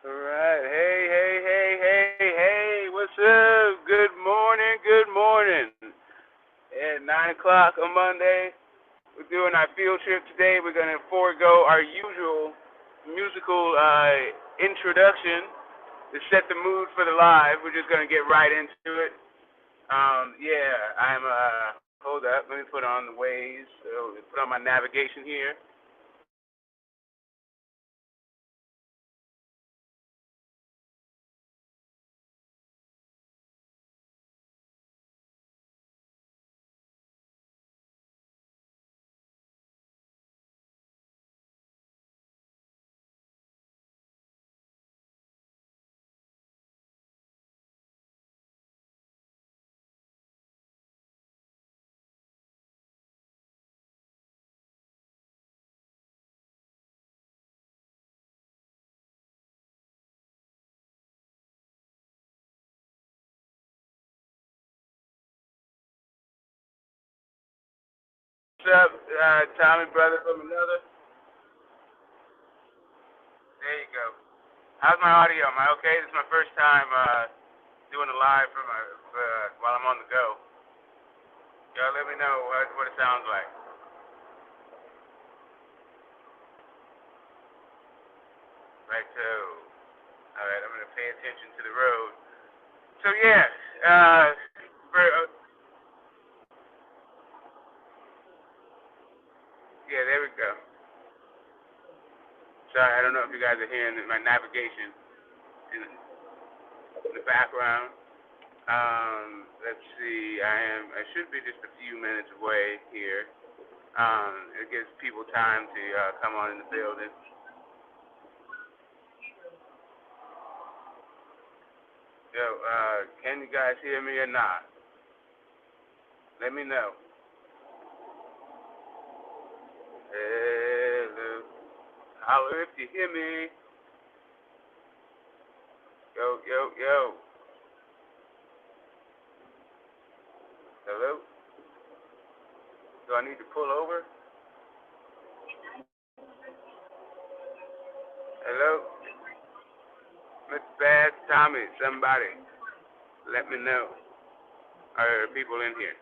Alright. Hey. What's up? Good morning. At 9 o'clock on Monday, we're doing our field trip today. We're going to forego our usual musical introduction to set the mood for the live. We're just going to get right into it. Hold up. Let me put on the Waze. So, put on my navigation here. What's up, Tommy, brother from another? There you go. How's my audio? Am I okay? This is my first time doing a live from while I'm on the go. Y'all let me know what it sounds like. Right, so, alright, I'm going to pay attention to the road. So, yeah, yeah, there we go. Sorry, I don't know if you guys are hearing my navigation in the background. Let's see, I should be just a few minutes away here. It gives people time to come on in the building. So, can you guys hear me or not? Let me know. Hello. Holler if you hear me. Yo. Hello? Do I need to pull over? Hello? Mr. Bass, Tommy, somebody, let me know. Are there people in here?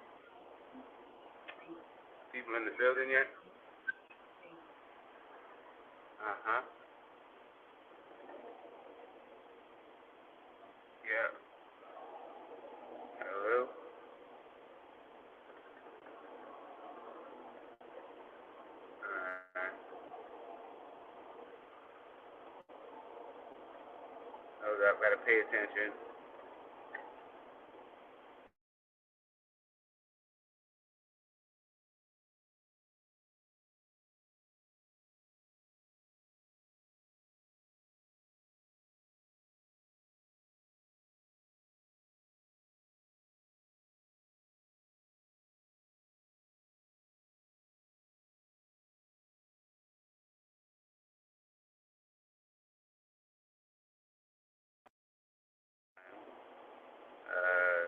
People in the building yet? Uh-huh. Yeah. Hello? Alright. Hold up, gotta pay attention. Uh,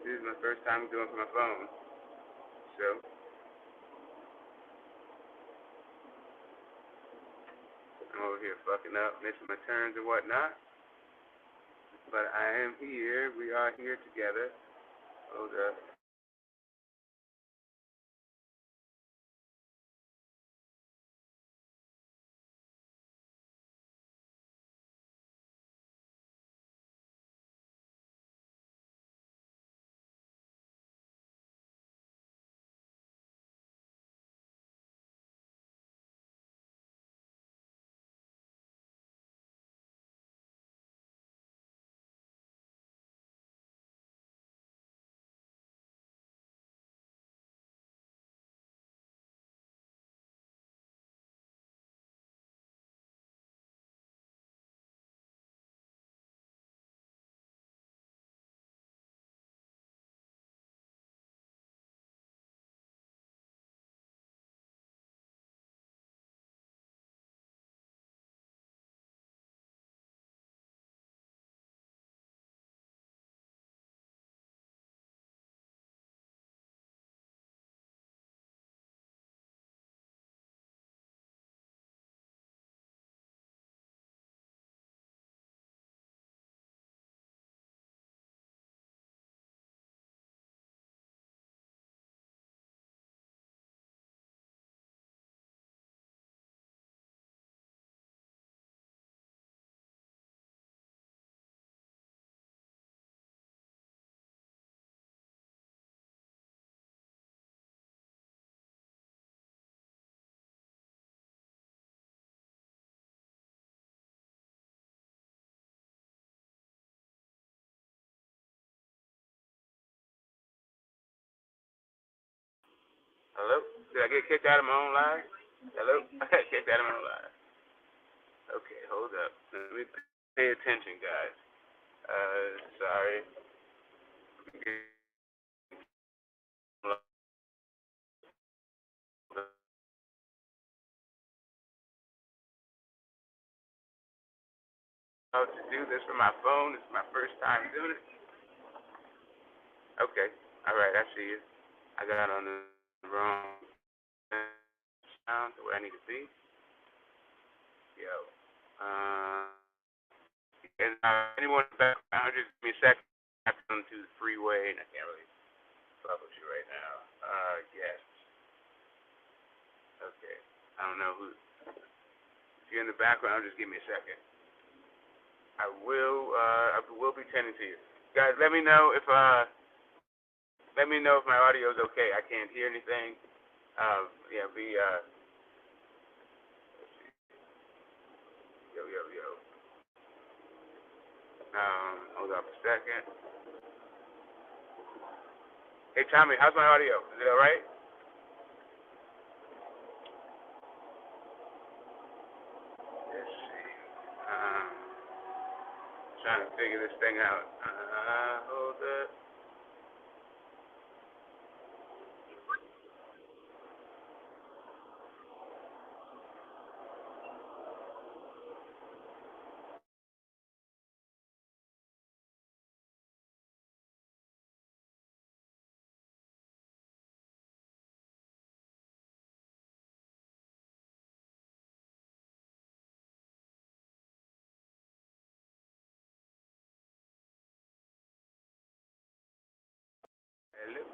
this is my first time doing it from my phone. So, I'm over here fucking up, missing my turns and whatnot. But I am here. We are here together. Hold up. Hello? Did I get kicked out of my own live? Hello? I got kicked out of my own live. Okay, hold up. Let me pay attention, guys. Sorry. How to do this from my phone. It's my first time doing it. Okay. All right, I see you. I got on the wrong sound to where I need to be. Yo. And anyone in the background, just give me a second. I'm going to the freeway, and I can't really publish you right now. Yes. Okay. I don't know who. If you're in the background, just give me a second. I will be tending to you. Guys, let me know if my audio is okay. I can't hear anything. Yeah, yo. Hold up a second. Hey, Tommy, how's my audio? Is it all right? Let's see. Trying to figure this thing out. Hold up.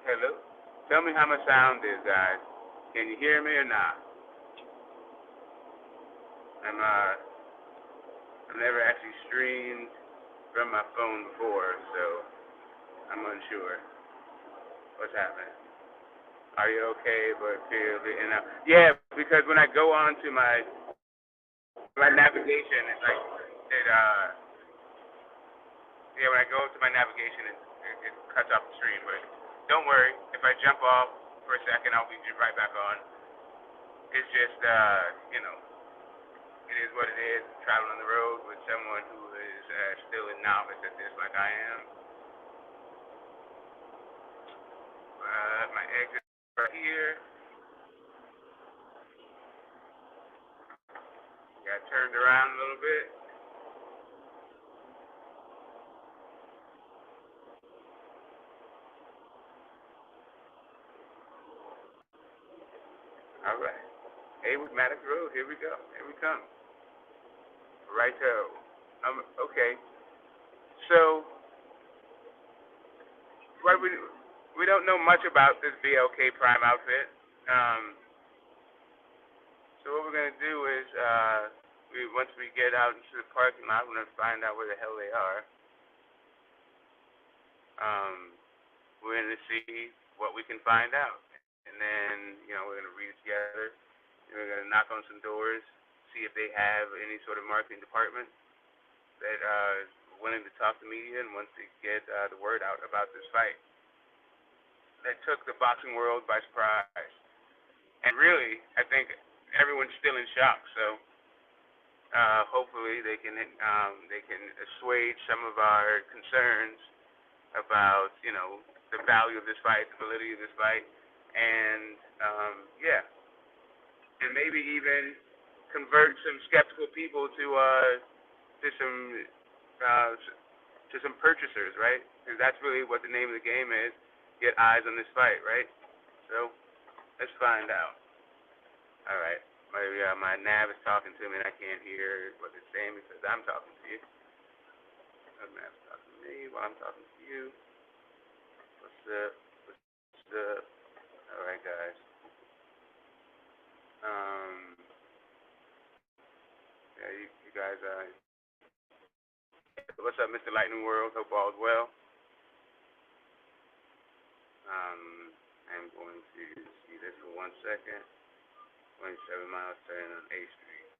Hello. Tell me how my sound is, guys. Can you hear me or not? I've never actually streamed from my phone before, so I'm unsure. What's happening? Are you okay? But clearly, yeah, because when I go on to my navigation, it's like yeah, when I go to my navigation, it cuts off the stream. But don't worry, if I jump off for a second, I'll be right back on. It's just it is what it is. Traveling on the road with someone who is still a novice at this, like I am. My exit right here. Got turned around a little bit. All right. Haywood Maddox Road. Here we go. Here we come. Righto. Okay. So, what we don't know much about this BLK Prime outfit. So what we're gonna do is, once we get out into the parking lot, we're gonna find out where the hell they are. We're gonna see what we can find out, and then we're gonna read it together. And we're gonna knock on some doors, see if they have any sort of marketing department that is willing to talk to media and wants to get the word out about this fight that took the boxing world by surprise. And really, I think everyone's still in shock. So hopefully they can assuage some of our concerns about the value of this fight, the validity of this fight, and yeah, and maybe even convert some skeptical people to some purchasers, right? Because that's really what the name of the game is: get eyes on this fight, right? So let's find out. All right. My nav is talking to me, and I can't hear what it's saying because I'm talking to you. My nav is talking to me while I'm talking to you. What's up? What's up? All right, guys. Yeah, you guys. What's up, Mr. Lightning World? Hope all is well. I'm going to see this for 1 second. 27 miles turning on A Street.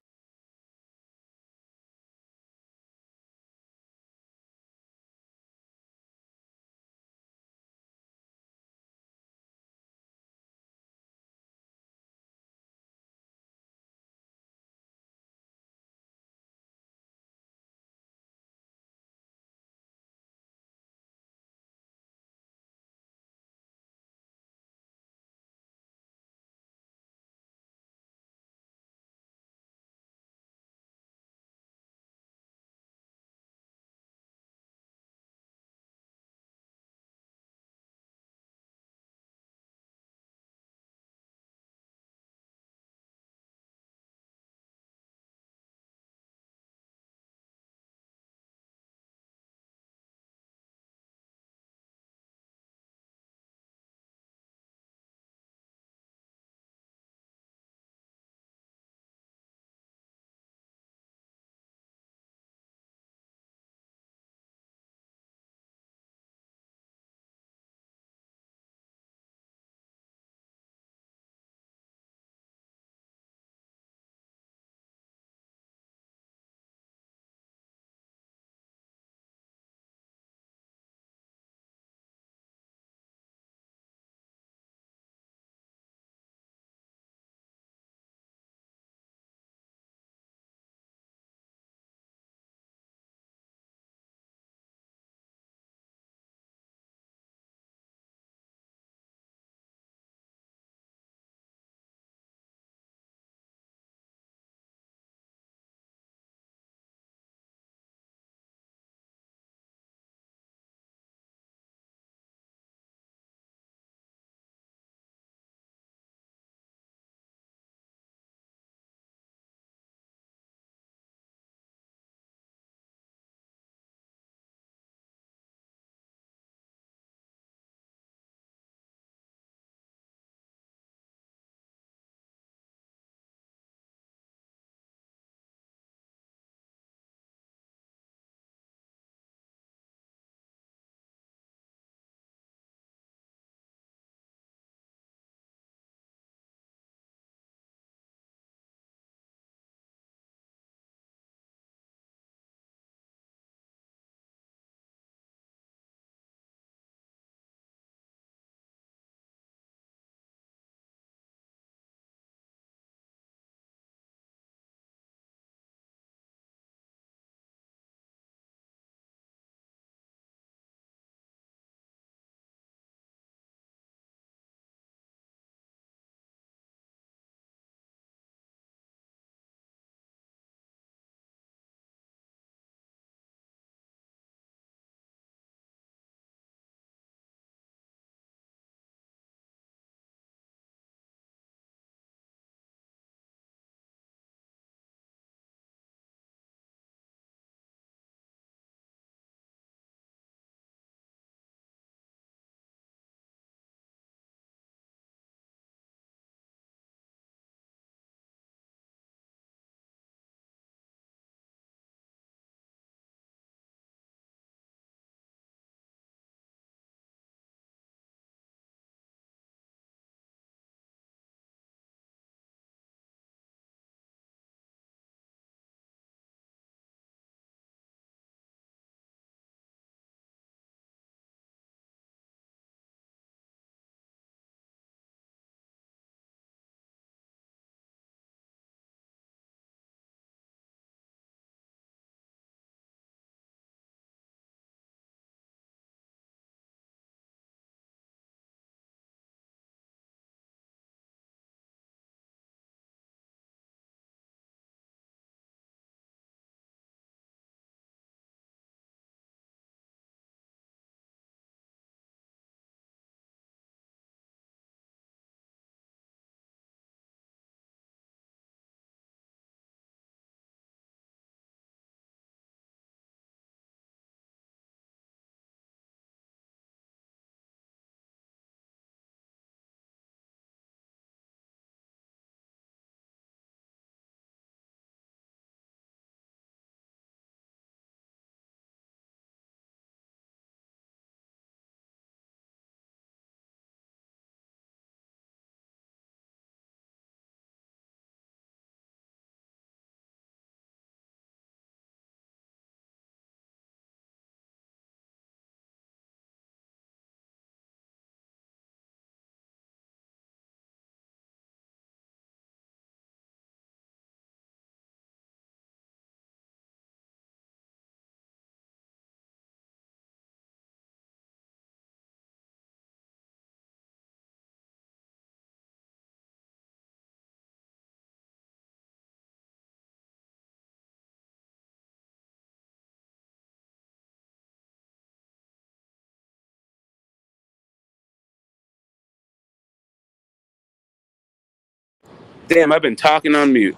Damn, I've been talking on mute.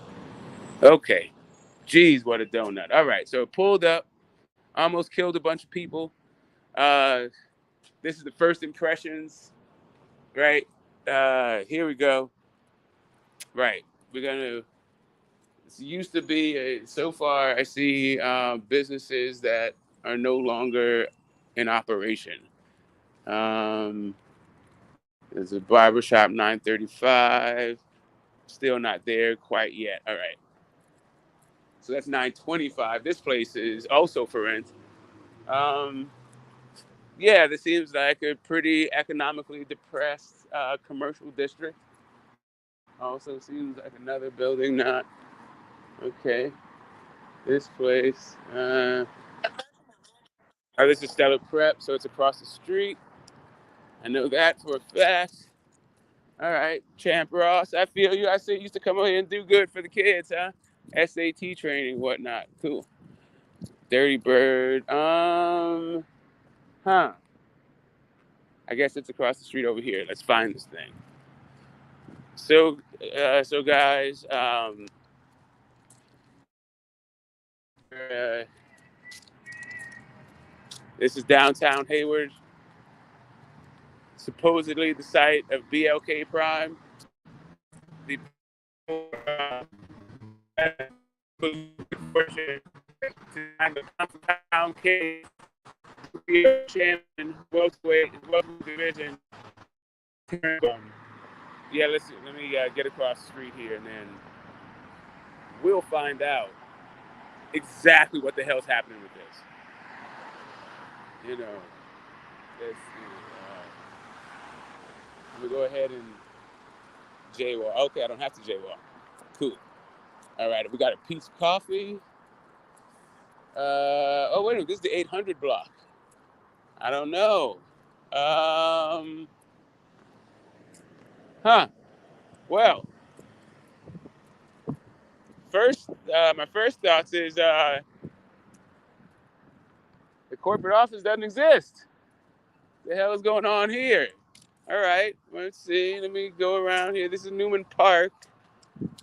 Okay. Jeez, what a donut. All right, so it pulled up, almost killed a bunch of people. This is the first impressions, right? Here we go. Right, we're gonna. This used to be. So far, I see businesses that are no longer in operation. There's a barbershop 935. Still not there quite yet. All right. So that's 925. This place is also for rent. Um, yeah, this seems like a pretty economically depressed commercial district. Also seems like another building not okay. This place. Oh, this is Stella Prep, so it's across the street. I know that for a fact. All right, Champ Ross, I feel you. I see you used to come over here and do good for the kids, huh? SAT training, whatnot. Cool. Dirty Bird. Huh. I guess it's across the street over here. Let's find this thing. So guys, this is downtown Hayward, supposedly the site of BLK Prime. The compound case, champion, welterweight division. Yeah, let me get across the street here, and then we'll find out exactly what the hell's happening with this. You know, let me go ahead and jaywalk. Okay, I don't have to jaywalk. Cool. All right, we got a piece of coffee. Oh wait a minute, this is the 800 block. I don't know. Huh. Well, my first thoughts is the corporate office doesn't exist. The hell is going on here? All right, let's see. Let me go around here. This is Newman Park.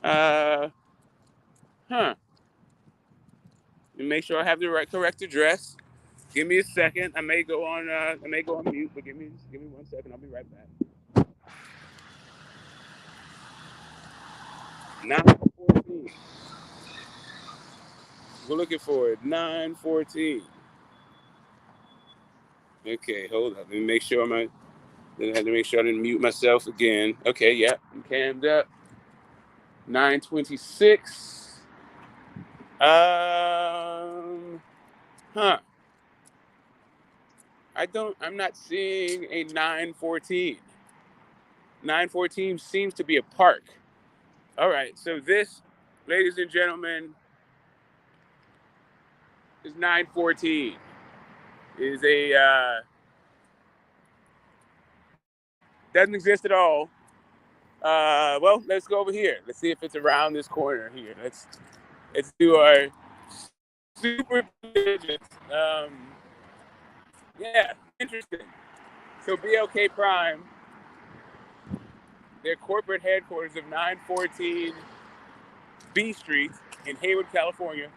Huh. Let me make sure I have the correct address. Give me a second. I may go on mute, but give me 1 second. I'll be right back. 914. We're looking for it. 914. Okay, hold up. Let me make sure then I had to make sure I didn't mute myself again. Okay, yeah, I'm cammed up. 926. Huh. I'm not seeing a 914. 914 seems to be a park. All right, so this, ladies and gentlemen, is 914. Is doesn't exist at all. Well, let's go over here. Let's see if it's around this corner here. Let's do our super digits. Yeah, interesting. So BLK Prime, their corporate headquarters of 914 B Street in Hayward, California.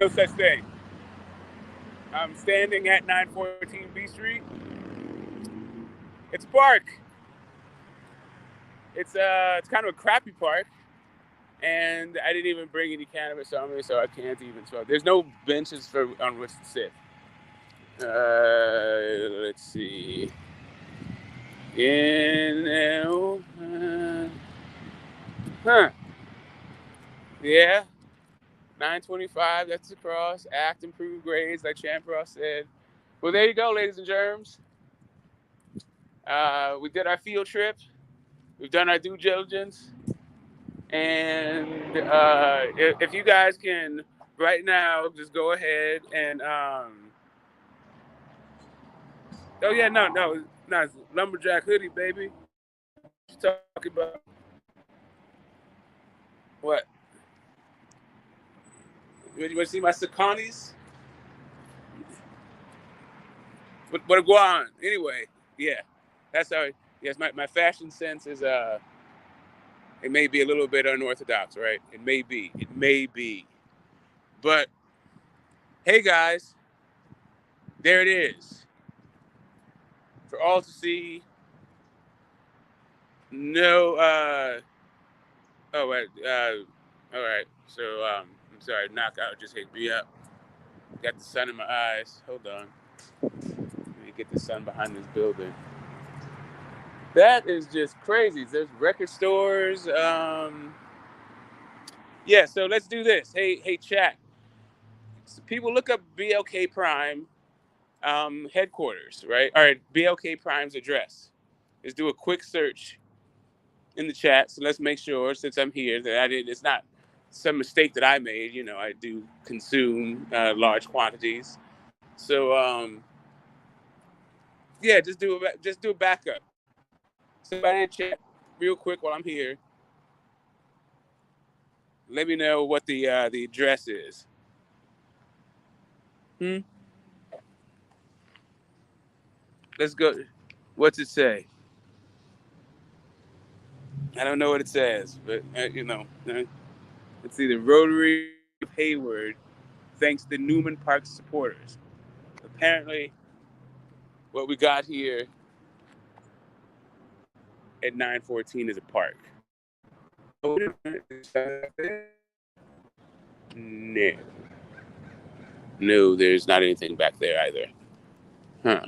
No such thing. I'm standing at 914 B Street. It's a park. It's kind of a crappy park, and I didn't even bring any cannabis on me, so I can't even smoke. There's no benches on which to sit. Let's see. Huh. Yeah. 925. That's across. Act, improve grades, like Champ Ross said. Well, there you go, ladies and germs. We did our field trip. We've done our due diligence. And if you guys can right now just go ahead and oh yeah, no, it's lumberjack hoodie, baby. What you talking about? What? You want to see my Sakanis? What a guan. Anyway, yeah. That's how. Yes, my fashion sense is it may be a little bit unorthodox, right? It may be. But hey, guys, there it is for all to see. No. Oh, wait. All right. So I'm sorry. Knockout just hit me up. Got the sun in my eyes. Hold on. Let me get the sun behind this building. That is just crazy. There's record stores. Yeah. So let's do this. Hey, chat. So people look up BLK Prime headquarters, right? All right. BLK Prime's address. Let's do a quick search in the chat. So let's make sure, since I'm here, that I didn't. It's not some mistake that I made. You know, I do consume large quantities. So yeah, just do a backup. Somebody in chat, real quick while I'm here. Let me know what the address is. Let's go. What's it say? I don't know what it says, but it's either Rotary of Hayward, thanks to Newman Park supporters. Apparently, what we got here at 914 is a park. Oh, wait a minute. No. No, there's not anything back there either. Huh.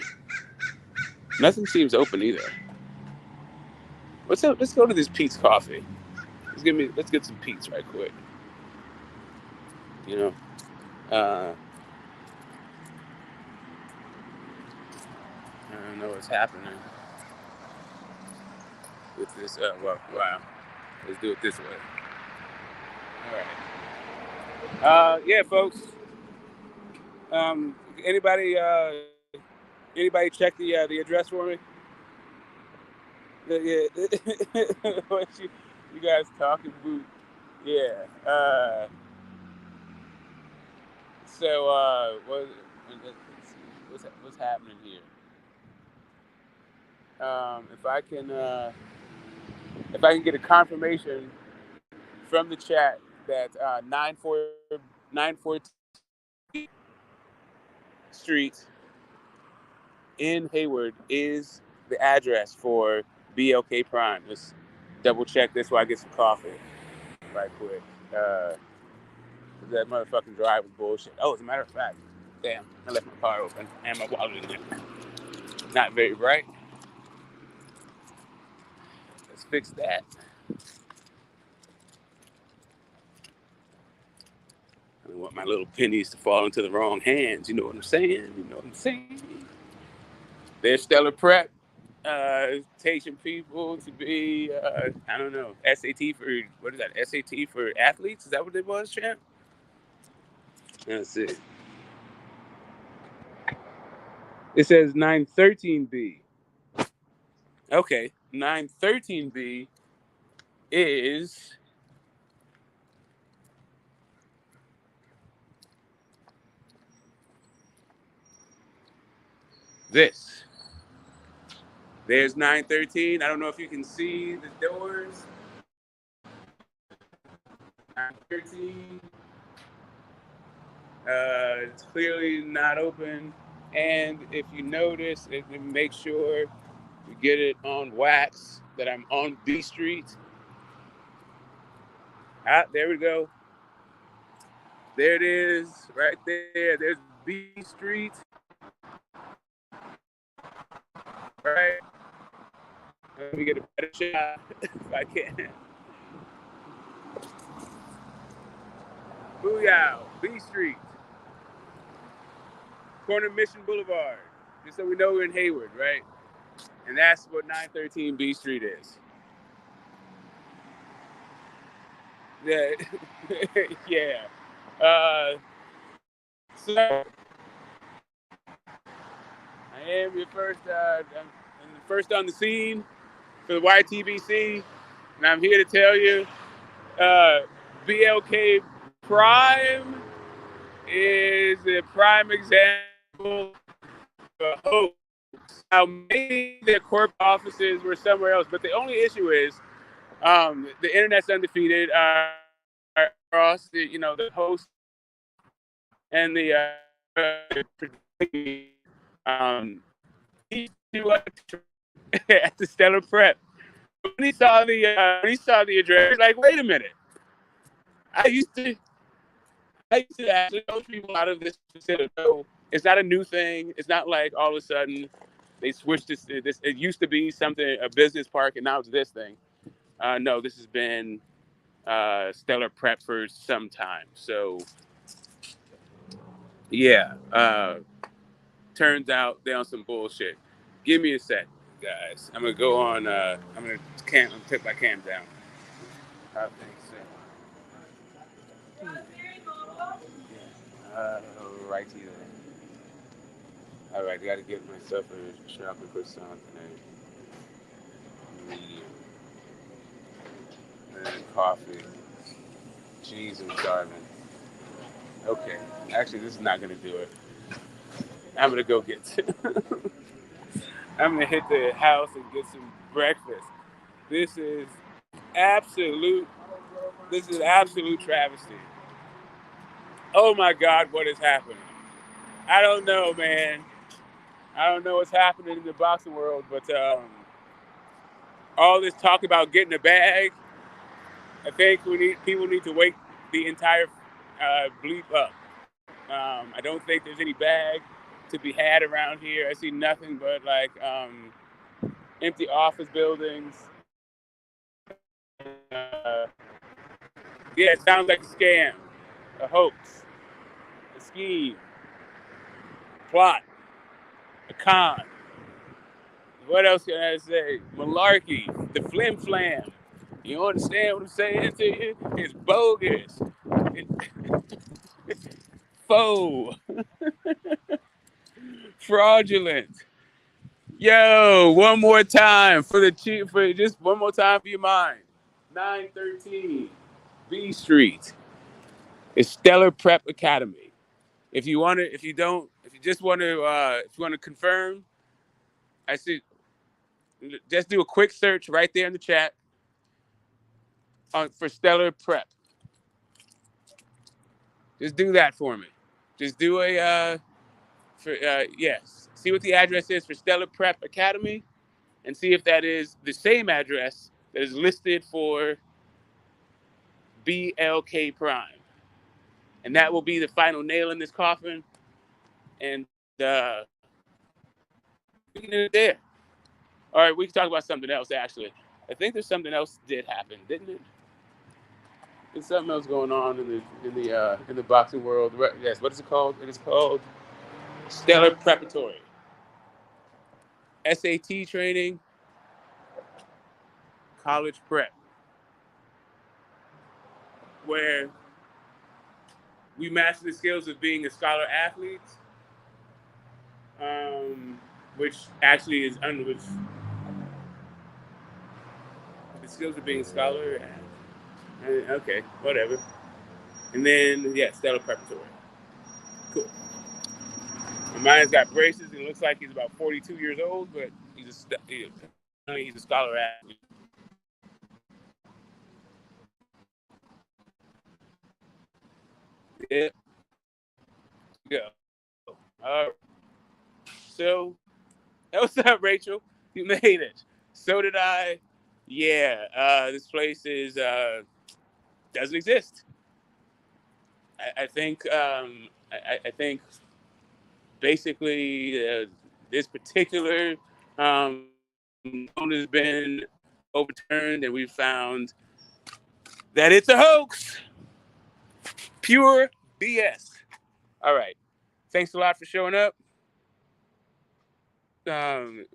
Nothing seems open either. What's up? Let's go to this Pete's Coffee. Let's get some Pete's right quick. You know, I don't know what's happening with this. Wow. Let's do it this way. All right. Yeah, folks. Anybody check the address for me? Yeah. What you guys talking about? Yeah. So what's happening here? If I can get a confirmation from the chat that 914 Street in Hayward is the address for BLK Prime. Let's double check this while I get some coffee right quick. That motherfucking drive was bullshit. Oh, as a matter of fact, damn, I left my car open and my wallet in there. Not very bright. Let's fix that. I don't want my little pennies to fall into the wrong hands. You know what I'm saying? There's Stellar Prep. Teaching people to be, I don't know, SAT for, what is that? SAT for athletes? Is that what it was, champ? Let's see. It says 913B. Okay, 913B is this. There's 913. I don't know if you can see the doors. 913. It's clearly not open. And if you notice, make sure you get it on wax that I'm on B Street. Ah, there we go. There it is, right there. There's B Street. Right. Let me get a better shot if I can. Booyah, B Street. Corner Mission Boulevard. Just so we know we're in Hayward, right? And that's what 913 B Street is. Yeah. Yeah. So I am your first, I'm the first on the scene for the YTBC, and I'm here to tell you, BLK Prime is a prime example of hope Now, maybe their corporate offices were somewhere else, but the only issue is the internet's undefeated. Ross, the host and the he at the Stellar Prep. When he saw the address, he's like, "Wait a minute! I used to actually coach people out of this facility. So it's not a new thing. It's not like all of a sudden they switched this. It used to be something, a business park, and now it's this thing. No, this has been Stellar Prep for some time. So yeah, turns out they're on some bullshit. Give me a sec, guys. I'm gonna go on. I'm gonna take my cam down. I think so. Right here. All right, I got to get myself a chocolate croissant tonight. Medium. And coffee. Cheese and starving. Okay. Actually, this is not going to do it. I'm going to go get I'm going to hit the house and get some breakfast. This is absolute travesty. Oh my God, what is happening? I don't know, man. I don't know what's happening in the boxing world, but all this talk about getting a bag, I think people need to wake the entire bleep up. I don't think there's any bag to be had around here. I see nothing but like empty office buildings. Yeah, it sounds like a scam, a hoax, a scheme, plot, a con. What else can I say? Malarkey, the flim flam. You understand what I'm saying to you? It's bogus. It's faux. Fraudulent. Yo, one more time for just one more time for your mind. 913 B Street. It's Stellar Prep Academy. If you just want to confirm, I see. Just do a quick search right there in the chat for Stellar Prep. Just do that for me. Just do yes. See what the address is for Stellar Prep Academy, and see if that is the same address that is listed for BLK Prime. And that will be the final nail in this coffin. And we can end it there. All right, we can talk about something else, actually. I think there's something else did happen, didn't it? There's something else going on in the boxing world. Yes, what is it called? It is called Stellar Preparatory. SAT training, college prep, where we master the skills of being a scholar athlete, which actually is which the skills of being a scholar. Okay, whatever. And then Stellar Preparatory. Cool. And mine's got braces and it looks like he's about 42 years old, but he's a scholar athlete. Yeah. Go. All right. So, what's up, Rachel? You made it. So did I. Yeah. This place is doesn't exist. I think. I think basically this particular loan has been overturned, and we found that it's a hoax. Pure BS. All right. Thanks a lot for showing up.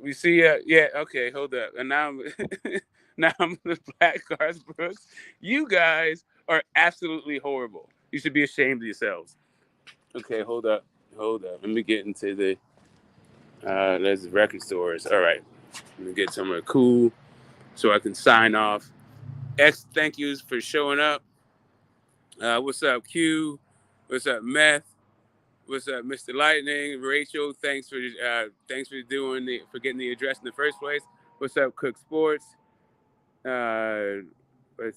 We see, okay, hold up. And now I'm the Black Cars Brooks. You guys are absolutely horrible. You should be ashamed of yourselves. Okay, hold up. Let me get into the there's record stores. All right. Let me get somewhere cool so I can sign off. Thank yous for showing up. What's up, Q? What's up, Meth? What's up, Mr. Lightning? Rachel, thanks for getting the address in the first place. What's up, Cook Sports? Let's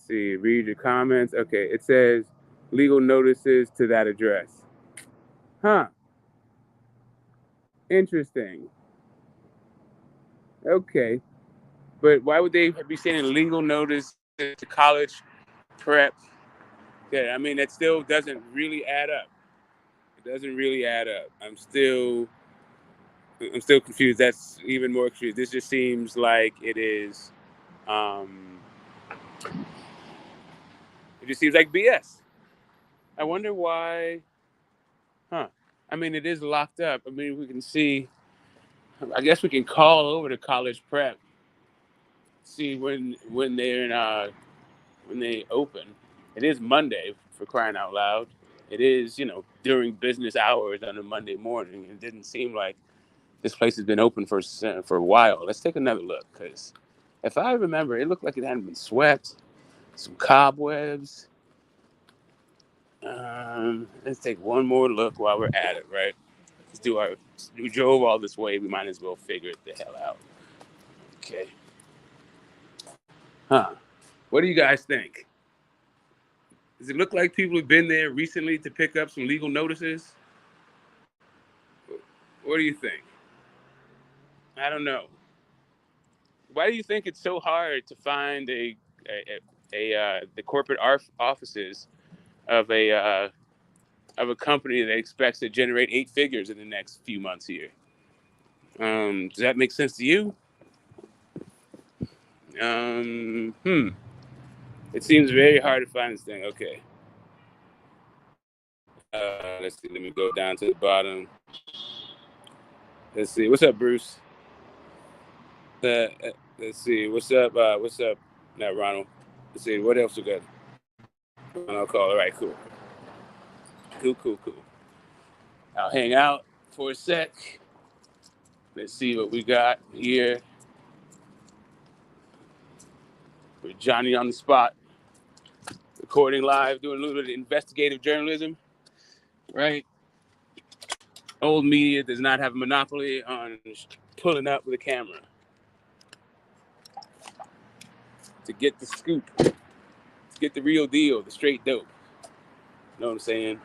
see. Read your comments. Okay, it says legal notices to that address. Huh. Interesting. Okay, but why would they be sending legal notice to college prep? Yeah, I mean that still doesn't really add up. It doesn't really add up. I'm still confused. That's even more confused. This just seems like it is. It just seems like BS. I wonder why. Huh. I mean, it is locked up. I mean, we can see. I guess we can call over to college prep, see when they're in, when they open. It is Monday, for crying out loud. It is, during business hours on a Monday morning. It didn't seem like this place has been open for a while. Let's take another look, because if I remember, it looked like it hadn't been swept. Some cobwebs. Let's take one more look while we're at it, right? We drove all this way. We might as well figure it the hell out. Okay. Huh. What do you guys think? Does it look like people have been there recently to pick up some legal notices? What do you think? I don't know. Why do you think it's so hard to find the corporate offices of a company that expects to generate 8 figures in the next few months here? Does that make sense to you? It seems very hard to find this thing. Okay. Let's see. Let me go down to the bottom. Let's see. What's up, Bruce? Let's see. What's up? Not Ronald. Let's see. What else we got? I'll call. All right. Cool. Cool. I'll hang out for a sec. Let's see what we got here. With Johnny on the spot, recording live, doing a little bit of investigative journalism. Right. Old media does not have a monopoly on pulling up with a camera to get the scoop, to get the real deal, the straight dope. You know what I'm saying?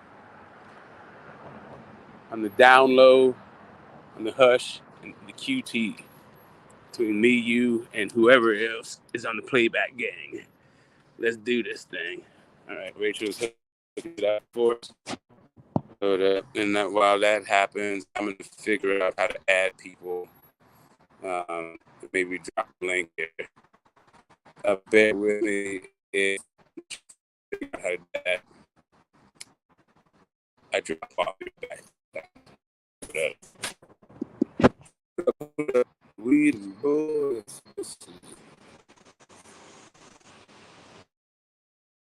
On the down low, on the hush, and the QT between me, you, and whoever else is on the playback gang. Let's do this thing. All right, Rachel's hooking it up for us. And while that happens, I'm going to figure out how to add people. Maybe drop a link here. Bear with me if I how to do that. I drop off your back. Weed and bullets.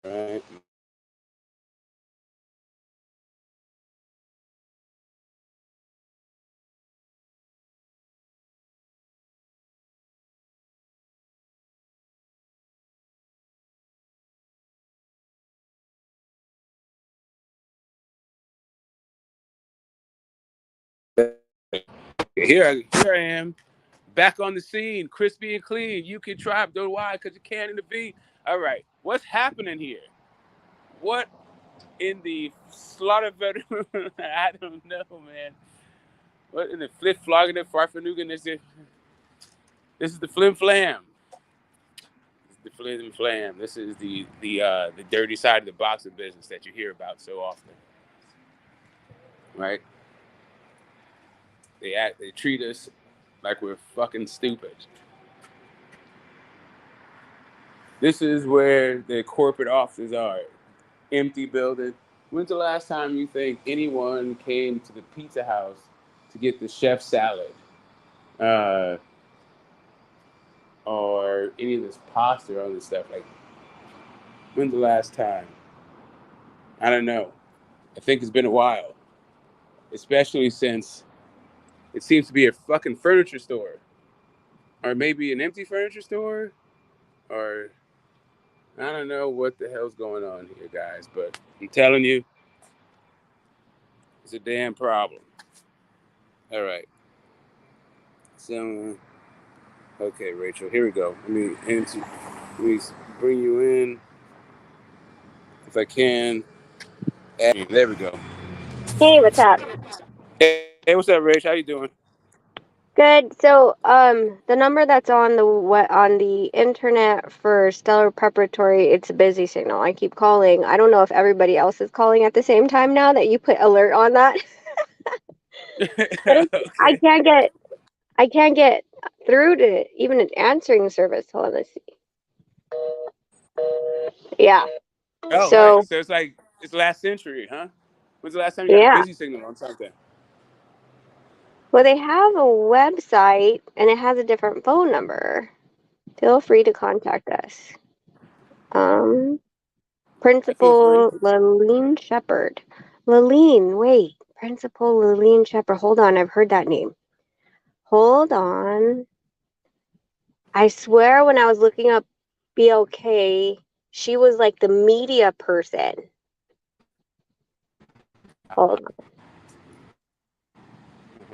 All right. Here I am, back on the scene, crispy and clean. You can try, don't know why, because you can in the beat. All right, what's happening here? What in the slaughter veteran? I don't know, man. What in the flip flogging it, farfanugan? This is the flim flam. The flim flam. This is the dirty side of the boxing business that you hear about so often, right? They treat us like we're fucking stupid. This is where the corporate offices are. Empty building. When's the last time you think anyone came to the pizza house to get the chef salad? Or any of this pasta or all this stuff? Like, when's the last time? I don't know. I think it's been a while. Especially since it seems to be a fucking furniture store. Or maybe an empty furniture store. Or I don't know what the hell's going on here, guys. But I'm telling you, It's a damn problem. All right. So, okay, Rachel, here we go. Let me bring you in if I can. There we go. Hey, what's up? Hey, what's up, Rach? How you doing? Good. So, the number that's on the internet for Stellar Preparatory, it's a busy signal. I keep calling. I don't know if everybody else is calling at the same time now that you put alert on that. But Okay. I can't get through to even an answering service. Hold on, let's see. Yeah. Oh, So, nice. So it's like it's last century, huh? When's the last time you got a yeah. busy signal on something? Well, they have a website and it has a different phone number. Feel free to contact us. Um, I feel free. Principal Laline Shepherd. Laline, wait. Principal Laline Shepherd. Hold on, I've heard that name. Hold on. I swear when I was looking up BLK, she was like the media person. Hold on.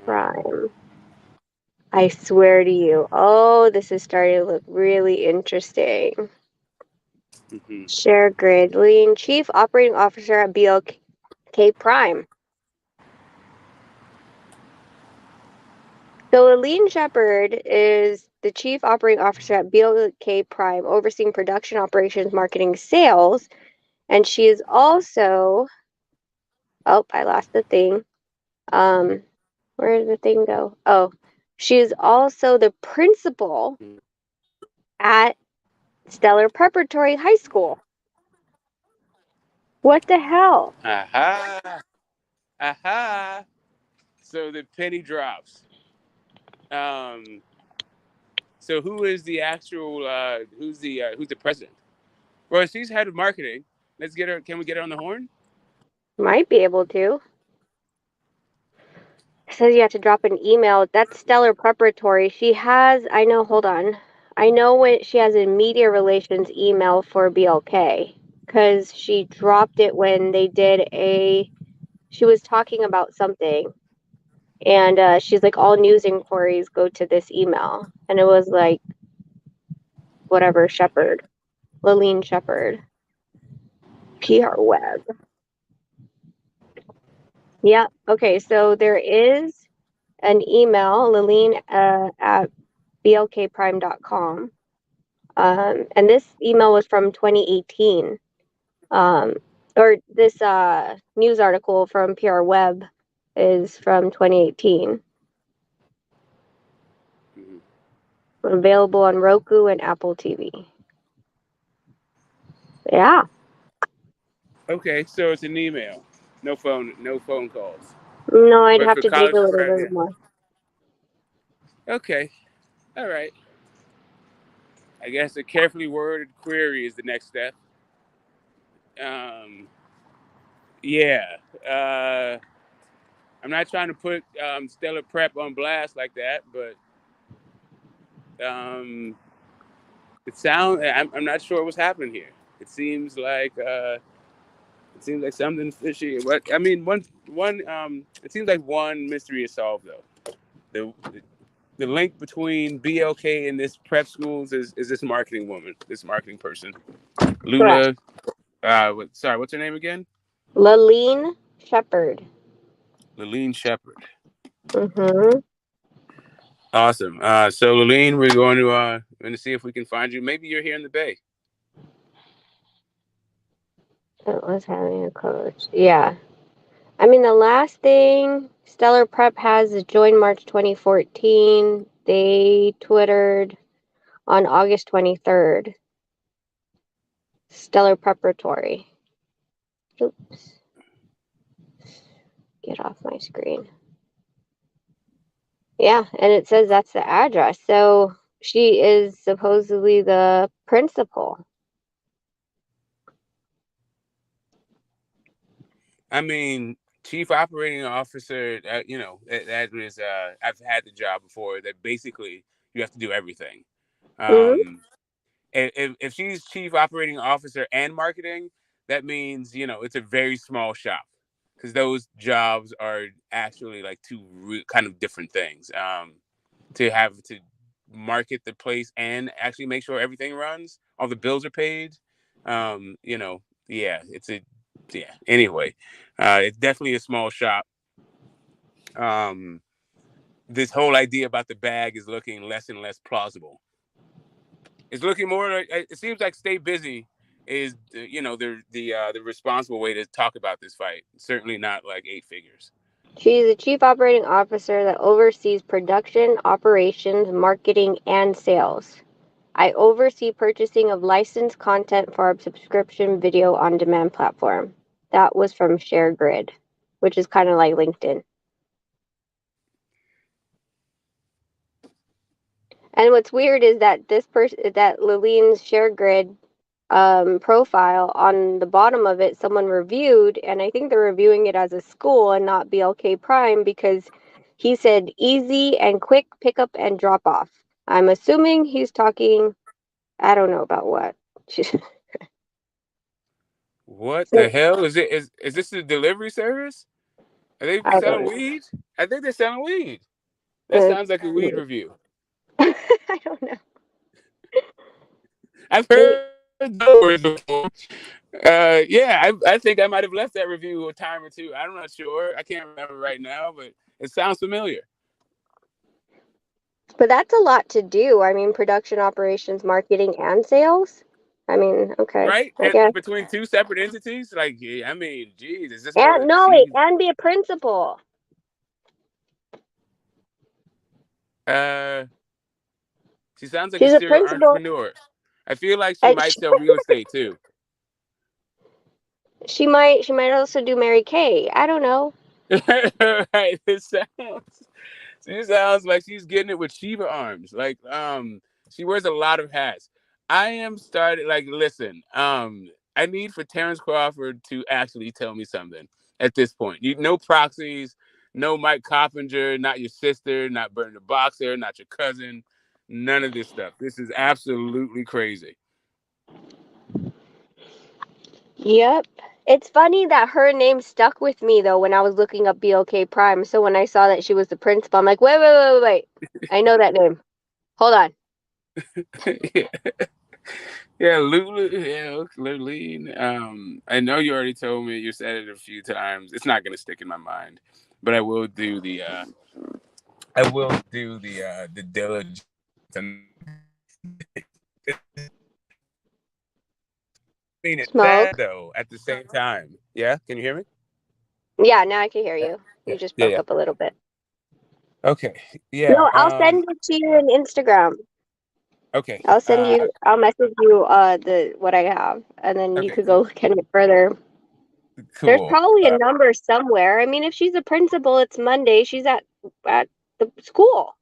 Prime. I swear to you. Oh, this is starting to look really interesting. Mm-hmm. Share grid. Lean Chief Operating Officer at BLK Prime. So Aline Shepard is the Chief Operating Officer at BLK Prime, overseeing production, operations, marketing, sales. And she is also, oh, I lost the thing. Where did the thing go? Oh, she is also the principal at Stellar Preparatory High School. What the hell? Aha. Aha. So the penny drops. Um, so who is the actual who's the president? Well, she's head of marketing. Let's get her. Can we get her on the horn? Might be able to. It says you have to drop an email. That's Stellar Preparatory. She has, I know, hold on. I know when she has a media relations email for BLK because she dropped it when they did she was talking about something. And she's like, all news inquiries go to this email. And it was like, whatever, Shepherd, Laline Shepherd, PR Web. Yeah. Okay. So there is an email, Laline at blkprime.com. And this email was from 2018. Um, or this news article from PR Web is from 2018. Mm-hmm. Available on Roku and Apple TV. Yeah. Okay, so it's an email. No phone calls. No, I'd But have for to dig college a little prep, bit yeah. more. Okay, all right. I guess a carefully worded query is the next step. Um, yeah. I'm not trying to put Stellar Prep on blast like that, but um, I'm not sure what's happening here. It seems like something fishy. What I mean, one it seems like one mystery is solved though. The link between BLK and this prep schools is this marketing woman, this marketing person, Correct. Lula. Sorry, what's her name again? Laline Shepherd. Laline Shepherd. Mm-hmm. Awesome. So Laline, we're going to see if we can find you. Maybe you're here in the Bay. It was having a coach. Yeah. I mean, the last thing Stellar Prep has is joined March 2014. They Twittered on August 23rd. Stellar Preparatory. Oops. Get off my screen. Yeah, and it says that's the address. So she is supposedly the principal. I mean, chief operating officer. That is. I've had the job before. That basically you have to do everything. Mm-hmm. Um, if she's chief operating officer and marketing, that means it's a very small shop because those jobs are actually like two kind of different things. To have to market the place and actually make sure everything runs, all the bills are paid. You know, yeah, yeah. Anyway, it's definitely a small shop. Um, this whole idea about the bag is looking less and less plausible. It's looking more like, it seems like stay busy is the responsible way to talk about this fight. Certainly not like 8 figures. She is the chief operating officer that oversees production, operations, marketing, and sales. I oversee purchasing of licensed content for our subscription video on demand platform. That was from ShareGrid, which is kind of like LinkedIn. And what's weird is that that Lillian's ShareGrid profile, on the bottom of it, someone reviewed, and I think they're reviewing it as a school and not BLK Prime, because he said easy and quick pickup and drop off. I'm assuming he's talking, I don't know about what. What So, the hell is it? Is this a delivery service? Are they I selling don't weed? I think they're selling weed. That know. sounds like a weed review. I don't know. I've Maybe. heard those words before. Yeah, I think I might have left that review a time or two. I'm not sure. I can't remember right now, but it sounds familiar. But that's a lot to do. I mean, production, operations, marketing, and sales. I mean, okay, Right? I guess. Between two separate entities? Like, yeah, I mean, geez, is this And what no, wait, she and be a principal. uh she sounds like a She's a serial principal. entrepreneur. I feel like she And might sell real estate too. she might also do Mary Kay. I don't know. Right. She sounds like she's getting it with Shiva arms. Like, she wears a lot of hats. I am started like, listen, I need for Terrence Crawford to actually tell me something at this point. No proxies, no Mike Coppinger, not your sister, not Bernie the Boxer, not your cousin, none of this stuff. This is absolutely crazy. Yep. It's funny that her name stuck with me though when I was looking up BLK Prime. So when I saw that she was the principal, I'm like, wait. I know that name. Hold on. Yeah. Yeah, Lulu. Yeah, Lurleen. I know you already told me. You said it a few times. It's not gonna stick in my mind, but I will do the. The diligence. I mean, it's sad Smoke. though. At the same time, yeah. Can you hear me? Yeah, now I can hear Yeah, you. yeah, You just yeah, broke yeah. up a little bit. Okay, yeah. No, I'll send it to you in Instagram. Okay. I'll message you the what I have, and then you Okay. could go look at it further. There's Cool. probably a number somewhere. I mean, if she's a principal, it's Monday. She's at the school.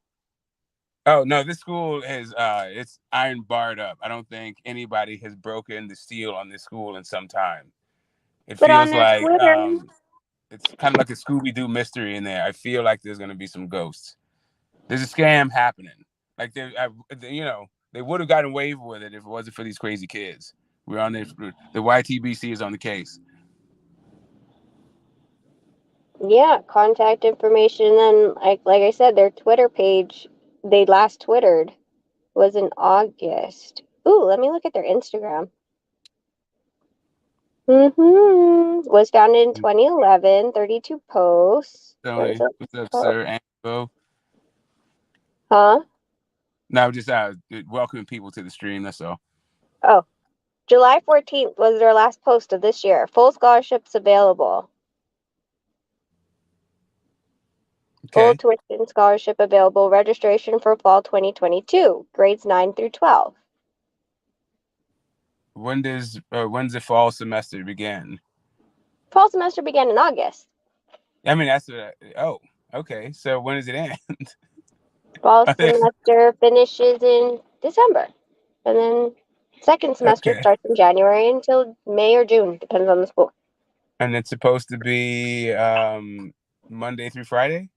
Oh no, this school is it's iron barred up. I don't think anybody has broken the seal on this school in some time. It But on feels their like Twitter, it's kind of like a Scooby Doo mystery in there. I feel like there's gonna be some ghosts. There's a scam happening. Like they would have gotten away with it if it wasn't for these crazy kids. We're on the YTBC is on the case. yeah, contact information. And then, like I said, their Twitter page, they last Twittered was in August. Ooh, let me look at their Instagram. Was founded in 2011, 32 posts. What is Tony, it? what's up, Oh, sir? Angelo. huh? No, just welcoming people to the stream. That's all. Oh, July 14th was their last post of this year. Full scholarships available. Full Okay. tuition scholarship available. Registration for fall 2022, grades 9 through 12. When's the fall semester begin? Fall semester began in August. I mean, that's oh, okay. So when does it end? Fall semester finishes in December. And then second semester Okay. starts in January until May or June, depends on the school. And it's supposed to be Monday through Friday.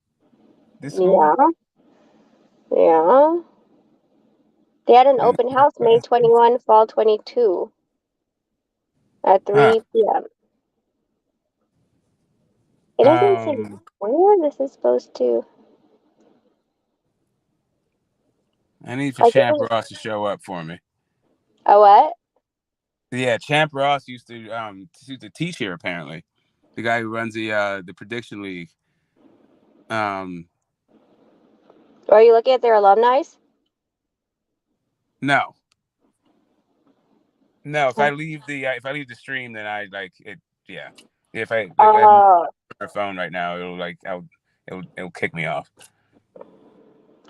This school. Yeah. Yeah. They had an open house May 21, fall 22 at Huh. 3 p.m. It doesn't say where this is supposed to. I need for Like, Champ Ross to show up for me. A what? Yeah, Champ Ross used to teach here apparently. The guy who runs the prediction league. Are you looking at their alumni? No. If I leave the stream, then I like it. Yeah. If I have my phone right now, it'll kick me off.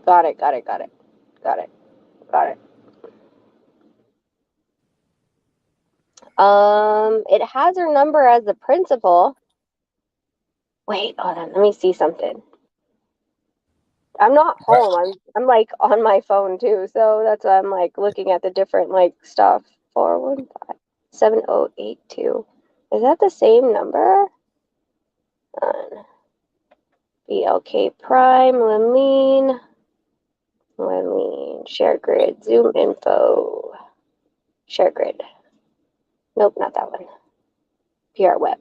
Got it. It has her number as the principal. Wait, hold on. Let me see something. I'm not home. I'm like on my phone too, so that's why I'm like looking at the different like stuff. 415-7082. Is that the same number? BLK Prime, Lemleen, share grid, Zoom info, share grid. Nope, not that one. PR web.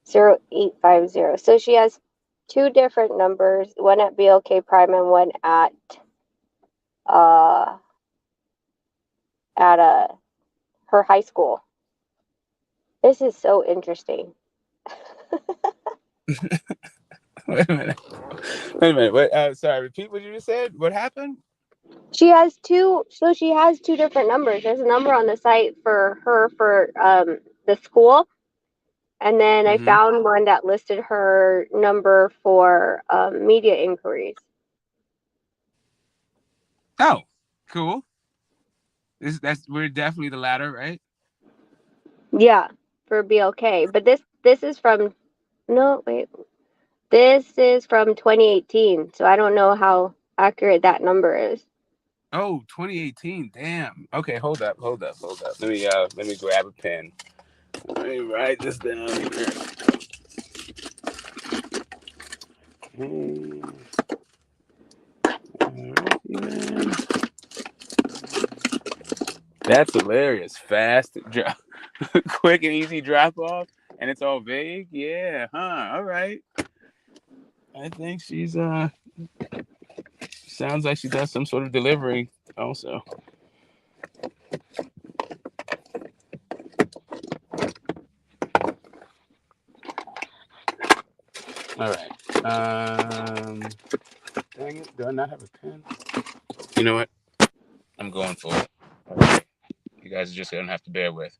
0850. So she has two different numbers, one at BLK Prime and one at her high school. This is so interesting. Wait a minute. What? Sorry. Repeat what you just said. What happened? She has two different numbers. There's a number on the site for her for the school, and then I found one that listed her number for media inquiries. Oh, cool. We're definitely the latter, right? Yeah, for BLK. But this is from This is from 2018, so I don't know how accurate that number is. Oh, 2018. Damn. Okay, hold up. Let me grab a pen. Let me write this down here. That's hilarious. Fast, quick and easy drop off, and it's all vague. Yeah, all right. I think she's sounds like she does some sort of delivery also. All right. Dang it! Do I not have a pen? You know what? I'm going for it. Okay. You guys are just gonna have to bear with.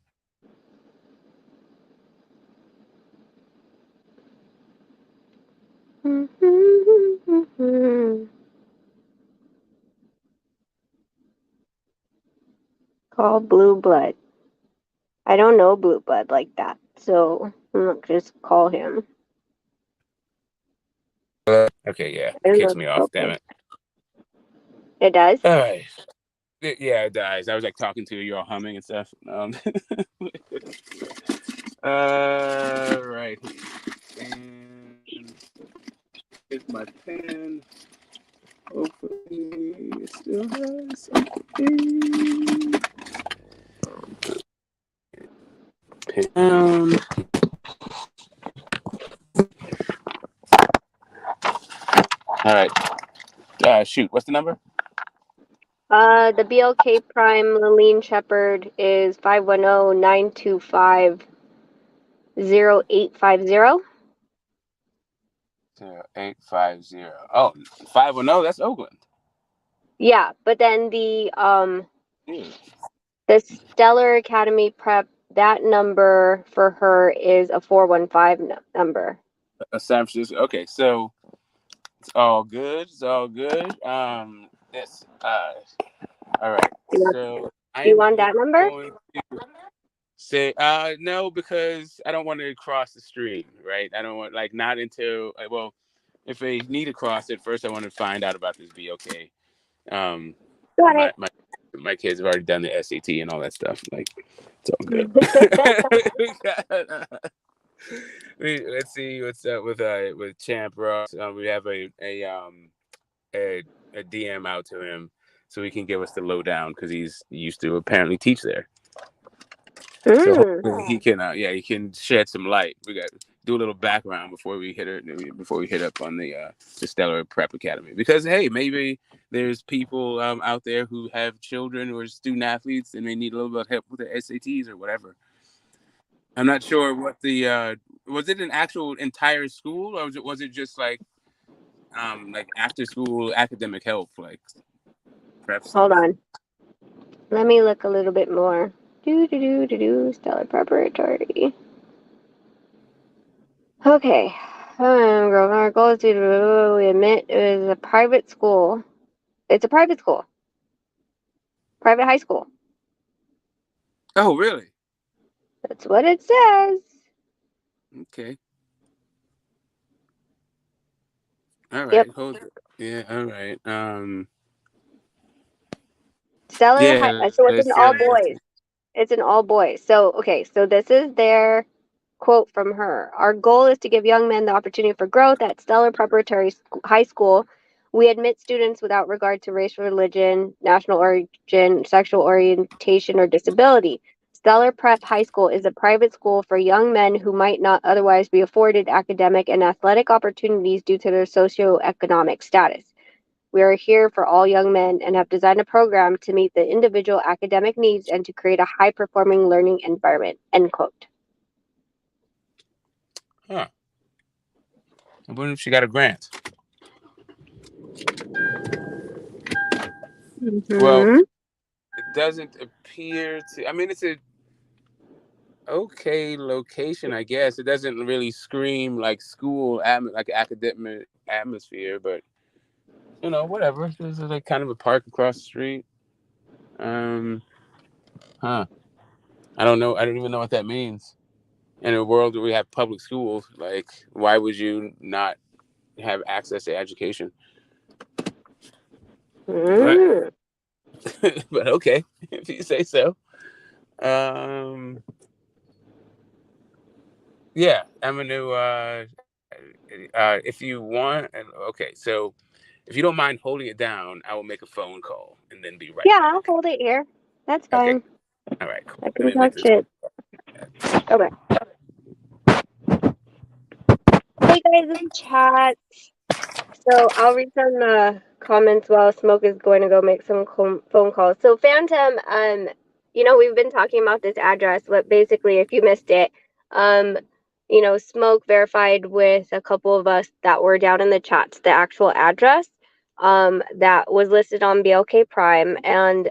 Call Blue Blood. I don't know Blue Blood like that, so I'm not just call him. Okay, yeah, it kicks me off. Damn it. It does? All right. Yeah, it does. I was like talking to you, you're all humming and stuff. Right. And here's my pen. Hopefully it still has something. Pen. All right. Shoot. What's the number? The BLK Prime Lemleen Shepherd is 510-925-0850. 0850. Oh, 510. That's Oakland. Yeah, but then the Stellar Academy Prep, that number for her is a 415 number. San Francisco. Okay, so it's all good. Yes. All right. So you want that number? Going to say no, because I don't want to cross the stream, right? I don't want not until if I need to cross it first, I want to find out about this BLK. My kids have already done the SAT and all that stuff. Like, it's all good. Let's see what's up with Champ Ross. We have a DM out to him so he can give us the lowdown because he's used to apparently teach there. So hopefully he can he can shed some light. We got do a little background before we hit up on the Stellar Prep Academy, because hey, maybe there's people out there who have children who are student athletes and they need a little bit of help with their SATs or whatever. I'm not sure what the was it an actual entire school, or was it just like after school academic help, like prep stuff? Hold on. Let me look a little bit more. Stellar Preparatory. Okay. Our goal is to admit it is a private school. It's a private school. Private high school. Oh, really? That's what it says. Okay. All right. Yep. Hold it. Yeah. All right. Stellar High. Yeah. So it's an all boys. It's an all boys. So okay. So this is their quote from her. Our goal is to give young men the opportunity for growth at Stellar Preparatory High School. We admit students without regard to race, religion, national origin, sexual orientation, or disability. Stellar Prep High School is a private school for young men who might not otherwise be afforded academic and athletic opportunities due to their socioeconomic status. We are here for all young men and have designed a program to meet the individual academic needs and to create a high-performing learning environment. End quote. Huh. I wonder if she got a grant. Well, Mm-hmm. it doesn't appear to. I mean, it's a okay location, I guess. It doesn't really scream like school, like academic atmosphere, but whatever. There's like kind of a park across the street. Huh. I don't know. I don't even know what that means. In a world where we have public schools, like, why would you not have access to education? Mm. But okay, if you say so. Yeah, I'm gonna. If you want, okay. So, if you don't mind holding it down, I will make a phone call and then be right Yeah, back. I'll hold it here. That's Okay. fine. All right. Cool. I Let can me make touch this phone it. call. Okay. Hey guys in chat. So I'll read some comments while Smoke is going to go make some phone calls. So Phantom, we've been talking about this address, but basically, if you missed it, Smoke verified with a couple of us that were down in the chats the actual address, that was listed on BLK Prime, and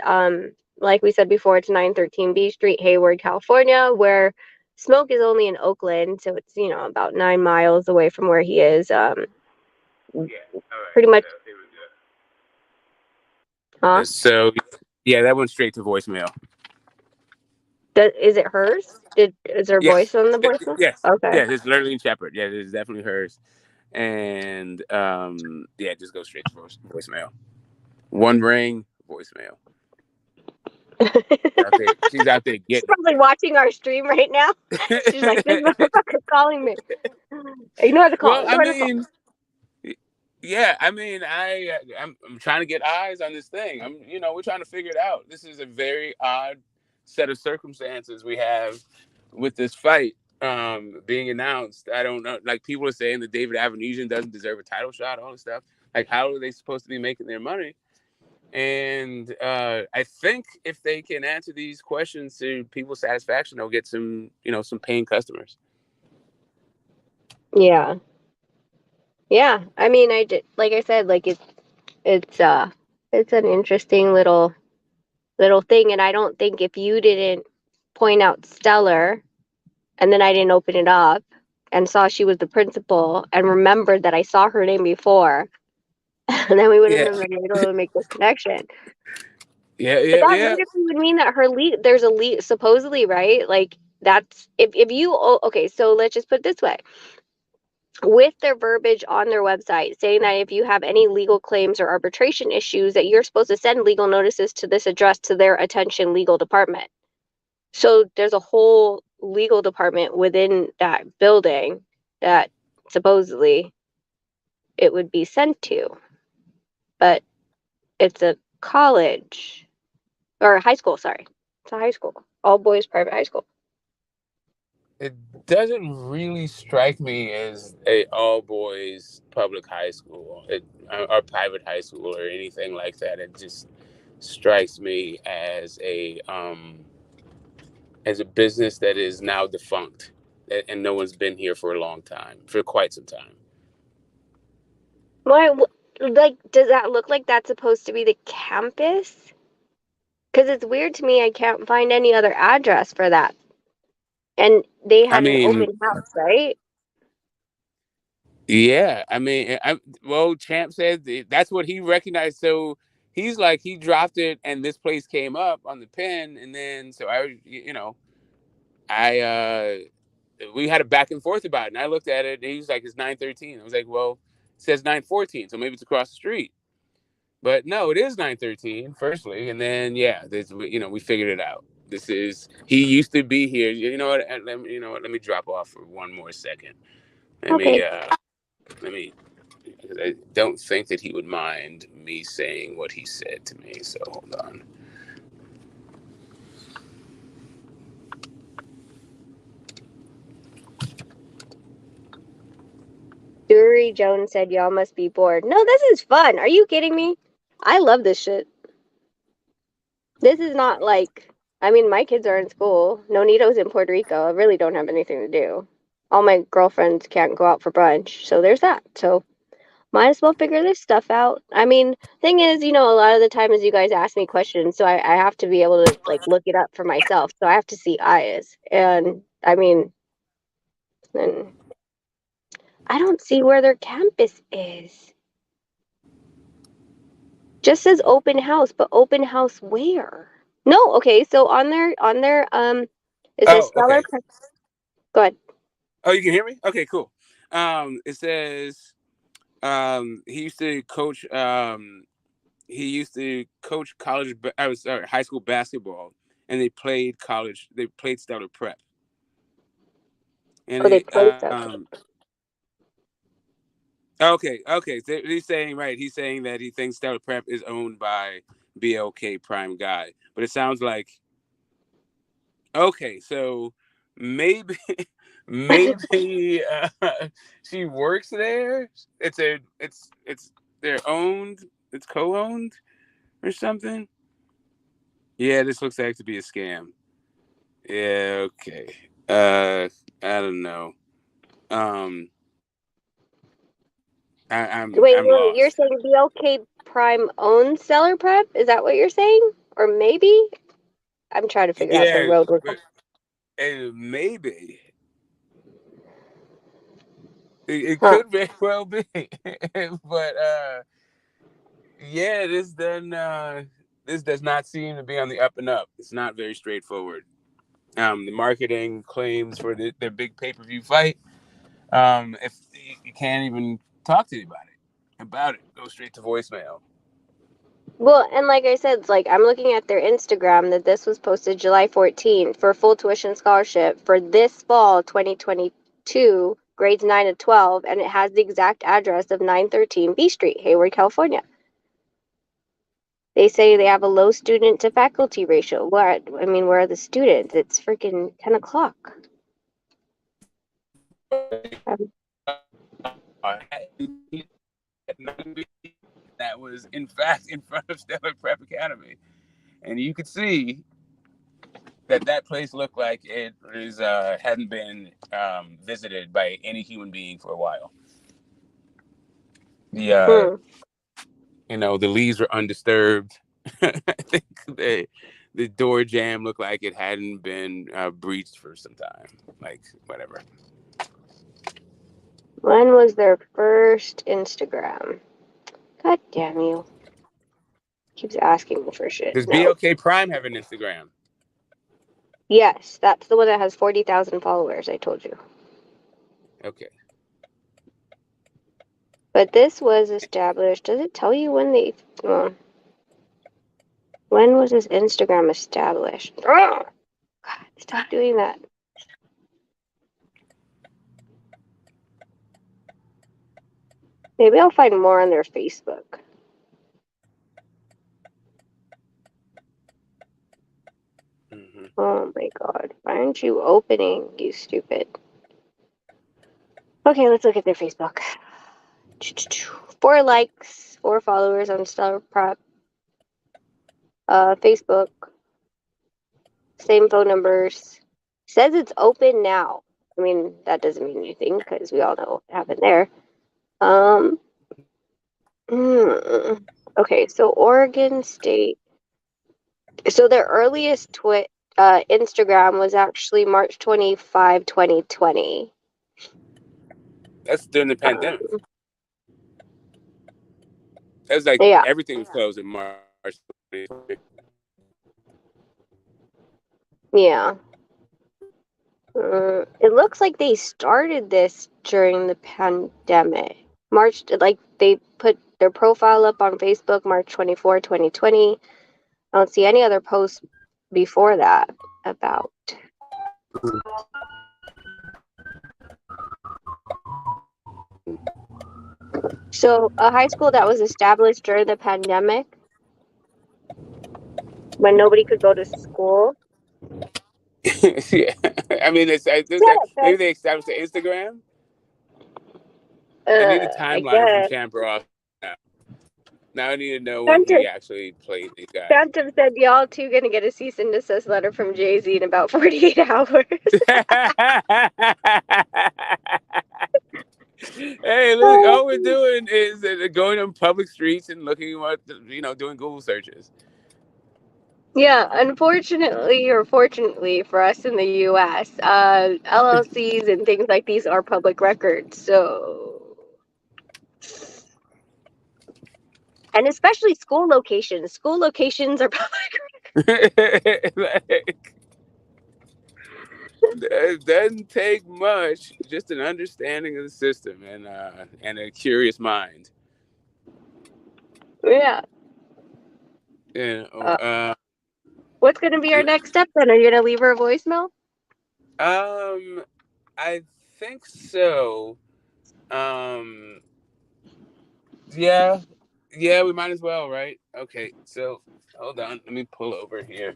like we said before, it's 913 B Street, Hayward, California, where Smoke is only in Oakland, so it's about 9 miles away from where he is. Pretty much. Huh? So, yeah, that went straight to voicemail. Is it hers? Is her voice on the voicemail? Yes. Okay. Yeah, it's Lurleen Shepard. Yeah, it's definitely hers. And yeah, just go straight to voicemail. One ring, voicemail. She's out there She's getting probably watching our stream right now. She's like, this motherfucker's calling me. Ignore the call. Well, I mean, yeah, I mean, I'm trying to get eyes on this thing. We're trying to figure it out. This is a very odd set of circumstances we have with this fight being announced. I don't know. Like, people are saying that David Avenesian doesn't deserve a title shot, all this stuff. Like, how are they supposed to be making their money? And I think if they can answer these questions to people's satisfaction, they'll get some paying customers. Yeah. Yeah. I mean, like I said, like it's an interesting little thing, and I don't think if you didn't point out Stellar, and then I didn't open it up and saw she was the principal and remembered that I saw her name before, and then we wouldn't have been able to make this connection. Yeah. But that literally would mean that there's a lead, supposedly, right? Like, that's if you okay. So let's just put it this way: with their verbiage on their website saying that if you have any legal claims or arbitration issues, that you're supposed to send legal notices to this address to their attention legal department. So there's a whole legal department within that building that supposedly it would be sent to. But it's a college or a high school, sorry. It's a high school. All boys private high school. it doesn't really strike me as a all boys public high school, or private high school, or anything like that. It just strikes me as a business that is now defunct, and no one's been here for a long time, for quite some time. Why, like, does that look like that's supposed to be the campus? Because it's weird to me. I can't find any other address for that. And they I had an mean, open house, right? yeah, well, Champ said that's what he recognized. So he's like, he dropped it, and this place came up on the pen, and then so I we had a back and forth about it, and I looked at it, and he was like, it's 913. I was like, well, it says 914, so maybe it's across the street. But no, it is 913, firstly, and then we figured it out. He used to be here. You know what? Let me drop off for one more second. Let me Okay. let me because I don't think that he would mind me saying what he said to me. So hold on. Dury Jones said, y'all must be bored. No, this is fun. Are you kidding me? I love this shit. This is not like, I mean, my kids are in school. Nonito's in Puerto Rico. I really don't have anything to do. All my girlfriends can't go out for brunch. So there's that. So might as well figure this stuff out. I mean, thing is, a lot of the times you guys ask me questions, so I have to be able to like look it up for myself. So I have to see eyes. And I mean, and I don't see where their campus is. Just says open house, but open house where? No, okay, so on their it says Oh, Stellar okay. Go ahead. Oh, you can hear me? Okay, cool. It says he used to coach. He used to coach college. I was sorry, high school basketball, and they played college. They played Stellar Prep, and Oh, they they played stuff. Okay. So he's saying right. He's saying that he thinks Stellar Prep is owned by BLK Prime guy, but it sounds like okay. So maybe maybe she works there. It's they're owned. It's co-owned or something. Yeah, this looks like to be a scam. Yeah. Okay. I don't know. Um, Wait, I'm you're lost. saying BLK Prime owns Stellar Prep? Is that what you're saying? Or maybe? I'm trying to figure out the Yeah, road we're but maybe it Huh. could very well be, but yeah, this does not seem to be on the up and up. It's not very straightforward. The marketing claims for their big pay-per-view fight. If you can't even talk to anybody about it, go straight to voicemail. Well, and like I said, it's like I'm looking at their Instagram that this was posted July 14th for full tuition scholarship for this fall 2022, grades 9 to 12, and it has the exact address of 913 B Street, Hayward, California. They say they have a low student to faculty ratio. Where are the students? It's freaking 10 o'clock. That was in fact in front of Stellar Prep Academy, and you could see that place looked like it hadn't been visited by any human being for a while. The the leaves were undisturbed. I think the door jamb looked like it hadn't been breached for some time. Like whatever. When was their first Instagram? God damn you. Keeps asking me for shit. Does No. BLK Prime have an Instagram? Yes, that's the one that has 40,000 followers, I told you. Okay. But this was established. Does it tell you when they... when was this Instagram established? Oh, God, stop doing that. Maybe I'll find more on their Facebook. Oh my God. Why aren't you opening, you stupid? Okay, let's look at their Facebook. 4 likes, 4 followers on Stellar Prep. Facebook. Same phone numbers. Says it's open now. I mean, that doesn't mean anything because we all know what happened there. Okay, so Oregon State. So their earliest Instagram was actually March 25, 2020. That's during the pandemic. That's like everything was closed in March 2020. Yeah. It looks like they started this during the pandemic. They put their profile up on Facebook March 24, 2020. I don't see any other posts before that about. So, a high school that was established during the pandemic when nobody could go to school. Yeah, I mean, maybe they established the Instagram. I need a timeline from Champeroff now. Now I need to know when he actually played these guys. Phantom said, y'all two gonna get a cease and desist letter from Jay-Z in about 48 hours. Hey, look, all we're doing is going on public streets and looking what, doing Google searches. Yeah, unfortunately or fortunately for us in the U.S., LLCs and things like these are public records, so... And especially school locations. School locations are public records. It doesn't take much, just an understanding of the system and a curious mind. Yeah. Yeah. What's going to be our next step then? Are you going to leave her a voicemail? I think so. Yeah, we might as well, right? Okay, so hold on, let me pull over here.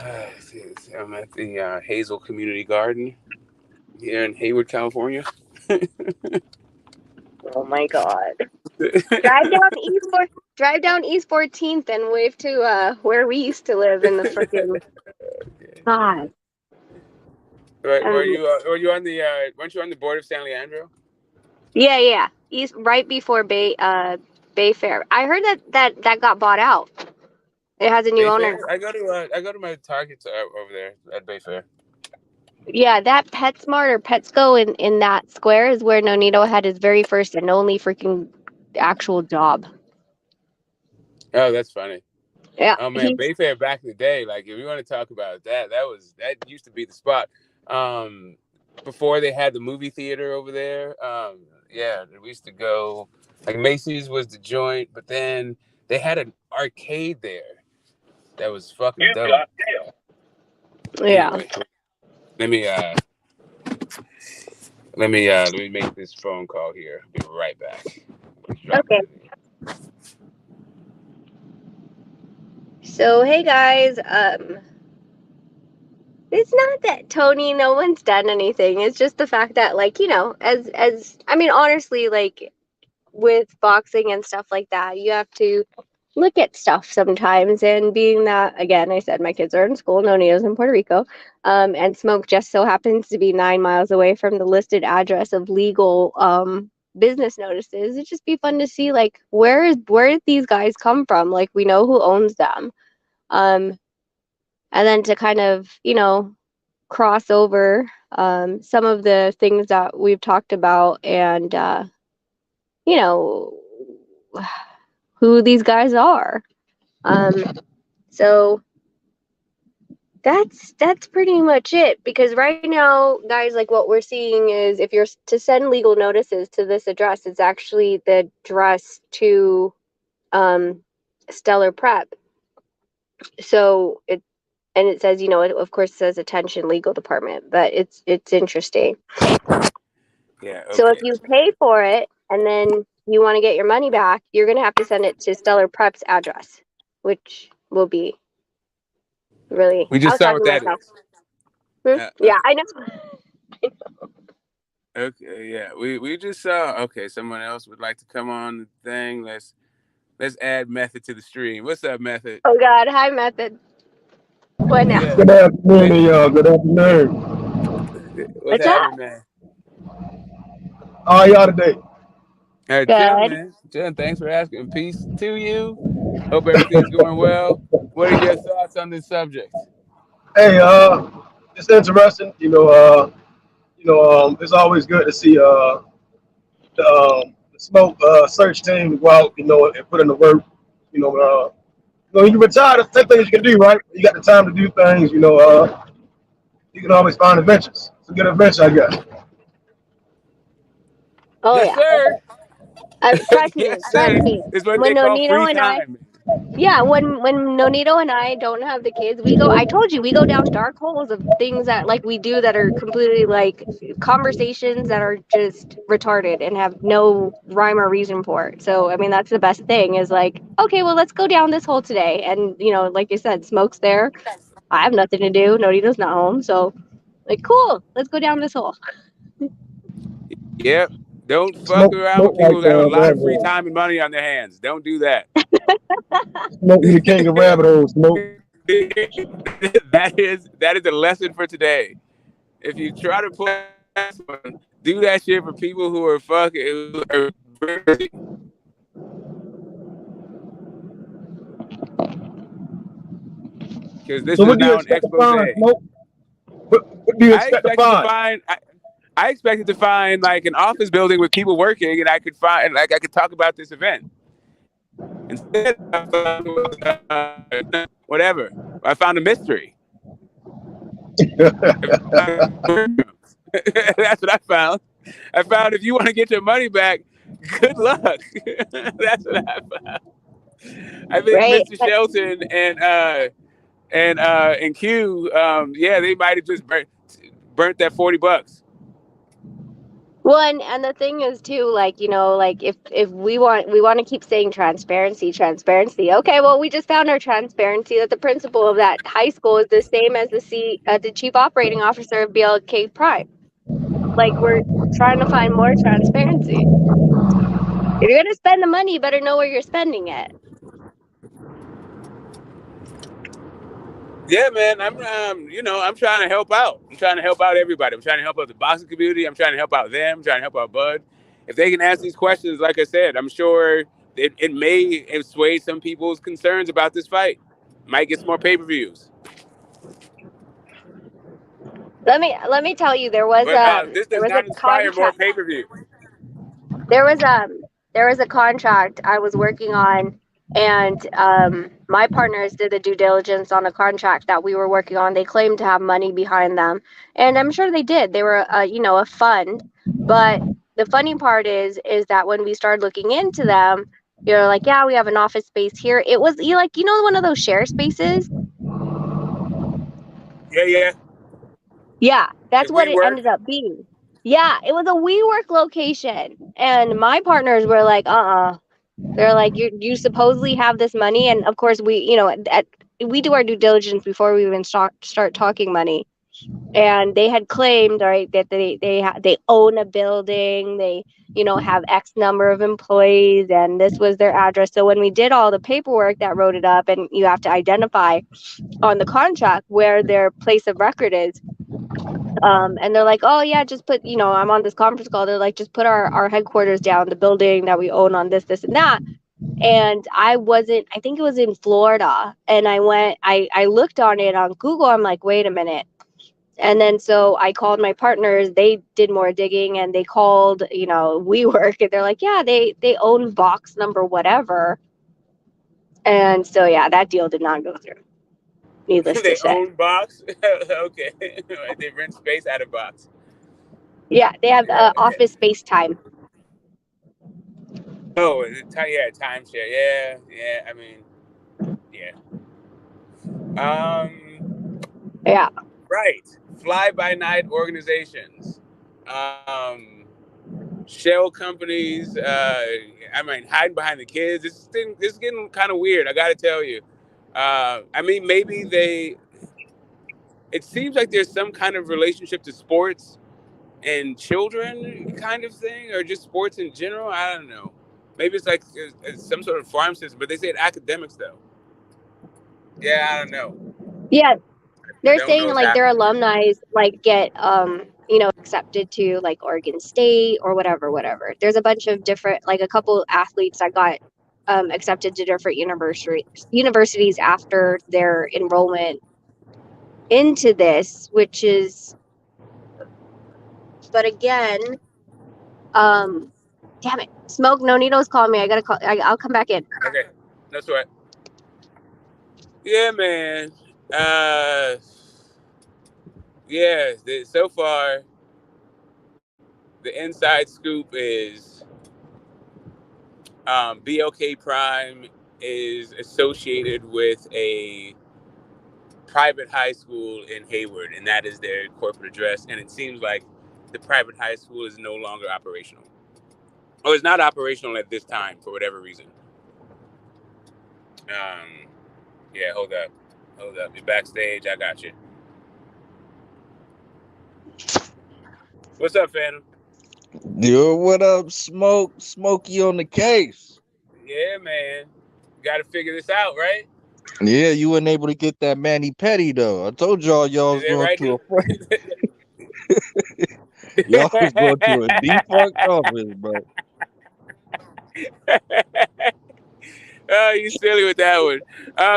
I'm at the Hazel Community Garden here in Hayward, California. Oh my God! Drive down East 14th and wave to where we used to live in the freaking God. Right, were you on the weren't you on the board of San Leandro? Yeah. East right before Bay Fair. I heard that got bought out. It has a new owner. I go to my Targets over there at Bay Fair. Yeah, that PetSmart or Petsco in that square is where Nonito had his very first and only freaking actual job. Oh, that's funny. Yeah. Oh man, Bay Fair back in the day, like if you want to talk about that used to be the spot. Before they had the movie theater over there, yeah, we used to go. Like Macy's was the joint, but then they had an arcade there that was fucking dope. Yeah. Anyway, let me make this phone call here. I'll be right back. Okay. So hey guys, it's not that Tony, no one's done anything. It's just the fact that, like, as I mean, honestly, like with boxing and stuff like that, you have to look at stuff sometimes. And being that, again, I said my kids are in school, Nonito's in Puerto Rico, and Smoke just so happens to be 9 miles away from the listed address of legal business notices. It'd just be fun to see, like, where did these guys come from? Like, we know who owns them. And then to kind of, cross over some of the things that we've talked about and, who these guys are. So that's pretty much it, because right now, guys, like what we're seeing is if you're to send legal notices to this address, it's actually the address to Stellar Prep. So it says, it of course says attention legal department, but it's interesting. Yeah. Okay. So if you pay for it and then you want to get your money back, you're going to have to send it to Stellar Prep's address, which will be really... We just saw what that is. Yeah, I know. Okay, yeah. We just saw. Okay, someone else would like to come on the thing. Let's add Method to the stream. What's up, Method? Oh God, hi Method. What now? Yeah. Good afternoon, Wait, y'all. Good afternoon. what's What's up? happening, man? How are y'all today? Chilling, Good. man. Chilling. Thanks for asking. Peace to you. Hope everything's going well. What are your thoughts on this subject? Hey, it's interesting. It's always good to see the smoke search team go out, and put in the work. You can retire. That's the things you can do, right? You got the time to do things. You can always find adventures. It's a good adventure, I guess. Oh Yes, yeah. sir. Trust me. Yes, Trust sir. me. It's what When they call Nonito free and I, time. yeah, when Nonito and I don't have the kids, we go. I told you we go down dark holes of things that like we do that are completely like conversations that are just retarded and have no rhyme or reason for it. So I mean that's the best thing is like okay, well let's go down this hole today, and like you said, Smoke's there. I have nothing to do. Nonito's not home, so like cool, let's go down this hole. Yep. Don't fuck Smoke, around smoke with like people that have a lot of rabbit free hole. time and money on their hands. Don't do that. Smoke you the king of rabbit holes. Smoke. that is a lesson for today. If you try to pull one, do that shit for people who are fucking who are busy. Because this So is what do you now an expect to expose. find, Smoke? What do you I expect to expected to find? find. I expected to find like an office building with people working, and I could talk about this event. Instead, I found whatever. I found a mystery. That's what I found. I found if you want to get your money back, good luck. That's what I found. I think Right. Mr. Shelton and Q, yeah, they might have just burnt that $40. Well, and the thing is too, like like if we want to keep saying transparency, transparency. Okay, well, we just found our transparency that the principal of that high school is the same as the chief operating officer of BLK Prime. Like we're trying to find more transparency. If you're gonna spend the money, you better know where you're spending it. Yeah, man, I'm trying to help out. I'm trying to help out everybody. I'm trying to help out the boxing community. I'm trying to help out them. I'm trying to help out Bud. If they can ask these questions, like I said, I'm sure it may assuage some people's concerns about this fight. Might get some more pay-per-views. Let me tell you, there was But this there does was a not inspire more contract. pay-per-views. There was a contract I was working on, and my partners did the due diligence on a contract that we were working on. They claimed to have money behind them, and I'm sure they did. They were a fund, but the funny part is that when we started looking into them, you're like, yeah, we have an office space here. It was one of those share spaces. Yeah. Yeah, that's If what we it work, ended up being. Yeah, it was a WeWork location, and my partners were like, they're like, you supposedly have this money, and of course we do our due diligence before we even start talking money. And they had claimed, right, that they own a building, they have X number of employees, and this was their address. So when we did all the paperwork that wrote it up, and you have to identify on the contract where their place of record is. And they're like, oh yeah, just put, I'm on this conference call. They're like, just put our headquarters down, the building that we own on this, and that. And I think it was in Florida. And I looked on it on Google. I'm like, wait a minute. And then so I called my partners. They did more digging and they called, WeWork, and they're like, yeah, they own box number whatever. And so yeah, that deal did not go through. Needless to they say. own box. Okay, they rent space out of box. Yeah, they have office space time. Oh, yeah, timeshare. Yeah. I mean, yeah. Yeah. Right. Fly by night organizations. Um, Shell companies. I mean, hiding behind the kids. This is getting kind of weird. I got to tell you. I mean, maybe they. it seems like there's some kind of relationship to sports and children kind of thing, or just sports in general. I don't know. Maybe it's like it's some sort of farm system, but they said academics though. Yeah, I don't know. Yeah, I they're don't know saying what's like their happening. alumni like get accepted to like Oregon State or whatever. There's a bunch of different, like a couple athletes that got accepted to different universities after their enrollment into this, which is, but again, damn it, Smoke Nonito's calling me. I gotta call. I'll come back in. Okay, that's right. Yeah, man. Uh, yeah. So far, the inside scoop is BLK Prime is associated with a private high school in Hayward, and that is their corporate address. And it seems like the private high school is no longer operational. Oh, it's not operational at this time for whatever reason. Yeah, hold up. You're backstage. I got you. What's up, Phantom? Yo, what up, Smoke? Smokey on the case. Yeah, man. Got to figure this out, right? Yeah, you weren't able to get that Manny Petty though. I told y'all was Is it going right? to y'all was going to a defunct office, bro. Oh, you silly with that one.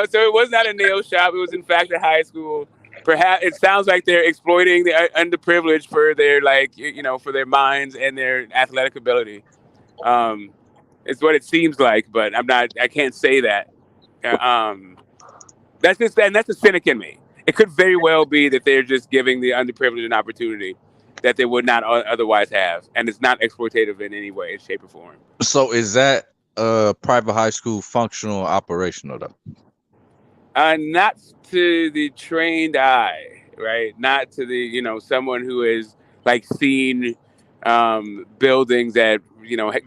So it was not a nail shop. It was in fact a high school. Perhaps it sounds like they're exploiting the underprivileged for their for their minds and their athletic ability. It's what it seems like, but I can't say that. That's a cynic in me. It could very well be that they're just giving the underprivileged an opportunity that they would not otherwise have, and it's not exploitative in any way, shape, or form. So is that private high school functional operational though? Not to the trained eye, right? Not to the someone who is like seen buildings that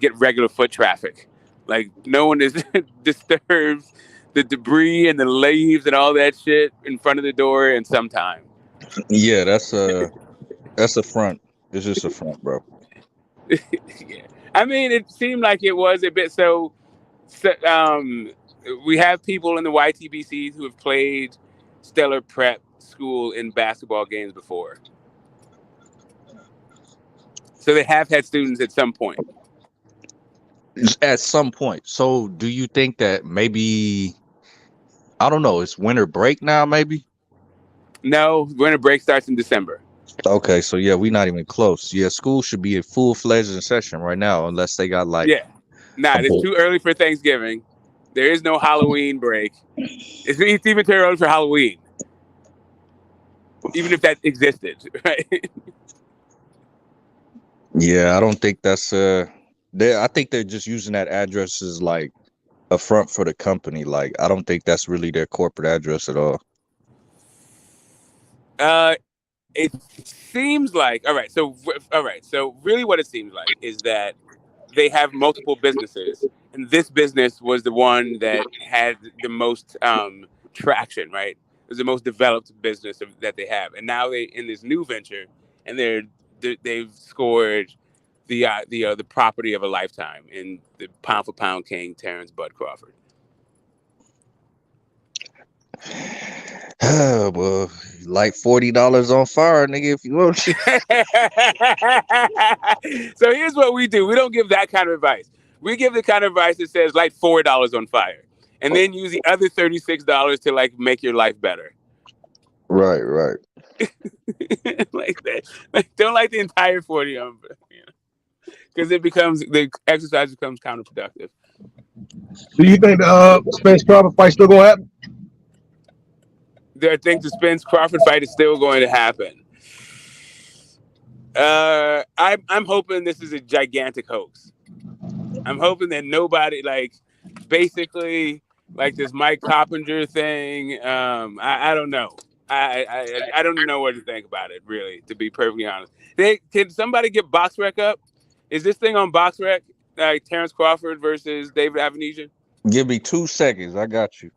get regular foot traffic. Like no one is disturbs the debris and the leaves and all that shit in front of the door in some time. Yeah, that's a front. It's just a front, bro. Yeah. I mean, it seemed like it was a bit so. We have people in the YTBCs who have played Stellar Prep School in basketball games before. So they have had students at some point. At some point. So do you think that maybe, I don't know, it's winter break now, maybe? No, winter break starts in December. Okay, so yeah, we're not even close. Yeah, school should be a full-fledged in session right now, unless they got like... Yeah. Nah, it's too early for Thanksgiving. There is no Halloween break. It's even too early for Halloween. Even if that existed, right? Yeah, I don't think that's I think they're just using that address as like a front for the company. Like, I don't think that's really their corporate address at all. It seems like all right. So really, what it seems like is that they have multiple businesses, and this business was the one that had the most traction. Right, it was the most developed business that they have, and now they in this new venture, and they've scored the property of a lifetime in the pound for pound king Terrence Bud Crawford. Well, like $40 on fire, nigga, if you want to. So here's what we do. We don't give that kind of advice. We give the kind of advice that says like $4 on fire, and then use the other $36 to like make your life better. Right. Like that. Like, don't like the entire 40 on, because the exercise becomes counterproductive. Do you think the Spence Crawford fight still gonna happen? I think the Spence Crawford fight is still going to happen. I'm hoping this is a gigantic hoax. I'm hoping that nobody, like, basically, like this Mike Coppinger thing. I don't know. I don't know what to think about it, really, to be perfectly honest. Can somebody get BoxRec up? Is this thing on BoxRec? Like Terrence Crawford versus David Avanesian? Give me 2 seconds. I got you.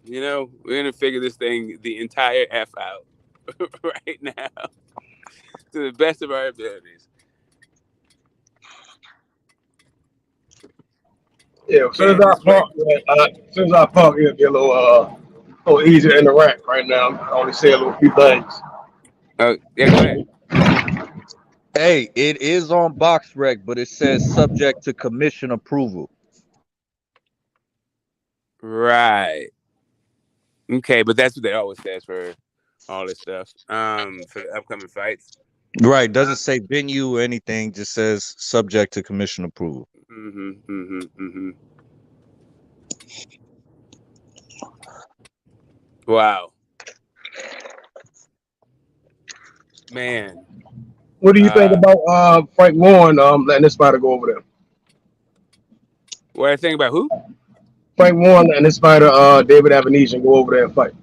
You know, we're gonna figure this thing the entire F out right now to the best of our abilities. Yeah, as soon as I park, as soon as I park, it'll be a little easier to interact. Right now, I only say a little few things. Oh, yeah, go ahead. Hey, it is on box rec, but it says subject to commission approval. Right. Okay, but that's what they always says for all this stuff. For the upcoming fights. Right, doesn't say venue or anything, just says subject to commission approval. Wow. Man. What do you think about Frank Warren letting this fighter go over there? What do I think about who? Frank Warren letting this fighter David Avenesian go over there and fight.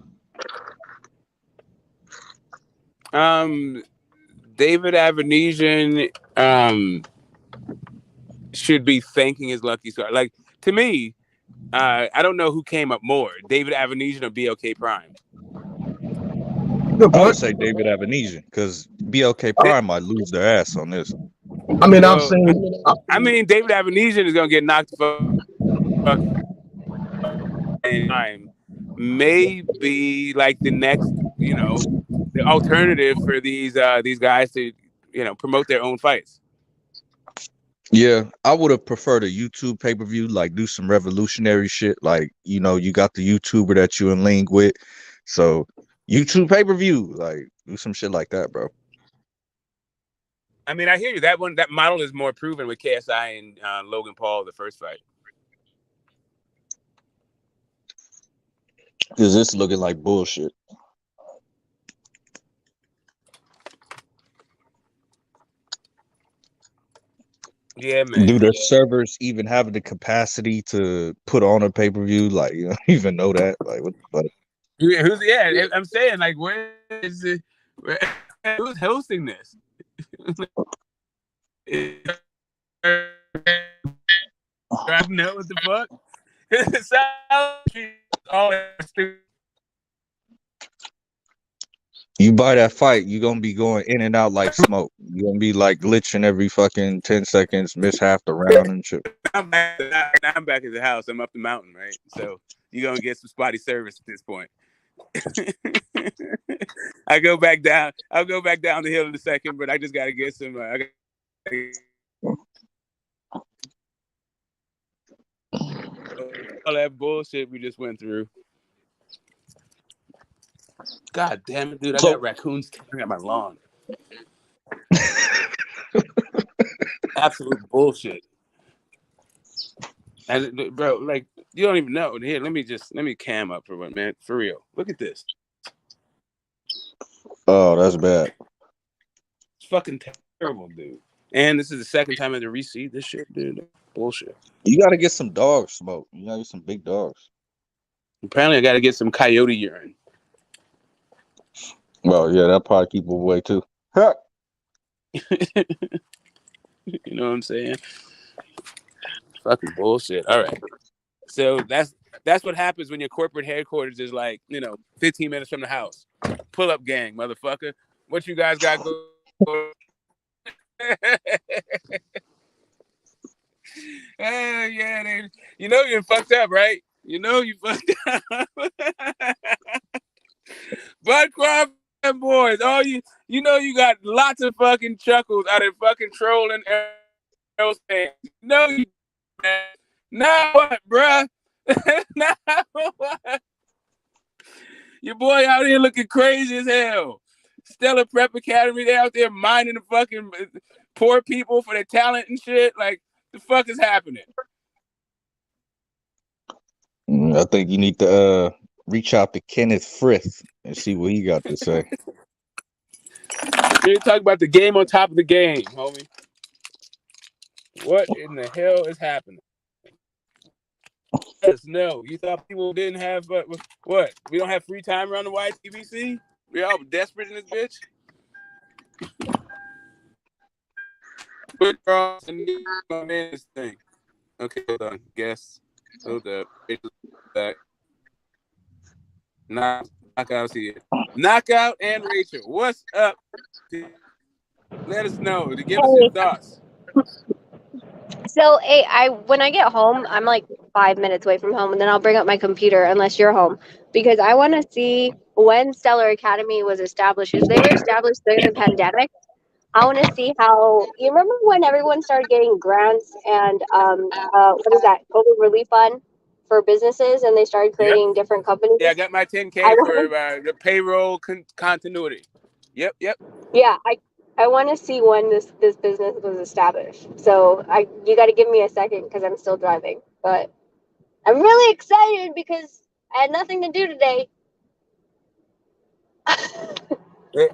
David Avenesian should be thanking his lucky star. Like, to me, I don't know who came up more, David Avenesian or BLK Prime. Good I would point. say David Avenesian because BLK Prime might lose their ass on this. I mean, Well, I mean, David Avenesian is gonna get knocked the fuck time. Maybe like the next, the alternative for these guys to, promote their own fights. Yeah, I would have preferred a YouTube pay-per-view, like do some revolutionary shit. Like, you got the YouTuber that you in link with. So YouTube pay-per-view, like do some shit like that, bro. I mean, I hear you. That model is more proven with KSI and Logan Paul, the first fight. Because this looking like bullshit. Yeah, man. Do their servers even have the capacity to put on a pay-per-view? Like, you don't even know that? Like, what the fuck? Yeah, I'm saying, like, where is it? Who's hosting this? I know what the fuck. You buy that fight, you're gonna be going in and out like smoke. You're gonna be like glitching every fucking 10 seconds, miss half the round and shit. I'm back at the house. I'm up the mountain, right? So you're gonna get some spotty service at this point. I'll go back down the hill in a second, but I just gotta get some all that bullshit we just went through. God damn it, dude! I got raccoons tearing at my lawn. Absolute bullshit. And bro, like, you don't even know. Here, let me cam up for one, man. For real, look at this. Oh, that's bad. It's fucking terrible, dude. And this is the second time I had to reseed this shit, dude. Bullshit. You gotta get some dog smoke. You gotta get some big dogs. Apparently, I gotta get some coyote urine. Well, yeah, that'll probably keep them away too. You know what I'm saying? Fucking bullshit. All right. So that's what happens when your corporate headquarters is like, 15 minutes from the house. Pull up gang, motherfucker. What you guys got going? Yeah, you're fucked up, right? You fucked up. Bud Crawford boys, you got lots of fucking chuckles out of fucking trolling aerospace. You now what, bruh? Now what? Your boy out here looking crazy as hell. Stellar Prep Academy, they out there minding the fucking poor people for their talent and shit. Like, the fuck is happening? I think you need to reach out to Kenneth Frith and see what he got to say. You talk about the game on top of the game, homie. What in the hell is happening? Let us know. You thought people didn't have what? We don't have free time around the YTBC? We all desperate in this bitch. Put cross and this thing. Okay, hold on. Guess. Hold up. Back. Knockout's here. Knockout and Rachel, what's up? Let us know. To give us your Hey, thoughts. so hey, when I get home, I'm like 5 minutes away from home, and then I'll bring up my computer unless you're home because I want to see when Stellar Academy was established. If they were established during the pandemic, I want to see how. You remember when everyone started getting grants and what is that COVID relief fund for businesses, and they started Yep. creating different companies? Yeah, I got my I 10K for want the payroll continuity. Yep. Yeah, I want to see when this business was established. So you got to give me a second because I'm still driving, but I'm really excited because I had nothing to do today.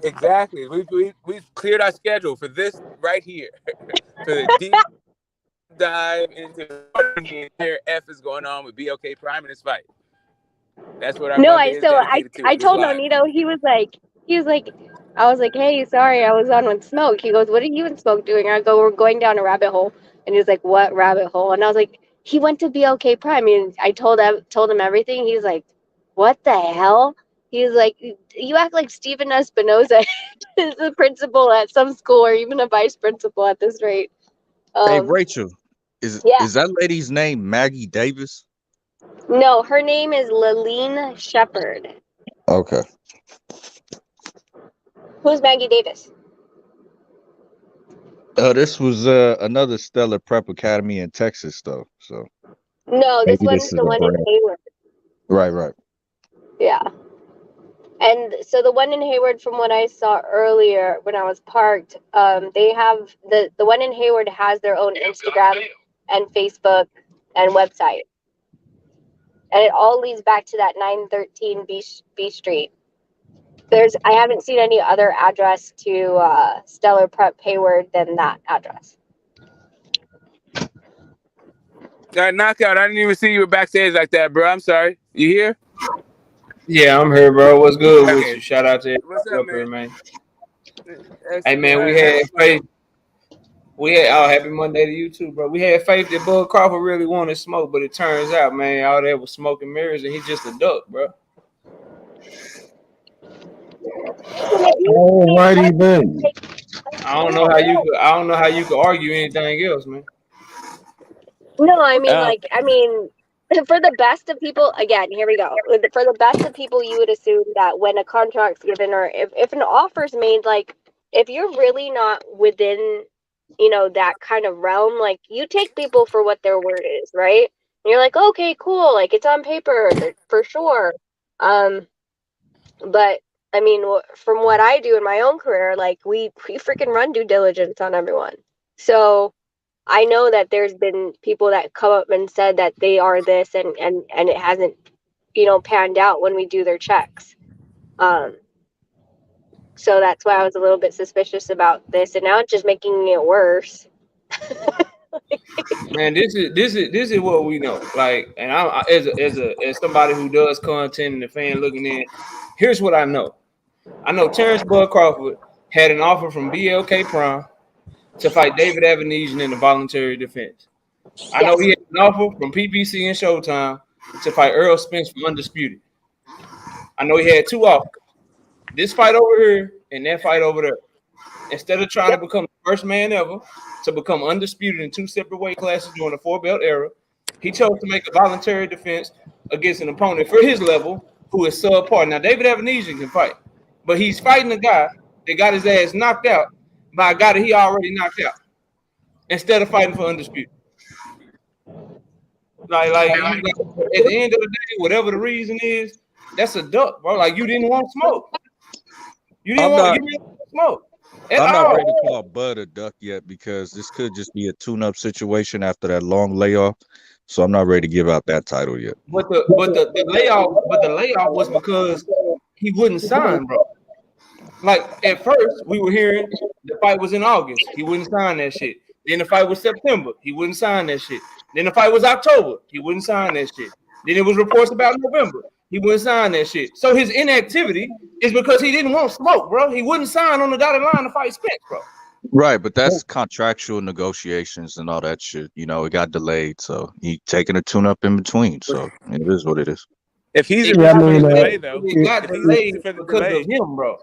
Exactly. We've cleared our schedule for this right here. For the deep dive into what the entire F is going on with BLK Prime and his fight. That's what our No, Monday is dedicated to I on this told live. Nonito, he was like, I was like, hey, sorry, I was on with Smoke. He goes, what are you and Smoke doing? I go, we're going down a rabbit hole. And he was like, what rabbit hole? And I was like, he went to BLK Prime. And I told him everything. He's like, what the hell? He's like, you act like Steven Espinoza is the principal at some school or even a vice principal at this rate. Hey, Rachel, Yeah. is that lady's name Maggie Davis? No, her name is Laline Shepard. Okay. Who's Maggie Davis? This was another Stellar Prep Academy in Texas, though. So No, this maybe one's this is the a one in brand. Hayward. Right. Yeah. And so the one in Hayward, from what I saw earlier when I was parked, they have the one in Hayward has their own Instagram and Facebook and website. And it all leads back to that 913 B Street. I haven't seen any other address to Stellar Prep Hayward than that address. Knockout, I didn't even see you were backstage like that, bro. I'm sorry. You here? Yeah, I'm here, bro. What's good with Okay. you? Shout out to What's everybody up, up here, man. Hey, man, we had faith. Happy Monday to you too, bro. We had faith that Bud Crawford really wanted smoke, but it turns out, man, all that was smoke and mirrors, and he's just a duck, bro. Alrighty then. I don't know how you could argue anything else, man. No, I mean, for the best of people, again, here we go. For the best of people, you would assume that when a contract's given or if an offer's made, like, if you're really not within, that kind of realm, like, you take people for what their word is, right? And you're like, okay, cool, like, it's on paper for sure. But, I mean, from what I do in my own career, like, we freaking run due diligence on everyone. So I know that there's been people that come up and said that they are this and it hasn't, panned out when we do their checks. So that's why I was a little bit suspicious about this, and now it's just making it worse. Man, this is what we know. Like, and I as somebody who does content and a fan looking in, here's what I know. I know Terrence Bud Crawford had an offer from BLK Prime to fight David Avenesian in the voluntary defense. I know he had an offer from PPC and Showtime to fight Earl Spence from Undisputed. I know he had two offers. This fight over here and that fight over there. Instead of trying to become the first man ever to become undisputed in two separate weight classes during the 4-belt era, he chose to make a voluntary defense against an opponent for his level who is subpar. Now, David Avenesian can fight, but he's fighting a guy that got his ass knocked out by a guy that he already knocked out instead of fighting for undisputed. Like at the end of the day, whatever the reason is, that's a duck, bro. Like, you didn't want smoke. You didn't want smoke. I'm not ready to call Bud a duck yet because this could just be a tune-up situation after that long layoff. So I'm not ready to give out that title yet. But the layoff was because he wouldn't sign, bro. Like, at first we were hearing the fight was in August, he wouldn't sign that shit. Then the fight was September, he wouldn't sign that shit. Then the fight was October, he wouldn't sign that shit. Then it was reports about November, he wouldn't sign that shit. So his inactivity is because he didn't want smoke, bro. He wouldn't sign on the dotted line to fight Spence, bro. Right, but that's contractual negotiations and all that shit. It got delayed, so he taking a tune-up in between. So it is what it is. If he's the It Yeah, I reason for mean, the delay, though, it got if he's the delayed reason for the because delay, of him, bro.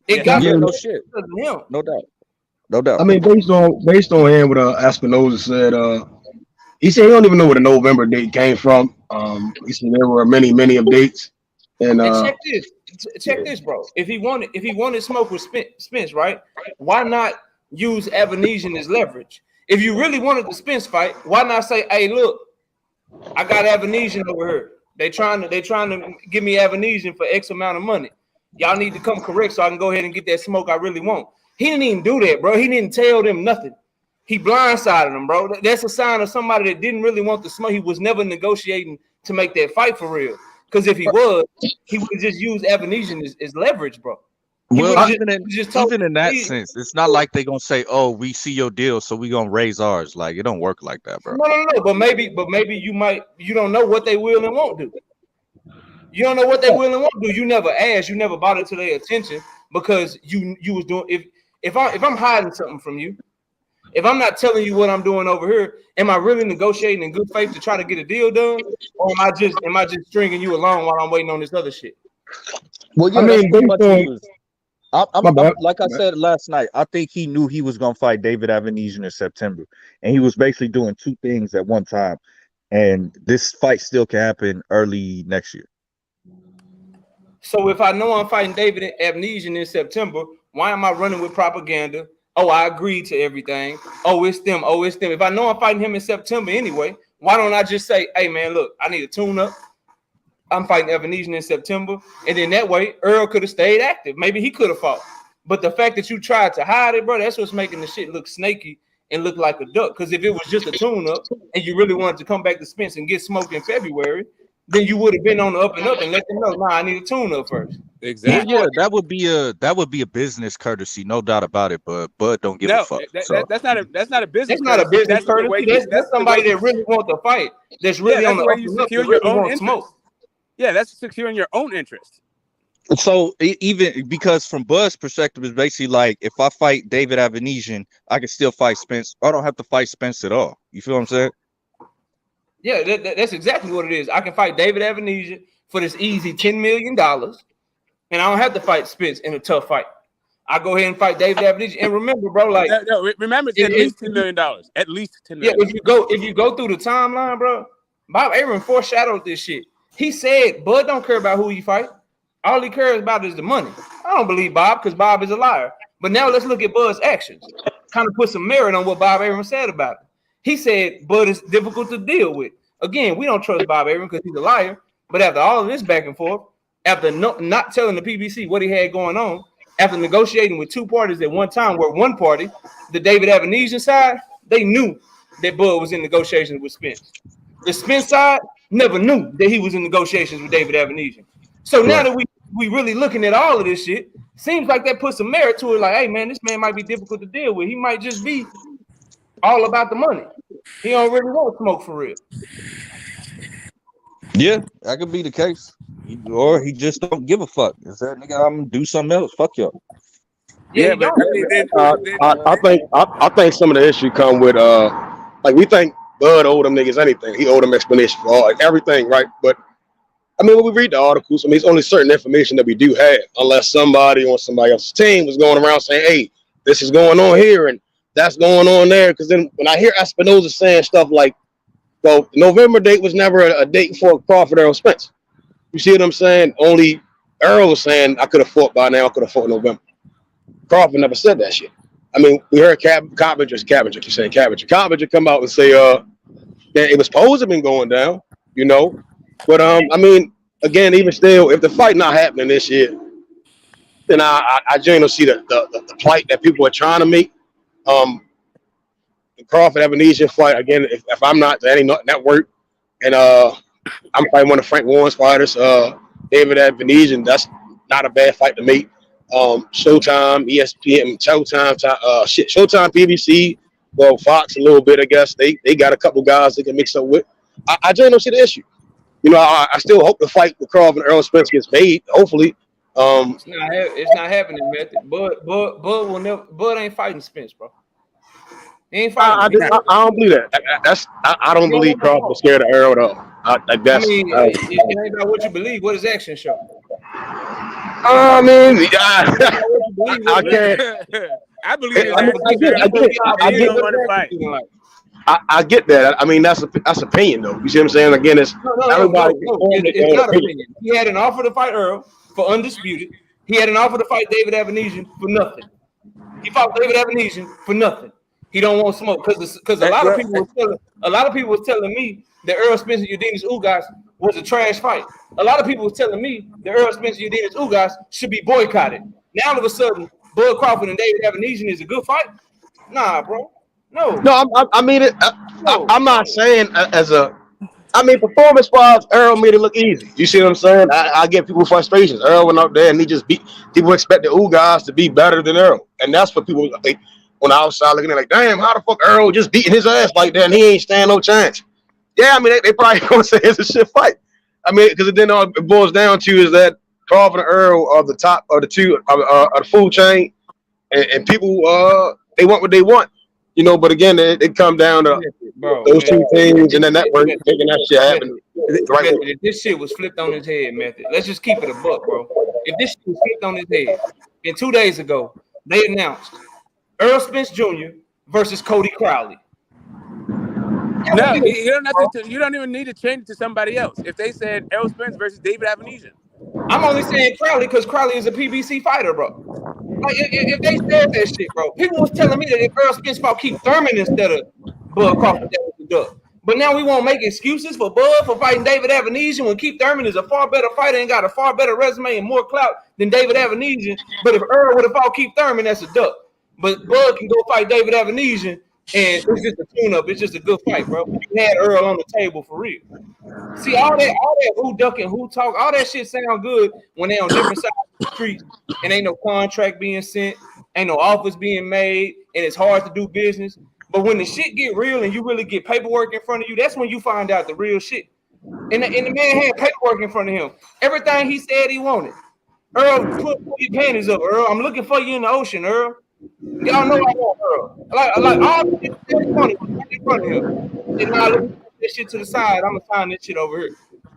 yeah, It got Yeah, delayed no shit, because of him. no doubt, no doubt. I mean, based on hearing what Espinoza said, he said he don't even know where the November date came from. He said there were many of dates, and And check this. yeah. Check this, bro. If he wanted smoke with Spence, right? Why not use Evanesia as leverage? If you really wanted the Spence fight, why not say, "Hey, look, I got Evanesia over here. They trying to give me Evanesia for X amount of money. Y'all need to come correct so I can go ahead and get that smoke I really want." He didn't even do that, bro. He didn't tell them nothing. He blindsided them, bro. That's a sign of somebody that didn't really want the smoke. He was never negotiating to make that fight for real. Because if he was, he would just use Evanesia as leverage, bro. He Well, would've even in that sense, it's not like they're gonna say, "Oh, we see your deal, so we gonna raise ours." Like it don't work like that, bro. No. But maybe you don't know what they will and won't do. You don't know what they will and won't do. You never asked. You never brought it to their attention because you was doing. If I'm hiding something from you, if I'm not telling you what I'm doing over here, am I really negotiating in good faith to try to get a deal done, or am I just stringing you along while I'm waiting on this other shit? Well, yeah, I that's mean, pretty much what he was. my bad. Like I said last night, I think he knew he was gonna fight David Evanesia in September, and he was basically doing two things at one time. And this fight still can happen early next year. So if I know I'm fighting David Evanesia in September, why am I running with propaganda? Oh, I agreed to everything. Oh, it's them. Oh, it's them. If I know I'm fighting him in September anyway, why don't I just say, "Hey, man, look, I need a tune-up. I'm fighting Evanesia in September." And then that way, Earl could have stayed active. Maybe he could have fought. But the fact that you tried to hide it, bro, that's what's making the shit look snaky and look like a duck. Because if it was just a tune-up and you really wanted to come back to Spence and get smoked in February, then you would have been on the up and up and let them know, "Nah, I need a tune-up first." exactly. Well, yeah, that would be a business courtesy, no doubt about it. But Bud don't give a No, fuck. that's So not a business. That's not a courtesy. business courtesy. That's somebody that really wants to fight. That's really that's on the the way up you and up. secure That your really own want interest. smoke. Yeah, that's securing your own interest. even because from Bud's perspective, it's basically like if I fight David Evanesia, I can still fight Spence. I don't have to fight Spence at all. You feel what I'm saying? Yeah, that's exactly what it is. I can fight David Evanesia for this easy $10 million, and I don't have to fight Spence in a tough fight. I go ahead and fight David Evanesia. And remember, bro, like No, remember, it's at least $10 million. At least $10 yeah, million. if you go through the timeline, bro, Bob Arum foreshadowed this shit. He said Bud don't care about who he fight. All he cares about is the money. I don't believe Bob because Bob is a liar. But now let's look at Bud's actions. Kind of put some merit on what Bob Arum said about it. He said Bud is difficult to deal with. Again, we don't trust Bob Arum because he's a liar. But after all of this back and forth, after not telling the PBC what he had going on, after negotiating with two parties at one time, where one party, the David Evanesia side, they knew that Bud was in negotiations with Spence. The Spence side never knew that he was in negotiations with David Evanesia. So now that we really looking at all of this shit, seems like that puts some merit to it. Like, hey man, this man might be difficult to deal with. He might just be all about the money. He don't really want smoke for real. Yeah, that could be the case. Or he just don't give a fuck. Is that nigga? I'm gonna do something else. Fuck y'all. Yeah, but I mean, I think some of the issue come with like we think Bud owed them niggas anything. He owed them explanation for all everything, right? But I mean, when we read the articles, I mean, it's only certain information that we do have, unless somebody on somebody else's team was going around saying, "Hey, this is going on here and that's going on there." Because then when I hear Espinoza saying stuff like, "Well, the November date was never a date for Crawford or Spence," you see what I'm saying? Only Earl was saying, "I could have fought by now. I could have fought in November." Crawford never said that shit. I mean, we heard Cabbage come out and say that it was supposed to have been going down, you know. But I mean, again, even still, if the fight not happening this year, then I genuinely see the plight that people are trying to make. The Crawford Evanesia fight again. If I'm not to any network, and I'm fighting one of Frank Warren's fighters, David Evanesia, that's not a bad fight to make. Showtime, ESPN, Showtime, PBC, well, Fox a little bit, I guess. They got a couple guys they can mix up with. I genuinely don't see the issue. You know, I still hope the fight with Crawford and Earl Spence gets made. Hopefully, it's not happening, Method. Bud ain't fighting Spence, bro. He ain't fighting. I don't believe that. I don't believe Crawford is scared of Earl at all. I guess. I mean, it ain't about what you believe. What does action show? I mean, I can't. I believe his I mean, he don't want to fight. I get that. I mean, that's opinion though. You see what I'm saying? Again, it's everybody. It's not opinion. He had an offer to fight Earl for undisputed. He had an offer to fight David Avenesian for nothing. He fought David Avenesian for nothing. He don't want smoke because a lot of people was telling me that Earl Spence and Udinese Ugas was a trash fight. A lot of people was telling me that Earl Spence and Udinese Ugas should be boycotted. Now all of a sudden, Bud Crawford and David Avenesian is a good fight? Nah, bro. No. I mean it. I'm not saying as a. I mean, performance-wise, Earl made it look easy. You see what I'm saying? I get people frustrations. Earl went out there and he just beat. People expect the Ugas to be better than Earl, and that's what people think on the outside looking at like, damn, how the fuck Earl just beating his ass like that and he ain't stand no chance. Yeah, I mean, they probably gonna say it's a shit fight. I mean, because then all it boils down to is that Crawford and Earl are the top of the two of the food chain, and people they want what they want, you know. But again, it come down to those two things, and then that work making that shit happen. Right. If this shit was flipped on his head, Method, let's just keep it a buck, bro. If this shit was flipped on his head, and 2 days ago they announced Earl Spence Jr. versus Cody Crowley. No, you don't even need to change it to somebody else. If they said Errol Spence versus David Avenesian, I'm only saying Crowley because Crowley is a PBC fighter, bro. Like if they said that shit, bro, people was telling me that if Earl Spence fought Keith Thurman instead of Bud Crawford, that was the duck. But now we won't make excuses for Bud for fighting David Avenesian when Keith Thurman is a far better fighter and got a far better resume and more clout than David Avenesian. But if Earl would have fought Keith Thurman, that's a duck. But Bud can go fight David Avenesian. And it's just a tune-up. It's just a good fight, bro. You had Earl on the table for real. See, all that who duck and who talk, all that shit sound good when they on different sides of the street and ain't no contract being sent, ain't no offers being made, and it's hard to do business. But when the shit get real and you really get paperwork in front of you, that's when you find out the real shit. And the man had paperwork in front of him. Everything he said he wanted. Earl, put your panties up, Earl. I'm looking for you in the ocean, Earl. Y'all know I want Earl. Like all the shit in front of him. And now look at this shit to the side. I'm gonna sign this shit over here.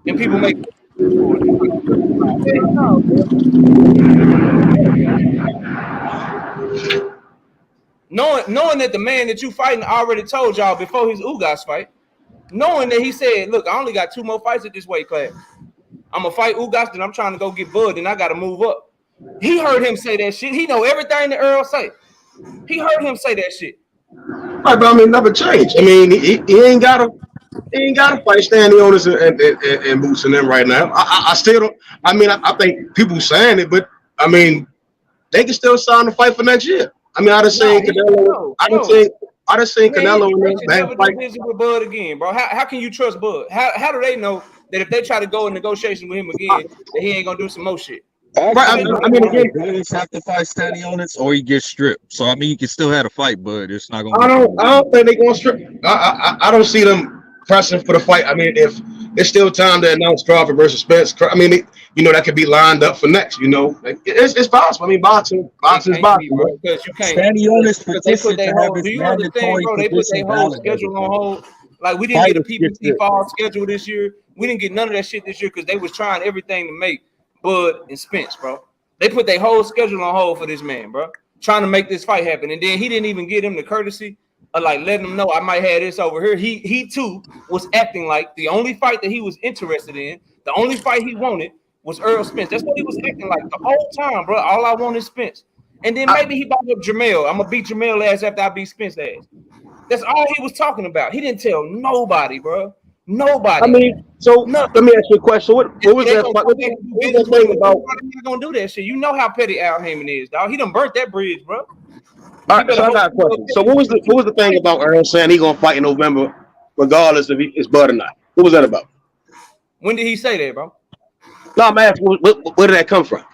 And people make knowing that the man that you fighting already told y'all before his Ugas fight, knowing that he said, look, I only got 2 more fights at this weight class. I'm gonna fight Ugas, then I'm trying to go get Bud, and I gotta move up. He heard him say that shit. He know everything that Earl say. He heard him say that shit. Right, but I mean, never changed. I mean, he ain't got to fight Stanley Otis and Boots and them right now. I still don't. I mean, I think people saying it, but I mean, they can still sign the fight for next year. I mean, I just seen Canelo. I just seen Canelo in that fight with Bud again, bro. How can you trust Bud? How do they know that if they try to go in negotiation with him again, that he ain't gonna do some more shit? Right, I mean, again, Bulls have to fight Stanley Otis, or he gets stripped. So I mean, you can still have a fight, but it's not gonna. I don't think they're gonna strip. I don't see them pressing for the fight. I mean, if it's still time to announce Crawford versus Spence, I mean, that could be lined up for next. Like, it's possible. I mean, boxing's boxing. Bro, because you can't. Stanley Otis petition to have his mandatory bro? They put their whole schedule on hold. Like we didn't get a PBC fall schedule this year. We didn't get none of that shit this year because they was trying everything to make Bud and Spence, bro. They put their whole schedule on hold for this man, bro. Trying to make this fight happen. And then he didn't even give him the courtesy of like letting him know I might have this over here. He too was acting like the only fight that he was interested in, the only fight he wanted was Earl Spence. That's what he was acting like the whole time, bro. All I want is Spence. And then maybe he brought up Jamel. I'm gonna beat Jamel ass after I beat Spence ass. That's all he was talking about. He didn't tell nobody, bro. Nobody. I mean, so let me ask you a question. What was that? What was that thing about? I'm not gonna do that shit. You know how petty Al Heyman is, dog. He done burnt that bridge, bro. All right, so I got a question. So what was the thing about Earl saying he gonna fight in November, regardless if it's Bud or not? What was that about? When did he say that, bro? No, I'm asking, where did that come from?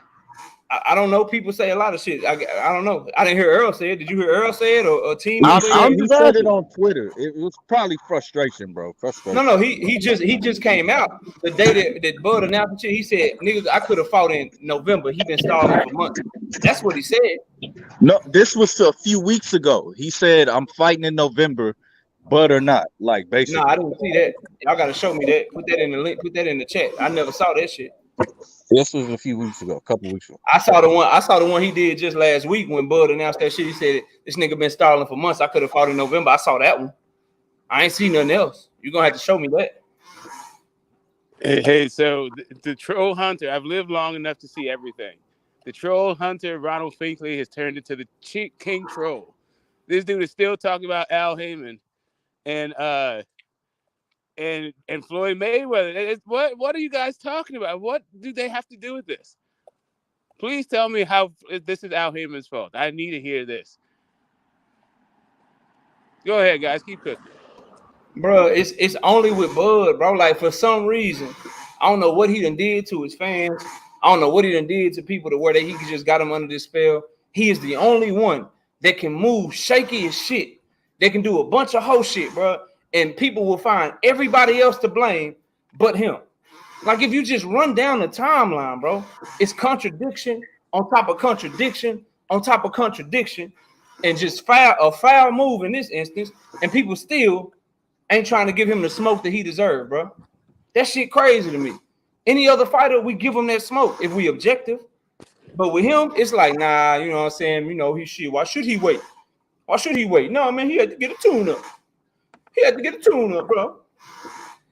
I don't know. People say a lot of shit. I don't know. I didn't hear Earl say it. Did you hear Earl say it or team? He said it on Twitter. It was probably frustration, bro. Frustration. No. He just came out the day that Bud announced the shit. He said, "Niggas, I could have fought in November. He been stalling for months." That's what he said. No, this was a few weeks ago. He said, "I'm fighting in November. Bud or not, like No, basically. I didn't see that. Y'all gotta show me that. Put that in the link. Put that in the chat. I never saw that shit. This was a few weeks ago, a couple weeks ago. I saw the one he did just last week when Bud announced that shit. He said this nigga been stalling for months. I could have fought in November. I saw that one. I ain't seen nothing else. You're gonna have to show me that. Hey, so the troll hunter, I've lived long enough to see everything. The troll hunter, Ronald Finkley, has turned into the king troll. This dude is still talking about Al Heyman and Floyd Mayweather. What are you guys talking about? What do they have to do with this? Please tell me how this is Al Heyman's fault. I need to hear this. Go ahead, guys. Keep cooking. Bro, it's only with Bud, bro. Like, for some reason, I don't know what he done did to his fans. I don't know what he done did to people to where he just got him under this spell. He is the only one that can move shaky as shit. They can do a bunch of hoe shit, bro. And people will find everybody else to blame but him. Like, if you just run down the timeline, bro, it's contradiction on top of contradiction on top of contradiction, and just a foul move in this instance, and people still ain't trying to give him the smoke that he deserved, bro. That shit crazy to me. Any other fighter, we give him that smoke if we objective. But with him, it's like, nah, you know what I'm saying? You know, he shit. Why should he wait? Why should he wait? No, man, he had to get a tune-up. He had to get a tune-up, bro.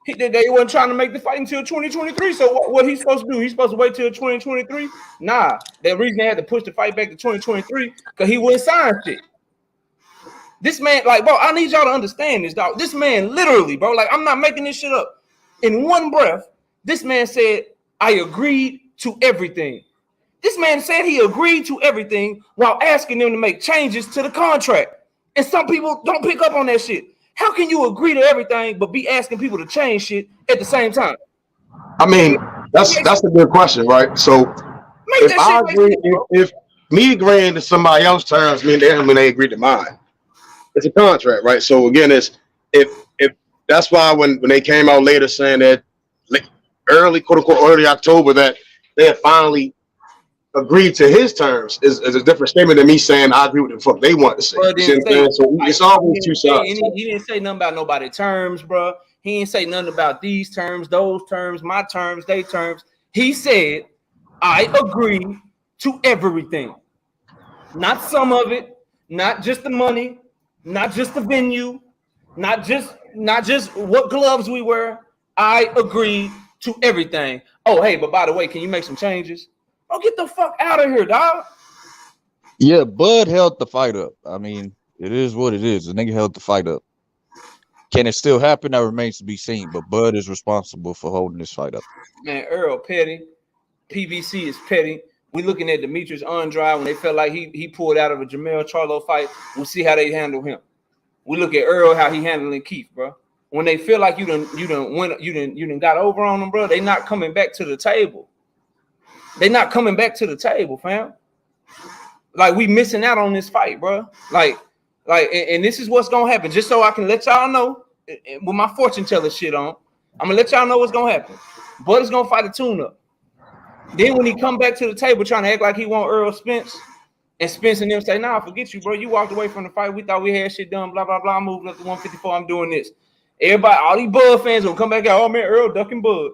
They wasn't trying to make the fight until 2023. So what he's supposed to do? He's supposed to wait till 2023? Nah. The reason they had to push the fight back to 2023 because he wouldn't sign shit. This man, like, bro, I need y'all to understand this, dog. This man literally, bro, like, I'm not making this shit up. In one breath, this man said, I agreed to everything. This man said he agreed to everything while asking them to make changes to the contract. And some people don't pick up on that shit. How can you agree to everything but be asking people to change shit at the same time? I mean, that's a good question, right? So if me agreeing to somebody else's terms mean they agree to mine. It's a contract, right? So again, it's if that's why when they came out later saying that early, quote unquote, early October, that they had finally agreed to his terms is a different statement than me saying I agree with the fuck they want to say. So it's always two sides. He didn't say nothing about nobody terms, bro. He didn't say nothing about these terms, those terms, my terms, they terms. He said, I agree to everything. Not some of it, not just the money, not just the venue, not just what gloves we wear. I agree to everything. Oh, hey, but by the way, can you make some changes? Oh, get the fuck out of here, dog. Yeah, Bud held the fight up. I mean, it is what it is. The nigga held the fight up. Can it still happen? That remains to be seen. But Bud is responsible for holding this fight up. Man, Earl petty. PBC is petty. We looking at Demetrius Andrade when they felt like he pulled out of a Jermell Charlo fight. We'll see how they handle him. We look at Earl, how he handling Keith, bro. When they feel like you done got over on them, bro, they not coming back to the table. They not coming back to the table, fam. Like, we missing out on this fight, bro. Like, and this is what's gonna happen. Just so I can let y'all know, with my fortune teller shit on, I'm gonna let y'all know what's gonna happen. Bud is gonna fight a tune-up. Then when he come back to the table trying to act like he want Earl Spence, and Spence and them say, nah, forget you, bro. You walked away from the fight. We thought we had shit done, blah, blah, blah. I'm moving up to 154. I'm doing this. Everybody, all these Bud fans will come back out. Oh, man, Earl ducking Bud.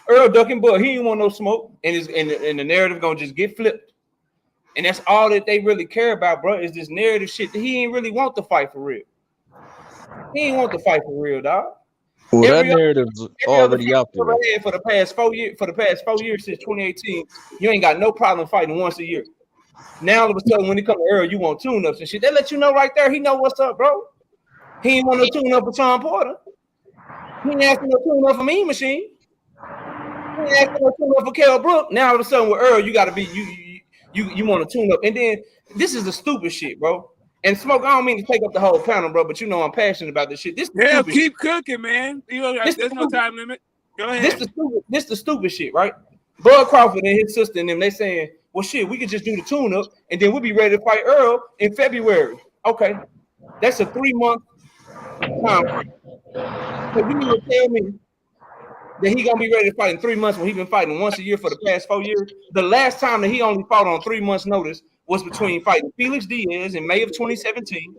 Earl ducking Bud. He ain't want no smoke. And the narrative going to just get flipped. And that's all that they really care about, bro, is this narrative shit that he ain't really want to fight for real. He ain't want to fight for real, dog. Well, that narrative's already out there. For the past 4 years since 2018, you ain't got no problem fighting once a year. Now all of a sudden, when it comes to Earl, you want tune-ups and shit. They let you know right there. He know what's up, bro. He ain't want no tune-up for Sean Porter. He ain't asking no tune-up for Mean Machine. He ain't asking no tune-up for Kell Brook. Now all of a sudden with Earl, you got to be you want to tune up. And then this is the stupid shit, bro. And Smoke, I don't mean to take up the whole panel, bro, but you know I'm passionate about this shit. Keep cooking, man. There's no time limit. Go ahead. This the stupid shit, right? Bud Crawford and his sister and them, they saying, well, shit, we could just do the tune-up, and then we'll be ready to fight Earl in February. Okay. That's a 3-month time. So you need to tell me that he going to be ready to fight in 3 months when he been fighting once a year for the past 4 years? The last time that he only fought on 3 months' notice was between fighting Felix Diaz in May of 2017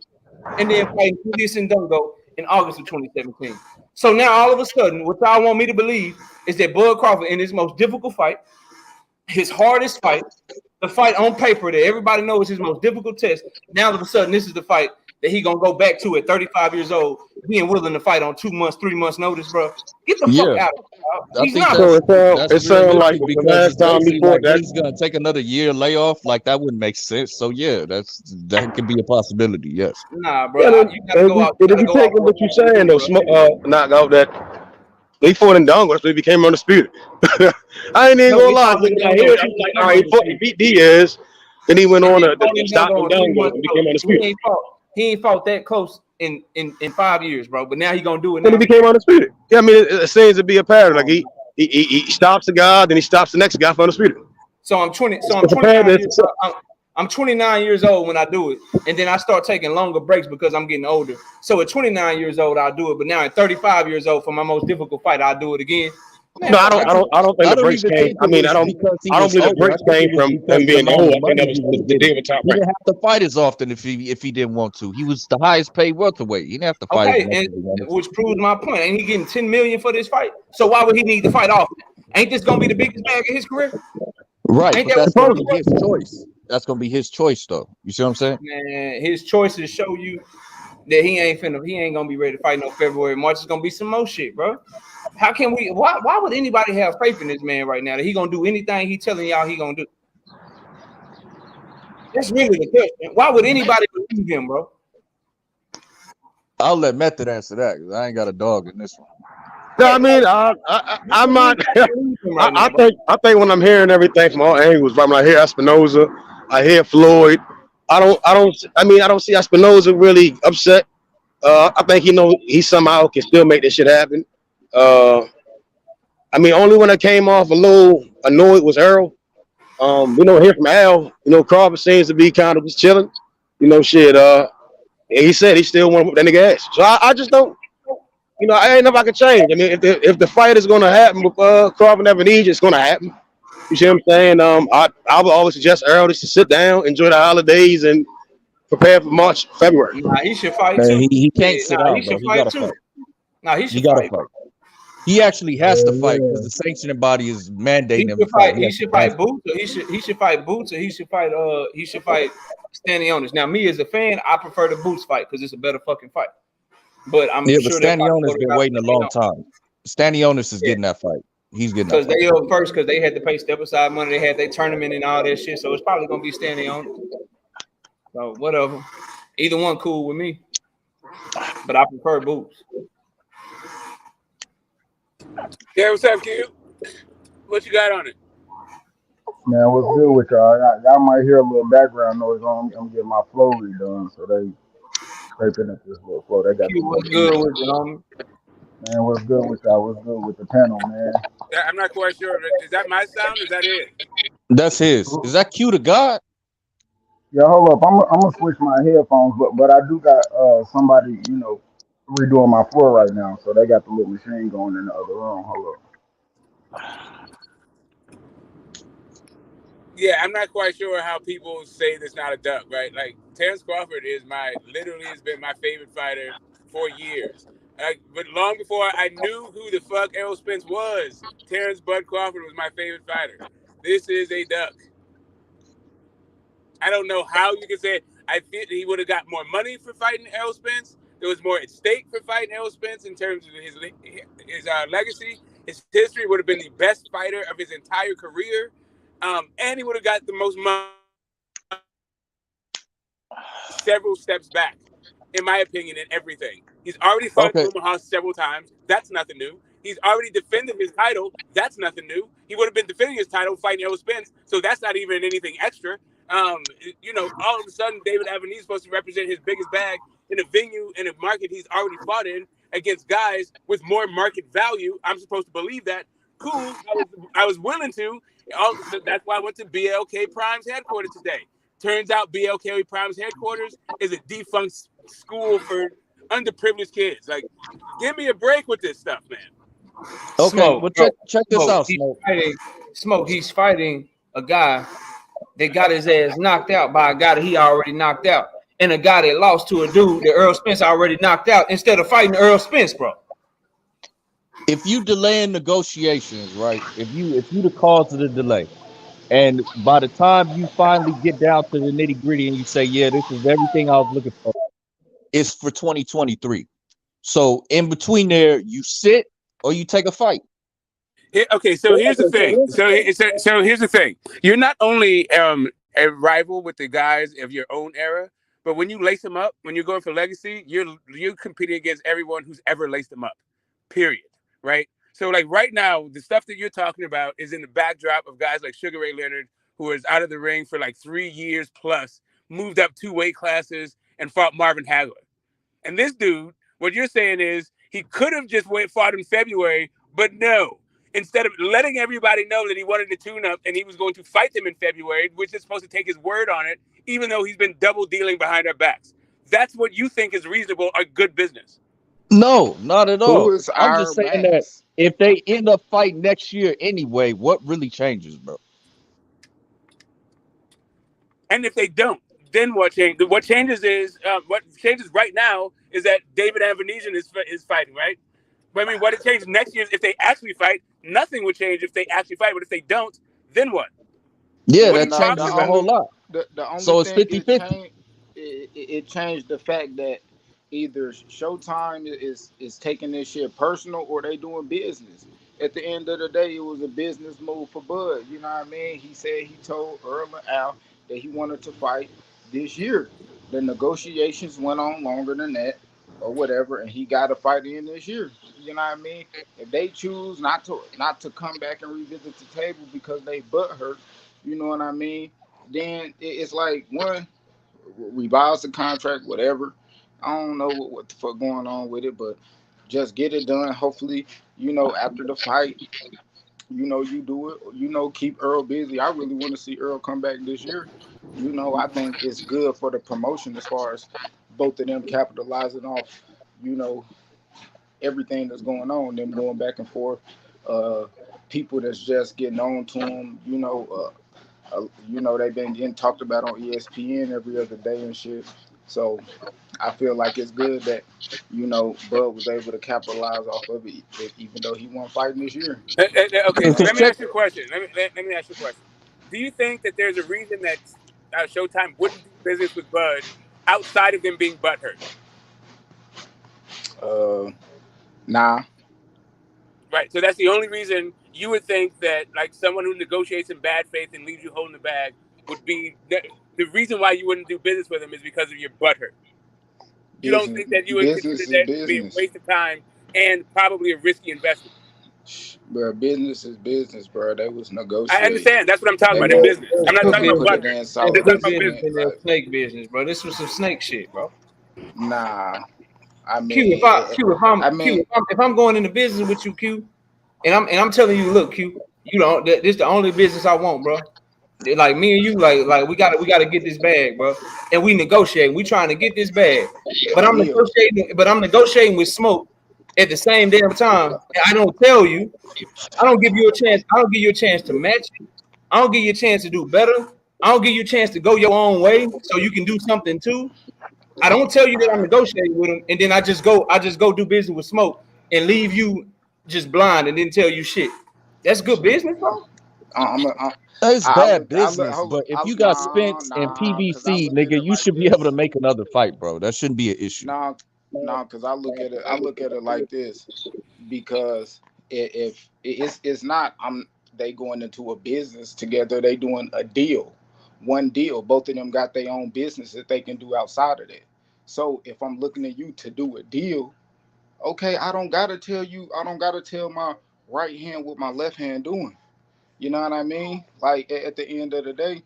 and then fighting Julius Ndongo in August of 2017. So now all of a sudden, what y'all want me to believe is that Bud Crawford in his most difficult fight, his hardest fight, the fight on paper that everybody knows is his most difficult test. Now all of a sudden, this is the fight that he gonna go back to at 35 years old, being willing to fight on 2 months, 3 months notice, bro. Get the fuck out of here. He's not. So it sounds like the because last time before like that. he's gonna take another year layoff. Like that wouldn't make sense. So yeah, that could be a possibility. Yes. Nah, bro. Yeah, You gotta go out. if you taking what you're saying though, knock out that they fought in Dongo, so he became undisputed. I ain't even gonna lie. I hear like, all right, he beat Diaz, then he went on to stop in Dongo and became undisputed. He ain't fought that close in 5 years, bro. But now he gonna do it. Then he became undisputed. Yeah, I mean, it seems to be a pattern. Like he stops a guy, then he stops the next guy for undisputed. So I'm 29 years old. I'm 29 years old when I do it, and then I start taking longer breaks because I'm getting older. So at 29 years old, I'll do it, but now at 35 years old, for my most difficult fight, I'll do it again. Man, no, I don't think the breaks came. I mean, I don't believe the breaks came from him being old. I think that was the deal with top. He didn't have to fight as often if he didn't want to. He was the highest paid welterweight. He didn't have to fight. Okay, which proves my point. Ain't he getting $10 million for this fight? So why would he need to fight often? Ain't this gonna be the biggest bag of his career? Right, but that's gonna be his choice. That's gonna be his choice, though. You see what I'm saying? Man, his choices show you that he ain't gonna be ready to fight no February, March. It's gonna be some more shit, bro. How can we? Why would anybody have faith in this man right now that he gonna do anything he telling y'all he gonna do? That's really the question. Why would anybody believe him, bro? I'll let Method answer that because I ain't got a dog in this one. No, I mean, I'm not. I think when I'm hearing everything from all angles, when I hear Espinoza, I hear Floyd. I don't see Espinoza really upset. I think he somehow can still make this shit happen. I mean, only when I came off a little annoyed was Earl. We don't hear from Al. Crawford seems to be kind of just chilling. Shit. He said he still want to whoop that nigga ass. So I just don't. I ain't never can change. I mean, if the fight is gonna happen with Crawford and Ebenezer, it's gonna happen. You see what I'm saying? I would always suggest Earl just to sit down, enjoy the holidays, and prepare for March, February. Nah, he should fight too. He can't sit out. He gotta fight. Nah, he should fight. He actually has to fight because the sanctioning body is mandating him to fight. He should fight Boots, or he should fight Boots, or he should fight Stanionis. Now, me as a fan, I prefer the Boots fight because it's a better fucking fight. But I'm sure Stanionis has been waiting a long time. Stanionis is getting that fight. He's getting that because they up first because they had to pay step aside money. They had their tournament and all that shit. So it's probably gonna be Stanionis. So whatever. Either one cool with me. But I prefer Boots. Yeah, what's up, Q? What you got on it? Man, what's good with y'all? Y'all might hear a little background noise on. I'm getting my flow redone, so they scraping up this little flow. They got what's good with you, homie? Man, what's good with y'all? What's good with the panel, man? I'm not quite sure. Is that my sound? Is that it? That's his. Is that Q to God? Yeah, hold up. I'm gonna switch my headphones, but I do got somebody redoing my floor right now, so they got the little machine going in the other room. Hold up. Yeah, I'm not quite sure how people say this not a duck, right? Like Terrence Crawford literally has been my favorite fighter for years. But long before I knew who the fuck Errol Spence was, Terrence Bud Crawford was my favorite fighter. This is a duck. I don't know how you can say it. I feel he would have got more money for fighting Errol Spence. There was more at stake for fighting Errol Spence in terms of his legacy. His history would have been the best fighter of his entire career. And he would have got the most money several steps back, in my opinion, in everything. He's already fought Omaha several times. That's nothing new. He's already defended his title. That's nothing new. He would have been defending his title fighting Errol Spence, so that's not even anything extra. All of a sudden, David Avenue is supposed to represent his biggest bag in a venue in a market he's already fought in against guys with more market value. I'm supposed to believe that. Cool. I was willing to. That's why I went to BLK Prime's headquarters today. Turns out BLK Prime's headquarters is a defunct school for underprivileged kids. Like, give me a break with this stuff, man. Okay, well, check this out, Smoke. He's fighting a guy that got his ass knocked out by a guy that he already knocked out. and a guy that lost to a dude that Earl Spence already knocked out instead of fighting Earl Spence, bro? If you delay in negotiations, right? If you the cause of the delay, and by the time you finally get down to the nitty gritty and you say, yeah, this is everything I was looking for, it's for 2023. So in between there, you sit or you take a fight. Okay, so here's the thing. So here's the thing. You're not only a rival with the guys of your own era, but when you lace them up, when you're going for legacy, you're competing against everyone who's ever laced them up. Period. Right? So like right now, the stuff that you're talking about is in the backdrop of guys like Sugar Ray Leonard, who was out of the ring for like 3 years plus, moved up 2 weight classes, and fought Marvin Hagler. And this dude, what you're saying is he could have just fought in February, but no. Instead of letting everybody know that he wanted to tune up and he was going to fight them in February, which is supposed to take his word on it, even though he's been double dealing behind our backs. That's what you think is reasonable or good business. No, not at all. Who is I'm just our saying backs? that if they end up fighting next year anyway, what really changes, bro? And if they don't, then what changes? What changes right now is that David Avenesian is fighting, right? But I mean, what it changes next year is if they actually fight. Nothing would change if they actually fight, but if they don't, then what? Yeah, What are that you changes talking a about? whole lot. The only So it's thing 50-50. it changed the fact that either Showtime is taking this shit personal or they doing business. At the end of the day, it was a business move for Bud. You know what I mean? He said he told Earl and Al that he wanted to fight this year. The negotiations went on longer than that or whatever, and he got a fight in this year. You know what I mean? If they choose not to come back and revisit the table because they butt hurt, you know what I mean? Then it's like one revise the contract, whatever. I don't know what the fuck going on with it, but just get it done. Hopefully, after the fight, you do it. Keep Earl busy. I really want to see Earl come back this year. I think it's good for the promotion as far as both of them capitalizing off, you know, everything that's going on, them going back and forth. People that's just getting on to them, they've been getting talked about on ESPN every other day and shit. So I feel like it's good that Bud was able to capitalize off of it, even though he won't fighting this year. Okay, Because let me check, ask you a question. Let me ask you a question. Do you think that there's a reason that Showtime wouldn't do business with Bud outside of them being butthurt? Nah. Right. So that's the only reason you would think that, like, someone who negotiates in bad faith and leaves you holding the bag would be the reason why you wouldn't do business with them is because of your butthurt. You don't think that you would consider Business is that to be a business. waste of time and probably a risky investment? Bro, business is business, bro. They was negotiating. I understand. That's what I'm talking about in business. I'm not talking about butthurt. I'm talking about business. Their snake business, bro. This was some snake shit, bro. Nah. I mean, Q, if I'm going into business with you, Q, and I'm telling you, look, Q, this is the only business I want, bro. Like me and you, like we gotta get this bag, bro. And we negotiate. We trying to get this bag, but I'm negotiating with Smoke at the same damn time. And I don't tell you. I don't give you a chance. I don't give you a chance to match it. I don't give you a chance to do better. I don't give you a chance to go your own way so you can do something too. I don't tell you that I'm negotiating with him, and then I just go do business with Smoke and leave you just blind and didn't tell you shit. That's good business, bro. it's bad business, but if you got Spence and PBC, nigga, you should be able to make another fight, bro. That shouldn't be an issue. No, because I look at it like this, because if it's not, they going into a business together, they doing a deal, one deal. Both of them got their own business that they can do outside of that. So if I'm looking at you to do a deal, okay, I don't gotta tell my right hand what my left hand doing. You know what I mean? Like at the end of the day,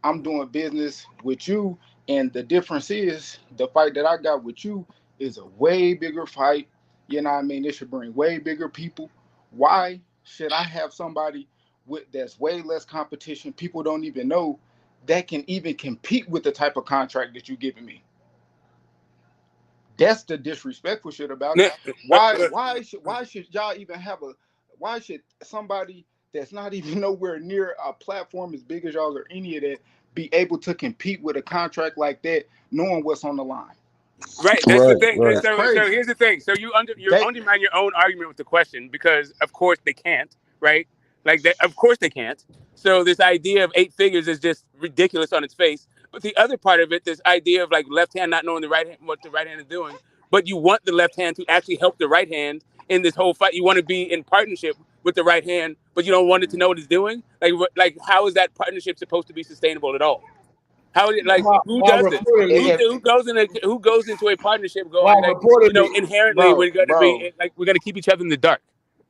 I'm doing business with you, and the difference is the fight that I got with you is a way bigger fight. You know what I mean? It should bring way bigger people. Why should I have somebody that's way less competition, people don't even know, that can even compete with the type of contract that you giving me? That's the disrespectful shit about it. Why should y'all even have why should somebody that's not even nowhere near a platform as big as y'all or any of that be able to compete with a contract like that, knowing what's on the line. Right, that's the Right, thing. right. That's So crazy. here's the thing. So you're They, undermining your own argument with the question because of course they can't, right? Like that, of course they can't. So this idea of 8 figures is just ridiculous on its face. But the other part of it, this idea of like left hand not knowing the right hand, what the right hand is doing, but you want the left hand to actually help the right hand in this whole fight. You want to be in partnership with the right hand, but you don't want it to know what it's doing. Like how is that partnership supposed to be sustainable at all? How is it like who While does this? reportedly, Who goes into a partnership while going like reportedly, inherently bro, we're going to bro. be like we're going to keep each other in the dark.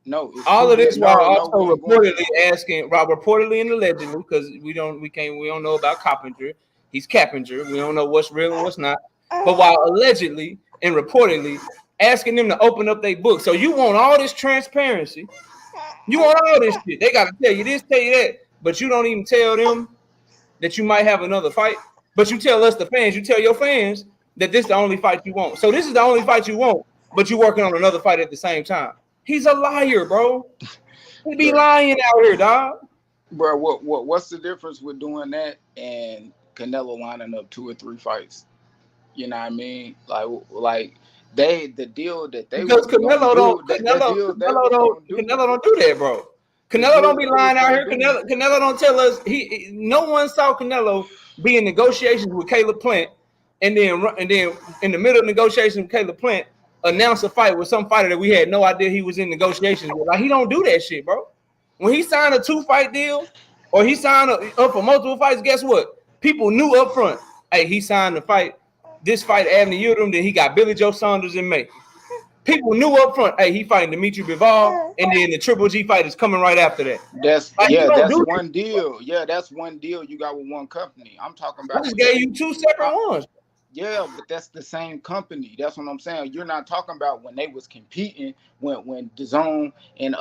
No, it's all two of this different. while No, we also ain't going to. reportedly asking, while reportedly and allegedly, because we don't know about Coppinger. He's Cappinger. We don't know what's real and what's not. But while allegedly and reportedly asking them to open up their book. So you want all this transparency. You want all this shit. They got to tell you this, tell you that. But you don't even tell them that you might have another fight. But you tell us, the fans, you tell your fans that this is the only fight you want. So this is the only fight you want, but you're working on another fight at the same time. He's a liar, bro. He be Bro, lying out here, dog. bro, what's the difference with doing that and Canelo lining up 2 or 3 fights? You know what I mean? Like the deal that they Because was gonna do, the deal they was gonna do, Canelo don't do that, bro. the Canelo deal don't be that they was lying out gonna here. do. Canelo don't tell us no one saw Canelo be in negotiations with Caleb Plant, and then in the middle of negotiations with Caleb Plant, announce a fight with some fighter that we had no idea he was in negotiations with. Like, he don't do that shit, bro. When he signed a 2-fight deal or he signed up for multiple fights, guess what? People knew up front, hey, he signed the fight. This fight, Abner Yildirim, then he got Billy Joe Saunders in May. People knew up front, hey, he fighting Dimitri Bivol, and then the Triple G fight is coming right after that. That's like, that's one deal. Yeah, that's one deal you got with one company. I'm talking about. I just gave you 2 separate ones. Yeah, but that's the same company. That's what I'm saying. You're not talking about when they was competing, when DAZN and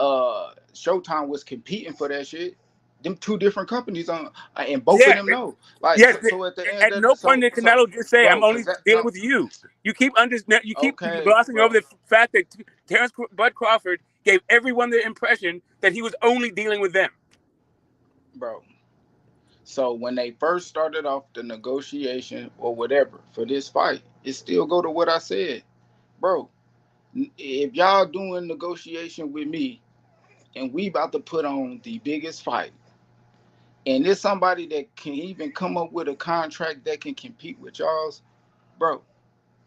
Showtime was competing for that shit. Them 2 different companies on, and both of them know. Like, yes, so at the end, at no point did Canelo just say, bro, "I'm only dealing with you." You keep okay, glossing bro. over the fact that Bud Crawford gave everyone the impression that he was only dealing with them, bro. So when they first started off the negotiation or whatever for this fight, it still go to what I said, bro. If y'all doing negotiation with me, and we about to put on the biggest fight, and there's somebody that can even come up with a contract that can compete with y'all's, bro,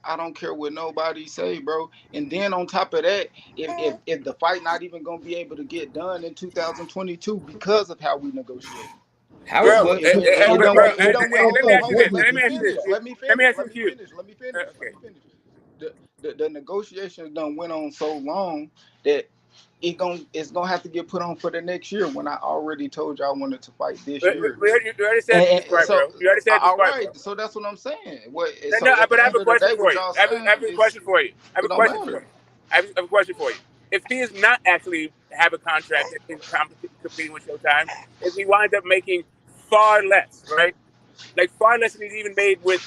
I don't care what nobody say, bro. And then on top of that, if the fight not even gonna be able to get done in 2022 because of how we negotiate. How bro. was Let me ask you this. Let me finish. Okay. The negotiations done went on so long that it's gonna have to get put on for the next year, when I already told y'all I wanted to fight this year. You already said this part, bro. You already said this all part, right, bro. so that's what I'm saying. What? No, So no, at but the I have end a of the question day, for what you. y'all I saying have a question for you. I have a question for you. If he does not actually have a contract that is competing with Showtime, if he winds up making far less, right? Like far less than he's even made with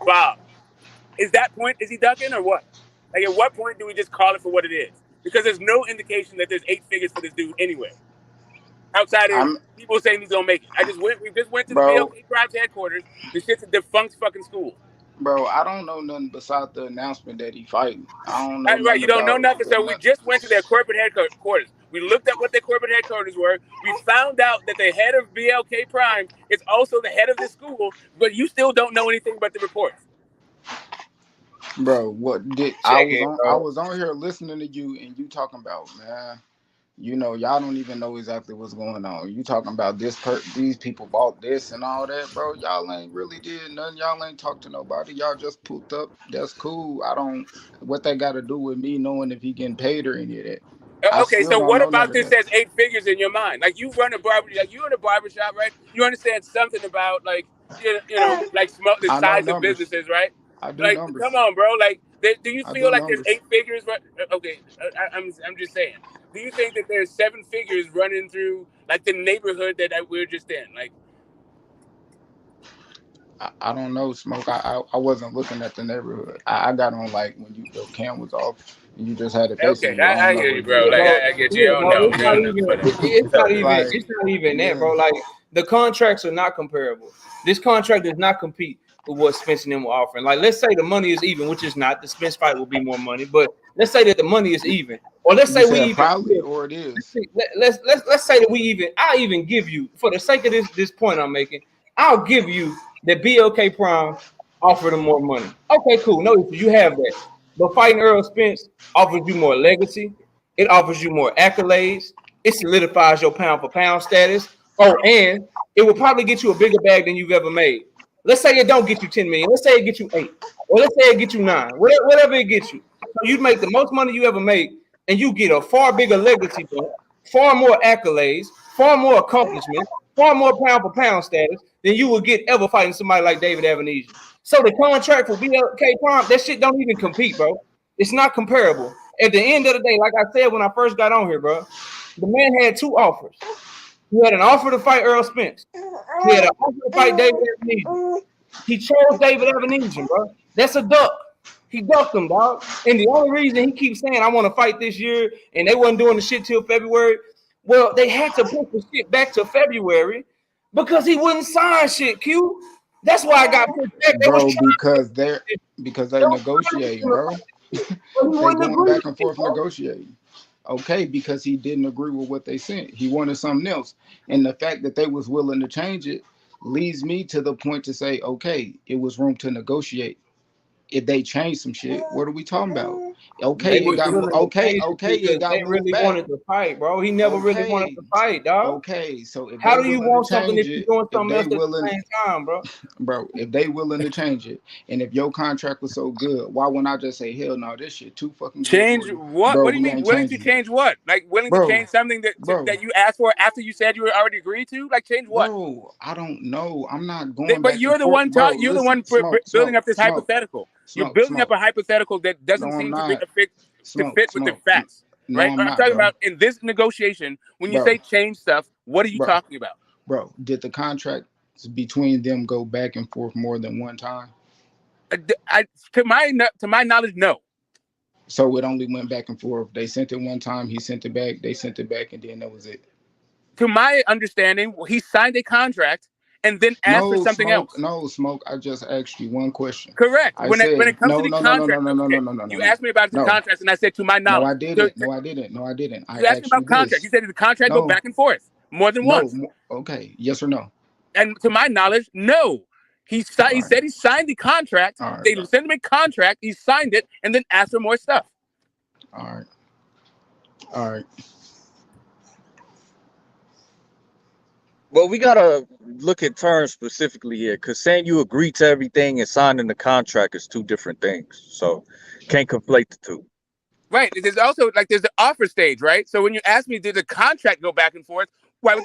Bob. Is he ducking or what? Like at what point do we just call it for what it is? Because there's no indication that there's 8 figures for this dude anyway. Outside of people saying he's gonna make it. We just went to the BLK Prime headquarters. This shit's a defunct fucking school. Bro, I don't know nothing besides the announcement that he fighting. I don't know nothing. Right, you don't know nothing. So we just went to their corporate headquarters. We looked at what their corporate headquarters were. We found out that the head of BLK Prime is also the head of this school, but you still don't know anything but the reports. Bro, I was on here listening to you, and you talking about, man, y'all don't even know exactly what's going on. You talking about these people bought this and all that, bro. Y'all ain't really did nothing. Y'all ain't talked to nobody. Y'all just pooped up. That's cool. What they got to do with me knowing if he getting paid or any of that. Okay, so what about this says 8 figures in your mind? Like you run a you're in a barbershop, right? You understand something about like like the size of businesses, right? I do like, numbers. Come on, bro. Like, do you feel like numbers. there's 8 figures? Okay, I'm just saying. Do you think that there's 7 figures running through like the neighborhood that we're just in? Like, I don't know, Smoke. I wasn't looking at the neighborhood. I got on like when your cam was off and you just had it facing okay, you. I hear you, bro. Like, I get you. It's not even that, bro. Like, the contracts are not comparable. This contract does not compete with what Spence and them were offering. Like, let's say the money is even, which is not. The Spence fight will be more money, but let's say that the money is even, or let's say we even probably, or it is. Let's say that we even, I even give you, for the sake of this point I'm making, I'll give you that BLK Prime offered them more money. Okay, cool. No issue. You have that. But fighting Earl Spence offers you more legacy. It offers you more accolades. It solidifies your pound for pound status. Oh, and it will probably get you a bigger bag than you've ever made. Let's say it don't get you 10 million. Let's say it gets you 8. Or let's say it gets you 9. Whatever it gets you. So you'd make the most money you ever made, and you get a far bigger legacy bump, far more accolades, far more accomplishments, far more pound for pound status than you would get ever fighting somebody like David Avenesian. So the contract for BLK Prime, that shit don't even compete, bro. It's not comparable. At the end of the day, like I said when I first got on here, bro, the man had 2 offers. He had an offer to fight Earl Spence. He had an offer to fight David Avenesian. He chose David Avenesian, bro. That's a duck. He ducked him, dog. And the only reason he keeps saying, I want to fight this year, and they wasn't doing the shit till February, well, they had to push the shit back to February because he wouldn't sign shit, Q. That's why I got pushed back. Bro, because they're negotiating, bro. They're going back and forth negotiating. Okay, because he didn't agree with what they sent. He wanted something else. And the fact that they was willing to change it leads me to the point to say, okay, it was room to negotiate. If they change some shit, what are we talking about? Okay, it got they really wanted to fight, bro. He never really wanted to fight, dog. Okay, so if how do you want something if you're doing something else at the same time, bro? Bro, if they willing to change it, and if your contract was so good, why wouldn't I just say, hell no, this shit too fucking good? Change what? Bro, what do you mean willing to change what? Like willing to change something that you asked for after you said you were already agreed to? Like change what? Bro, I don't know. I'm not going. But you're the one. You're the one building up this hypothetical. You're building up a hypothetical that doesn't seem to fit with the facts, right? I'm talking about in this negotiation, when you say change stuff, what are you talking about? Bro, did the contracts between them go back and forth more than one time? To my knowledge, no. So it only went back and forth. They sent it one time, he sent it back, they sent it back, and then that was it. To my understanding, he signed a contract and then ask for something else. No, Smoke. I just asked you one question. Correct. When it comes to the contract, you asked me about the contract, and I said, to my knowledge. No, I didn't. You asked me about contract. You said, did the contract go back and forth more than once? Okay. Yes or no? And to my knowledge, no. He said he signed the contract. Right, they sent him a contract. He signed it and then asked for more stuff. All right. Well, we gotta look at terms specifically here, because saying you agree to everything and signing the contract is 2 different things. So can't conflate the 2. Right. There's also there's the offer stage, right? So when you ask me, did the contract go back and forth? Why would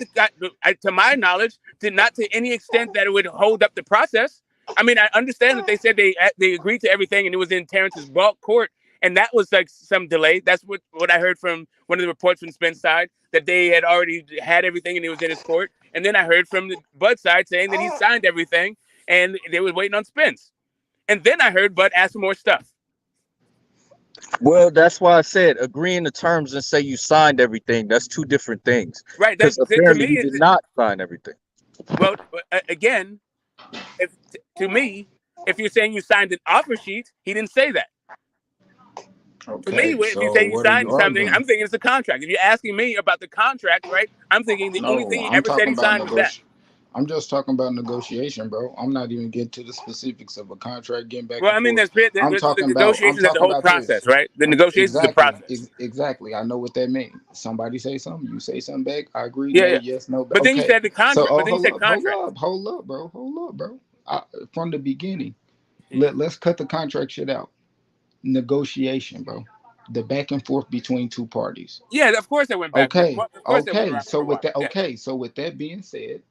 to my knowledge, did not to any extent that it would hold up the process. I mean, I understand that they said they agreed to everything and it was in Terrence's bulk court, and that was some delay. That's what I heard from one of the reports from Spence's side, that they had already had everything and it was in his court. And then I heard from the Bud side saying that he signed everything and they were waiting on Spence. And then I heard Bud ask for more stuff. Well, that's why I said agreeing to terms and say you signed everything. That's 2 different things. Right. Because apparently he did not sign everything. Well, again, to me, if you're saying you signed an offer sheet, he didn't say that. Okay, to me, if you say you signed something, I'm thinking it's a contract. If you're asking me about the contract, right, I'm thinking the only thing he ever said he signed was that. I'm just talking about negotiation, bro. I'm not even getting to the specifics of a contract getting back. Well, I mean, there's the negotiations is the whole process, right? The negotiations is the process. Exactly. I know what that means. Somebody say something, you say something back. I agree. Yeah. Yes, no. But then you said the contract. But then you said contract. Hold up, bro. From the beginning, let's cut the contract shit out. Negotiation, bro. The back and forth between 2 parties. Yeah, of course they went back. Okay. So with that being said,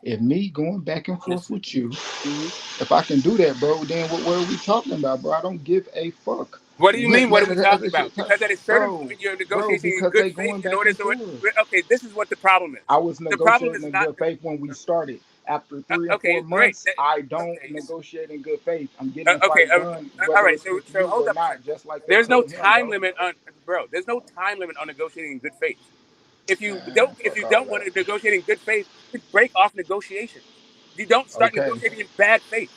if me going back and forth with you, if I can do that, bro, then what are we talking about, bro? I don't give a fuck. What do you mean? What are we talking about? Because at a certain you're negotiating in good faith in order to. Okay, this is what the problem is. I was negotiating in good faith when we started. After 3 or 4 months, I don't negotiate in good faith. I'm getting done. All right. So hold up. Just like there's no time limit on, bro. There's no time limit on negotiating in good faith. if you don't want to negotiate in good faith, you break off negotiations. You don't start Okay. negotiating in bad faith.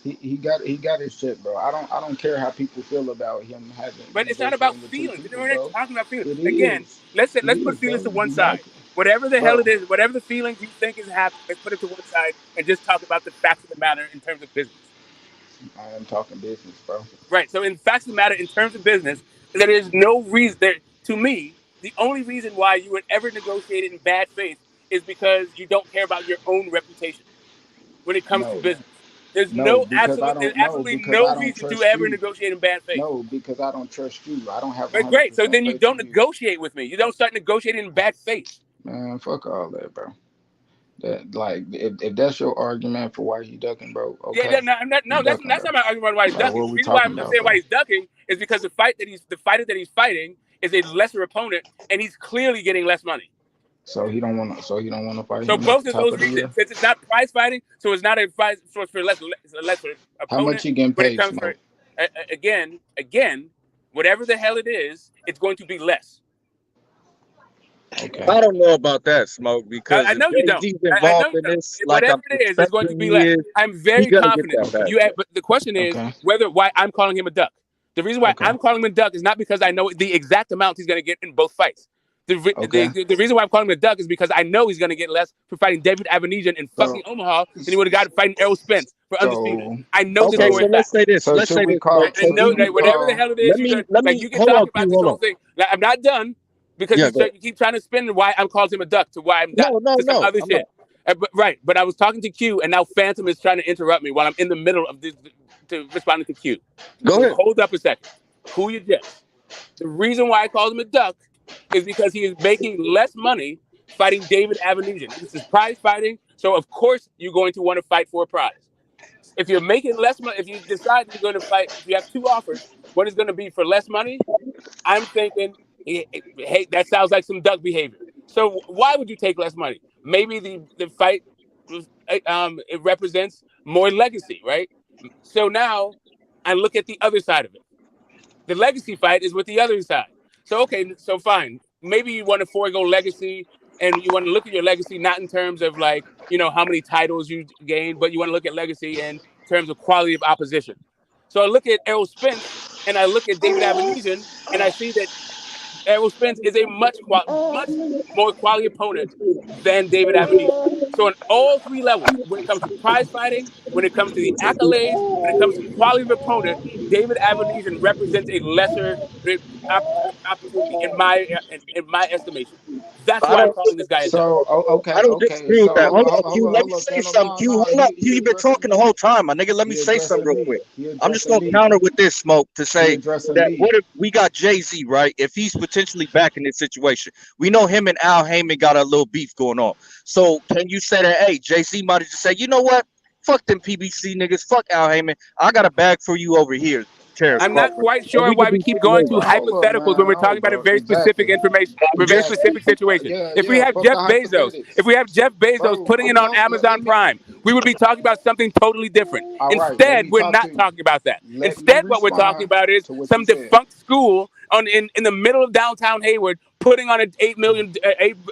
He got his shit, bro. I don't care how people feel about him having But it's not about negotiating with two feelings. people, We're not bro. talking about feelings. It Again, is. let's It put is, feelings bro. to one You're not, side. Whatever the hell bro. it is, whatever the feelings you think is happening, let's put it to one side and just talk about the facts of the matter in terms of business. I am talking business, bro. Right. So in facts of the matter, in terms of business, there is no reason there to me, the only reason why you would ever negotiate it in bad faith is because you don't care about your own reputation when it comes to No, business. There's no, because I don't know absolutely because no I don't reason to trust ever you. negotiate in bad faith. No, because I don't trust you. I don't have But great. So 100% then you faith don't in you. negotiate with me. You don't start negotiating in bad faith. Man, fuck all that, bro. That like if that's your argument for why he ducking, bro, Yeah, okay. no, He that's ducking, bro. not my argument why he's Like ducking. what The we reason why talking I'm about, saying why bro? he's ducking is because the fighter that he's fighting is a lesser opponent, and he's clearly getting less money. So he don't want to fight So him at both the of top those of the year. reasons, since it's not prize fighting, so it's not a prize for a lesser How much opponent. he getting When it paid, comes for Smoke? again, whatever the hell it is, it's going to be less. Okay. I don't know about that, Smoke, because I if know you don't. Jay-Z's I know involved you in don't. this, like Whatever I'm it is, it's going to suspecting be he less. is, I'm he very gonna get confident. that back. But the question is Okay. why I'm calling him a duck. The reason why Okay. I'm calling him a duck is not because I know the exact amount he's going to get in both fights. Okay. The reason why I'm calling him a duck is because I know he's going to get less for fighting David Avenesian in fucking So Omaha than he would have got fighting Errol Spence for undisputed. so I know this Okay, for so a so let's fact. say this. so Let's should say we this, call? Smoke. I So So know should do we that you whatever the call? hell it is, let like me you can hold talk on, about Q, this hold whole on. thing. Like, I'm not done because Yeah, go. you keep trying to spin why I'm calling him a duck to why I'm not to some No, other I'm not. shit. But I was talking to Q, and now Phantom is trying to interrupt me while I'm in the middle of this to responding to Q. Go So ahead. hold up a second. Cool your jets. The reason why I called him a duck is because he is making less money fighting David Avenesian. This is prize fighting, so of course you're going to want to fight for a prize. If you're making less money, if you decide you're going to fight, if you have two offers, one is going to be for less money. I'm thinking, hey, that sounds like some duck behavior. So why would you take less money? Maybe the fight, it represents more legacy, right? So now I look at the other side of it. The legacy fight is with the other side. So okay, so fine. Maybe you want to forego legacy, and you want to look at your legacy not in terms of like how many titles you gained, but you want to look at legacy in terms of quality of opposition. So I look at Errol Spence and I look at David Avenesian, and I see that Errol Spence is a much more quality opponent than David Avenesian. So on all three levels, when it comes to prize fighting, when it comes to the accolades, when it comes to quality of opponent, David Avenesian represents a lesser opportunity in my estimation. That's I why I'm don't calling this guy a duck. I okay, don't okay. disagree with So that. Hold on, Q. Let hold me up, say Phantom. something. No, Q, no, hold on. Q, he you've been addressing talking the me. whole time, my nigga. Let me He say something addressing real me. quick. He I'm just addressing gonna me. counter with this, Smoke, to He say addressing that me. what if we got Jay-Z, right? If he's potentially back in this situation, we know him and Al Heyman got a little beef going on. So can you say that, hey, Jay-Z might have just said, you know what? Fuck them PBC niggas. Fuck Al Heyman. I got a bag for you over here, Terrence I'm not Crawford. quite And sure we could why we be keep going to Bro, situated. hold up, hypotheticals when man. we're No, talking about a bro. very specific Exactly. information, I'm a very just specific situation. If we have Fuck the Jeff Bezos, hypothetics. if we have Jeff Bezos Bro, putting it on Amazon let me. Prime, we would be talking about something totally different. All right, let Instead, me we're talk to not you. talking about that. Let me Instead, what we're talking respond about is to what you some said. defunct school in the middle of downtown Hayward putting on an 8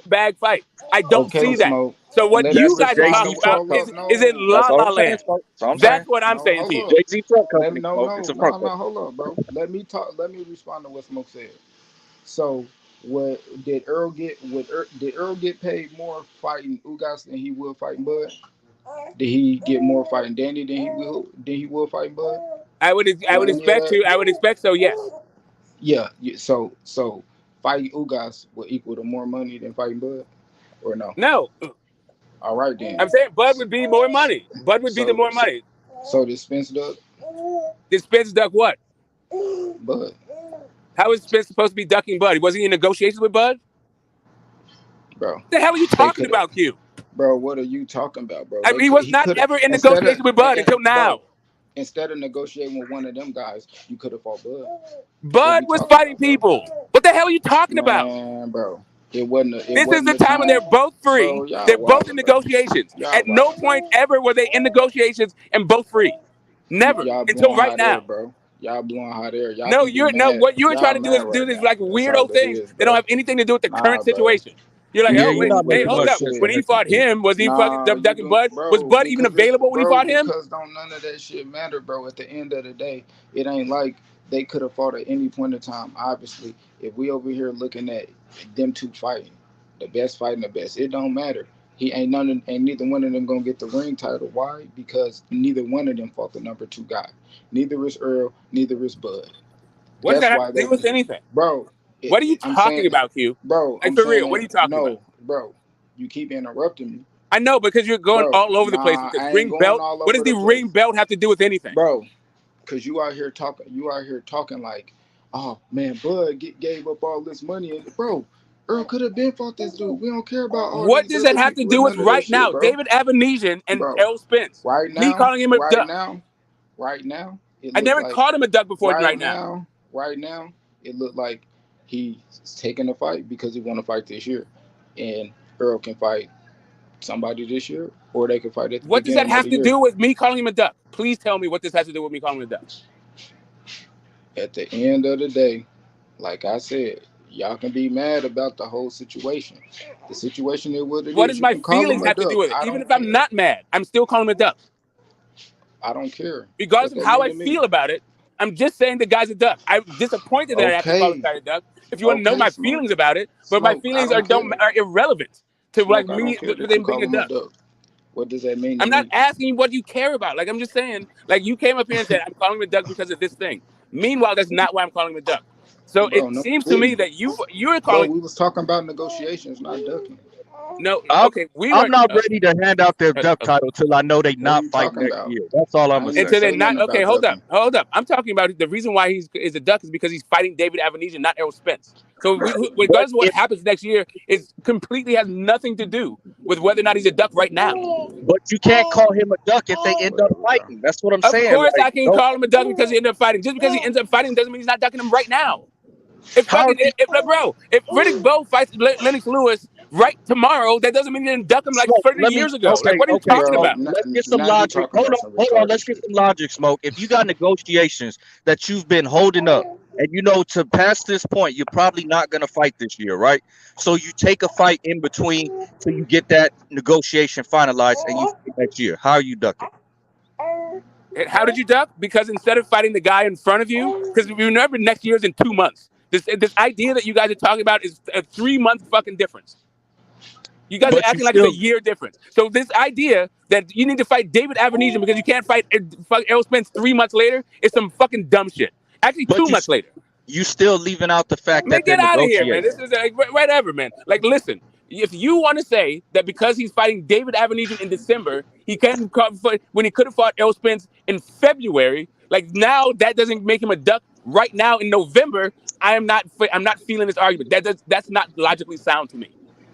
bag fight. I don't Okay, see that. Smoke. So what Let me you that's a guys are respond talking Jay-Z to. about truck Hold up, company. is in no. That's La all La I'm saying, Land. Smoke. That's all I'm saying. That's what I'm No, saying to hold you. up. Jay-Z truck Let company, me no, Smoke. It's no, a truck no, no. company. Hold up, bro. Let me talk. Let me respond to what Smoke said. So, what did Earl get? Did Earl get paid more fighting Ugas than he will fighting Bud? Did he get more fighting Danny than he will fighting Bud? I would Or any of that? expect so. Yes. Yeah. So fighting Ugas will equal to more money than fighting Bud, or no? No. All right then. I'm saying Bud would be more money. Bud would be the So more so, money. so this Spence Duck, Did Spence duck what? Bud, How is Spence supposed to be ducking Bud? Was he in negotiations with Bud? bro. What the hell are you They talking could have, about, Q? bro. What are you talking about, bro? I mean, he was He not could have ever in instead of negotiation with Bud until bro. now. Instead of negotiating with one of them guys, you could have fought Bud. What Bud we was talking fighting about, bro? people. What the hell are you talking about? Man, bro. It wasn't This is the a time when time. they're both free. Bro, y'all They're both in wildin', bro. negotiations. Y'all At no wildin', bro. point ever were they in negotiations and both free. Never Y'all until blowing right hot air, now. bro. Y'all blowing hot air. Y'all No, can be mad. what you were Y'all trying to do is mad do right this now. like That's weirdo all that things is, that don't bro. have anything to do with the Nah, current bro. situation. You're like, Yeah, oh you're wait, not hey, making hold much up. sense. When he fought Actually. him, was he fucking Nah, you ducking can, Bud? Was bro, Bud even because it's, available when he bro, fought him? because don't none of that shit matter, bro. At the end of the day, it ain't like they could have fought at any point in time. Obviously, if we over here looking at them two fighting, the best fighting the best, it don't matter. He ain't neither one of them gonna get the ring title. Why? Because neither one of them fought the number 2 guy. Neither is Earl, neither is Bud. What does That's that have why to do they, with anything? bro. What are you I'm talking saying, about, Q? bro. Like I'm for saying real, what are that you talking about? no, bro. You keep interrupting me, I know because you're going bro. all over the place Nah, with this I ain't ring going belt. all What does over the the ring place, belt have to do with anything? bro. Cause you out here talking. You out here talking like, oh man, Bud gave up all this money, and bro, Earl could have been fought this dude. We don't care about all What these does that other have to people do and with none of that right shit, now? bro. David Avenesian and Bro, Errol Spence. right Me now, calling him a right duck. now, right now, it I looked never like called him a duck before right right now. now, right now, it looked like he's taking a fight because he want to fight this year, and Earl can fight somebody this year, or they can fight at the What does that beginning of have the to year. do with me calling him a duck? Please tell me what this has to do with me calling him a duck. At the end of the day, like I said, y'all can be mad about the whole situation. The situation is what it What is. does You my can call feelings him a have to do duck. with it? I Even if don't I'm care. not mad, I'm still calling him a duck. I don't care Regardless what of that how mean I to me. feel about it, I'm just saying the guy's a duck. I'm disappointed that I have to call this Okay, guy a duck. If you want to know okay, my smoke, feelings about it, but my smoke. I feelings are don't care. are irrelevant to like Smoke. I me don't care with that you him being call a him a duck. duck. What does that mean to I'm not me, asking you what you care about. Like I'm just saying, like you came up here and said, I'm calling him a duck because of this thing. Meanwhile, that's not why I'm calling him a duck. So it bro? No, seems we to me didn't, that you're bro. calling We was talking about negotiations, not ducking. no, I'm okay, we I'm weren't not ready to hand out their duck okay. title till I know they What are not you fighting talking next about? year. That's all I'm I gonna ain't And say. even so say they're not nothing okay. about Hold up, ducking. hold up. I'm talking about the reason why he's is a duck is because he's fighting David Avenesian, not Errol Spence. So But regardless of what if happens next year, it completely has nothing to do with whether or not he's a duck right now. but you can't call him a duck if they end up Whatever, bro. fighting. That's what I'm Of saying. course, Like, I can don't, call him a duck because he ended up fighting. Just because he ends up fighting doesn't mean he's not ducking him right now. If how fucking you bro, if Riddick Bowe fights Lennox Lewis right tomorrow, that doesn't mean he didn't duck him like smoke? 30 Let me years ago. Like, okay, what are you okay, talking Bro, smoke. about? Let's get some now you logic. talking about some Hold on, retarded let's get shit. some logic, smoke. If you got negotiations that you've been holding up, and you know to pass this point, you're probably not gonna fight this year, right? So you take a fight in between till you get that negotiation finalized and you fight next year. How are you ducking? And how did you duck? Because instead of fighting the guy in front of you, because remember next year's in 2 months. This idea that you guys are talking about is a 3 month fucking difference. You guys are But you acting like it's a still year difference. So this idea that you need to fight David Avenesian because you can't fight Errol Spence 3 months later is some fucking dumb shit. Actually, but 2 months later. you still leaving out the fact Man, that they're get out of here, man. negotiating. This is like whatever, man. Like, listen, if you want to say that because he's fighting David Avenesian in December, he can't when he could have fought Errol Spence in February, like now that doesn't make him a duck. Right now in November, I'm not feeling this argument. That's not logically sound to me.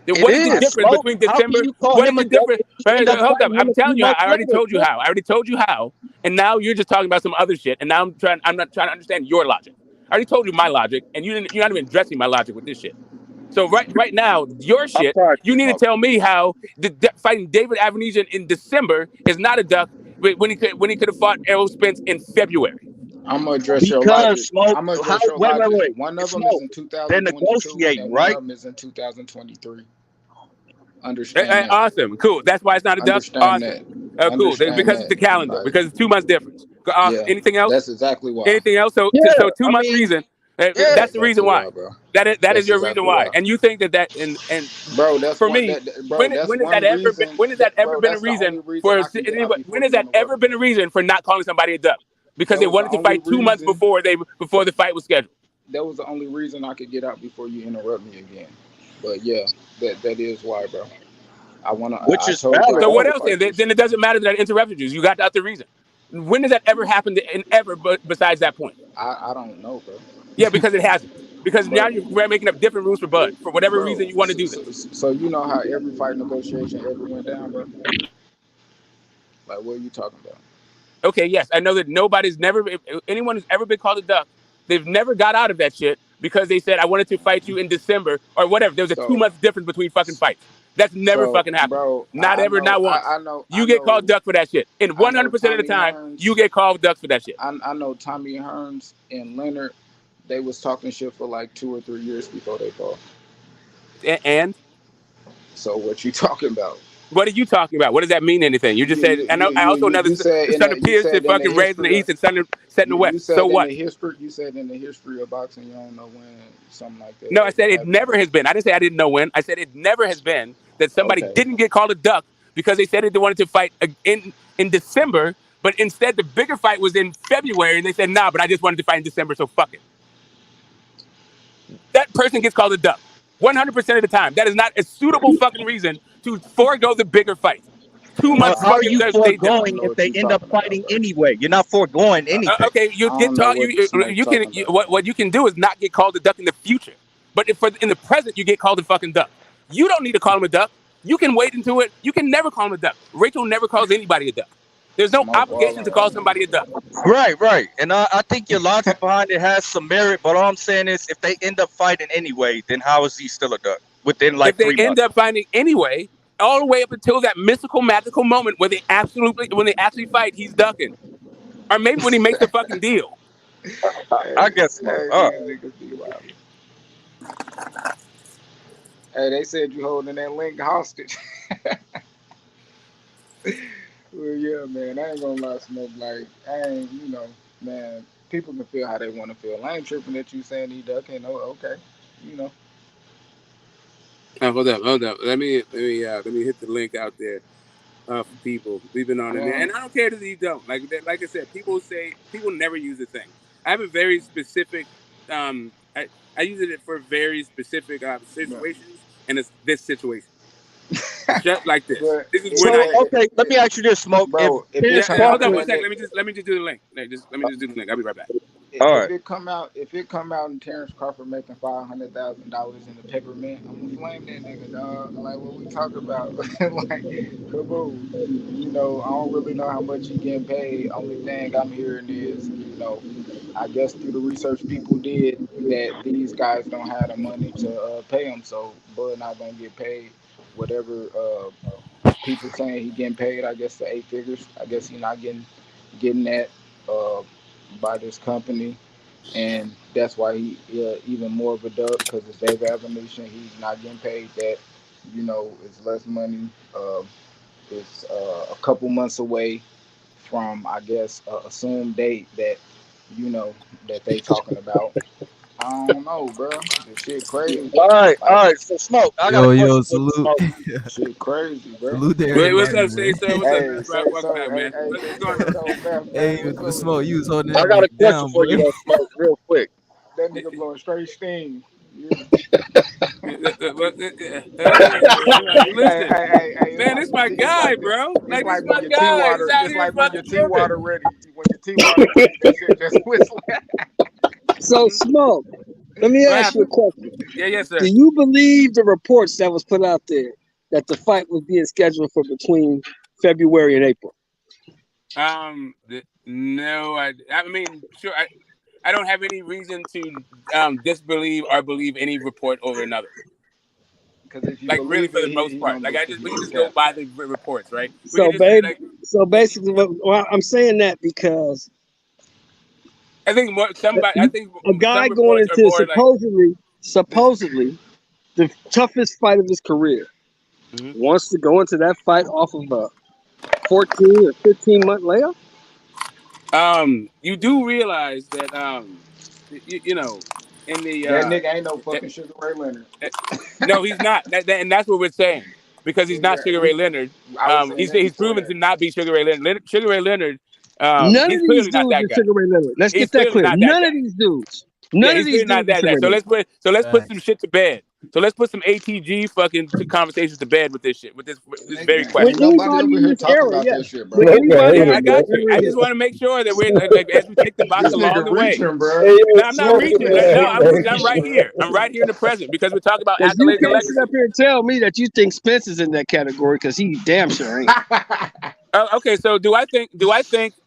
Then It what is the is difference smoke. between How can December? you call What is him a the duck difference? if you end up Hold up. fighting him I'm a few telling you how. months I already later? told you how. I already told you how. And now you're just talking about some other shit. And now I'm not trying to understand your logic. I already told you my logic, and you're not even addressing my logic with this shit. So right now, your I'm shit, sorry, you need to smoke. tell me how fighting David Avenesian in December is not a duck when he could have fought Errol Spence in February. I'm gonna address your Because logic. smoke. I'm gonna How? address your Wait, wait, logic. wait. One of them is Smoke. in They're 2022, negotiating, and one right? of them is in 2023. Understand that. Awesome, cool. That's why it's not a duck. Understand Awesome, that. cool. Understand Because it's that. the calendar. Like, Because it's 2 months difference. Awesome. yeah, Anything else? that's exactly why. Anything else? So Yeah. so I 2 months mean, reason. That's yeah. That's the reason exactly why. why, bro. That is That's your reason exactly why. why, And you think and bro. That's for one. me, Bro. That's when has that one ever been reason. when has that ever Bro, been a that's the reason only reason for I can get out anybody? before When has you that ever interrupt me, been a bro. reason for not calling somebody a duck? Because That they was the wanted to only fight 2 months reason. before the fight was scheduled. That was the only reason I could get out before you interrupt me again. But yeah, that is why, bro. Which I is told you I valid. So what wanted to else then? fight this Then year. it doesn't matter that I interrupted you. You got out the reason. When does that ever happen ever besides that point? I don't know, bro. Yeah, because it hasn't. Because now Bro, we're making up different rules for Bud for whatever reason you want to do this. so you know how every fight negotiation ever went down, bro? Like, what are you talking about? Okay, yes, I know that anyone who's ever been called a duck, they've never got out of that shit because they said I wanted to fight you in December or whatever. There was a two So, month difference between fucking fights. That's never So, fucking happened. bro, Not I ever, know, not once. I know, You get called duck for that shit. And I know 100% of the Tommy time, you Hearns. get called ducks for that shit. I know Tommy Hearns and Leonard. They was talking shit for like 2 or 3 years before they fought. And So what you talking about? what are you talking about? What does that mean? Anything? You just said, and I also know You said the in sun the you appears to said in the fucking raise in the history of east and sun set in the you west. So said in what? the history you said in the history of boxing you don't know when something like that No, I ever said it happened. never has been. I didn't say I didn't know when. I said it never has been that somebody Okay. didn't get called a duck because they said they wanted to fight in December, but instead the bigger fight was in February, and they said, nah, but I just wanted to fight in December, so fuck it. That person gets called a duck 100% of the time. That is not a suitable fucking reason to forego the bigger fight. Too much How are fucking you stage time. I don't foregoing know if what they you end up talking about, fighting bro. anyway? You're not foregoing anything. Okay, you I get don't know taught. what the smoke You can. talking about. What you can do is not get called a duck in the future, but if in the present you get called a fucking duck, you don't need to call him a duck. You can wait into it. You can never call him a duck. Rachel never calls anybody a duck. There's no Smoke all obligation to call on that somebody a nigga, duck. Right. And I think your logic behind it has some merit, but all I'm saying is if they end up fighting anyway, then how is he still a duck within If like they 3 end months? up finding anyway, all the way up until that mystical, magical moment where they actually fight, he's ducking, or maybe when he makes the fucking deal. I guess so. All right. These niggas be wild. Hey, they said you holding that link hostage. Well, yeah, man, I ain't gonna lie, Smoke. Like, I ain't, man, people can feel how they want to feel. I ain't tripping at you saying he ducking. Oh, okay, you know. Hold up. Let me hit the link out there for people. We've been on it, and I don't care that you don't. Like I said, people never use the thing. I have a very specific. I use it for very specific situations, and it's this situation. Just like this. But This is when So I. okay, let me ask you this, Smoke. If bro, if it Yeah, Terrence come hold out, on Crawford, one look, second. look, Let me just do the link. Let me just do the link. I'll be right back. all if right. it come out and Terrence Crawford making $500,000 in the peppermint, I'm gonna flame that nigga, dog. Like what we talk about, like kaboom. I don't really know how much he getting paid. Only thing I'm hearing is, I guess through the research people did that these guys don't have the money to pay him, so Bud not gonna get paid whatever people saying he getting paid. I guess the 8 figures. I guess he not getting that. Uh, by this company, and that's why he even more of a duck because it's Dave Evolution. He's not getting paid that. It's less money. It's a couple months away from I guess a assumed date that that they talking about. I don't know, bro. This shit crazy. All Like right. So Smoke, I got a Yo, question for you, salute. Smoke. shit crazy, bro. Salute to Wait, what's everybody, up, Say man. Sir? What's up, Hey, man? say Welcome so. back, man. Hey, What's say going so. on? So, Beth, Hey, man, what's the up with smoke, you? you was holding I that got a mic question down, for boy. you, though, Smoke, real quick. That nigga blowing straight steam. Yeah. Listen, Hey, man, this my guy, bro. it's Like, this is like when my your tea guy. He's water, out it's here like when fucking your tea tripping. water ready. When your tea water ready, that shit just whistling. So, Smoke, let me What ask you a happened? question. Yeah, yes, Do sir. you believe the reports that was put out there that the fight was being scheduled for between February and April? No, I mean, sure, I don't have any reason to disbelieve or believe any report over another. Because if you Like, really, believe for it, the most he part. gonna Like, look because we you can a just go cap. by the reports, right? We can So, just say, like, basically, well, I'm saying that because I think I think a guy some going reports are into more like this. supposedly the toughest fight of his career Mhm. wants to go into that fight off of a 14 or 15-month layoff. You do realize that, in the That nigga ain't no fucking Sugar Ray Leonard. no, he's not. And that's what we're saying because he's not Yeah, Sugar Ray Leonard. I was saying that He's before proven that. to not be Sugar Ray Leonard. Sugar Ray Leonard, None of he's these clearly not dudes that are guy. Sugar Ray Leonard. Let's He's get that clearly clear. not that None of guy. these dudes. Yeah, None of he's these clearly not dudes are that Sugar guy. Ray Leonard. So let's put some Facts. shit to bed. So let's put some ATG fucking conversations to bed with this shit, with this very Nigga, With ain't question. nobody anybody over in here this talking era, about that yes. shit, With bro. Smoke a anybody Yeah, hater, I in this got man. you. era, I yes. just want to make sure that we're like, as we take the box This along nigga the way. reaching, bro. Hey, yo, No, I'm not Smoke is reaching. a No, Nigga hater. I'm reaching, right bro. here. I'm right here in the present because we're talking about Because you accolades and can't sit up legacy. here and tell me that you think Spence is in that category because he damn sure ain't. Okay, so do I think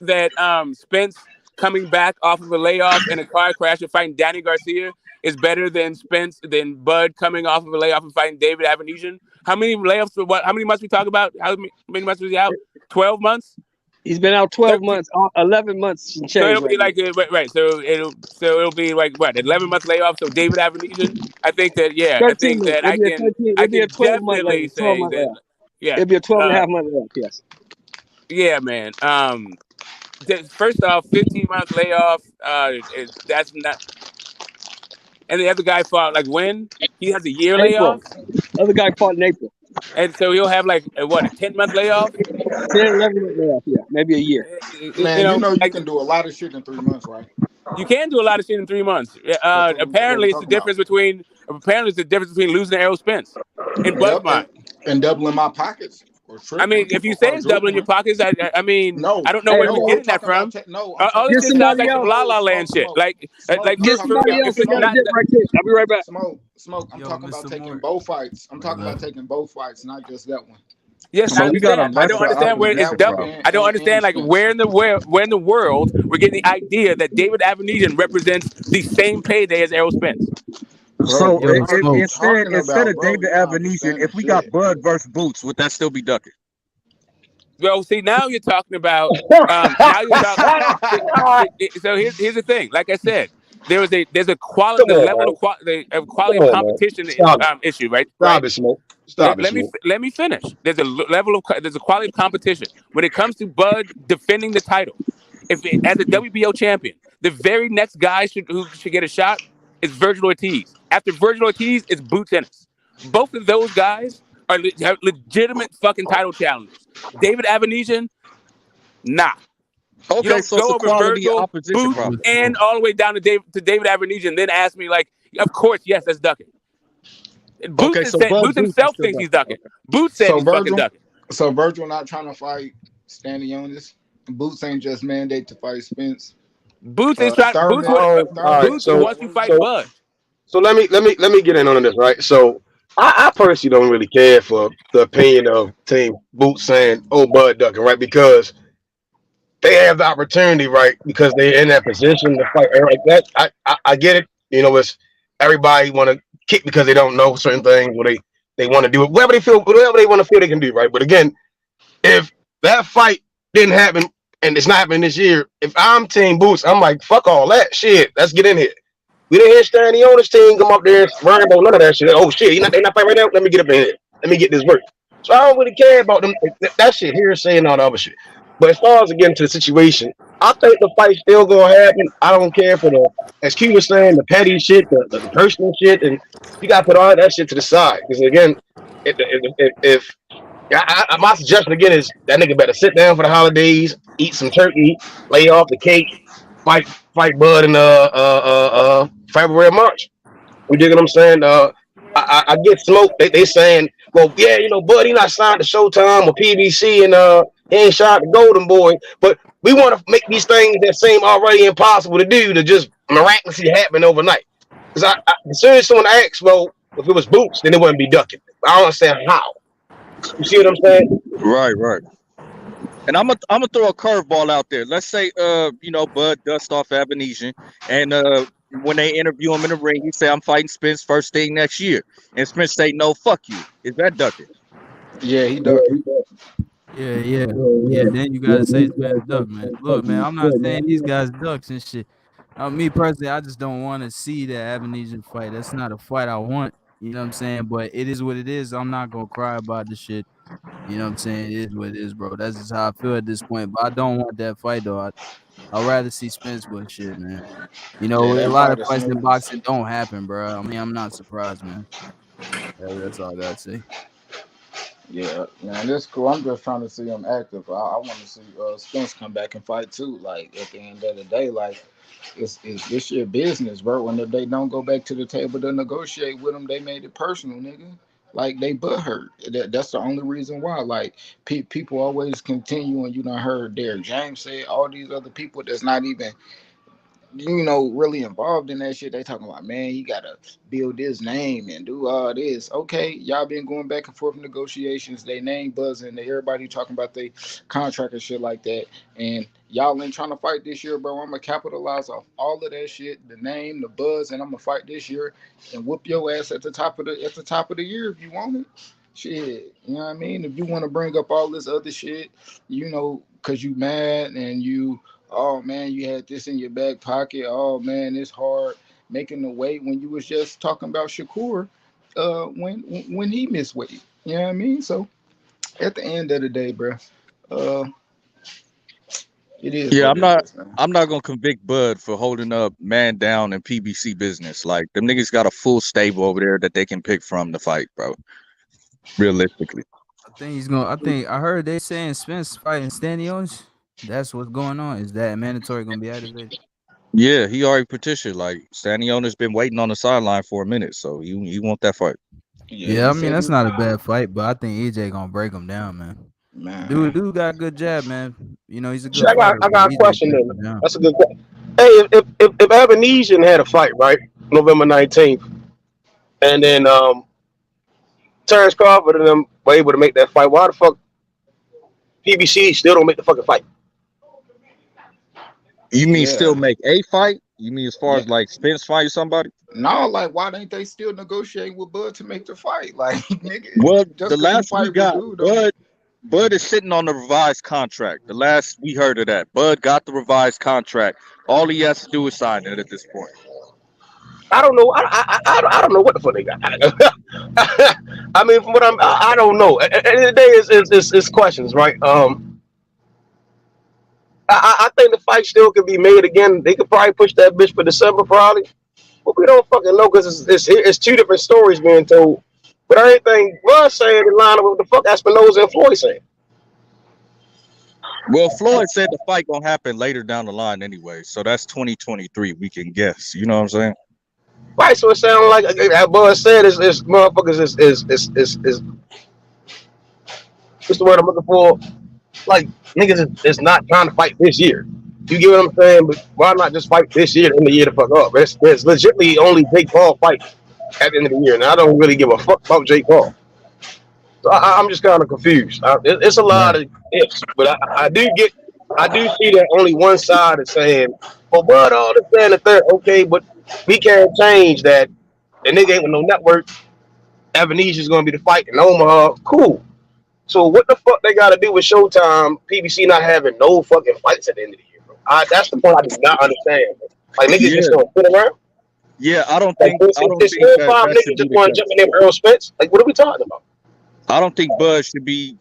that Spence coming back off of a layoff and a car crash and fighting Danny Garcia is better than Bud coming off of a layoff and fighting David Avenesian? How many layoffs for what? How many months we talk about? How many months was he out? 12 months. He's been out 12 13. months, 11 months and So change it'll be right now. like right. So it'll be like what 11-month layoff. So David Avenesian, I think that 13 months. It'll be a 13. I It'll be a can 12-month definitely layoff. 12 say month that layoff. yeah. It'll be a 12 and a half month layoff. Yes. Yeah, man. First off, 15-month layoff. That's not. And the other guy fought like when he has a year April. layoff, Other guy fought in April. and so he'll have like a 10-month layoff. 10, 11 month layoff. Yeah, maybe a year. Man, you know you Like can do a lot of shit in 3 months, right? you can do a lot of shit in 3 months. That's what Apparently, we it's the talking about. difference between losing to Errol Spence in Bud's Yep, mind. and doubling my pockets or I mean, tripling if you or say it's doubling your quadrupling. pockets, I mean, No, I don't know Hey, where no, you're hold I'm on. getting that talking about from. I'm All talking this Get shit about sounds somebody like some else. La La smoke, Land shit. smoke, Like smoke. I'm Get talking somebody about else. if I it's got a not dip right quick. I'll be right back. smoke. I'm Yo, talking about Mr. taking Moore. both fights. I'm talking about Left. taking both fights, not just that one. yes, I So we got a understand. I don't lesser understand where it's opposition That one double. problem. I don't and understand like Spence. where in the world we're getting the idea that David Avenesian represents the same payday as Errol Spence. Bro, So Yo, what are you Smoke. talking instead about, of bro? David You're not Avenesian, understanding if we got shit. Bud versus Boots, would that still be ducking? Well, see, now you're talking about. Now you're talking. So here's the thing. Like I said, there's a quality, Come the on, level of man. quality Come of on, man. competition Stop it. issue, right? Stop it, Smoke. Stop it, Smoke. Let me finish. There's a quality of competition when it comes to Bud defending the title. As a WBO champion, the very next guy who should get a shot is Virgil Ortiz. After Virgil Ortiz, it's Boots Ennis. Both of those guys have legitimate fucking title challengers. David Avenesian, nah. You Okay, don't so it's go a over quality Virgil, opposition Boots, Yo, problem. and Smoke. all the way down to David Avenesian, and then ask me like, of course, yes, that's ducking. Okay, so Bud Boots Boots is himself still thinks he's ducking. ducking. Okay. Boots said So he's fucking Virgil, ducking. so Virgil not trying to fight Stanionis. Boots ain't just mandate to fight Spence. Boots is trying. Boots Thurman, would. All right. Boots Thurman. So wants to What is it? fight so Bud. so let me get in on this, right? So I personally don't really care for the opinion of Team Boots saying, "Oh, Bud ducking," right? Because they have the opportunity, right? Because they're in that position to fight like that. I get it. It's everybody want to kick because they don't know certain things, or they want to do it, whatever they want to feel they can do, right? But again, if that fight didn't happen and it's not happening this year, if I'm Team Boots, I'm like, fuck all that shit. Let's get in here. We didn't hear Stan the owner's team come up there and worry about none of that shit. Oh shit, they not fighting right now. Let me get up in here. Let me get this work. So I don't really care about them that shit here saying all the other shit. But as far as getting to the situation, I think the fight's still gonna happen. I don't care for the, as Q was saying, the petty shit, the personal shit, and you gotta put all that shit to the side. Because again, if my suggestion again is that nigga better sit down for the holidays, eat some turkey, lay off the cake, fight Bud in February, March. You dig what I'm saying? I get smoked. They saying, well, yeah, Bud, he not signed to Showtime or PBC, and he ain't shot the Golden Boy. But we want to make these things that seem already impossible to do to just miraculously happen overnight. Because as soon as someone asks, well, if it was Boots, then it wouldn't be ducking. I don't understand how. You see what I'm saying? Right, right. And I'm gonna throw a curveball out there. Let's say Bud dust off Avenesian, and when they interview him in the ring, he say I'm fighting Spence first thing next year, and Spence say no, fuck you. Is that ducking? Yeah, he ducking. Yeah. Then you gotta say Spence duck, man. Look, man, I'm not saying these guys ducks and shit. Me personally, I just don't want to see that Avenesian fight. That's not a fight I want. You know what I'm saying? But it is what it is. I'm not gonna cry about the shit. You know what I'm saying? It is what it is, bro. That's just how I feel at this point. But I don't want that fight though. I'd rather see Spence with shit, man. Yeah, A that lot of fight is fights in smooth. boxing don't happen, bro. I mean, I'm not surprised, man. That's all I gotta say. Yeah, man, that's cool. I'm just trying to see him active. I want to see Spence come back and fight too. Like at the end of the day, like it's this your business, bro. And if they don't go back to the table to negotiate with them, they made it personal, nigga. Like they butt hurt. That's the only reason why. Like people always continue, and you done heard Derek James say all these other people that's not even really involved in that shit. They talking about, man, you gotta build this name and do all this. Okay, y'all been going back and forth negotiations. They name buzzing. Everybody talking about they contract and shit like that. And y'all ain't trying to fight this year, bro. I'm gonna capitalize off all of that shit, the name, the buzz, and I'm gonna fight this year and whoop your ass at the top of the year if you want it. Shit, you know what I mean? If you want to bring up all this other shit, because you mad and oh man, you had this in your back pocket. Oh man, it's hard making the weight when you was just talking about Shakur, when he missed weight. You know what I mean? So at the end of the day, bro, uh, it is Yeah, what I'm it not. is, man. I'm not gonna convict Bud for holding up man down in PBC business. Like them niggas got a full stable over there that they can pick from to fight, bro. Realistically. I think he's gonna. I think I heard they saying Spence fighting Stanionis. That's what's going on. Is that mandatory gonna be activated? Yeah, he already petitioned. Like Stanionis been waiting on the sideline for a minute, so he want that fight. Yeah, Yeah, he I mean said that's he, not a bad fight, but I think EJ gonna break him down, man. man. Dude got a good jab, man. You know he's a Shit, good fighter, I but got a EJ question break then. him down. That's a good question. Hey, if Ebenezer had a fight, right, November 19th, and then Terrence Crawford and them were able to make that fight, why the fuck PBC still don't make the fucking fight? You mean Yeah, still make a fight? You mean as far yeah. as like Spence fight somebody? No, like why ain't they still negotiating with Bud to make the fight? Like, nigga, Well, just the because you last we fight with got, dude, don't. Bud is sitting on the revised contract. The last we heard of that, Bud got the revised contract. All he has to do is sign it at this point. I don't know. I don't know what the fuck they got. I mean, from what I don't know. At the end of the day, it's questions, right? I think the fight still could be made again. They could probably push that bitch for December, probably. But we don't fucking know because it's two different stories being told. But everything Russ saying in line with what the fuck Espinoza and Floyd saying. Well, Floyd said the fight gonna happen later down the line anyway, so that's 2023. We can guess. You know what I'm saying? Right, so it sounds like that Bud said is motherfuckers is what's the word I'm looking for? Like niggas is not trying to fight this year. You get what I'm saying? But why not just fight this year and the year to fuck up? It's legitimately only Jake Paul fight at the end of the year. Now I don't really give a fuck about Jake Paul. So I'm just kind of confused. It's a lot Right. of ifs, but I do see that only one side is saying, well, Bud all this and the third, okay, but we can't change that. The nigga ain't with no network. Ebenezer's gonna be the fight in Omaha. Cool. So what the fuck they gotta do with Showtime, PBC not having no fucking fights at the end of the year, bro? That's the part I do not understand, bro. Like niggas just Yeah, gonna sit around. yeah. I don't Like think it's, I don't it's think still that five that niggas should be just the want to jump case. in there with Earl Spence. Like what are we talking about? I don't think Bud should be,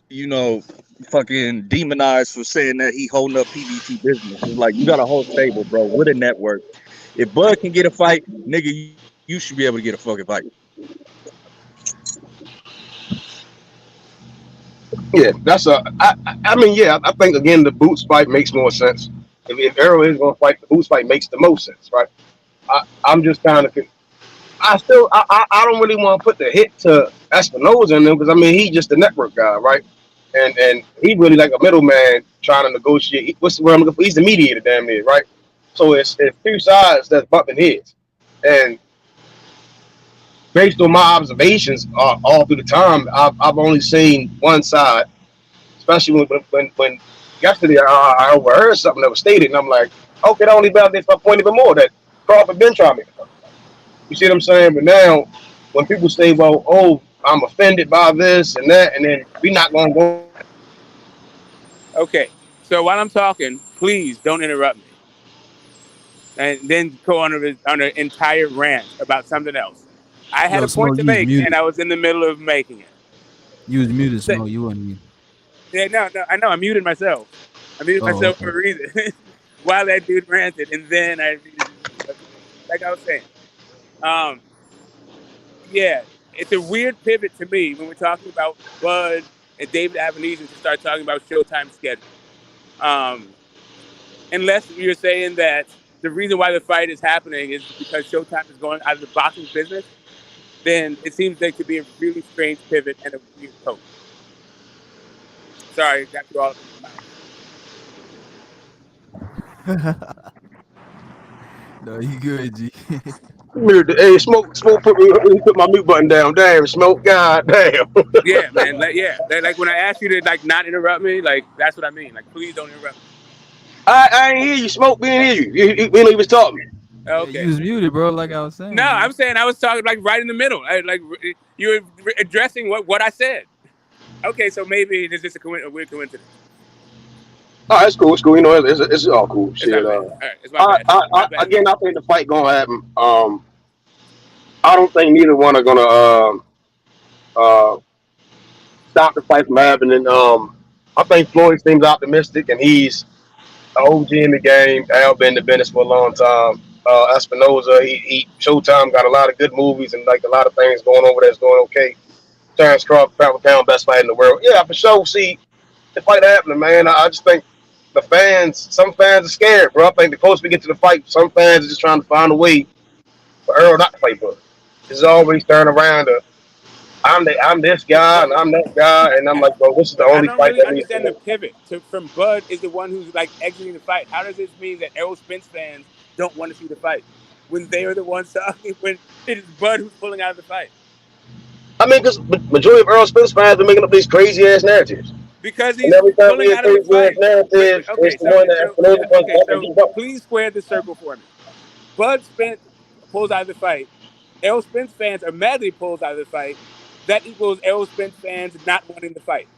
fucking demonized for saying that he holding up PBC business. It's like you got a whole stable, bro, with a network. If Bud can get a fight, nigga, you should be able to get a fucking fight. Yeah, I mean, yeah, I think again the Boots fight makes more sense. If Errol is gonna fight, the Boots fight makes the most sense, right? I'm just kind of, I don't really want to put the hit to Espinoza in them because I mean he's just a network guy, right? And he really like a middleman trying to negotiate. What's the word I'm looking for? He's the mediator, damn near, right? So it's two sides that's bumping heads, and based on my observations all through the time, I've only seen one side, especially when yesterday I overheard something that was stated, and I'm like, okay, that only validates my point even more that Crawford been trying to make a fucking fight. You see what I'm saying? But now, when people say, well, oh, I'm offended by this and that, and then we're not going to go. Okay, so while I'm talking, please don't interrupt me, and then go on an entire rant about something else. I had Yo, a point Smoke, to you was make, and muted. I was in the middle of making it. You was muted, So, Smoke. You wasn't muted. yeah, no, I know. I muted myself. I muted Oh, myself okay. for a reason. While that dude ranted, and then I muted myself. Like I was saying, um, yeah, it's a weird pivot to me when we're talking about Bud and David Ebenezer to start talking about Showtime schedule. Unless you're saying that the reason why the fight is happening is because Showtime is going out of the boxing business, then it seems like to be a really strange pivot and a weird tone. Sorry, got you all up in my mouth. No, you good, G. Hey, Smoke put my mute button down. Damn, Smoke, god damn. Yeah, man. Like when I ask you to like not interrupt me, like that's what I mean. Like please don't interrupt me. I ain't hear you, Smoke. We ain't hear you. We ain't even talking. Yeah, you Okay. was muted, bro. Like I was saying, No, man. I'm saying I was talking like right in the middle. Like you were addressing what I said. Okay, so maybe it's just a weird coincidence. Oh, it's cool. It's cool. You know, it's all cool. It's Shit. not bad. All right, it's my bad. My bad. Again, I think the fight gonna happen. I don't think neither one are gonna uh stop the fight from happening. I think Floyd seems optimistic, and he's an OG in the game. Al been in the business for a long time. Espinoza, he Showtime got a lot of good movies and like a lot of things going over that's going okay. Terrence Crawford, pound best fight in the world. Yeah, for sure. See the fight happening, man. I just think some fans are scared, bro. I think the closer we get to the fight, some fans are just trying to find a way for Earl not to fight for. It's always turn around to I'm this guy But and I'm that guy, and I'm like, bro, this is the but I only don't fight really that needs to understand the happen. pivot from Bud is the one who's like exiting the fight. How does this mean that Errol Spence fans don't want to see the fight when they are the ones talking when it is Bud who's pulling out of the fight? I mean, because majority of Earl Spence fans are making up these crazy ass narratives, Because and he's every time we pulling hear out of the crazy ass fight. narrative, Okay, it's the one that Espinosa wants to so keep up. please square the circle for me. Bud Spence pulls out of the fight. Errol Spence fans are madly pulls out of the fight. That equals Errol Spence fans not wanting the fight.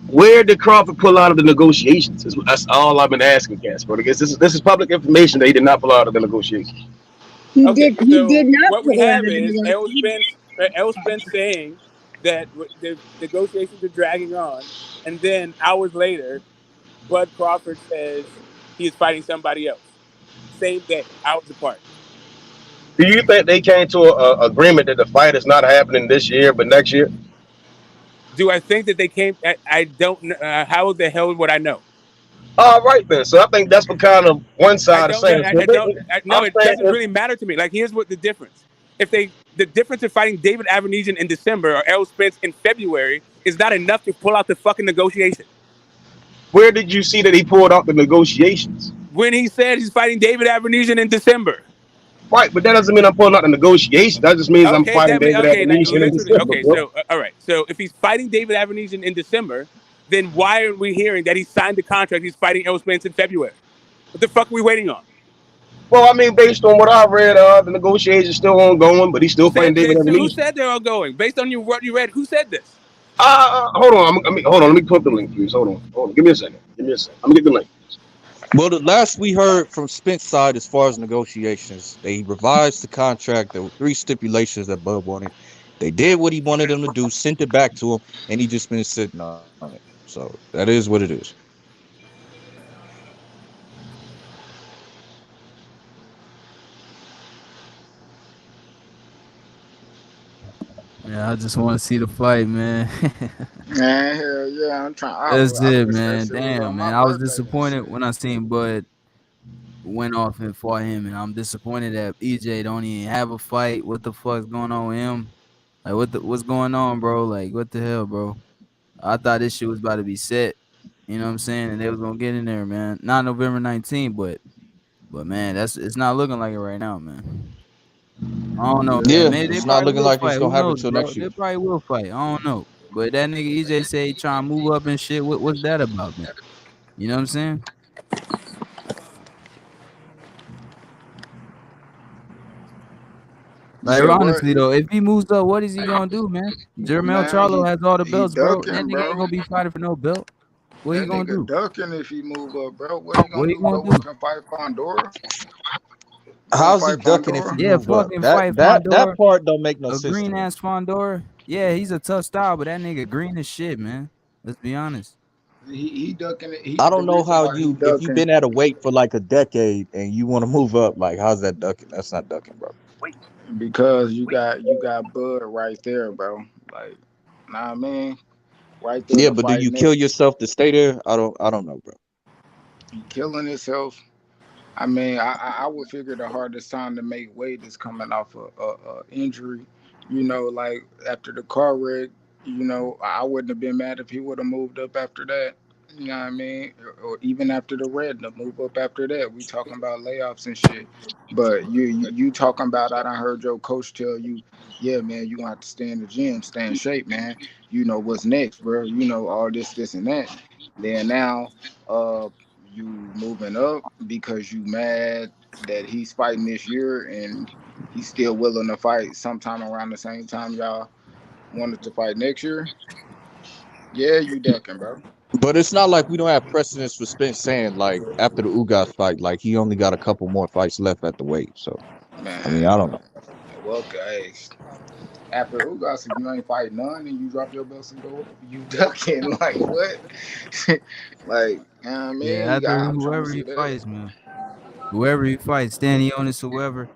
Where did Crawford pull out of the negotiations? That's all I've been asking, Casper. Because this is public information that he did not pull out of the negotiations. Okay, He did so not what we pull out have of the is negotiation. Errol Spence saying that the negotiations are dragging on, and then hours later, Bud Crawford says he is fighting somebody else. Same day, hours apart. Do you think they came to a agreement that the fight is not happening this year, but next year? Do I think that they came? I don't. How the hell would I know? All right then. So I think that's what kind of one I side is don't know. saying. So No, I'm it saying doesn't really matter to me. Like, here's what the difference. The difference in fighting David Avenesian in December or Errol Spence in February is not enough to pull out the fucking negotiation. where did you see that he pulled out the negotiations? When he said he's fighting David Avenesian in December. Right, but that doesn't mean I'm pulling out the negotiations. That just means I'm fighting David Like Avenesian in literally. December, Okay, bro. so all right. So if he's fighting David Avenesian in December, then why are we hearing that he signed the contract? He's fighting Errol Spence in February. What the fuck are we waiting on? Well, I mean, based on what I read, the negotiations are still ongoing, but he's still fighting David Who Avenesian. said they're all going? Based on what you read, who said this? Hold on. Hold on. Let me put the link, please. Hold on. Give me a second. Let me get the link. Well, the last we heard from Spence side as far as negotiations, they revised the contract. There were 3 stipulations that Bud wanted. They did what he wanted them to do, sent it back to him, and he just been sitting on it. So that is what it is. Yeah, I just want to see the fight, man. Man, hell yeah, I'm trying. That's I it, wish that man. shit was on Damn, my man. I was birthday and disappointed shit. when I seen Bud went off and fought him, and I'm disappointed that EJ don't even have a fight. What the fuck's going on with him? Like, what's going on, bro? Like, what the hell, bro? I thought this shit was about to be set. You know what I'm saying? And they was gonna get in there, man. Not November 19th, but man, it's not looking like it right now, man. I don't know, man. Yeah, Maybe they it's not probably looking will like it's fight. gonna Who happen knows, until bro? next They year. probably will fight. I don't know. But that nigga EJ say he trying to move up and shit. What's that about, man? You know what I'm saying? Like, Yeah, what? honestly though, if he moves up, what is he gonna do, man? Jermel Man, Charlo has all the he belts, bro. That ducking, nigga ain't bro. gonna be fighting for no belt. What he That gonna nigga do? ducking if he move up, bro. What he What gonna he do? gonna Go do? up and fight Fondora? Go and How's he fight ducking if Fondora? he Yeah, move up? fucking That fight that that Fondor. part don't make no A sense to green me. ass Fondor. Yeah, he's a tough style, but that nigga green as shit, man. Let's be honest. He ducking it. I The don't know reason how why he if you've ducking been at a weight for like a decade and you want to move up, like how's that ducking? That's not ducking, bro. because you got Bud right there, bro. Like, nah, I mean, right there Yeah, to but do fight you kill next. yourself to stay there? I don't know, bro. He killing himself. I mean, I would figure the hardest time to make weight is coming off a injury. Like after the car wreck. I wouldn't have been mad if he would have moved up after that. You know what I mean? Or even after the red, to move up after that. We talking about layoffs and shit. But you talking about? I done heard your coach tell you, yeah, man, you gonna have to stay in the gym, stay in shape, man. You know what's next, bro. You know all this, and that. Then now, you moving up because you mad that he's fighting this year and he's still willing to fight sometime around the same time y'all wanted to fight next year, yeah, you ducking, bro. But it's not like we don't have precedence for Spence saying like after the Ugas fight, like he only got a couple more fights left at the weight. So I mean, I Man, don't know. well, guys, after Ugas, if you ain't fight none and you drop your belts and go up, you ducking. Like, what? Like, Yeah, after I'm trying to whoever see he that. fights, man. Whoever he fights, Stanley Onis, whoever,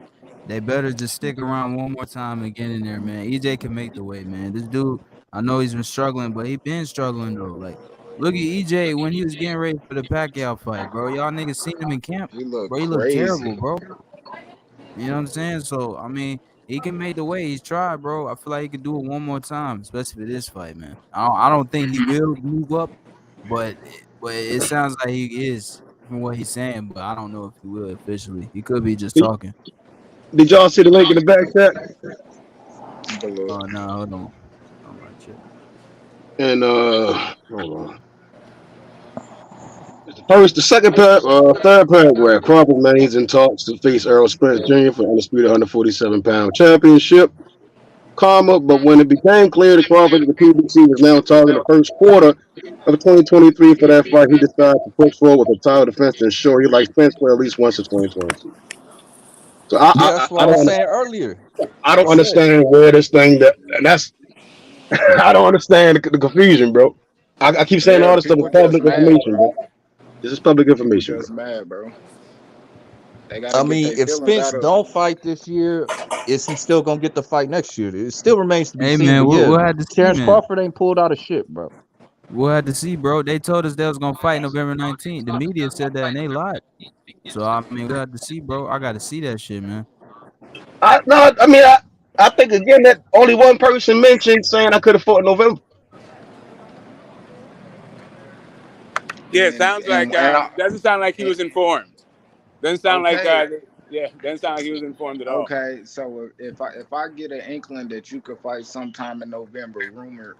they better just stick around one more time and get in there, man. EJ can make the weight, man. This dude, I know he's been struggling, but he been struggling though. Like, look at EJ when he was getting ready for the Pacquiao fight, bro. Y'all niggas seen him in camp, He look bro. He looked terrible, crazy. bro. You know what I'm saying? So I mean, he can make the weight. He's tried, bro. I feel like he could do it one more time, especially for this fight, man. I don't think he will move up, but it sounds like he is from what he's saying. But I don't know if he will officially. He could be just Did, talking. did y'all see the link in the back chat? But look, Oh no, hold on. Oh my shit. And hold on. The third paragraph. Crawford remains in talks to face Errol Spence Jr. for undisputed 147-pound championship. But when it became clear to Crawford that the PBC was now targeting the first quarter of 2023 for that fight, he decided to push forward with a title defense to ensure he likes Spence for at least once in 2022. So Yeah, that's what I was saying earlier. I I don't said, understand where this thing and that's I don't understand the confusion, bro. I keep saying yeah, all this stuff is people just public mad, information, bro. bro. This is public People information, bro. just mad, bro. They got to I get mean, their if feelings Spence out of. don't fight this year, is he still gonna get the fight next year? It still remains to be Hey seen. man, But yeah, we'll have to see, Terrence man. Crawford ain't pulled out of shit, bro. We'll have to see, bro. They told us they was gonna fight November 19th. The media said that and they lied. So I mean, we'll have to see, bro. I gotta see that shit, man. I think again that only one person mentioned saying I could have fought in November. Yeah, it sounds like doesn't sound like he And was informed. Doesn't sound like okay, doesn't sound like he was informed at all. okay. So if I get an inkling that you could fight sometime in November, rumored,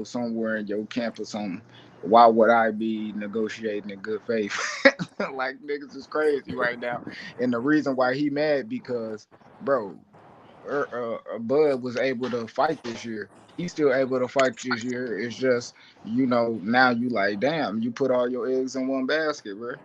somewhere in your camp or something, why would I be negotiating in good faith? Like niggas is crazy right now, and the reason why he mad because, bro, Bud was able to fight this year. He's still able to fight this year. It's just, now you like, damn, you put all your eggs in one basket, bro.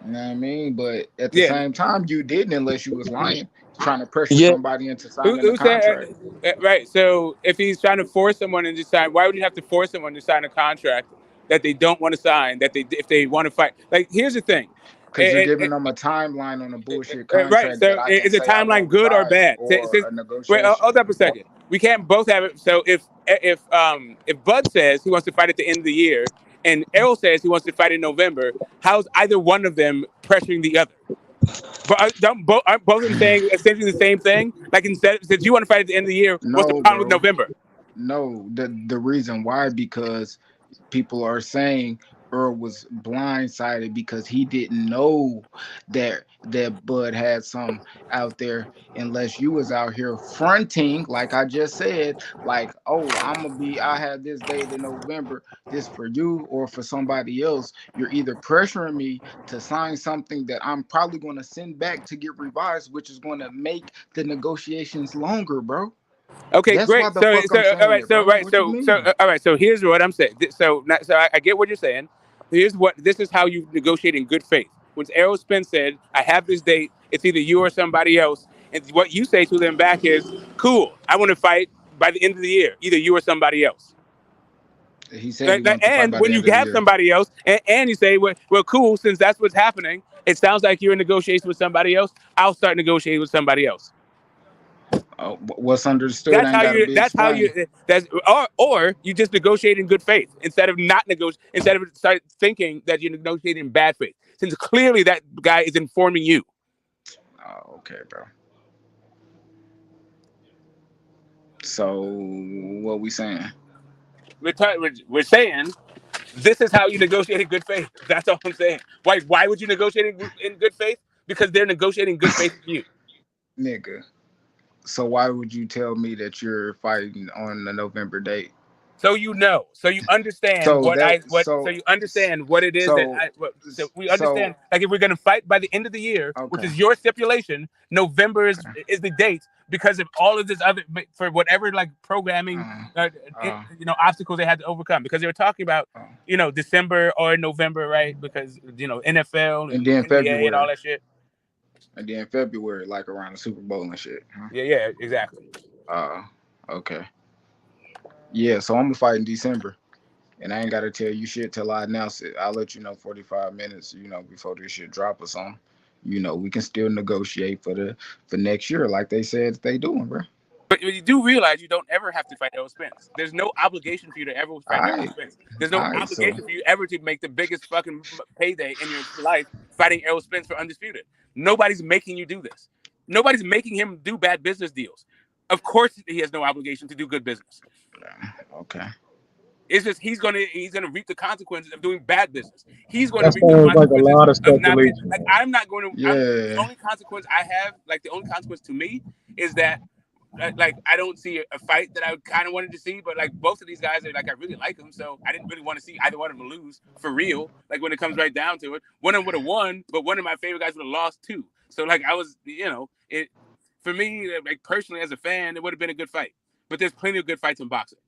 You know what I mean? But at the Yeah. same time, you didn't unless you was lying, trying to pressure Yeah, somebody into signing a Who said contract. right? So if he's trying to force someone to sign, why would you have to force someone to sign a contract that they don't want to sign? If they want to fight, like here's the thing. Because you're giving them a timeline on a bullshit Right. contract So that I can is the say I timeline won't good or revise bad? or a Wait, negotiation. hold up a second. We can't both have it. So if Bud says he wants to fight at the end of the year and Errol says he wants to fight in November, how's either one of them pressuring the other? But aren't both of them saying essentially the same thing? Like since you want to fight at the end of the year, what's the No, problem with bro. November? No, the reason why, because people are saying Earl was blindsided because he didn't know that Bud had some out there, unless you was out here fronting, like I just said, like, oh, I had this date in November, this for you or for somebody else. You're either pressuring me to sign something that I'm probably going to send back to get revised, which is going to make the negotiations longer, bro. Okay, That's why great. the fuck I'm All saying right, it, bro. What you mean? all right. So here's what I'm saying. I get what you're saying. This is how you negotiate in good faith. When Errol Spence said, "I have this date. It's either you or somebody else," and what you say to them back is, "Cool. I want to fight by the end of the year, either you or somebody else." He said he wanted to fight And by when the you end of the have year. somebody else, and you say, well, cool, since that's what's happening, it sounds like you're in negotiation with somebody else. I'll start negotiating with somebody else. What's understood ain't got to be That's how explained. you that's or you just negotiate in good faith instead of not negotiate instead of start thinking that you're negotiating in bad faith, since clearly that guy is informing you. Oh, okay, bro. So what we saying? We're saying this is how you negotiate in good faith. That's all I'm saying. Why would you negotiate in good faith? Because they're negotiating good faith with you. Nigga. So why would you tell me that you're fighting on the November date? So you know, so you understand So what that so you understand what it is so we understand. Like if we're gonna fight by the end of the year, which okay. is your stipulation, November is the date because of all of this other for whatever like programming, obstacles they had to overcome because they were talking about December or November, right? Because NFL and then NBA February and all that shit. And then February, like around the Super Bowl and shit. Huh? Yeah, exactly. Okay. Yeah, so I'm gonna fight in December. And I ain't gotta tell you shit till I announce it. I'll let you know 45 minutes, before this shit drop or something. We can still negotiate for next year, like they said they doing, bro. But you do realize you don't ever have to fight Errol Spence. There's no obligation for you to ever fight Errol Spence. There's no obligation for you ever to make the biggest fucking payday in your life fighting Errol Spence for Undisputed. Nobody's making you do this. Nobody's making him do bad business deals. Of course, he has no obligation to do good business. Okay. It's just he's gonna reap the consequences of doing bad business. He's going That to reap the sounds like a consequences lot of of not being speculation. like I'm not going to. Yeah. The only consequence I have, the only consequence to me, is that I don't see a fight that I kind of wanted to see, but both of these guys are I really like them, so I didn't really want to see either one of them lose for real. Like when it comes right down to it, one of them would have won, but one of my favorite guys would have lost too. So I was, it for me, personally as a fan, it would have been a good fight. But there's plenty of good fights in boxing.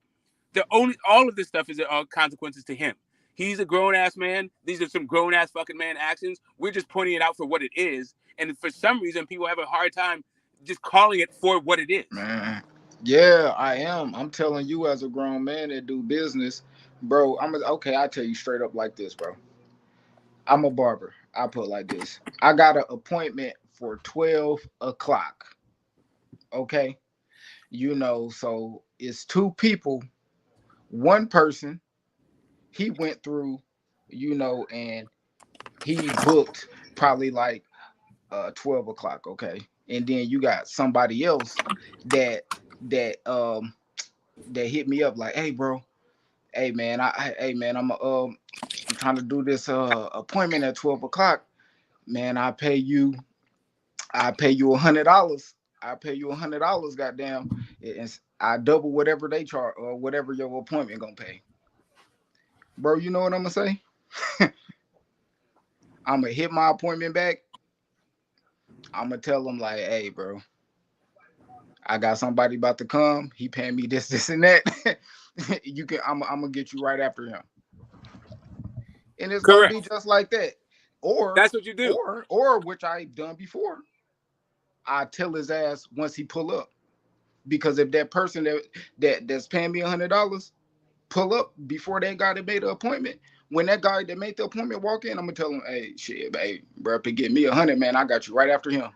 All of this stuff is all consequences to him. He's a grown ass man. These are some grown ass fucking man actions. We're just pointing it out for what it is, and for some reason, people have a hard time just calling it for what it is. Man. Yeah, I am. I'm telling you, as a grown man that do business, bro. I'll tell you straight up like this, bro. I'm a barber. I put like this. I got an appointment for 12 o'clock. Okay, so it's two people. One person, he went through, and he booked probably 12 o'clock. Okay, and then you got somebody else that hit me up like, hey bro, hey man, I'm trying to do this appointment at 12 o'clock. Man, I pay you $100. I pay you $100, goddamn, and I double whatever they charge or whatever your appointment gonna pay. Bro, you know what I'm gonna say? I'm gonna hit my appointment back. I'm gonna tell them like, hey bro, I got somebody about to come. He paying me this, and that. I'm gonna get you right after him. And it's Correct. Gonna be just like that. Or that's what you do. Or which I've done before. I tell his ass once he pull up. Because if that person that's paying me $100 pull up before that guy that made the appointment, when that guy that made the appointment walk in, I'm gonna tell him, hey, shit, hey, bro, if you get me $100, man, I got you right after him.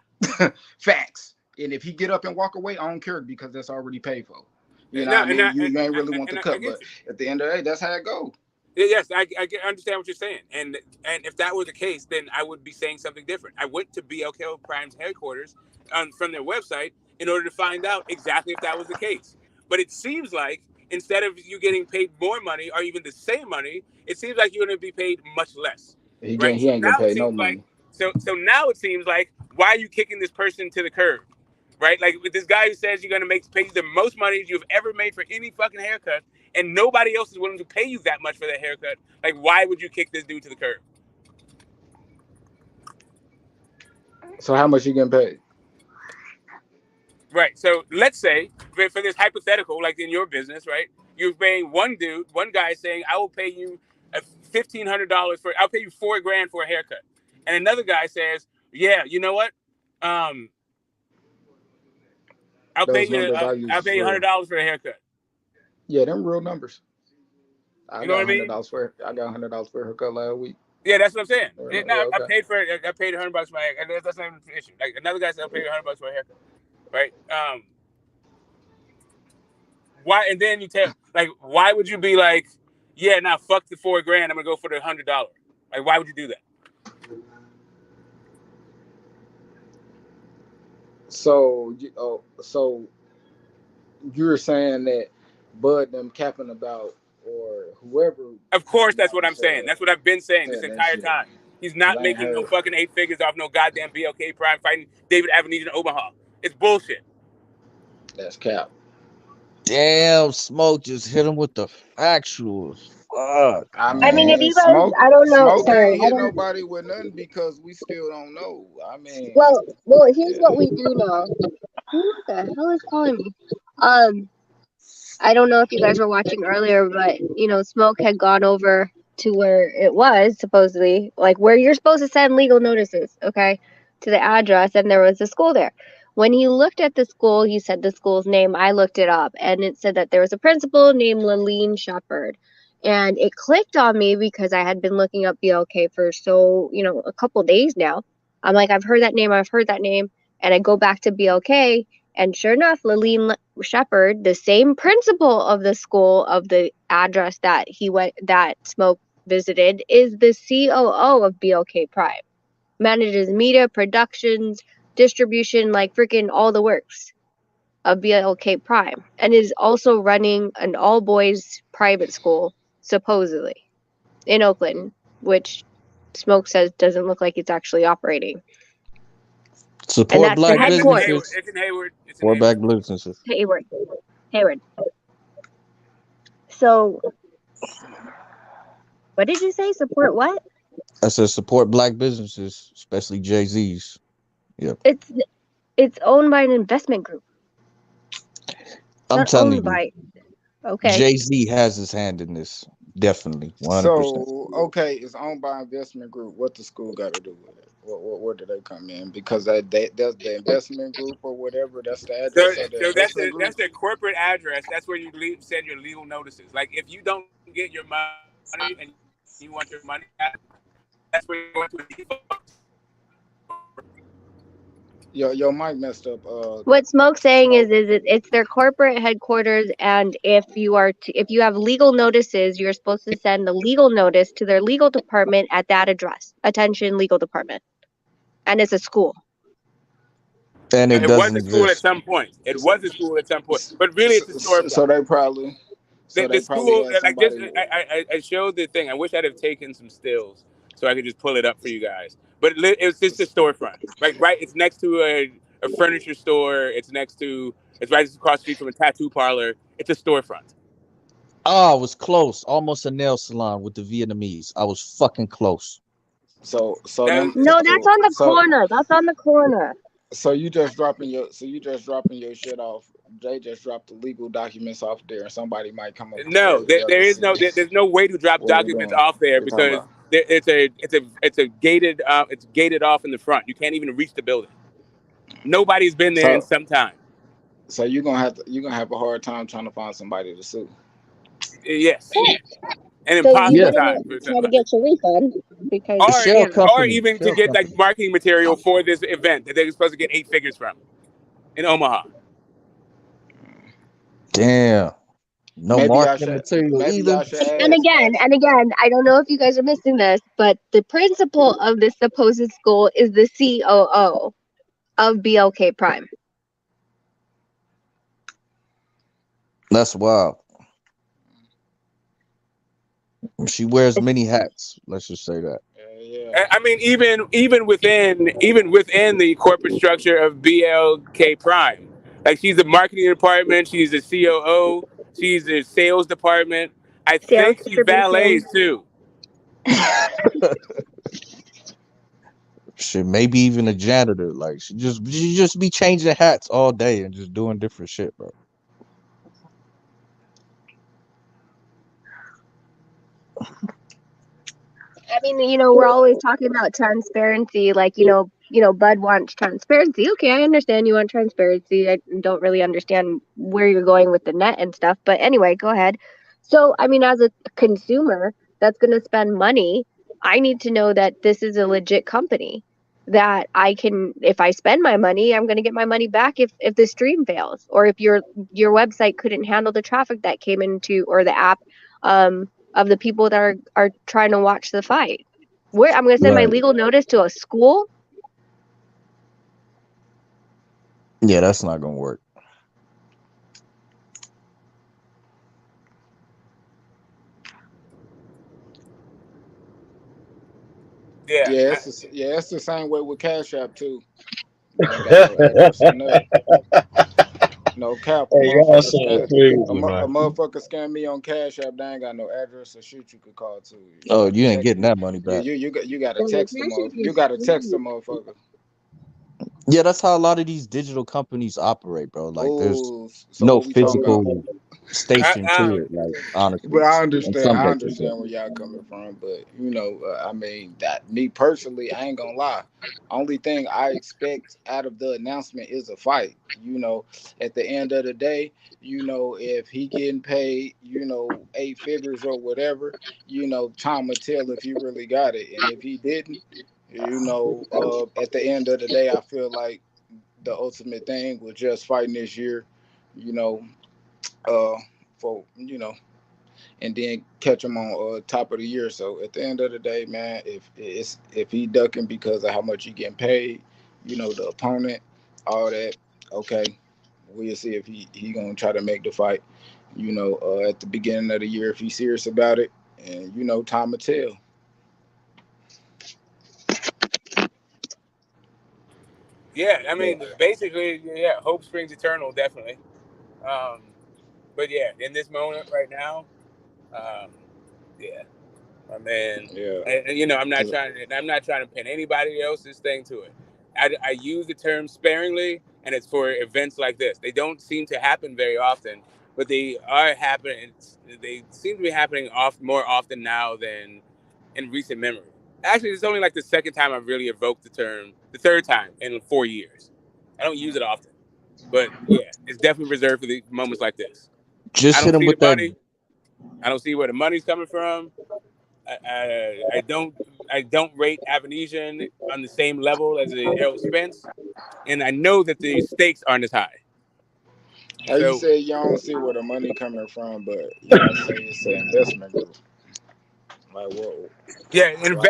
Facts. And if he get up and walk away, I don't care because that's already paid for. You know what I mean? You ain't really want the cut, but at the end of the day, that's how it goes. Yes, I understand what you're saying, and if that were the case, then I would be saying something different. I went to BLK Prime's headquarters from their website in order to find out exactly if that was the case. But it seems like instead of you getting paid more money or even the same money, it seems like you're going to be paid much less. He right? ain't getting paid no money. So now it seems like, why are you kicking this person to the curb? Right? Like with this guy who says you're going to pay the most money you've ever made for any fucking haircut, and nobody else is willing to pay you that much for that haircut. Like, why would you kick this dude to the curb? So how much you getting paid? Right. So let's say for this hypothetical, like in your business, right? You're paying one guy saying, I will pay you $1,500 I'll pay you $4,000 for a haircut. And another guy says, yeah, you know what? I'll pay you $100 for a haircut. Yeah, them real numbers. You know what I mean? I got $100 for a haircut last week. Yeah, that's what I'm saying. Okay. I paid $100 for my haircut, and that's not even an issue. Like another guy said, I'll pay you $100 for a haircut, right? Why? And then you tell, why would you be like, yeah, now fuck the $4,000, I'm gonna go for the $100? Like, why would you do that? So you're saying that Bud them capping about or whoever? Of course, that's what I'm saying. That's what I've been saying this entire time. He's not making no fucking 8 figures off no goddamn BLK Prime fighting David Avenige in Omaha. It's bullshit. That's cap. Damn, Smoke just hit him with the factuals. Fuck, I I mean, if man. mean, you guys, smoke I don't know. smoke Sorry, ain't I hit don't. nobody with nothing because we still don't know. I mean, Well, here's yeah. what we do know. Who the hell is calling me? Um, I don't know if you guys were watching earlier, but Smoke had gone over to where it was supposedly, like where you're supposed to send legal notices, okay, to the address, and there was a school there. When he looked at the school, he said the school's name. I looked it up, and it said that there was a principal named Laleen Shepard. And it clicked on me because I had been looking up BLK for a couple days now. I'm like, I've heard that name. And I go back to BLK, and sure enough, Laleen Shepard, the same principal of the school of the address that that Smoke visited, is the COO of BLK Prime. Manages media, productions, distribution, like freaking all the works of BLK Prime, and is also running an all boys private school, supposedly, in Oakland, which Smoke says doesn't look like it's actually operating. And Support that's the black It's in Hayward. headquarters. businesses. It's in Hayward. It's in Support Hayward. black businesses. Hayward. So, what did you say? Support what? I said support black businesses, especially Jay-Z's. Yep. It's owned by an investment group. It's I'm not telling owned you, by. Okay. Jay-Z has his hand in this. Definitely, 100%. So okay, it's owned by investment group. What the school got to do with it? Where do they come in? Because that's the investment group or whatever. That's the So, address of the so investment group. that's their corporate address. That's where you send your legal notices. Like if you don't get your money and you want your money back, that's where you go to a default. Your mic messed up. What Smoke's saying Smoke. it's their corporate headquarters, and if you have legal notices, you're supposed to send the legal notice to their legal department at that address. Attention, legal department, and it's a school. And it It was doesn't a school at exist. some point. It was a school at some point, but really it's a storefront. So they probably. So The they probably school, had like just, somebody. I showed the thing. I wish I'd have taken some stills so I could just pull it up for you guys. But it was just a storefront, like right. It's next to a furniture store. It's right across the street from a tattoo parlor. It's a storefront. Oh, I was close. Almost a nail salon with the Vietnamese. I was fucking close. So That them. was, No, that's on the So corner. That's on the corner. so you just dropping your shit off. They just dropped the legal documents off there, and somebody might come up to no, the LDBC. there's no way to drop What are we documents doing? off there What you talking because about? it's gated off in the front. You can't even reach the building. Nobody's been there in So some time. so you're gonna have a hard time trying to find somebody to sue. Yes, an So you impossible Yeah, better time for try to somebody. get your refund because a shell Or company. even to Shell get like company. marketing material for this event that they're supposed to get 8 figures from in Omaha. Damn. No Maybe I marketing should. material Maybe either. I should and ask. again and again, I don't know if you guys are missing this, but the principal of this supposed school is the COO of BLK Prime. That's wild. She wears many hats. Let's just say that. Yeah. I mean, even within the corporate structure of BLK Prime, like she's the marketing department, she's the COO, she's the sales department. I Sales think she distribution. valets too. Shit, maybe even a janitor. Like she just be changing hats all day and just doing different shit, bro. I mean, we're always talking about transparency. Like, Bud wants transparency. Okay, I understand you want transparency. I don't really understand where you're going with the net and stuff. But anyway, go ahead. So, I mean, as a consumer that's going to spend money, I need to know that this is a legit company that I can, if I spend my money, I'm going to get my money back if the stream fails, or if your website couldn't handle the traffic that came into, or the app, of the people that are trying to watch the fight. Where I'm going to send my Right. legal notice to a school? Yeah, that's not gonna work. Yeah, Yeah, it's the same way with Cash App too. They ain't got no address or nothing. No cap, a Hey, y'all motherfucker saying scam crazy, a man. motherfucker scam me on Cash App. They ain't got no address or shit you could call to. You Oh, gotta you ain't text. getting that money Yeah, back. you gotta text them. You gotta text the motherfucker. Yeah, that's how a lot of these digital companies operate, bro. Like, there's Oh, so no what we talking about? physical station to I, it. Like, honestly, But I in understand. some I cases, yeah. understand where y'all coming from. But I mean, that me personally, I ain't gonna lie. Only thing I expect out of the announcement is a fight. At the end of the day, if he getting paid, 8 figures or whatever, time will tell if he really got it, and if he didn't, at the end of the day, I feel like the ultimate thing was just fighting this year, you know, uh, for and then catch him on top of the year. So at the end of the day, man, if he ducking because of how much he getting paid, the opponent, all that, okay, we'll see if he gonna try to make the fight. At the beginning of the year, if he's serious about it, and time will tell. yeah, I Yeah, mean, basically, yeah, hope springs eternal, definitely. Um, but yeah, in this moment right now, um, yeah, my man. yeah, And cause I'm not trying to pin anybody else's thing to it. I use the term sparingly, and it's for events like this. They don't seem to happen very often, but they are happening. They seem to be happening more often now than in recent memory. Actually, it's only like the second time I've really evoked the term, the third time in 4 years. I don't use it often, but yeah, it's definitely reserved for the moments like this. I Just hit don't him see the with that. money. I don't see where the money's coming from. I don't rate Avenesian on the same level as a Errol Spence, and I know that the stakes aren't as high. how you So say you don't see where the money coming from, but y'all say it's an investment group. Like what? yeah, Why?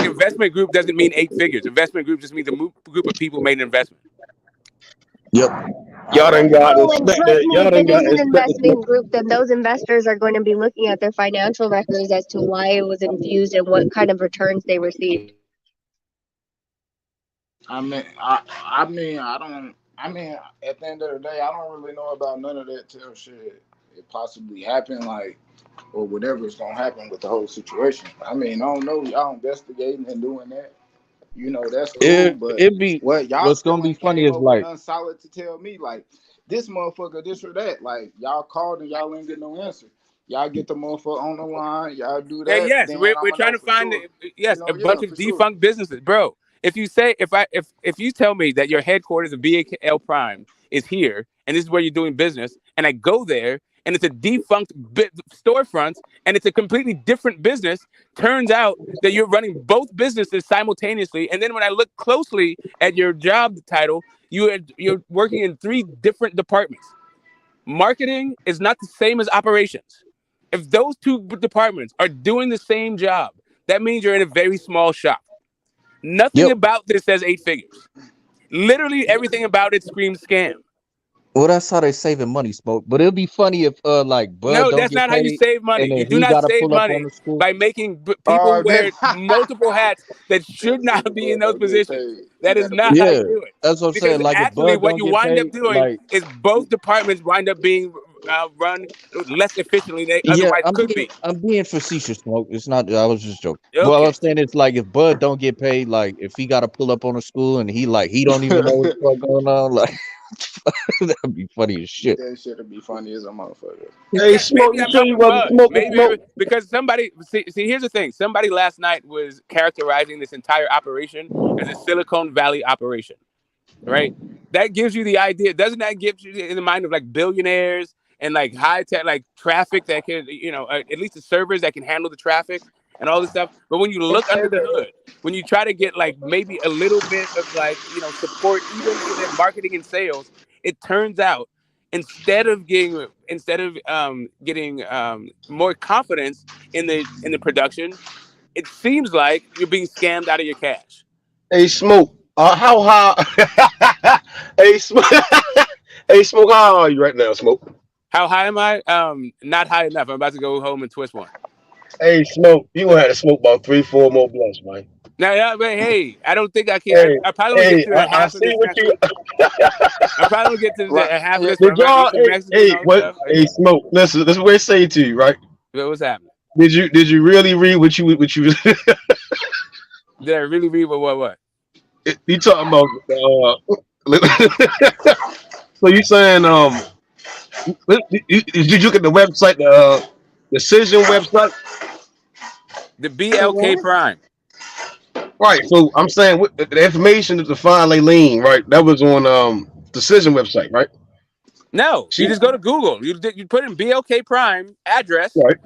investment group doesn't mean 8 figures. Investment group just means a group of people made an investment. Yep. I Y'all done got you. got Well, and trust expected. me, Y'all if done it got is an expected. investment group, then those investors are going to be looking at their financial records as to why it was infused and what kind of returns they received. I don't. I mean, at the end of the day, I don't really know about none of that till shit it possibly happened, like or whatever is gonna happen with the whole situation. I mean, I don't know. Y'all investigating and doing that. That's cool. But It be what y'all what's gonna still be ain't funny came is up with like, nothing solid to tell me, like this motherfucker, this or that. Like y'all called and y'all ain't get no answer. Y'all get the motherfucker on the line. Y'all do And that, yes, then we're I'ma trying know to for find sure. a Yeah, bunch of for sure. defunct businesses, bro. If you say if you tell me that your headquarters of BLK Prime is here and this is where you're doing business, and I go there and it's a defunct storefront and it's a completely different business, turns out that you're running both businesses simultaneously. And then when I look closely at your job title, you're working in 3 different departments. Marketing is not the same as operations. If those 2 departments are doing the same job, that means you're in a very small shop. Nothing yep. about this says 8 figures. Literally everything about it screams scam. Well, that's how they saving money, Smoke. But it'll be funny if like Bud No, don't that's get not how you paid, save money. and You then do he not got to save pull up on money the school. by making people That wear multiple hats that should this not nigga be in Bud those don't get positions. paid. He That is got to put not how Yeah, you do it. that's what I'm Because saying. Like if actually, Bud what don't you get wind up paid, doing like is both departments wind up being run less efficiently than they yeah, otherwise could be. I'm being facetious, Smoke. It's not. I was just joking. Well, I'm Okay. saying it's like if Bud don't get paid, like if he got to pull up on the school and he don't even know what the fuck going on, like that'd be funny as shit. that shit'll be funny as a motherfucker. Hey, Yeah, smoke. maybe You I'm tell you helping what the Bud. smoke is Maybe smoke. because somebody here's the thing. Somebody last night was characterizing this entire operation as a Silicon Valley operation, right? That gives you the idea. Doesn't that give you in the mind of like billionaires and like high tech, like traffic that can, at least the servers that can handle the traffic and all this stuff. But when you look under the hood, when you try to get like maybe a little bit of like, support even for their marketing and sales, it turns out instead of getting more confidence in the production, it seems like you're being scammed out of your cash. Hey, smoke. How high? Hey, smoke. Hey, smoke. How high are you right now, smoke? How high am I? Not high enough. I'm about to go home and twist one. Hey, smoke. You gonna have to smoke about 3, 4 more blunts, man. Now, yeah, but hey, I don't think I can. Hey, I probably will get through I half of see this what next you. week. I probably will get to Right. half of Yeah. this, but Did I'm gonna eat y'all? some Mexican and Hey, all that what? stuff. Hey, Smoke. Listen, this is what I say to you, right? What's happening? Did you really read what you? Did I really read what? You talking about? So you saying did you look at the website, the decision website? The The BLK what? Prime. Right. So I'm saying the information to find Laylene, right? That was on decision website, right? No, you She just go to Google. You put in BLK Prime address, right.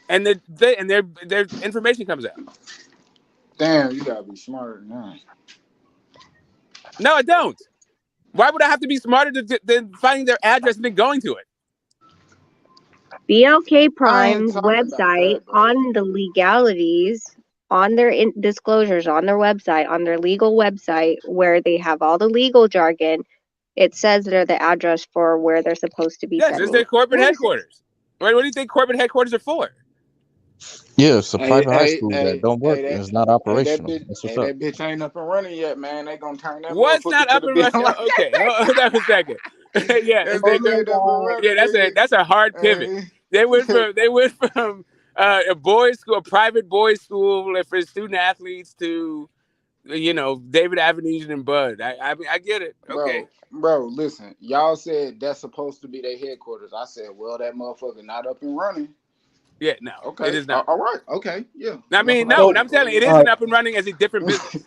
and their information comes out. Damn, you gotta be smarter than that. No, I don't. Why would I have to be smarter than finding their address and then going to it? BLK I ain't Prime's talking about website that, bro. on the legalities, on their disclosures, on their website, on their legal website, where they have all the legal jargon. It says they're the address for where they're supposed to be Yes, it's sending. their corporate headquarters. Right? What do you think corporate headquarters are for? Yeah, it's a Hey, private high hey, school that hey, don't work hey, and that, it's not hey, that operational. bitch, That's what's hey, up. that bitch ain't up and running yet, man. They gonna turn that What's motherfucker not to up the and bill. running? Okay, hold on a second. Yeah, That Oh bitch my ain't up and god. running, yeah, that's a hard pivot. nigga. They went from a boys' school, a private boys' school for student athletes to David Avenesian and Bud. I mean, I get it. Okay. Bro, listen. Y'all said that's supposed to be their headquarters. I said, well, that motherfucker not up and running. Yeah, no, it Okay, is not. all right, okay, yeah. I That's mean, what I no, So and said. I'm Well, telling you, it yeah. all isn't right, up and running as a different business.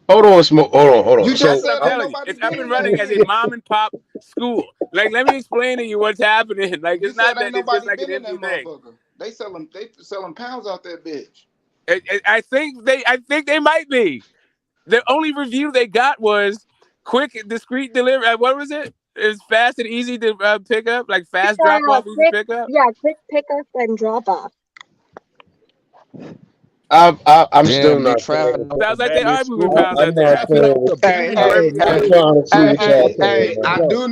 hold on, Smoke. Hold on. You That's just what So I'm said ain't telling you. nobody It's up been and in that running as a bitch. mom and pop school. Like, let me explain to you what's happening. Like, You it's said not ain't that it's just nobody like an been in that empty thing. motherfucker. They selling pounds out that bitch. I think they might be. The only review they got was quick, discreet delivery. What was it? It's fast and easy to pick up, like fast drop Yeah, off, easy pick up. quick pickup and drop off. I'm still Damn, they not traveling saying. Sounds like they abandoned are moving school. pounds I'm out there. not Traveling saying. up to Hey, abandoned hey, Corporate, I'm hey, school. trying to see hey, what y'all hey, saying, hey! man. I Go. do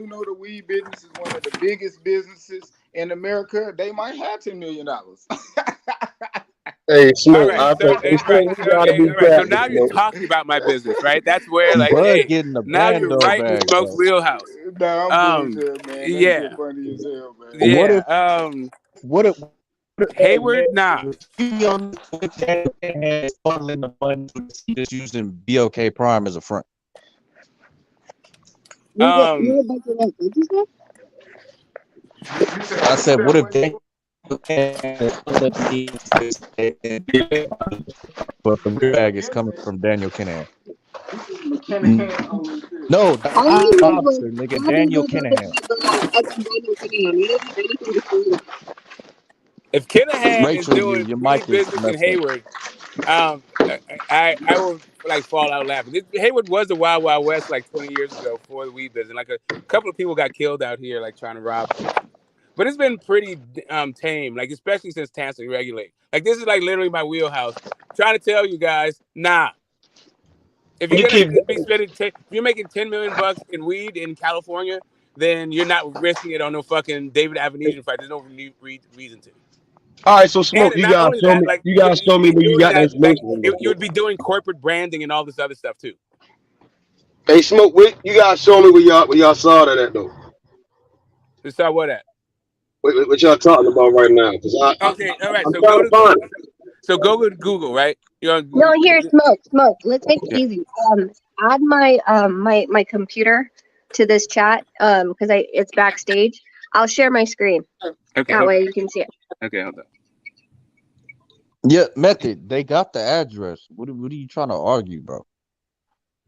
know the weed business is one of the biggest businesses in America. They might have $10 million. Hey, All Smoke. right, I so think hey, Smoke, you gotta okay, be all right. So careful, now you're Smoke. talking about my business, right? That's where, like, Bud hey, getting the now you're bando right in bag Smoke's though. wheelhouse. Nah, I'm bullshit, man. That shit Yeah, funny as hell, man. What yeah. if what if Hayward, nah. he on and funneling the money just using BLK Prime as a front? Um, I said, what if they but the real bag is coming from Daniel Kinahan? No, the boxer, nigga, Daniel Kinahan. if Kinahan is Rachel, doing your mic weed is business in messed up. Hayward, I will like fall out laughing. Hayward was the Wild Wild West like 20 years ago for the weed business. Like a couple of people got killed out here, like trying to rob folks. But it's been pretty tame, like especially since Tansi regulate. Like this is like literally my wheelhouse. Trying to tell you guys, nah. If you're You gonna keep. be spending, if you're making $10 million in weed in California, then you're not risking it on no fucking David Avenesian fight. There's no reason to. All right, so Smoke, And not only that, like You gotta show you'd me be where you doing got the that, like information from, you would Smoke. be doing corporate branding and all this other stuff too. Hey, Smoke, wait, you gotta show me where y'all saw that at though. You saw what at? What y'all talking about right now? Because Okay, all right. I'm So trying go to to find it. go to Google, right? No, here, smoke. Let's make it Yeah. easy. Add my computer to this chat because it's backstage. I'll share my screen. Okay. That way you can see it. Okay. Hold on. Yeah, Method, they got the address. What are you trying to argue, bro?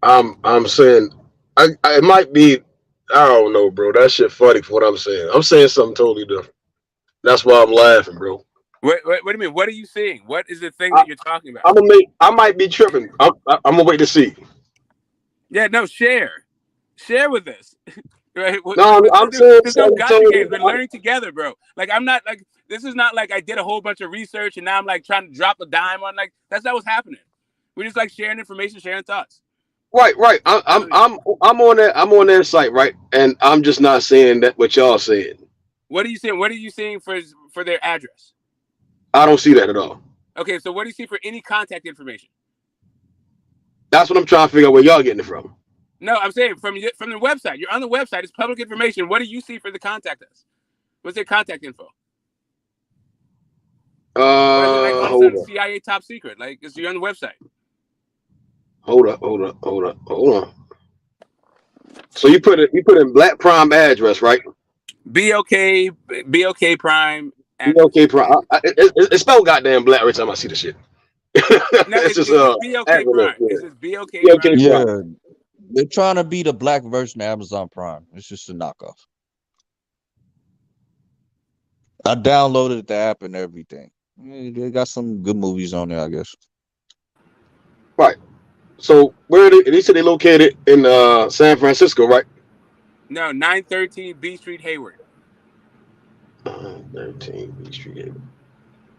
I'm saying, it might be. I don't know, bro. That shit funny for what I'm saying. I'm saying something totally different. That's why I'm laughing, bro. What do you mean? What are you seeing? What is the thing I, that you're talking about? I might be tripping. I'm gonna wait to see. Yeah. No. Share with us. Right? No, I'm saying There's no something gotcha totally. games. We're learning together, bro. Like I'm not like this is not like I did a whole bunch of research and now I'm like trying to drop a dime on like that's not what's happening. We're just like sharing information, sharing thoughts. Right. I'm on that. I'm on their site, right? And I'm just not saying that what y'all saying. What are you seeing? What are you seeing for their address? I don't see that at all. Okay, so what do you see for any contact information? That's what I'm trying to figure out where y'all getting it from. No, I'm saying from the website. You're on the website. It's public information. What do you see for the contact us? What's their contact info? Or is it like all of a Hold sudden on. CIA top secret? Like, you're on the website. Hold on. So you put in Black Prime address, right? BLK Prime address. BLK Prime. It's spelled goddamn black every time I see the shit. No, it's it's just just BLK Prime. acronym. It's just BLK BLK Prime. Prime. Yeah, they're trying to be the black version of Amazon Prime. It's just a knockoff. I downloaded the app and everything. They got some good movies on there, I guess. Right. So where are they said they located in San Francisco, right? No, 913 B Street, Hayward. 13 B Street, Hayward.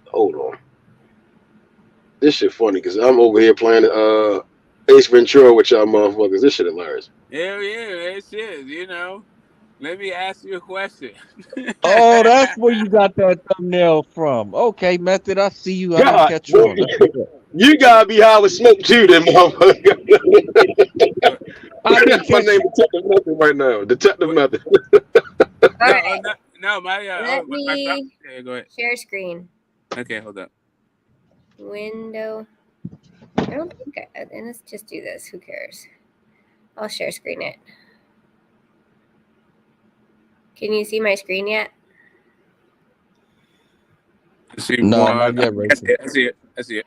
Hold on. This shit funny because I'm over here playing Ace Ventura with y'all motherfuckers. This shit hilarious. Hell yeah, that shit. You know. Let me ask you a question. Oh, that's where you got that thumbnail from. Okay, Method, I see you. I didn't God, catch boy, on. That's what's up. you gotta be high with smoke too, then motherfucker. I didn't My catch name it. Detective Method right now. Detective What? Method. All right. No, my Let my me yeah, go ahead. share screen. Okay, hold up. Window. I don't think and let's just do this. Who cares? I'll share screen it. Can you see my screen yet? See No, one. not yet, Rachel. I see it.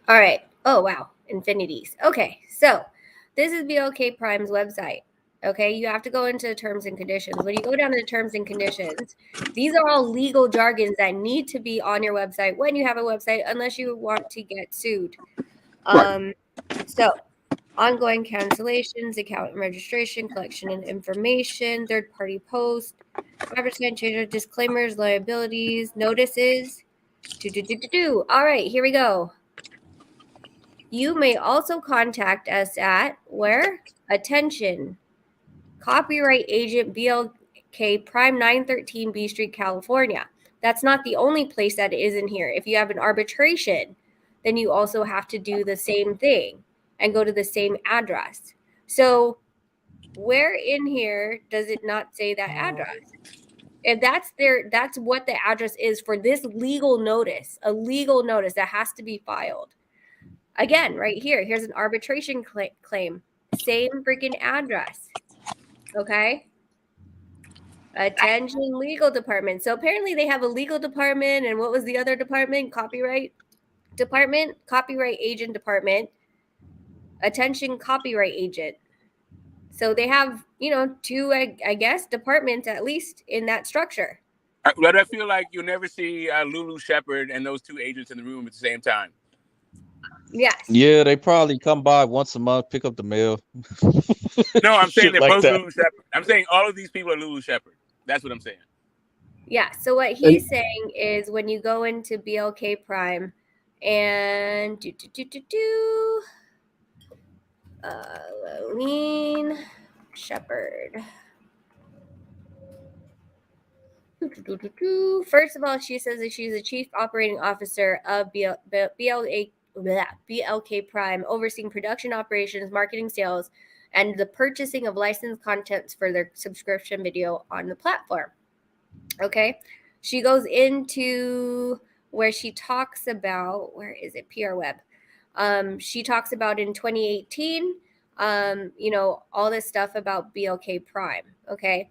All right. Oh, wow. Infinities. Okay. So this is BLK Prime's website. Okay. You have to go into terms and conditions. When you go down to the terms and conditions, these are all legal jargons that need to be on your website when you have a website, unless you want to get sued. Right. So ongoing cancellations, account and registration, collection and information, third-party post, advertising, change, disclaimers, liabilities, notices. All right, here we go. You may also contact us at where? Attention, copyright agent BLK Prime 913 B Street, California. That's not the only place that is in here. If you have an arbitration, then you also have to do the same thing and go to the same address. So where in here does it not say that address? If that's what the address is for this legal notice, a legal notice that has to be filed. Again, right here, here's an arbitration claim. Same freaking address. Okay? Attention legal department. So apparently they have a legal department, and what was the other department? Copyright department, copyright agent department. Attention copyright agent. So they have, two, I guess, departments at least in that structure. But I feel like you'll never see Lulu Shepard and those two agents in the room at the same time. Yes. Yeah, they probably come by once a month, pick up the mail. No, I'm saying they're like both that. Lulu Shepard. I'm saying all of these people are Lulu Shepard. That's what I'm saying. Yeah. So what he's saying is when you go into BLK Prime and Lolene Shepard. First of all, she says that she's the chief operating officer of BLK Prime, overseeing production operations, marketing, sales, and the purchasing of licensed contents for their subscription video on the platform. Okay. She goes into where she talks about, where is it? PR Web. She talks about in 2018, all this stuff about BLK Prime. Okay.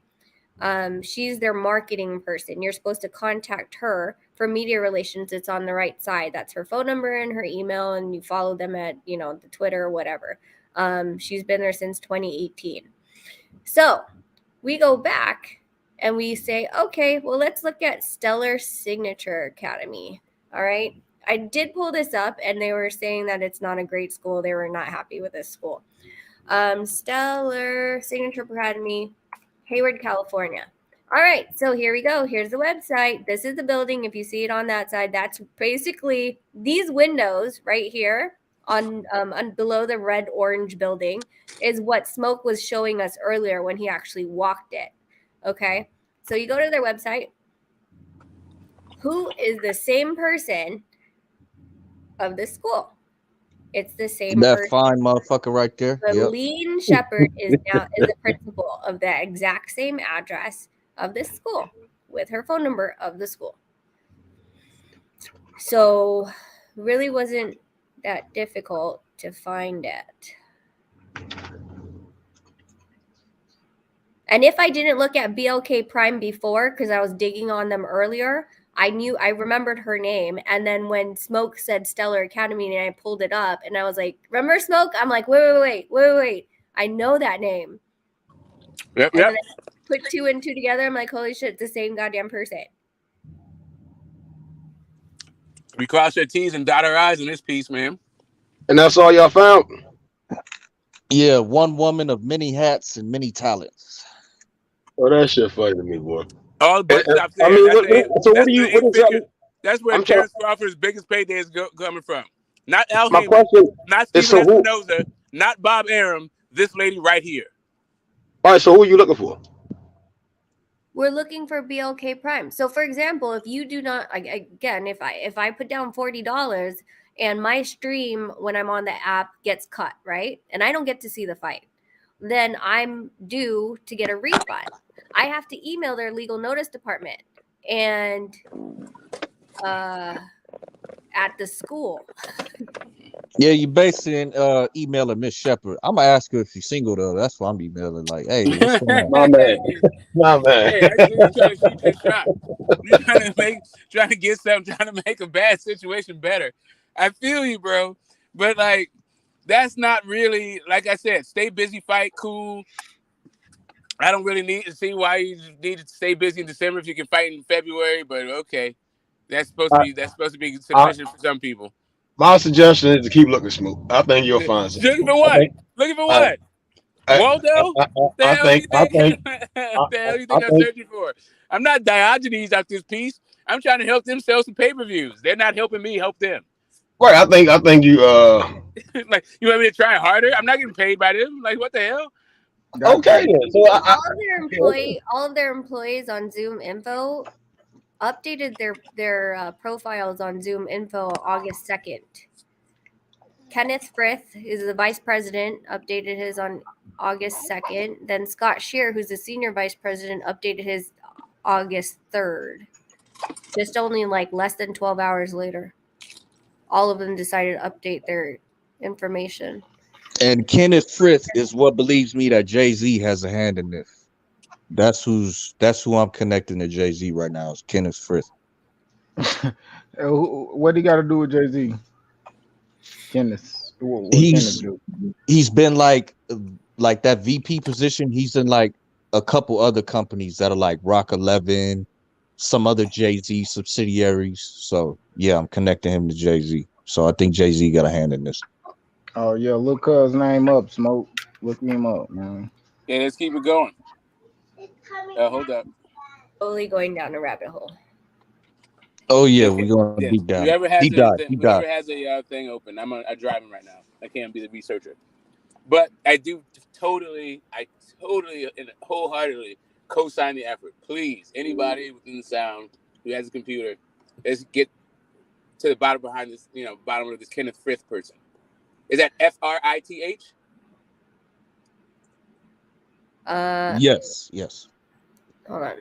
She's their marketing person. You're supposed to contact her for media relations. It's on the right side. That's her phone number and her email, and you follow them at, the Twitter or whatever. She's been there since 2018. So we go back and we say, okay, well, let's look at Stellar Signature Academy. All right. I did pull this up, and they were saying that it's not a great school. They were not happy with this school. Stellar Signature Academy, Hayward, California. All right, so here we go. Here's the website. This is the building. If you see it on that side, that's basically these windows right here on below the red-orange building is what Smoke was showing us earlier when he actually walked it. Okay, so you go to their website. Who is the same person of the school. It's the same That person. fine motherfucker right there. Yep. Lean Shepherd is the principal of the exact same address of this school with her phone number of the school. So really wasn't that difficult to find it. And if I didn't look at BLK Prime before, because I was digging on them earlier, I remembered her name. And then when Smoke said Stellar Academy and I pulled it up and I was like, remember Smoke? I'm like, wait. I know that name. Yep. And then I put 2 and 2 together. I'm like, holy shit, it's the same goddamn person. We cross our T's and dot our I's in this piece, man. And that's all y'all found? Yeah, one woman of many hats and many talents. Oh, that shit funny to me, boy. All but stops there. I mean, that's where I'm Terrence Crawford's biggest payday is coming from. Not Al my Heyman, question not is, Steven so who? Espinoza, not Bob Arum. This lady right here. All right, so who are you looking for? We're looking for BLK Prime. So, for example, if you do not, again, if I put down $40 and my stream when I'm on the app gets cut, right, and I don't get to see the fight, then I'm due to get a refund. I have to email their legal notice department and at the school. Yeah, you basically emailing Miss Shepherd. I'm gonna ask her if she's single though. That's why I'm emailing. Like, hey, what's going on? My man. Hey, I see you trying to shoot your shot. You're trying to get something, trying to make a bad situation better. I feel you, bro. But like, that's not really, like I said, stay busy, fight, cool. I don't really need to see why you need to stay busy in December if you can fight in February, but okay. That's supposed to be sufficient for some people. My suggestion is to keep looking smooth. I think you'll find something. Looking for what? Looking for what? Waldo? The hell you think I'm searching for? I'm not Diogenes out this piece. I'm trying to help them sell some pay-per-views. They're not helping me help them. Right. I think you like, you want me to try harder? I'm not getting paid by them. Like, what the hell? Okay then. So all of their employees on Zoom Info updated their profiles on Zoom Info August 2nd. Kenneth Frith is the vice president, updated his on August 2nd. Then Scott Shear, who's the senior vice president, updated his August 3rd. Just only like less than 12 hours later. All of them decided to update their information. And Kenneth Frith is what believes me that Jay-Z has a hand in this. That's who I'm connecting to Jay-Z right now is Kenneth Frith. What do you got to do with Jay-Z? Kenneth. He's been like that VP position. He's in like a couple other companies that are like Rock 11, some other Jay-Z subsidiaries. So yeah, I'm connecting him to Jay-Z. So I think Jay-Z got a hand in this. Oh yeah, look his name up, Smoke. Look him up, man. Yeah, let's keep it going. Hold up. Slowly going down a rabbit hole. Oh yeah, we're going to deep dive. Whoever has a thing open, I'm driving right now. I can't be the researcher, but I totally and wholeheartedly co-sign the effort. Please, anybody within the sound who has a computer, let's get to the bottom behind this. Bottom of this Kenneth Frith person. Is that Frith? Yes. Hold on.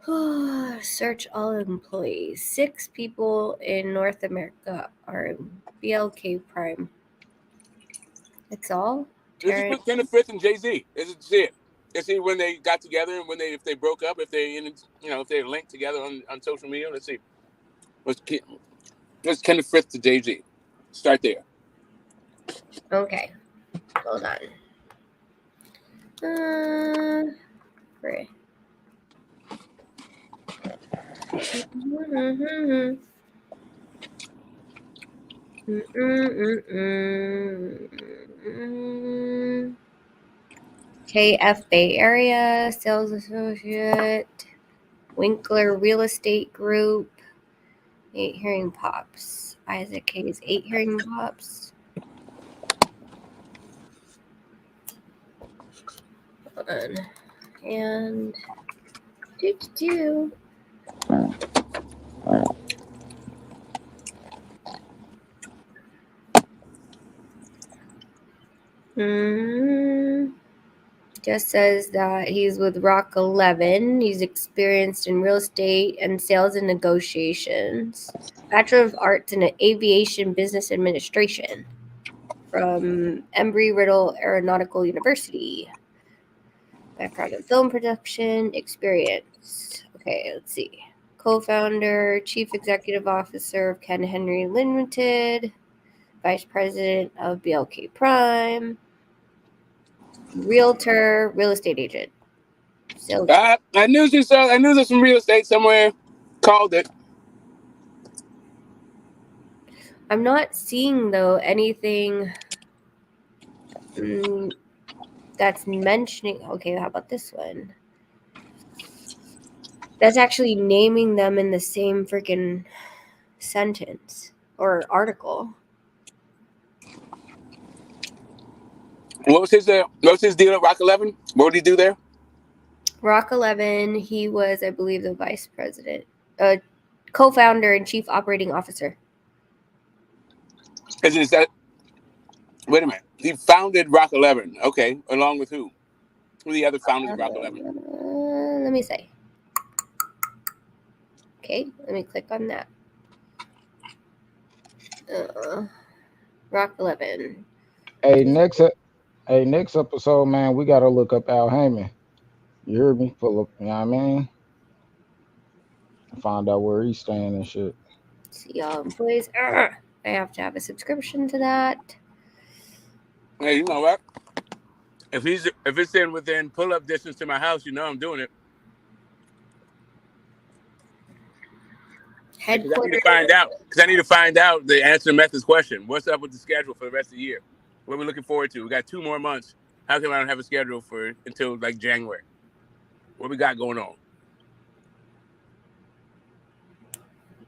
Frith. Search all employees. 6 people in North America are in BLK Prime. That's all? Let's put Kenneth Frith and Jay-Z. Let's see it. Let's see when they got together and if they broke up, if they're linked together on social media. Let's see. Let's Kenneth Frith to Jay-Z. Start there. Okay. Hold on. Right. KF Bay Area Sales Associate, Winkler Real Estate Group, 8 Hearing Pops, Isaac Hayes, 8 Hearing Pops. Hold on. And Just says that he's with Rock 11. He's experienced in real estate and sales and negotiations. Bachelor of Arts in Aviation Business Administration from Embry-Riddle Aeronautical University. Background in film production, experience. Okay, let's see. Co-founder, Chief Executive Officer of Ken Henry Limited, Vice President of BLK Prime, Realtor, real estate agent. I knew there's some real estate somewhere. Called it. I'm not seeing though anything that's mentioning. Okay, how about this one? That's actually naming them in the same freaking sentence or article. What was his deal at Rock 11? What did he do there? Rock 11, he was, I believe, the vice president, co-founder and chief operating officer. Is that? Wait a minute. He founded Rock 11. Okay, along with who? Who are the other founders of Rock 11? Let me say. Okay, let me click on that. Rock 11. Hey, next episode, man, we gotta look up Al Heyman. You hear me? You know what I mean? Find out where he's staying and shit. See y'all employees. I have to have a subscription to that. Hey, you know what? If it's within pull-up distance to my house, you know I'm doing it. Headquarters. I need to find out the answer to Method's question. What's up with the schedule for the rest of the year? What are we looking forward to? We got 2 more months. How come I don't have a schedule until like January? What we got going on?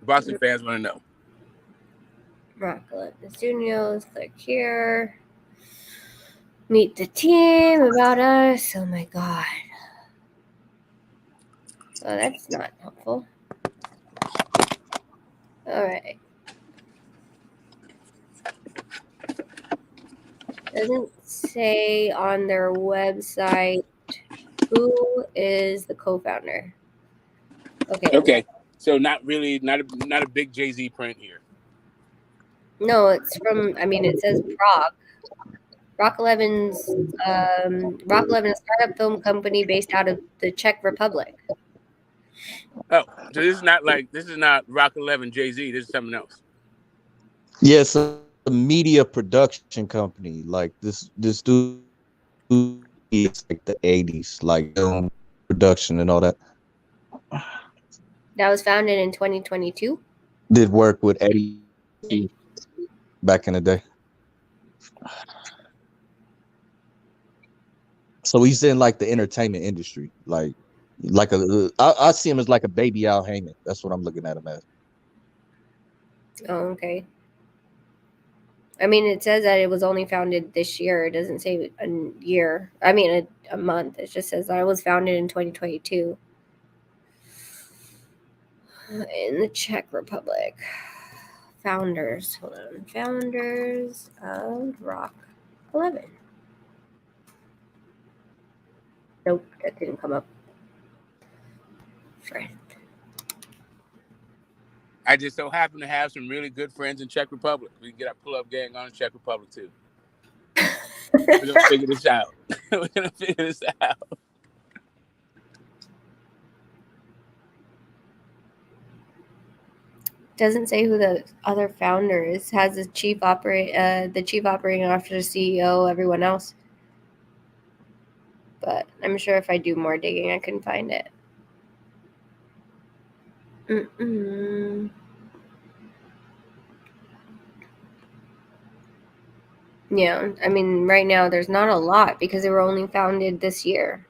Boston fans want to know. Rock 11 Studios, click here. Meet the team about us. Oh my god. Oh, that's not helpful. All right. Doesn't say on their website who is the co-founder. Okay. So not a big Jay-Z print here. No, it's from. I mean, it says Prague. Rock 11's Rock 11, a startup film company based out of the Czech Republic. Oh, so this is not Rock 11 Jay-Z. This is something else. Yes, a media production company. Like this dude is like the 80s, like film production and all that. That was founded in 2022. Did work with Eddie back in the day. So he's in like the entertainment industry, I see him as like a baby Al Heyman. That's what I'm looking at him as. Oh, okay. I mean, it says that it was only founded this year. It doesn't say a year. I mean, a month. It just says that it was founded in 2022 in the Czech Republic. Founders. Hold on. Founders of Rock 11. Nope, that didn't come up. Friend. I just so happen to have some really good friends in Czech Republic. We can get our pull-up gang on in Czech Republic too. We're gonna figure this out. Doesn't say who the other founder is. Has the chief operating officer, CEO, everyone else. But I'm sure if I do more digging, I can find it. Yeah, I mean, right now there's not a lot because they were only founded this year.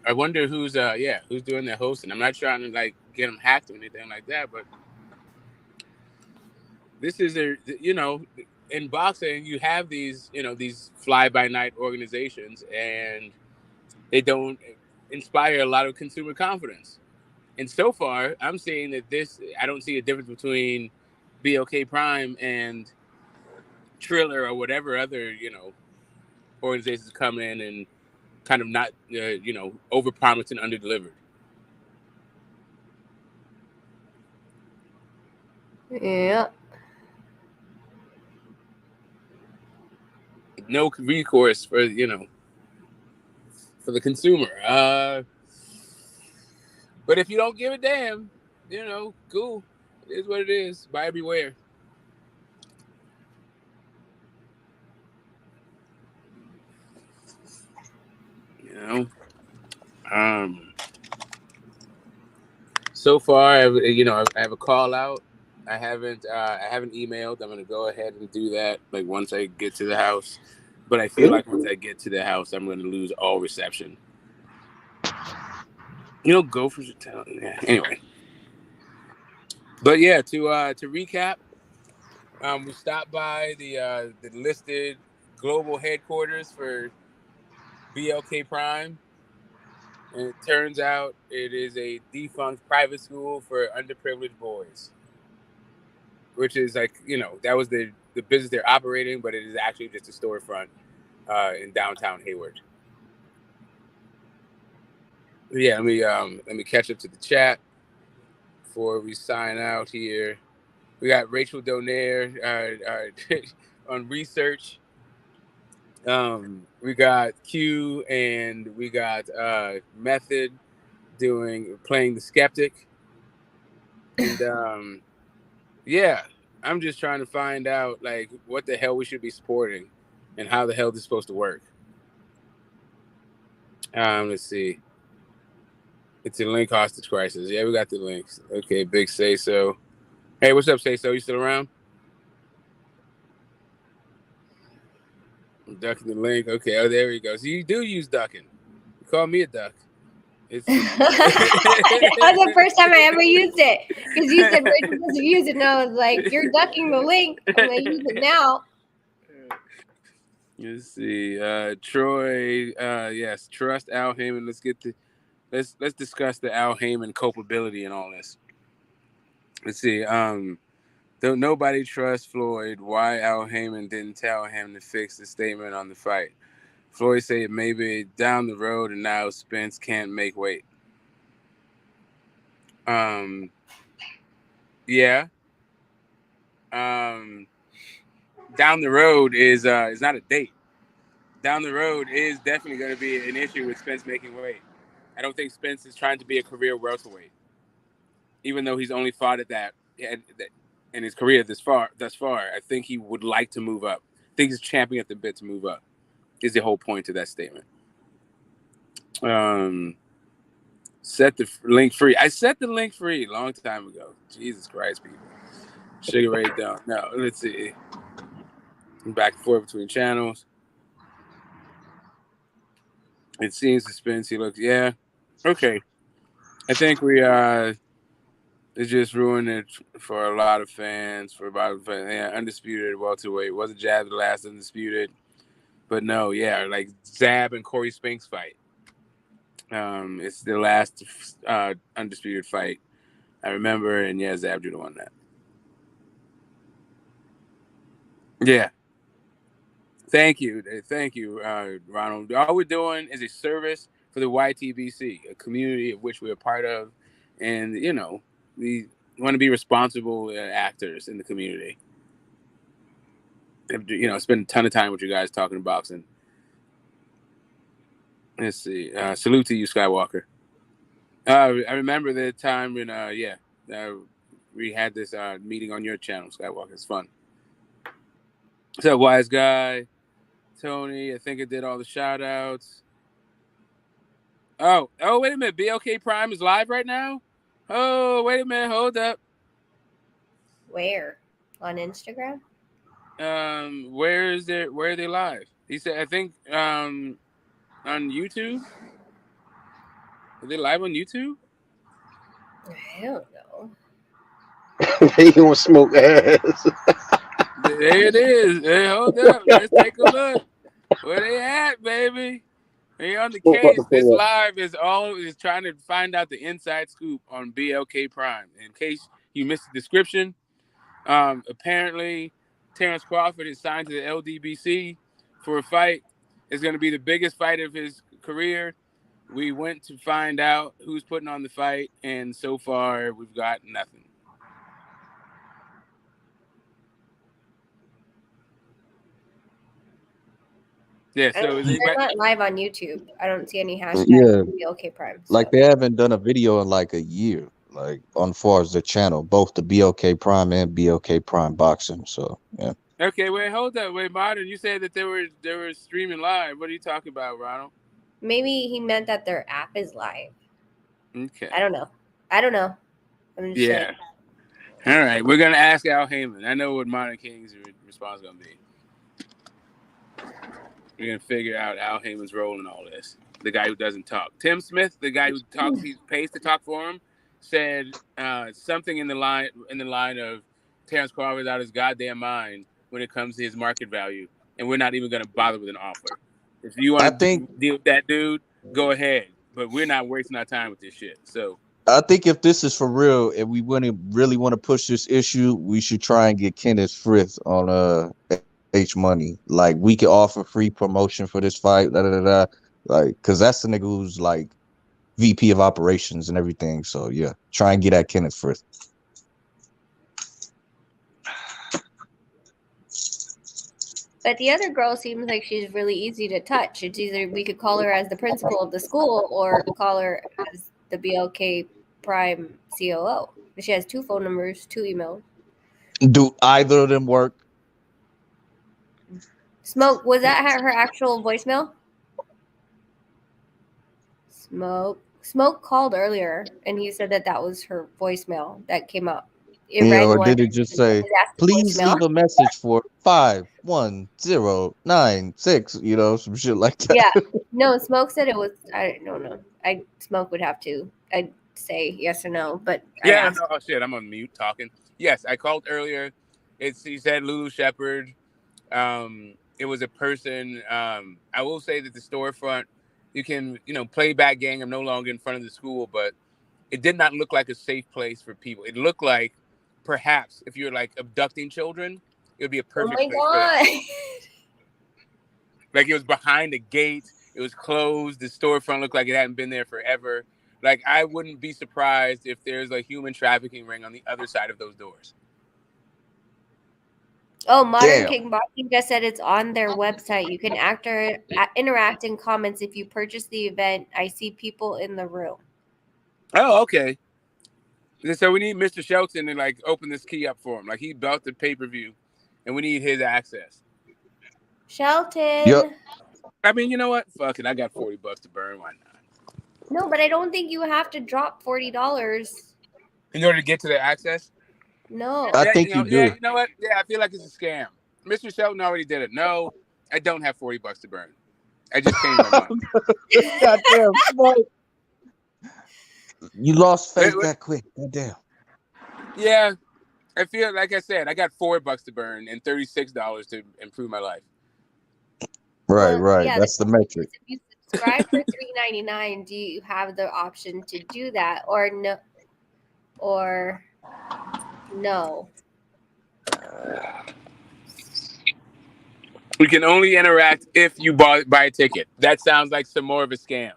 I wonder who's doing the hosting. I'm not trying to like get them hacked or anything like that, but this is in boxing you have these fly-by-night organizations and they don't inspire a lot of consumer confidence. And so far, I'm seeing that I don't see a difference between BLK Prime and Triller or whatever other, organizations come in and kind of not, over-promised and under-delivered. Yeah. No recourse for the consumer. But if you don't give a damn, cool. It is what it is. Buyer beware. So far, I have a call out. I haven't emailed. I'm gonna go ahead and do that like once I get to the house. But I feel like once I get to the house, I'm gonna lose all reception. Gophers are telling. Yeah. Anyway, but yeah, to recap, we stopped by the listed global headquarters for BLK Prime, and it turns out it is a defunct private school for underprivileged boys. Which is like, that was the business they're operating, but it is actually just a storefront in downtown Hayward. Yeah, let me catch up to the chat before we sign out here. We got Rachel Donaire on research. We got Q and we got Method playing the skeptic. And yeah, I'm just trying to find out like what the hell we should be supporting and how the hell this is supposed to work. Let's see. It's a link hostage crisis. Yeah, we got the links. Okay, big Say So. Hey, what's up, Say So? You still around? I'm ducking the link. Okay, oh, there we go. So you do use ducking. You call me a duck. That was the first time I ever used it because you said Rachel doesn't use it, and I was like, "You're ducking the link. I'm gonna use it now." Let's see, Troy. Yes, trust Al Heyman. Let's discuss the Al Heyman culpability and all this. Let's see. Don't nobody trust Floyd. Why Al Heyman didn't tell him to fix the statement on the fight? Floyd said maybe down the road, and now Spence can't make weight. Yeah. Down the road is not a date. Down the road is definitely going to be an issue with Spence making weight. I don't think Spence is trying to be a career welterweight, even though he's only fought at that in his career thus far. I think he would like to move up. I think he's champing at the bit to move up. Is the whole point of that statement. Set the link free. I set the link free a long time ago. Jesus Christ, people. Sugar Ray down. Now, let's see. Back and forth between channels. It seems the Spence he looks. Yeah. Okay. I think we it just ruined it for a lot of fans. Undisputed welterweight. Wasn't Jab the last undisputed? But no, yeah, like Zab and Corey Spinks fight. It's the last undisputed fight I remember, and yeah, Zab Judah won that. Yeah. Thank you, Ronald. All we're doing is a service for the YTBC, a community of which we're a part of, and we want to be responsible actors in the community. Spend a ton of time with you guys talking boxing. Let's see. Salute to you, Skywalker. I remember the time when, we had this meeting on your channel, Skywalker. It's fun. What's up, wise guy? Tony, I think I did all the shout outs. Oh, wait a minute. BLK Prime is live right now? Oh, wait a minute. Hold up. Where? On Instagram? Where are they live? He said, I think on YouTube. Are they live on YouTube? I don't know. They gonna smoke ass. There it is. Hey, hold up. Let's take a look. Where they at, baby? Hey, on the What's up case, to this pull up? live is trying to find out the inside scoop on BLK Prime. In case you missed the description, apparently Terrence Crawford is signed to the LDBC for a fight. It's going to be the biggest fight of his career. We went to find out who's putting on the fight, and so far we've got nothing. Yeah, so They're not live on YouTube. I don't see any hashtag Yeah, BLK Prime. like So. they haven't done a video in like a year, like on far as the channel, both the BLK Prime and BLK Prime Boxing. So yeah. Okay, wait, hold up, wait, Modern. You said that they were streaming live. What are you talking about, Ronald? Maybe he meant that their app is live. Okay. I don't know. I'm just saying. All right, we're gonna ask Al Heyman. I know what Modern King's response is gonna be. We're gonna figure out Al Heyman's role in all this. The guy who doesn't talk. Tim Smith, the guy who talks, he pays to talk for him, said something in the line of Terrence Crawford's out of his goddamn mind when it comes to his market value, and we're not even gonna bother with an offer. If you want to deal with that dude, go ahead. But we're not wasting our time with this shit. So I think if this is for real and we really want to push this issue, we should try and get Kenneth Frith on H Money. Like we could offer free promotion for this fight, like because that's the nigga who's like VP of operations and everything. So yeah, try and get at Kenneth Frith. But the other girl seems like she's really easy to touch. It's either we could call her as the principal of the school or call her as the BLK Prime COO. She has 2 phone numbers, 2 emails. Do either of them work? Smoke, was that her actual voicemail? Smoke called earlier, and he said that was her voicemail that came up. Or did it just say, please leave a message for 51096, some shit like that? Yeah. No, Smoke said it was, I don't know. Smoke would have to, I'd say yes or no, but yeah, no, oh shit, I'm on mute talking. Yes, I called earlier. He said Lulu Shepherd. It was a person. I will say that the storefront, you can, play back gang. I'm no longer in front of the school, but it did not look like a safe place for people. It looked like perhaps if you're like abducting children, it would be a perfect place for that. Like it was behind a gate. It was closed. The storefront looked like it hadn't been there forever. Like I wouldn't be surprised if there's a human trafficking ring on the other side of those doors. Oh, Modern Kickboxing just said it's on their website. You can interact in comments if you purchase the event. I see people in the room. Oh, okay. So we need Mr. Shelton to open this key up for him. Like he bought the pay-per-view, and we need his access. Shelton. Yep. I mean, you know what? Fuck it. I got $40 to burn. Why not? No, but I don't think you have to drop $40 in order to get to the access. No, I think you do. Yeah, you know what? Yeah, I feel like it's a scam. Mr. Shelton already did it. No, I don't have $40 to burn. I just changed my mind. Goddamn, you lost faith that quick. Goddamn. Yeah, I feel like I said I got $4 to burn and $36 to improve my life. Right. Yeah, that's the metric. If you subscribe for $3.99, do you have the option to do that or no? Or no? We can only interact if you buy a ticket. That sounds like some more of a scam.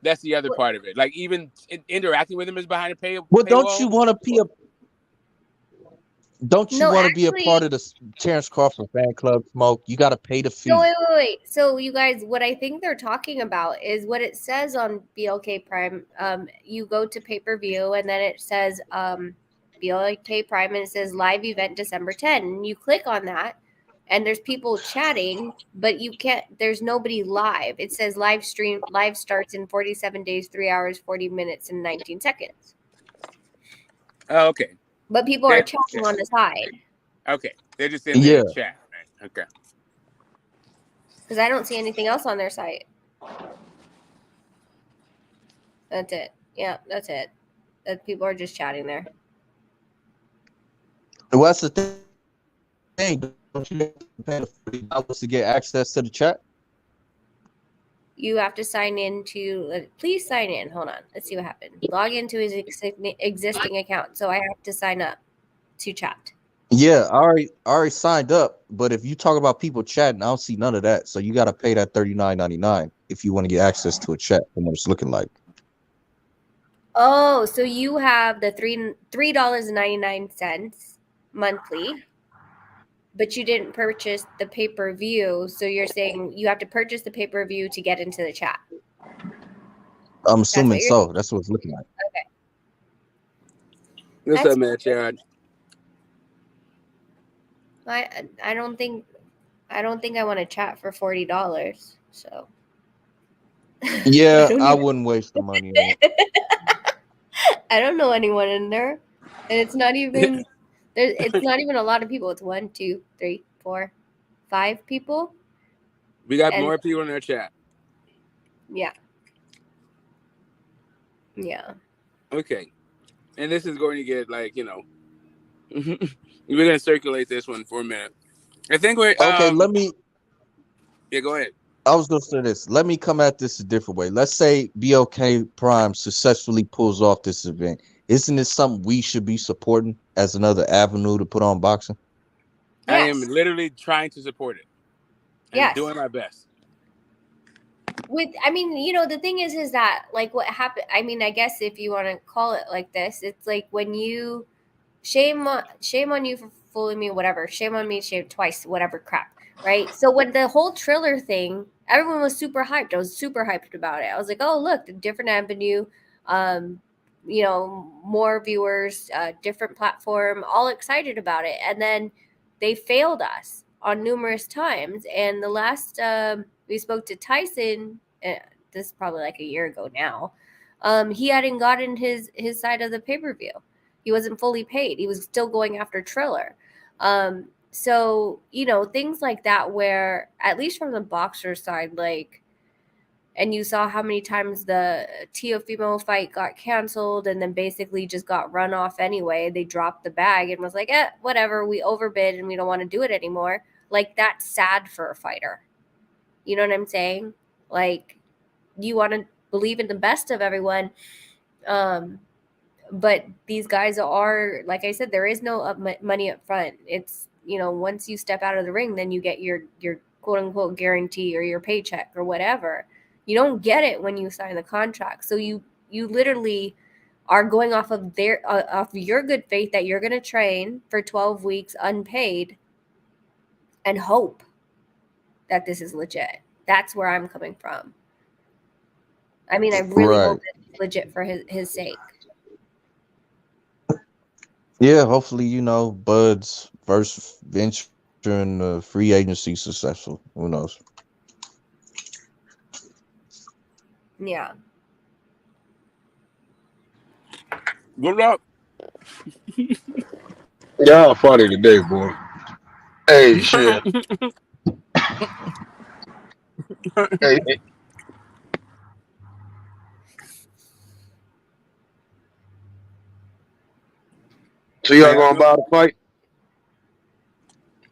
That's the other part of it. Like even interacting with him is behind a paywall. Well, don't you want to be a part of the Terrence Crawford fan club, Smoke? You got to pay the fee. No, wait. So you guys, what I think they're talking about is what it says on BLK Prime. You go to pay-per-view and then it says BLK Prime and it says live event December 10. And you click on that and there's people chatting, but you can't, there's nobody live. It says live starts in 47 days, 3 hours, 40 minutes, and 19 seconds. Oh, okay. But people are chatting on the side. Okay. They're just in there chat. Right? Okay. Because I don't see anything else on their site. That's it. Yeah, that's it. People are just chatting there. What's the thing? Don't you pay $40 to get access to the chat? you have to sign in to. Please sign in. Hold on. Let's see what happened. Log into his existing account. So I have to sign up to chat. Yeah, I already signed up. But if you talk about people chatting, I don't see none of that. So you got to pay that $39.99 if you want to get access to a chat and what it's looking like. Oh, so you have the $3.99 monthly, but you didn't purchase the pay-per-view. So you're saying you have to purchase the pay-per-view to get into the chat. I'm assuming so. That's what it's looking like. Okay. What's up, man, Chad? I don't think I want to chat for $40. So Yeah, I wouldn't waste the money on it. I don't know anyone in there, and it's not even it's not even a lot of people. It's 1, 2, 3, 4, 5 people. We got more people in our chat. Yeah. Yeah. Okay, and this is going to get like we're gonna circulate this one for a minute. I think we're okay. Let me. Yeah, go ahead. I was gonna say this. Let me come at this a different way. Let's say BLK Prime successfully pulls off this event. Isn't it something we should be supporting as another avenue to put on boxing? Yes. I am literally trying to support it. I'm doing my best. I mean, the thing is that like what happened. I mean, I guess if you want to call it like this, it's like when you shame on you for fooling me, whatever. Shame on me, shame twice, whatever crap. Right. So when the whole Triller thing, everyone was super hyped. I was super hyped about it. I was like, oh, look, the different avenue, more viewers, different platform, all excited about it. And then they failed us on numerous times. And the last we spoke to Tyson, this is probably like a year ago now, he hadn't gotten his side of the pay-per-view. He wasn't fully paid. He was still going after Triller. So, things like that where, at least from the boxer side, like, and you saw how many times the Teofimo fight got canceled and then basically just got run off anyway. They dropped the bag and was like, whatever, we overbid and we don't want to do it anymore. Like, that's sad for a fighter. You know what I'm saying? Like, you want to believe in the best of everyone. But these guys are, like I said, there is no money up front. It's, once you step out of the ring, then you get your quote unquote guarantee or your paycheck or whatever. You don't get it when you sign the contract. So you literally are going off of off your good faith that you're going to train for 12 weeks unpaid and hope that this is legit. That's where I'm coming from. I mean, I really hope it's legit for his sake. Yeah, hopefully, Bud's first venture in the free agency successful. Who knows? Yeah. Good luck. Y'all funny today, boy. Hey, shit. Hey. So y'all gonna buy the fight?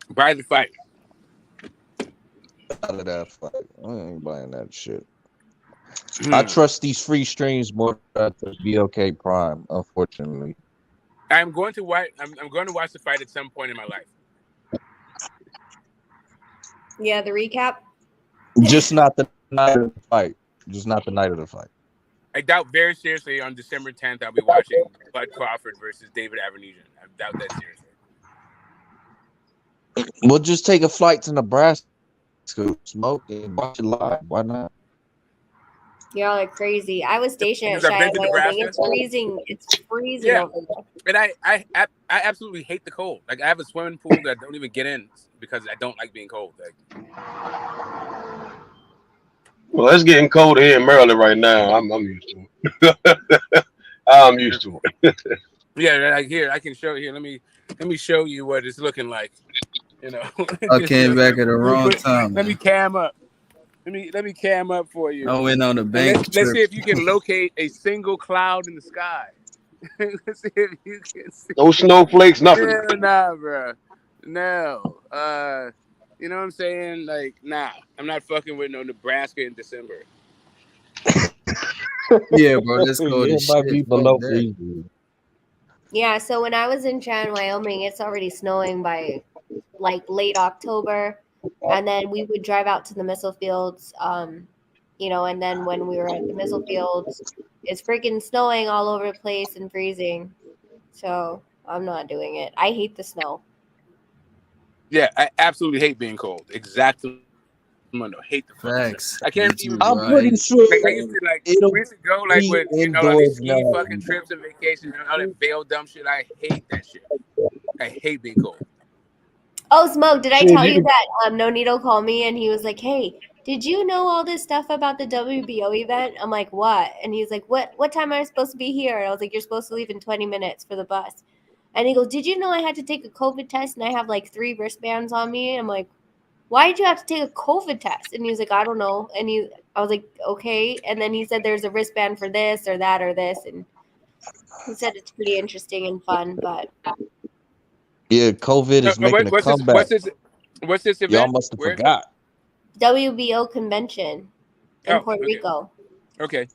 Buy the fight. Out of that fight. I ain't buying that shit. I trust these free streams more than BLK Prime, unfortunately. I'm going to watch the fight at some point in my life. Yeah, the recap. Just not the night of the fight. Just not the night of the fight. I doubt very seriously on December 10th I'll be watching Bud Crawford versus David Avenesian. I doubt that seriously. We'll just take a flight to Nebraska, smoke, and watch it live. Why not? Y'all are crazy. I was stationed at Cheyenne, Wyoming. It's freezing. It's freezing over there. And I absolutely hate the cold. Like, I have a swimming pool that I don't even get in because I don't like being cold. Like, well, it's getting cold here in Maryland right now. I'm used to it. I'm used to it. Yeah, like here, I can show you. Let me show you what it's looking like. I came back at the wrong time. Let me cam up. Let me cam up for you. I went on the bank. Let's see if you can locate a single cloud in the sky. Let's see if you can see. No snowflakes, nothing. Nah, bro. No. You know what I'm saying? Like, nah, I'm not fucking with no Nebraska in December. Yeah, bro, let's go Yeah, to it might be shit. Fuck below that. freezing. Yeah, so when I was in Cheyenne, Wyoming, it's already snowing by like late October, and then we would drive out to the missile fields, and then when we were at the missile fields, it's freaking snowing all over the place and freezing. So I'm not doing it. I hate the snow. Yeah, I absolutely hate being cold. Exactly. Mundo. Hate the fucking snow. Facts. I Me can't too, even. I'm bro. I pretty hate sure Like I used to it'll we used to go like be with all these indoors ski now. fucking trips and vacations and all that veil dumb shit. I hate that shit. I hate being cold. Oh, Smoke, did I See, if tell you you can, that Nonito called me and he was like, "Hey, did you know all this stuff about the WBO event?" I'm like, "What?" And he's like, "What time am I supposed to be here?" And I was like, "You're supposed to leave in 20 minutes for the bus." And he goes, "Did you know I had to take a COVID test and I have like 3 wristbands on me?" And I'm like, "Why did you have to take a COVID test?" And he's like, "I don't know." And I was like, "Okay." And then he said there's a wristband for this or that or this, and he said it's pretty interesting and fun, but Yeah, COVID is making a What's this? comeback. What's this Y'all event? must have Where is it? forgot. WBO convention in Oh, Puerto okay, Rico. okay.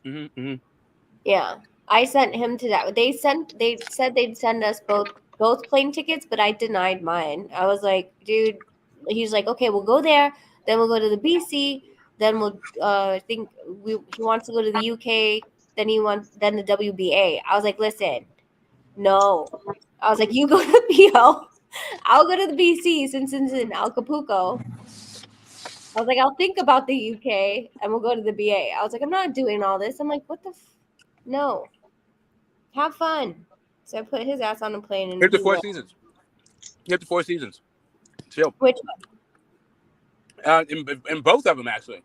Yeah, I sent him to that. They said they'd send us both plane tickets, but I denied mine. I was like, dude. He's like, okay, we'll go there, then we'll go to the BC, then we'll I think he wants to go to the UK, then then the WBA. I was like, listen, no. I was like, you go to the BO, I'll go to the BC since it's in Acapulco. I was like, I'll think about the UK and we'll go to the BA. I was like, I'm not doing all this. I'm like, what the no. Have fun. So I put his ass on a plane and Hit the he Four went. Seasons. Hit the Four Seasons. Chill. Which In both of them actually.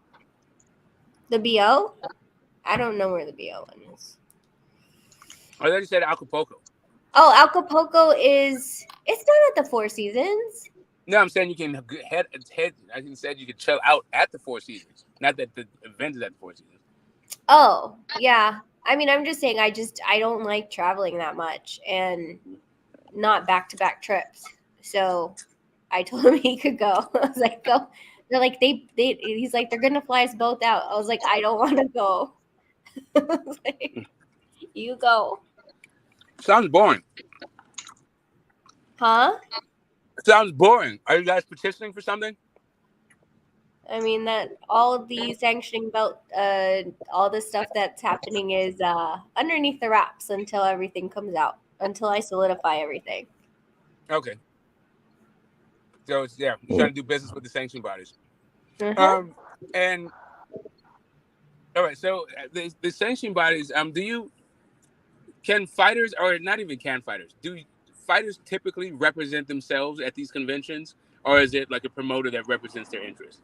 the BO? I don't know where the BO one is. I thought you said Acapulco. Oh, Acapulco it's not at the Four Seasons. No, I'm saying you can head. I said you could chill out at the Four Seasons. Not that the event is at the Four Seasons. Oh, yeah. I mean, I'm just saying I don't like traveling that much and not back-to-back trips. So I told him he could go. I was like, go. They're like, he's like, they're going to fly us both out. I was like, I don't want to go. I was like, you go. Sounds boring. Huh? Sounds boring. Are you guys petitioning for something? I mean, that all of the sanctioning about all the stuff that's happening is underneath the wraps until everything comes out, until I solidify everything. Okay. So it's you're trying to do business with the sanction bodies. Uh-huh. And all right, so the sanction bodies, can fighters, or not even can fighters, do fighters typically represent themselves at these conventions, or is it like a promoter that represents their interest?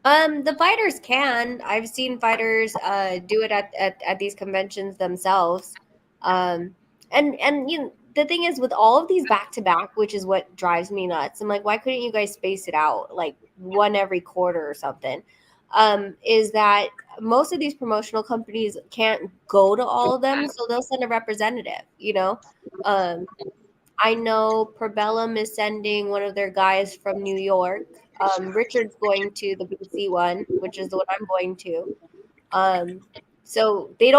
The fighters can. I've seen fighters do it at these conventions themselves. And you know, the thing is with all of these back to back, which is what drives me nuts. I'm like, why couldn't you guys space it out like one every quarter or something? Is that most of these promotional companies can't go to all of them, so they'll send a representative, you know. I know Probellum is sending one of their guys from New York. Richard's going to the BC one, which is the one I'm going to. So you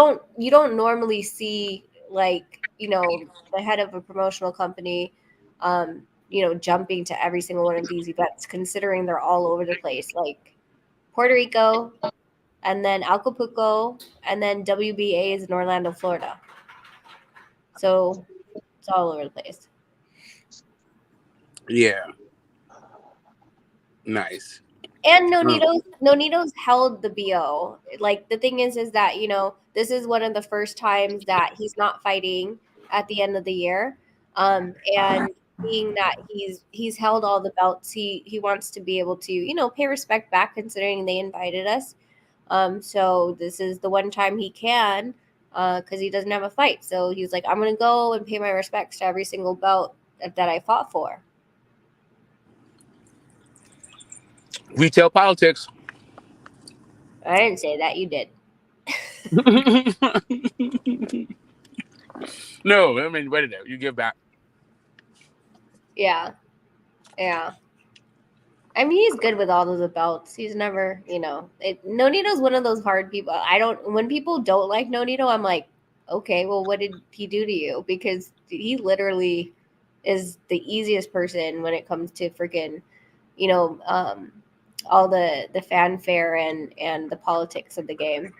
don't normally see like, you know, the head of a promotional company, jumping to every single one of these events, considering they're all over the place, like Puerto Rico, and then Acapulco, and then WBA is in Orlando, Florida. So it's all over the place. Yeah. Nice. And Nonito's held the BO. Like the thing is that, you know, this is one of the first times that he's not fighting at the end of the year. And being that he's held all the belts, he wants to be able to, you know, pay respect back considering they invited us. So this is the one time he can, because he doesn't have a fight. So he's like, I'm gonna go and pay my respects to every single belt that I fought for. Retail politics. I didn't say that, you did. No, I mean, wait a minute. You give back. Yeah. I mean, he's good with all those belts. He's never, Nonito's one of those hard people. When people don't like Nonito, I'm like, okay, well, what did he do to you? Because he literally is the easiest person when it comes to freaking, all the fanfare and the politics of the game.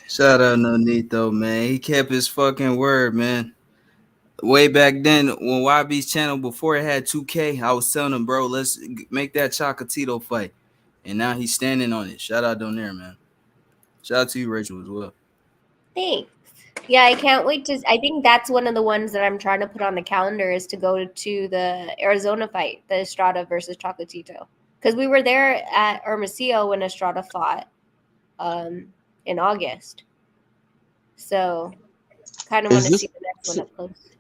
Shout out Nonito, man. He kept his fucking word, man. Way back then, when YB's channel, before it had 2K, I was telling him, bro, let's make that Chocolatito fight. And now he's standing on it. Shout out Donaire, man. Shout out to you, Rachel, as well. Thanks. Yeah, I can't wait to. I think that's one of the ones that I'm trying to put on the calendar is to go to the Arizona fight, the Estrada versus Chocolatito. Because we were there at Hermosillo when Estrada fought in August. So, kind of want to see the next one up close.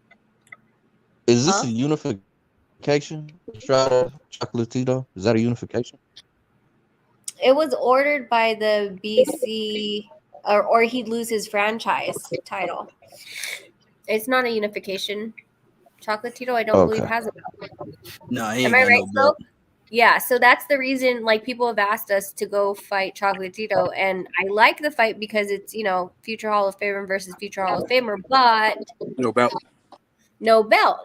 Is this a unification? Estrada Chocolatito? Is that a unification? It was ordered by the BC, or he'd lose his franchise title. It's not a unification. Chocolatito, I don't believe has a belt. No, he ain't Am I got right, no belt. Yeah, so that's the reason, like, people have asked us to go fight Chocolatito, and I like the fight because it's, future Hall of Famer versus future Hall of Famer, but no belt.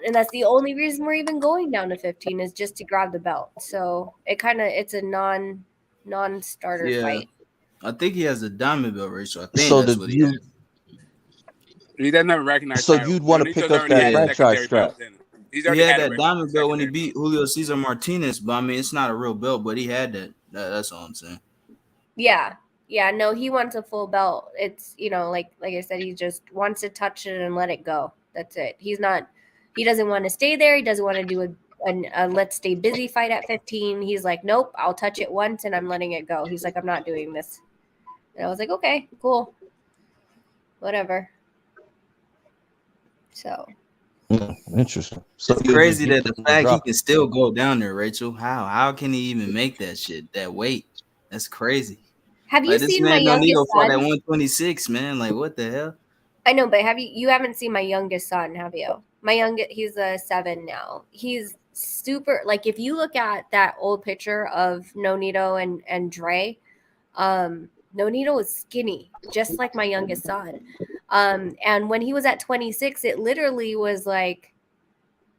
And that's the only reason we're even going down to 15 is just to grab the belt. So it's a non-starter fight. I think he has a diamond belt, Rachel. I think So that's what he has. He doesn't have a recognized So title. you'd want to pick up that franchise strap. He had that diamond belt when he beat Julio Cesar Martinez, but I mean, it's not a real belt, but he had that. That's all I'm saying. Yeah. Yeah, no, he wants a full belt. It's, like I said, he just wants to touch it and let it go. That's it. He doesn't want to stay there. He doesn't want to do a let's stay busy fight at 15. He's like, nope, I'll touch it once and I'm letting it go. He's like, I'm not doing this. And I was like, okay, cool. Whatever. So. Interesting. So it's crazy that the fact he can still go down there, Rachel. How can he even make that shit, that weight? That's crazy. Have you seen my youngest son? Fought at 126, man. Like, what the hell? I know, but you haven't seen my youngest son, have you? He's 7 now. He's super, like, if you look at that old picture of Nonito and Dre, Nonito was skinny, just like my youngest son. And when he was at 26, it literally was like,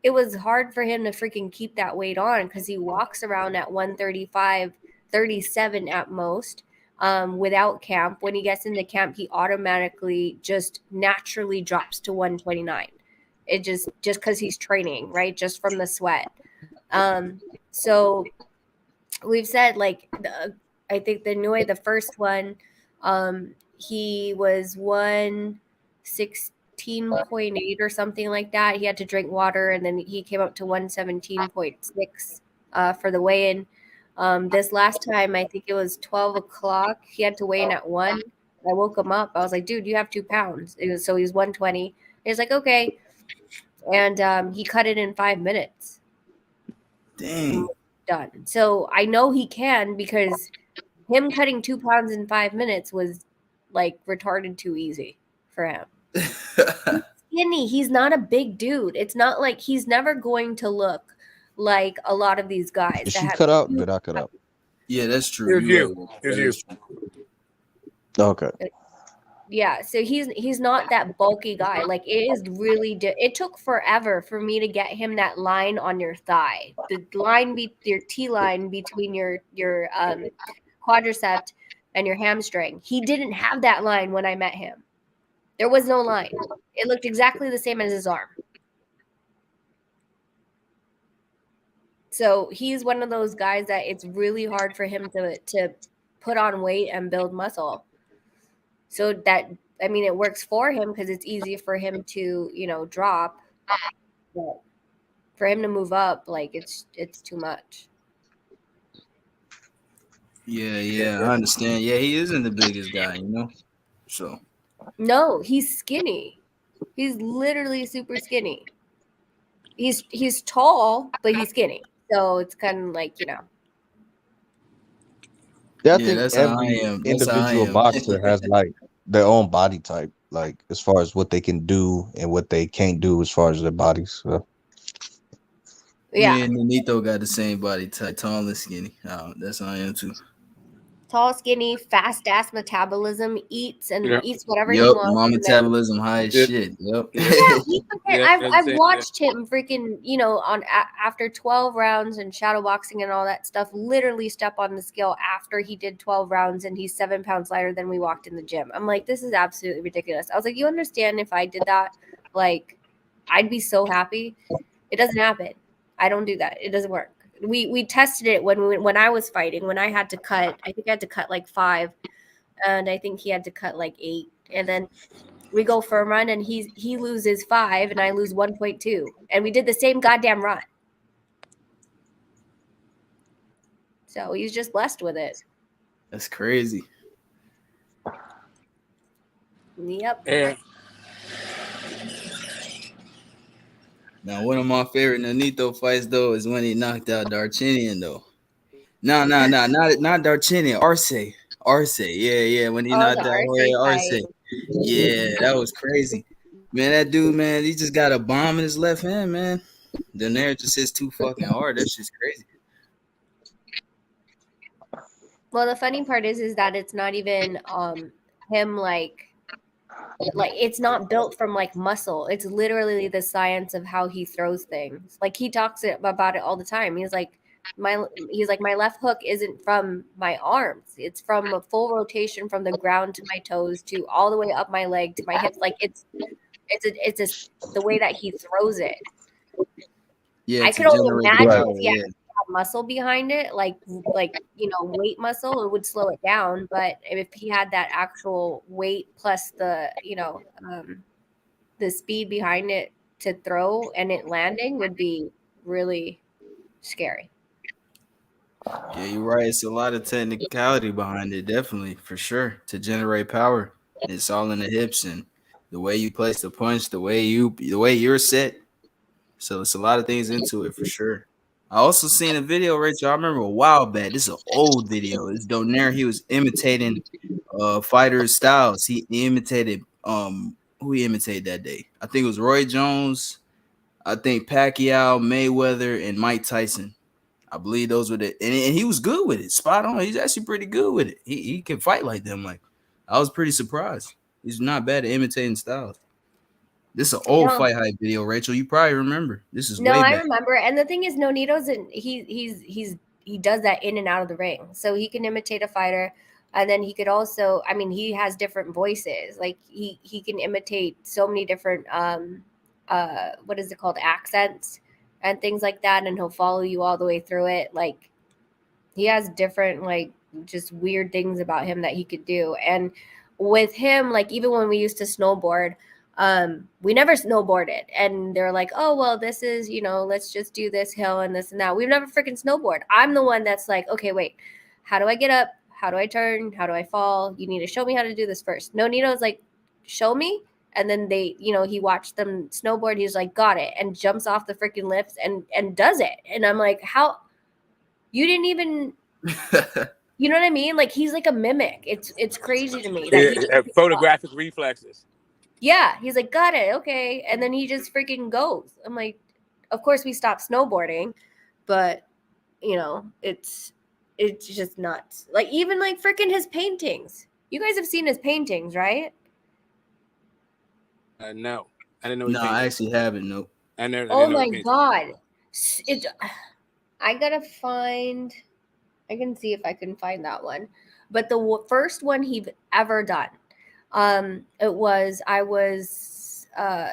it was hard for him to freaking keep that weight on because he walks around at 135, 37 at most. Without camp. When he gets into camp, he automatically just naturally drops to 129. It just because he's training, right? Just from the sweat. So we've said, like, I think the first one, he was 116.8 or something like that. He had to drink water, and then he came up to 117.6 for the weigh-in. This last time, I think it was 12 o'clock. He had to weigh in at 1. I woke him up. I was like, dude, you have 2 pounds. So he's 120. He's like, okay. And he cut it in 5 minutes. Dang. Done. So I know he can because him cutting 2 pounds in 5 minutes was like retarded too easy for him. Skinny. He's not a big dude. It's not like he's never going to look like a lot of these guys. Did she cut out? Did I cut out? Yeah, that's true. Here's you. Okay. Yeah, so he's not that bulky guy. Like, it is really it took forever for me to get him that line on your thigh. The line your T line between your quadricep and your hamstring. He didn't have that line when I met him. There was no line. It looked exactly the same as his arm. So he's one of those guys that it's really hard for him to put on weight and build muscle. So that, I mean, it works for him because it's easy for him to, drop. But for him to move up, it's too much. Yeah, I understand. Yeah, he isn't the biggest guy, So. No, he's skinny. He's literally super skinny. He's tall, but he's skinny. So it's kind of like, Yeah, I think every individual boxer has like their own body type, like as far as what they can do and what they can't do as far as their bodies. So. Yeah. Me and Nonito got the same body type, tall and skinny. That's how I am too. Tall, skinny, fast ass metabolism, eats whatever he Yep, wants. my And then, metabolism high as Yeah. shit. Yep. yeah, Yeah, I've same, watched him freaking, after 12 rounds and shadow boxing and all that stuff, literally step on the scale after he did 12 rounds and he's 7 pounds lighter than we walked in the gym. I'm like, this is absolutely ridiculous. I was like, you understand if I did that, like, I'd be so happy. It doesn't happen. I don't do that. It doesn't work. We tested it when I was fighting, when I had to cut. I think I had to cut like 5, and I think he had to cut like 8, and then we go for a run and he loses 5 and I lose 1.2, and we did the same goddamn run. So he's just blessed with it. That's crazy. Yep. Yeah. Now, one of my favorite Nonito fights though is when he knocked out Darchinian though. No, not Darchinian. Arce. Yeah. When he knocked out Jorge Arce. Yeah, that was crazy. Man, that dude, man, he just got a bomb in his left hand, man. Donaire just hits too fucking hard. That's just crazy. Well, the funny part is that it's not even him like it's not built from like muscle. It's literally the science of how he throws things. Like he talks about it all the time. He's like my left hook isn't from my arms. It's from a full rotation from the ground to my toes to all the way up my leg to my hips. Like it's the way that he throws it. Yeah, I could only imagine if he yeah. had muscle behind it, like weight muscle, it would slow it down. But if he had that actual weight plus the the speed behind it to throw and it landing would be really scary. Yeah, you're right. It's a lot of technicality behind it, definitely, for sure, to generate power. It's all in the hips and the way you place the punch, the way you're set. So it's a lot of things into it for sure. I also seen a video, Rachel. I remember a while back. This is an old video. It's Donaire. He was imitating fighters' styles. He imitated who he imitated that day. I think it was Roy Jones. I think Pacquiao, Mayweather, and Mike Tyson. I believe those were the and he was good with it. Spot on. He's actually pretty good with it. He can fight like them. Like I was pretty surprised. He's not bad at imitating styles. This is an old fight hype video, Rachel. You probably remember. This is way back. I remember. And the thing is, Nonito's he does that in and out of the ring, so he can imitate a fighter, and then he could also. I mean, he has different voices. Like he can imitate so many different what is it called, accents and things like that, and he'll follow you all the way through it. Like he has different like just weird things about him that he could do. And with him, like even when we used to snowboard. We never snowboarded, and they're like, oh, well, this is, let's just do this hill and this and that. We've never freaking snowboard. I'm the one that's like, okay, wait, how do I get up? How do I turn? How do I fall? You need to show me how to do this first. Nonito's like, show me. And then they, he watched them snowboard. He's like, got it. And jumps off the freaking lifts and does it. And I'm like, how? You didn't even, you know what I mean? Like, he's like a mimic. It's crazy to me. That photographic reflexes. Yeah, he's like, got it, okay. And then he just freaking goes. I'm like, of course we stopped snowboarding, but it's just nuts. Like even like freaking his paintings. You guys have seen his paintings, right? No, I didn't know. No, I actually haven't. Nope. Oh my god, I gotta find. I can see if I can find that one, but the first one he's ever done. I was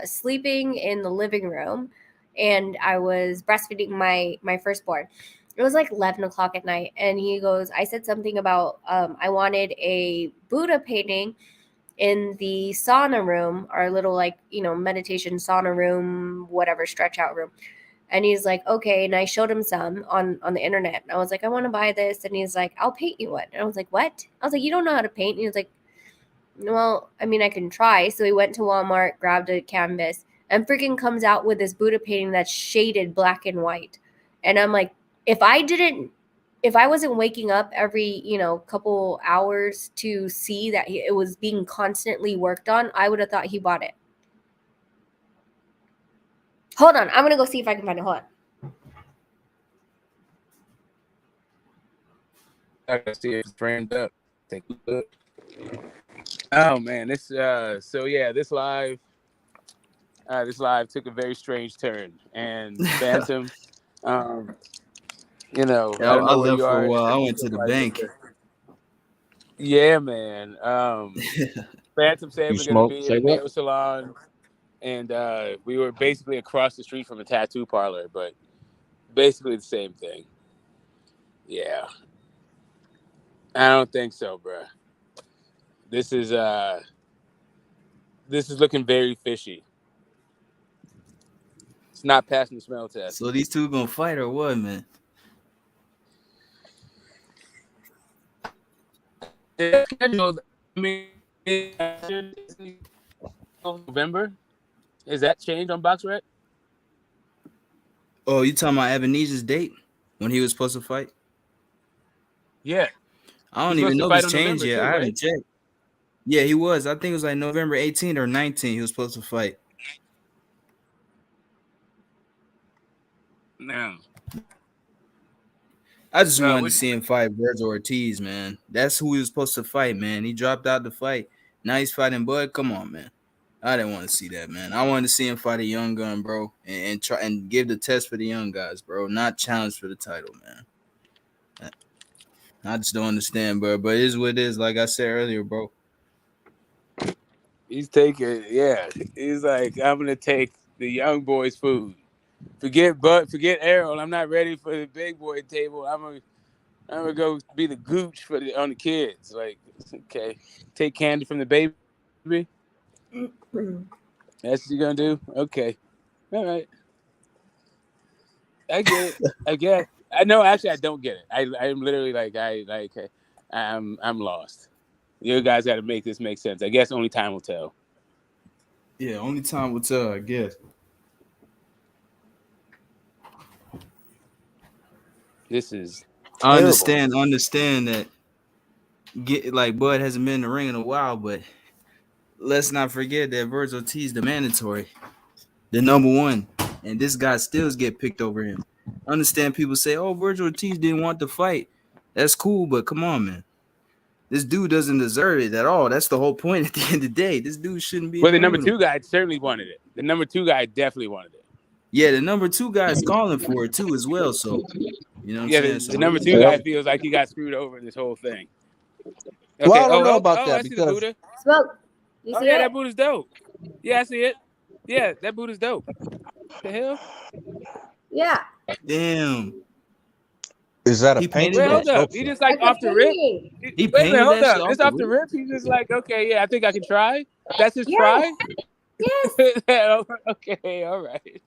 sleeping in the living room, and I was breastfeeding my firstborn. It was like 11 o'clock at night, and he goes, I said something about I wanted a Buddha painting in the sauna room, our little like meditation sauna room, whatever, stretch out room. And he's like, okay. And I showed him some on the internet. And I was like, I want to buy this. And he's like, I'll paint you one. And I was like, what? I was like, you don't know how to paint? And he was like, well, I mean, I can try. So he went to Walmart, grabbed a canvas, and freaking comes out with this Buddha painting that's shaded black and white. And I'm like, if I wasn't waking up every, couple hours to see that it was being constantly worked on, I would have thought he bought it. Hold on. I'm going to go see if I can find it. Hold on. I gotta see if it's framed up. Take a look. Oh man, this this live took a very strange turn, and Phantom, I don't I know where left you for a are. while. I went to the bank. Yeah, man. Phantom said You we're gonna smoke? be in Say a what? nail salon, and we were basically across the street from a tattoo parlor, but basically the same thing. Yeah, I don't think so, bro. This is looking very fishy. It's not passing the smell test. So these two gonna fight or what, man? I mean, November. Is that changed on BoxRec? Oh, you talking about Ebenezer's date when he was supposed to fight? Yeah, I he's don't supposed even to know if fight it's on changed November yet. too, I right? haven't checked. Yeah, he was. I think it was like November 18th or 19th. He was supposed to fight. No. I just wanted to What? see him fight Virgil Ortiz, man. That's who he was supposed to fight, man. He dropped out the fight. Now he's fighting Bud. Come on, man. I didn't want to see that, man. I wanted to see him fight a young gun, bro, and try and give the test for the young guys, bro. Not challenge for the title, man. I just don't understand, bro. But it is what it is. Like I said earlier, bro. He's taking, yeah. He's like, I'm gonna take the young boys' food. Forget Bud, forget Errol. I'm not ready for the big boy table. I'm gonna go be the gooch on the kids. Like, okay, take candy from the baby. That's what you're gonna do. Okay, all right. I get it. I guess. I know. Actually, I don't get it. I'm literally like I'm lost. You guys got to make this make sense. I guess only time will tell. Yeah, only time will tell, I guess. This is I terrible. understand that Bud hasn't been in the ring in a while, but let's not forget that Virgil Ortiz the mandatory, the number one, and this guy still get picked over him. I understand people say, "Oh, Virgil Ortiz didn't want to fight." That's cool, but come on, man. This dude doesn't deserve it at all. That's the whole point. At the end of the day, this dude shouldn't be in Well, the the ring number with him. two guy certainly wanted it. The number two guy definitely wanted it. Yeah, the number two guy is calling for it too, as well. So, you know what Yeah, I'm saying? the number two guy feels like he got screwed over in this whole thing. Well, Okay. I don't know about I that see the because Buddha. Smoke. You Oh see yeah, it? that Buddha's dope. Yeah, I see it. Yeah, that Buddha's dope. The hell? Yeah. damn, is that a he painted painting Wait, or a that. hold up. He sculpture? just like That's off a the rip. painting. He Wait a minute, painted hold that shit up. off Just the off the rip. rip, he's just like, okay, yeah, I think I can try. That's his Yes. try? Yes. Okay, all right.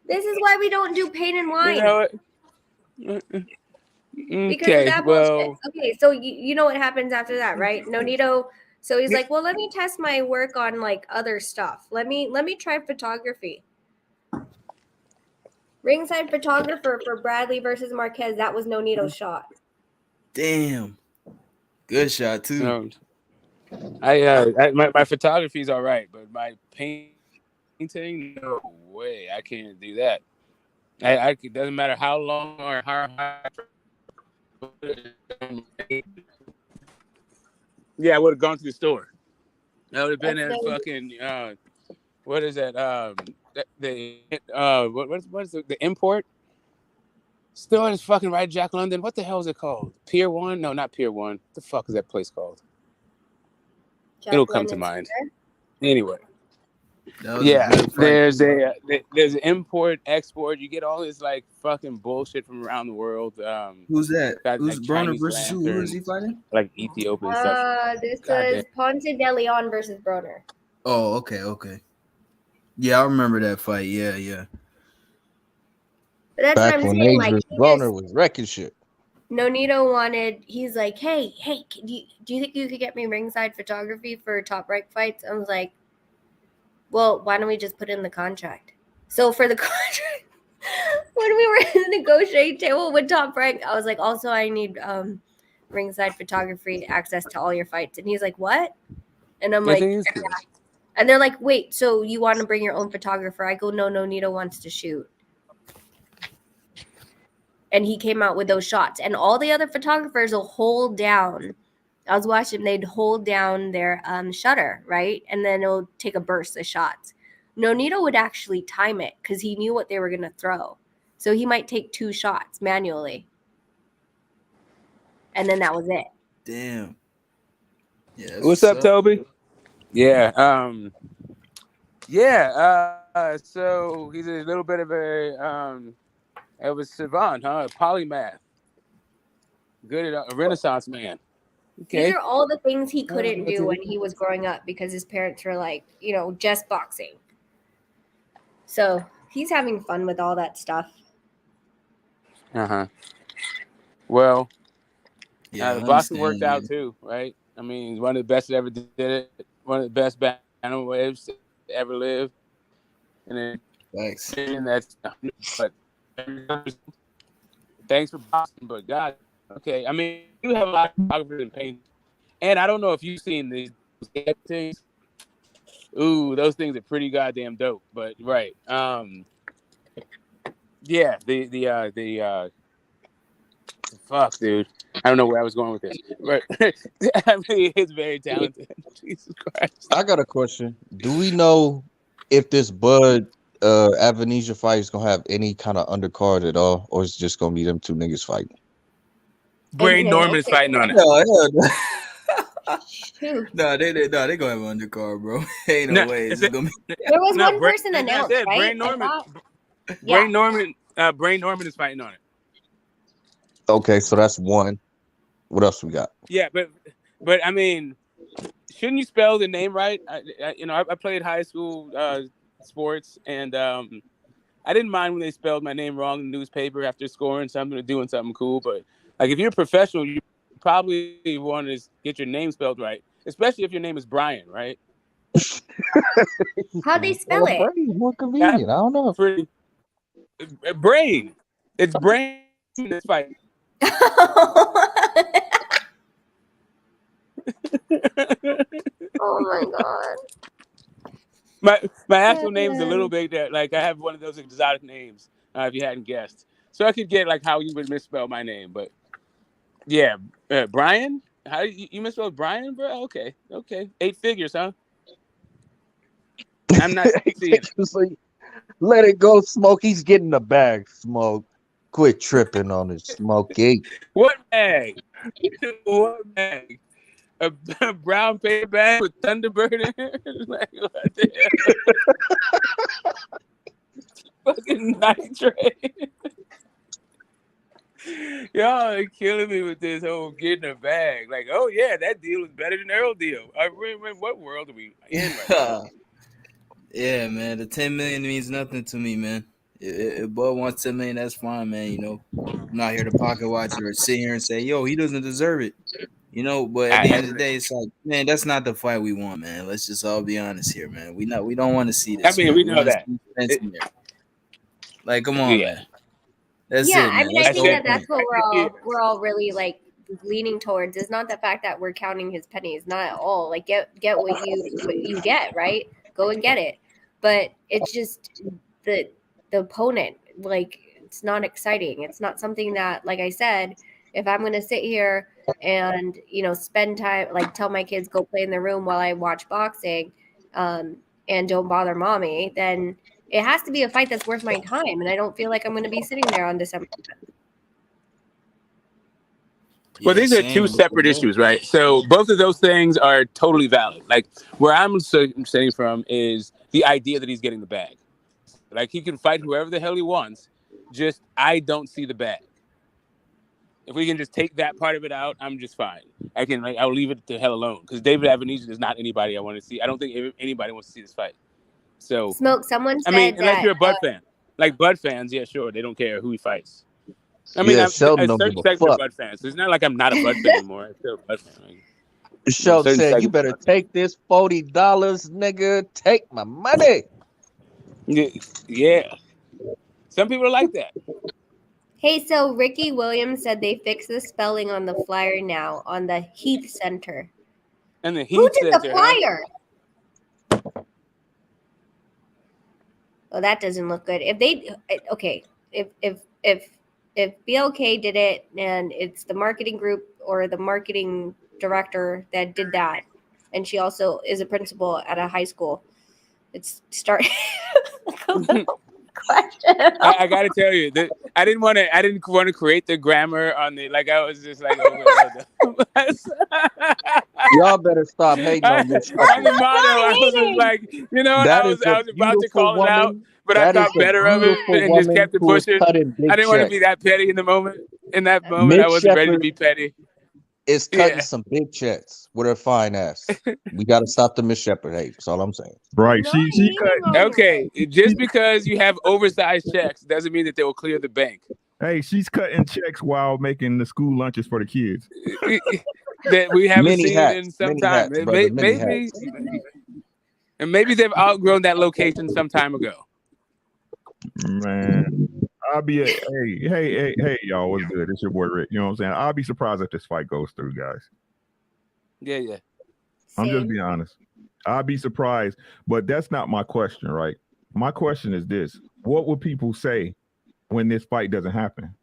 This is why we don't do paint and You wine. know what? Because of Okay, that well, bullshit. Okay, so you know what happens after that, right? Nonito. So he's like, well, let me test my work on like other stuff. Let me try photography. Ringside photographer for Bradley versus Marquez. That was Nonito's shot. Damn, good shot too. no, my photography is all right, but my painting, no way, I can't do that. It doesn't matter how long or how high. Yeah, I would have gone to the store. That would have been That's at the fucking what is that? What is the import? Store is fucking right, Jack London. What the hell is it called? Pier 1? No, not Pier 1. What the fuck is that place called? Jack It'll come to London mind. Square. Anyway, That was a yeah, good fight. there's an import, export. You get all this like fucking bullshit from around the world. Who's that? Got Who's like Broner Chinese versus who? Who is he lanterns, fighting? like Ethiopian stuff. This God is Ponce de Leon versus Broner. Oh, okay. Yeah, I remember that fight. Yeah. But that's Back what I'm when saying. Like Adrian Broner was wrecking shit. Nonito wanted. He's like, hey, do you think you could get me ringside photography for Top Rank fights? I was like, well, why don't we just put it in the contract? So for the contract, when we were in the negotiating table with Top Rank, I was like, also I need ringside photography access to all your fights. And he's like, what? And I'm like, yeah. And they're like, wait, so you want to bring your own photographer? I go, no, Nonito wants to shoot. and he came out with those shots. And all the other photographers will hold down. I was watching, they'd hold down their shutter, right? And then it'll take a burst of shots. Nonito would actually time it because he knew what they were going to throw. So he might take 2 shots manually. And then that was it. Damn. Yeah. What's up, Toby? Yeah. So he's a little bit of a savant, huh? A polymath. Good at a Renaissance man. Okay. These are all the things he couldn't do when he was growing up because his parents were like, just boxing. So he's having fun with all that stuff. Well, yeah, the boxing worked out too, right? I mean, he's one of the best that ever did it. One of the best bantam waves to ever live. And then that's but thanks for boxing, but God, okay. I mean, you have a lot of photographers and painters, and I don't know if you've seen these things. Ooh, those things are pretty goddamn dope. But right, yeah, the fuck, dude. I don't know where I was going with this, but I mean, he's very talented. Jesus Christ. I got a question. Do we know if this Bud Avenesia fight is gonna have any kind of undercard at all, or is it just gonna be them 2 niggas fighting? Bray Norman is fighting on it. No, they gonna have an undercard, bro. Ain't no way. There was one person announced, right? Bray Norman is fighting on it. Okay, so that's one. What else we got? Yeah, but I mean, shouldn't you spell the name right? I played high school sports, and I didn't mind when they spelled my name wrong in the newspaper after scoring something or doing something cool. But like, if you're a professional, you probably want to get your name spelled right, especially if your name is Brian, right? How'd they spell it? More convenient. I don't know. Brain. It's brain. It's fighting. Oh my god. My actual name is a little bit that, like, I have one of those exotic names, if you hadn't guessed. So I could get like how you would misspell my name, but yeah, Brian. How you misspelled Brian, bro? Okay. 8 figures, huh? I'm not seeing it. Let it go, Smoke. He's getting the bag, Smoke. Quit tripping on it, Smokey. What bag? What bag? A brown paper bag with Thunderbird in it? Like, what the hell? Fucking nitrate. Y'all are killing me with this whole getting a bag. Like, oh yeah, that deal is better than Earl deal. I remember, what world are we in right now? Yeah, man. The 10 million means nothing to me, man. If Bud wants 10 million, that's fine, man. I'm not here to pocket watch or sit here and say, yo, he doesn't deserve it. But at the end of the day, it's like, man, that's not the fight we want, man. Let's just all be honest here, man. We don't want to see this. I mean, we know that. Like, come on, man. That's it, man. I mean, I think that's what we're all really like leaning towards. It's not the fact that we're counting his pennies, not at all. Like, get what you get, right? Go and get it. But it's just the opponent. Like, it's not exciting. It's not something that, like I said, if I'm going to sit here and, spend time, like tell my kids go play in the room while I watch boxing and don't bother mommy, then it has to be a fight that's worth my time. And I don't feel like I'm going to be sitting there on December 7th. Well, these are 2 separate issues, right? So both of those things are totally valid. Like, where I'm saying from is the idea that he's getting the bag. Like, he can fight whoever the hell he wants. Just, I don't see the bag. If we can just take that part of it out, I'm just fine. I'll leave it to hell alone. Because David Avenesia is not anybody I want to see. I don't think anybody wants to see this fight. So, Smoke, someone said unless you're a Bud fan. Like, Bud fans, yeah, sure, they don't care who he fights. I mean, Yeah, I'm Sheldon a don't certain give a section of fuck. Bud fans. So it's not like I'm not a Bud fan anymore. I'm still a Bud fan. Like, Sheldon certain said, "You segment- better take this $40, nigga. Take my money." Yeah. Some people are like that. Hey, so Ricky Williams said they fixed the spelling on the flyer now on the Heath Center. And the Who Heat did the Center, flyer? Oh, that doesn't look good. If if BLK did it and it's the marketing group or the marketing director that did that, and she also is a principal at a high school, it's start question. I got to tell you that I didn't want to create the grammar on the I was just like, Y'all better stop hating on Miss on the Shepherd. motto. I was just like, you know, That I is was a about to call beautiful it out, woman. but I That is thought a better of it beautiful and just woman kept it who is pushing. cutting I big didn't want to be checks. that petty in the moment. In that moment, Miss I wasn't ready to Shepherd be petty. is cutting Yeah. some big checks with her fine ass. We got to stop the Miss Shepherd hate. That's all I'm saying. Right. Not She hating cut. on Okay, just because you have oversized checks doesn't mean that they will clear the bank. Hey, she's cutting checks while making the school lunches for the kids. That we haven't Many seen hats, in some many time. hats, brother. Many hats. And maybe they've outgrown that location some time ago. Man, I'll be hey, y'all, what's good? It's your boy Rick. You know what I'm saying? I'll be surprised if this fight goes through, guys. Yeah. I'm just Same. being honest. I'll be surprised, but that's not my question, right? My question is this: what will people say when this fight doesn't happen?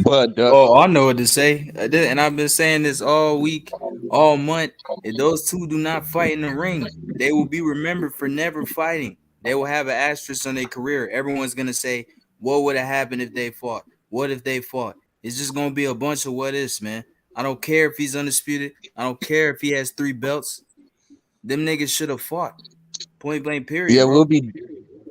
But Oh, I know what to say. And I've been saying this all week, all month. If those two do not fight in the ring, they will be remembered for never fighting. They will have an asterisk on their career. Everyone's gonna say, "What would have happened if they fought? What if they fought?" It's just gonna be a bunch of what ifs, man. I don't care if he's undisputed. I don't care if he has 3 belts. Them niggas should have fought. Point blank. Period. yeah, Bro.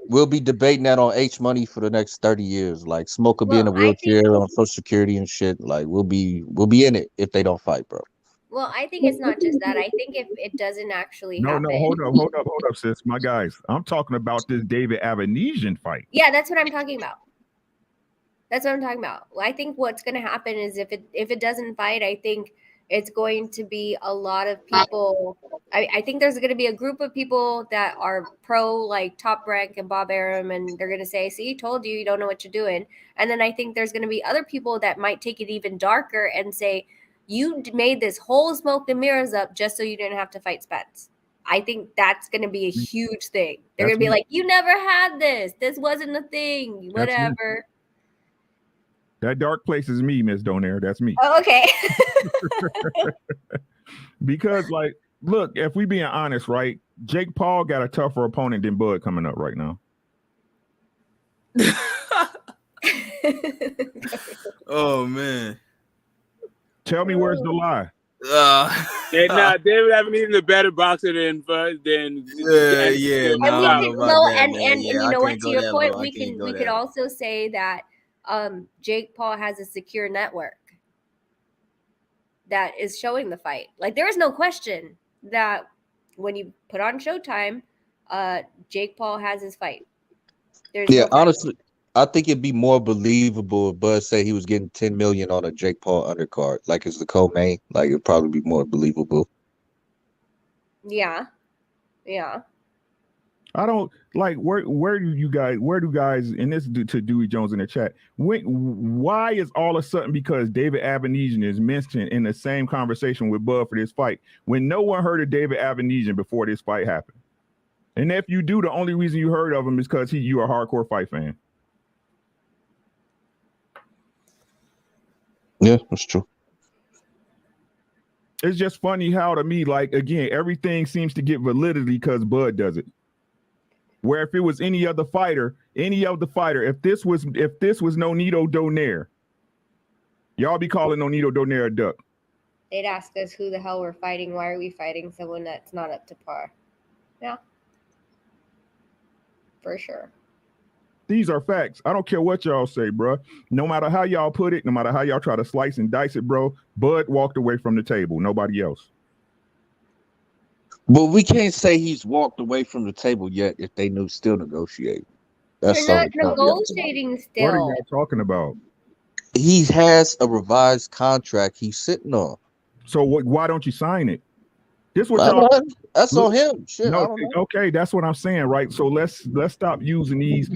we'll be debating that on H Money for the next 30 years. Like Smoke will be in a Well, I wheelchair think on Social Security and shit. Like we'll be in it if they don't fight, bro. it's not just that. I think if it doesn't actually No, happen. hold up, sis. My guys, I'm talking about this David Avenesian fight. Yeah, that's what I'm talking about. That's what I'm talking about. I think what's going to happen is if it doesn't fight, I think it's going to be a lot of people. I think there's going to be a group of people that are pro like Top Rank and Bob Arum, and they're going to say, "See, told you, you don't know what you're doing." And then I think there's going to be other people that might take it even darker and say, "You made this whole smoke and mirrors up just so you didn't have to fight Spence." I think that's going to be a huge thing. They're going to be like, "You never had this. This wasn't a thing. Whatever." That dark place is me, Miss Donaire. That's me. Oh, okay. Because, like, look, if we being honest, right? Jake Paul got a tougher opponent than Bud coming up right now. Oh man. Tell me where's the lie. David haven't even a better boxer than yeah. And No, you know what? To your point, we could also say that Jake Paul has a secure network that is showing the fight. Like there is no question that when you put on Showtime, Jake Paul has his fight. Honestly, I think it'd be more believable if Bud said he was getting 10 million on a Jake Paul undercard, like as the co-main. Like it'd probably be more believable. Yeah. I don't like where do guys and this to Dewey Jones in the chat, why is all of a sudden because David Avenesian is mentioned in the same conversation with Bud for this fight when no one heard of David Avenesian before this fight happened? And if you do, the only reason you heard of him is because you are a hardcore fight fan. Yeah, that's true. It's just funny how to me, like, again, everything seems to get validity because Bud does it. Where if it was any other fighter, if this was Nonito Donaire, y'all be calling Nonito Donaire a duck. They'd ask us who the hell we're fighting. Why are we fighting someone that's not up to par? Yeah. For sure. These are facts. I don't care what y'all say, bro. No matter how y'all put it, no matter how y'all try to slice and dice it, bro, Bud walked away from the table. Nobody else. But we can't say he's walked away from the table yet if they still negotiate. That's They're not negotiating still. What are y'all talking about? He has a revised contract he's sitting on. So why don't you sign it? This what y'all. That's on him. Shit, no, I don't know. okay, that's what I'm saying, right? So let's stop using these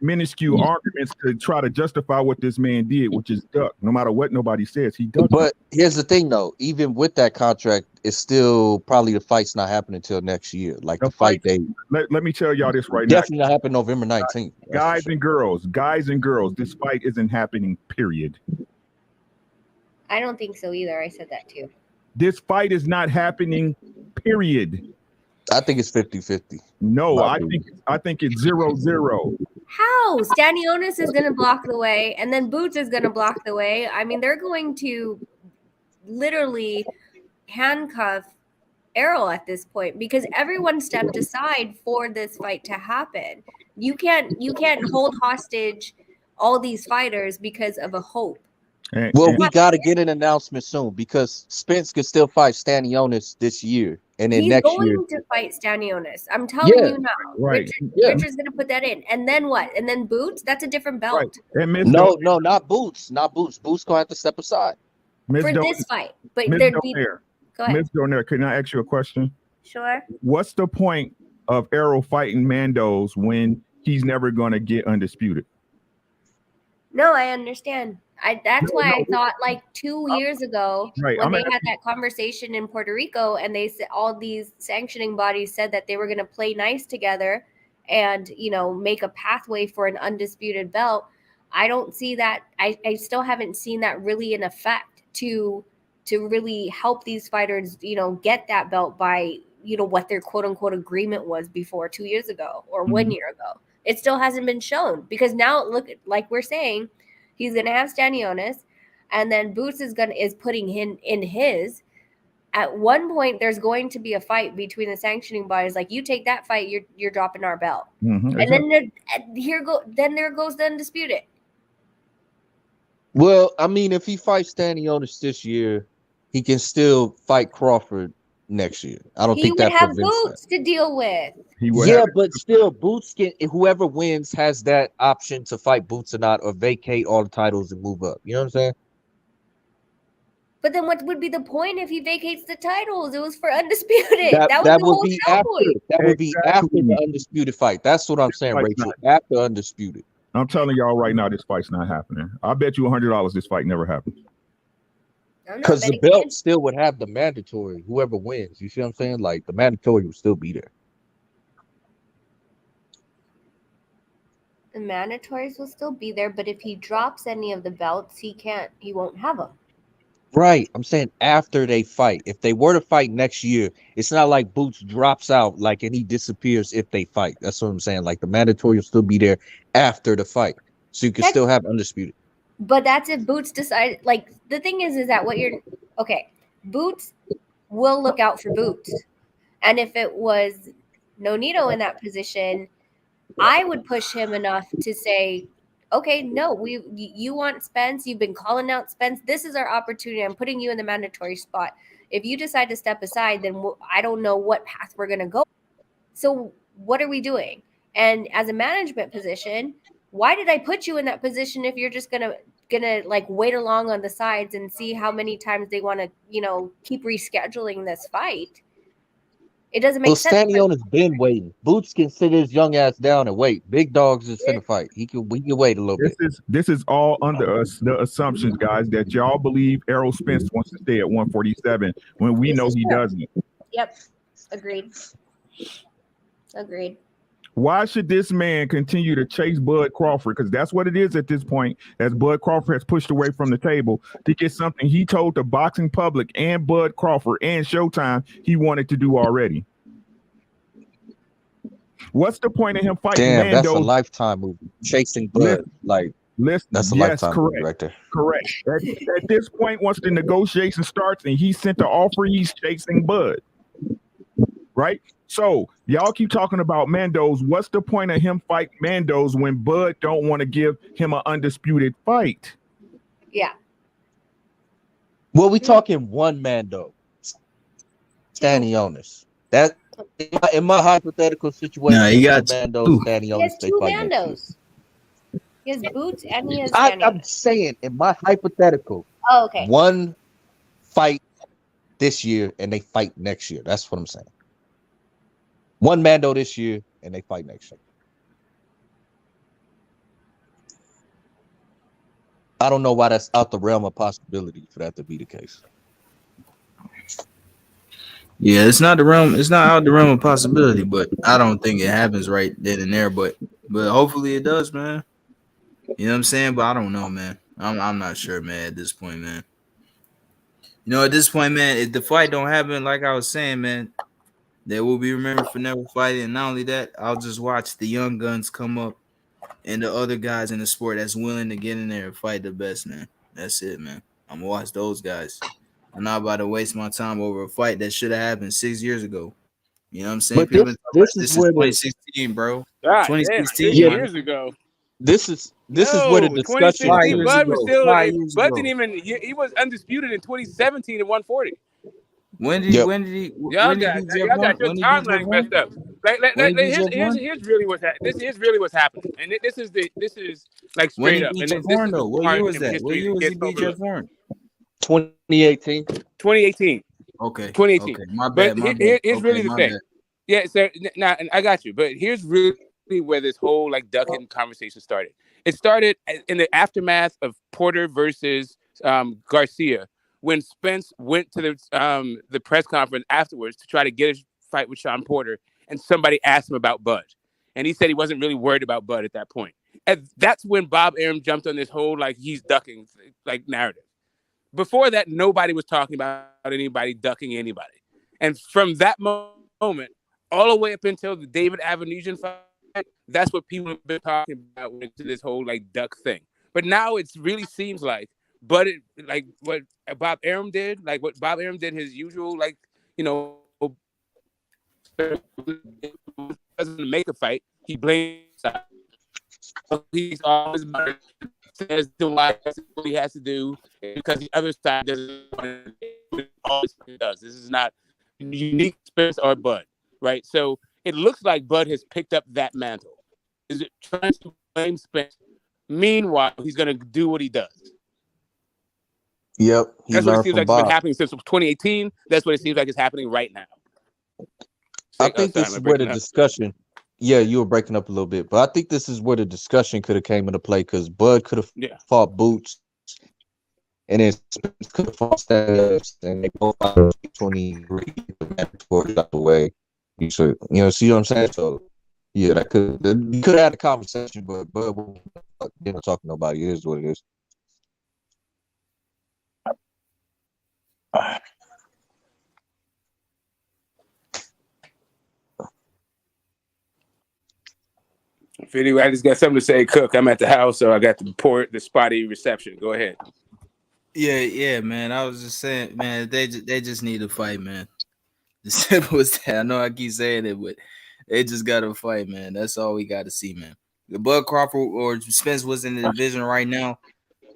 minuscule arguments to try to justify what this man did, which is duck. No matter what nobody says, he ducked. But here's the thing, though. Even with that contract, it's still probably the fight's not happening until next year. Like the fight date. Let me tell y'all this right Definitely not happen November 19th. Guys and girls, this fight isn't happening, period. I don't think so either. I said that too. This fight is not happening, period. I think it's 50-50. No, I think it's 0-0. How? Stanionis is going to block the way, and then Boots is going to block the way. I mean, they're going to literally handcuff Errol at this point because everyone stepped aside for this fight to happen. You can't hold hostage all these fighters because of a hope. Well, we got to get an announcement soon because Spence could still fight Stanionis this year. And then next year. He's going to fight Stanionis. I'm telling you now. Right. Richard's going to put that in. And then what? And then Boots? That's a different belt. Right. No, not Boots. Not Boots. Boots going to have to step aside. For this fight. But Ms. Donaire. Go ahead. Ms. Donaire, can I ask you a question? Sure. What's the point of Errol fighting Mandos when he's never going to get undisputed? No, I understand. That's why I thought like 2 years ago when they had that conversation in Puerto Rico and they said all these sanctioning bodies said that they were going to play nice together and, make a pathway for an undisputed belt. I don't see that. I still haven't seen that really in effect to really help these fighters, get that belt by, what their quote unquote agreement was before 2 years ago or 1 year ago. It still hasn't been shown because now look, like we're saying, he's going to have Stanionis, and then Boots is putting him in his. At one point, there's going to be a fight between the sanctioning bodies. Like, you take that fight, you're dropping our belt. Mm-hmm. And then there goes the undisputed. Well, I mean, if he fights Stanionis this year, he can still fight Crawford next year. I don't think that prevents that. He would have Boots to deal with. But still, Boots can. Whoever wins has that option to fight Boots or not, or vacate all the titles and move up. You know what I'm saying? But then, what would be the point if he vacates the titles? It was for undisputed. That would be after. That would be after the undisputed fight. That's what I'm saying, Rachel. After undisputed. I'm telling y'all right now, this fight's not happening. I bet you $100 this fight never happens. Because the belt still would have the mandatory. Whoever wins, you see what I'm saying? Like the mandatory would still be there. The mandatories will still be there, but if he drops any of the belts, he won't have them. Right. I'm saying after they fight. If they were to fight next year, it's not like Boots drops out and he disappears if they fight. That's what I'm saying. Like the mandatory will still be there after the fight. So you can still have undisputed. But that's if Boots decide. Like the thing is that Boots will look out for Boots. And if it was Nonito in that position, I would push him enough to say, okay, no, you want Spence. You've been calling out Spence. This is our opportunity. I'm putting you in the mandatory spot. If you decide to step aside, then I don't know what path we're going to go. So what are we doing? And as a management position, why did I put you in that position if you're just gonna like wait along on the sides and see how many times they want to, keep rescheduling this fight? It doesn't make sense. Stanionis been waiting. Boots can sit his young ass down and wait. Big Dogs is finna fight. We can wait a little bit. This is all under us, the assumptions, guys, that y'all believe Errol Spence wants to stay at 147 when we know he doesn't. Yep. Agreed. Why should this man continue to chase Bud Crawford? Because that's what it is at this point, as Bud Crawford has pushed away from the table to get something he told the boxing public and Bud Crawford and Showtime he wanted to do already. What's the point of him fighting Mandos? That's a Lifetime movie. Chasing Bud. That's a Lifetime movie right there. Correct. At this point, once the negotiation starts and he sent the offer, he's chasing Bud. Right? So y'all keep talking about Mandos. What's the point of him fighting Mandos when Bud don't want to give him an undisputed fight? Yeah. Well, we talking one Mando. Stanionis. That in my hypothetical situation, he got Mandos, Stanionis. He has two Mandos. He has Boots and he has Stanionis. I'm saying in my hypothetical. Oh, okay. One fight this year and they fight next year. That's what I'm saying. One Mando this year and they fight next year. I don't know why that's out the realm of possibility for that to be the case. Yeah, it's not out the realm of possibility, but I don't think it happens right then and there. But hopefully it does, man. You know what I'm saying? But I don't know, man. I'm not sure, man, at this point, man. You know, at this point, man, if the fight don't happen, like I was saying, man, they will be remembered for never fighting. And not only that, I'll just watch the young guns come up and the other guys in the sport that's willing to get in there and fight the best, man. That's it, man. I'm gonna watch those guys. I'm not about to waste my time over a fight that should have happened 6 years ago. You know what I'm saying? But People been talking this about is this is where 2016, bro. God damn, 2016, 6 man. years ago. this is where the No, discussion 2016. Bud was still. 5 years Bud ago. didn't even. He was undisputed in 2017 at 140. When did Yep. he Y'all beat got Jeff your Horn? When he beat Jeff timeline Horn? messed up. When he beat Jeff Horn? Here's really what's happening, and this is like When straight he up, beat and Jeff this Horn is the though? What part year was in that? What history year that was he gets beat Jeff overlooked. Horn? 2018. 2018. Okay. 2018. Okay. My But bad. My bad. here's Okay, really the my thing. bad. Yeah, so now, and I got you. But here's really where this whole like ducking conversation started. It started in the aftermath of Porter versus Garcia, when Spence went to the press conference afterwards to try to get a fight with Sean Porter, and somebody asked him about Bud, and he said he wasn't really worried about Bud at that point. And that's when Bob Arum jumped on this whole like he's ducking like narrative. Before that, nobody was talking about anybody ducking anybody. And from that moment, all the way up until the David Avenesian fight, that's what people have been talking about into this whole like duck thing. But now it really seems like, like what Bob Arum did, his usual, like, you know, doesn't make a fight. He blames. He's always says what he has to do because the other side doesn't always does. This is not unique Spence or Bud, right? So it looks like Bud has picked up that mantle. Is it trying to blame Spence? Meanwhile, he's going to do what he does. Yep, that's what it seems like Bob. It's been happening since 2018. That's what it seems like it's happening right now. I think this is where the discussion. Yeah, you were breaking up a little bit, but I think this is where the discussion could have came into play because Bud could have fought Boots, and then Spence could have fought Stabs, and they both fought 23 mandatory out the way. You see what I'm saying? So yeah, you could have had a conversation, but Bud didn't talk to nobody. It is what it is. Anyway, I just got something to say, Cook. I'm at the house, so I got the spotty reception. Go ahead. Yeah, man. I was just saying, man, they just need to fight, man. The simple as that. I know I keep saying it, but they just got to fight, man. That's all we got to see, man. The Bud Crawford or Spence was in the division right now.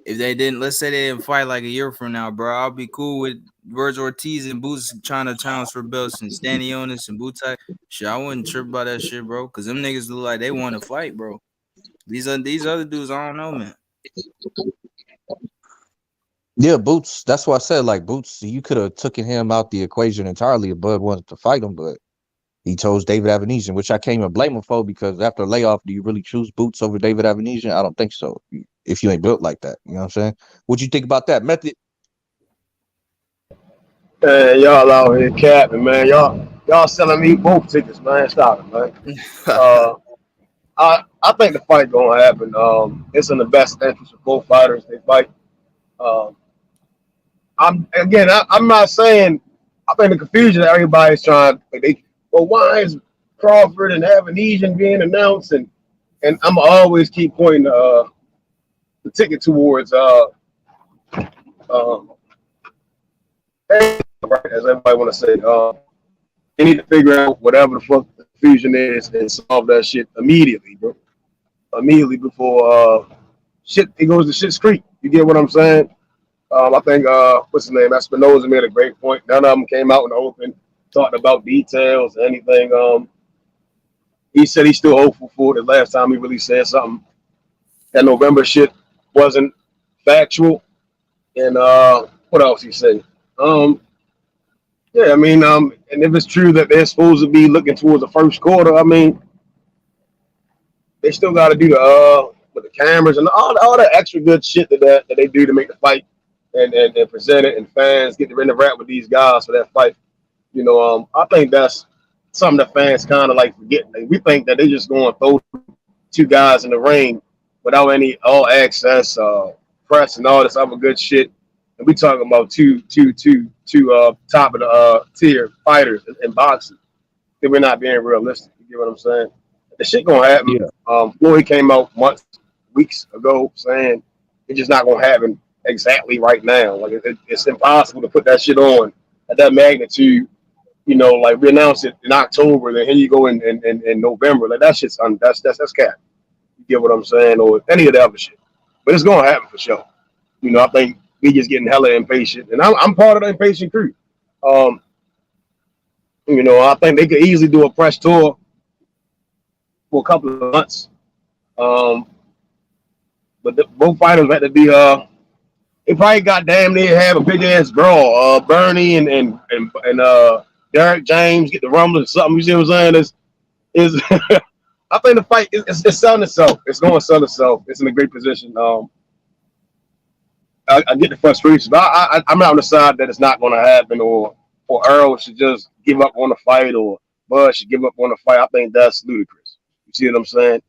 If they didn't, let's say they didn't fight like a year from now, bro, I'll be cool with Virgil Ortiz and Boots trying to challenge for belts and Stanionis and Bootai. Shit, I wouldn't trip about that shit, bro, because them niggas look like they want to fight, bro. These other dudes, I don't know, man. Yeah, Boots. That's why I said, like, Boots, you could have taken him out the equation entirely if Bud wanted to fight him, but he chose David Avenesian, which I can't even blame him for, because after a layoff, do you really choose Boots over David Avenesian? I don't think so. If you ain't built like that, you know what I'm saying? What you think about that method? Man, y'all out here capping, man. Y'all selling me both tickets, man. Stop it, man. I think the fight gonna happen. It's in the best interest of both fighters. They fight. I'm not saying. I think the confusion that everybody's trying. Well, why is Crawford and Avenesian being announced? And I'm always keep pointing the ticket towards as everybody want to say. You need to figure out whatever the fuck the confusion is and solve that shit immediately, bro. Immediately before it goes to shit's creek. You get what I'm saying? I think what's his name? Espinoza made a great point. None of them came out in the open, talked about details, anything. He said he's still hopeful for the last time he really said something. That November shit wasn't factual. And what else he said? Yeah, I mean, and if it's true that they're supposed to be looking towards the first quarter, I mean, they still got to do the with the cameras and all that extra good shit that they do to make the fight and present it, and fans get to interact with these guys for that fight. I think that's something that fans kind of like forget. Like, we think that they just going to throw two guys in the ring without any all access, press, and all this other good shit. And we talking about two top of the tier fighters in boxing. Then we're not being realistic. You get what I'm saying? The shit gonna happen. Yeah. Floyd came out weeks ago saying it's just not gonna happen exactly right now. Like it's impossible to put that shit on at that magnitude. Like we announced it in October, then here you go in November. Like that shit's that's cap. You get what I'm saying? Or any of the other shit. But it's gonna happen for sure. I think we just getting hella impatient, and I'm part of the impatient crew. I think they could easily do a press tour for a couple of months. But both fighters had to be they probably got damn near have a big ass brawl. Bernie and Derek James get the rumble or something. You see what I'm saying? Is I think the fight is selling itself. It's going to sell itself. It's in a great position. I get the frustration, but I'm not on the side that it's not going to happen, or Earl should just give up on the fight, or Bud should give up on the fight. I think that's ludicrous. You see what I'm saying?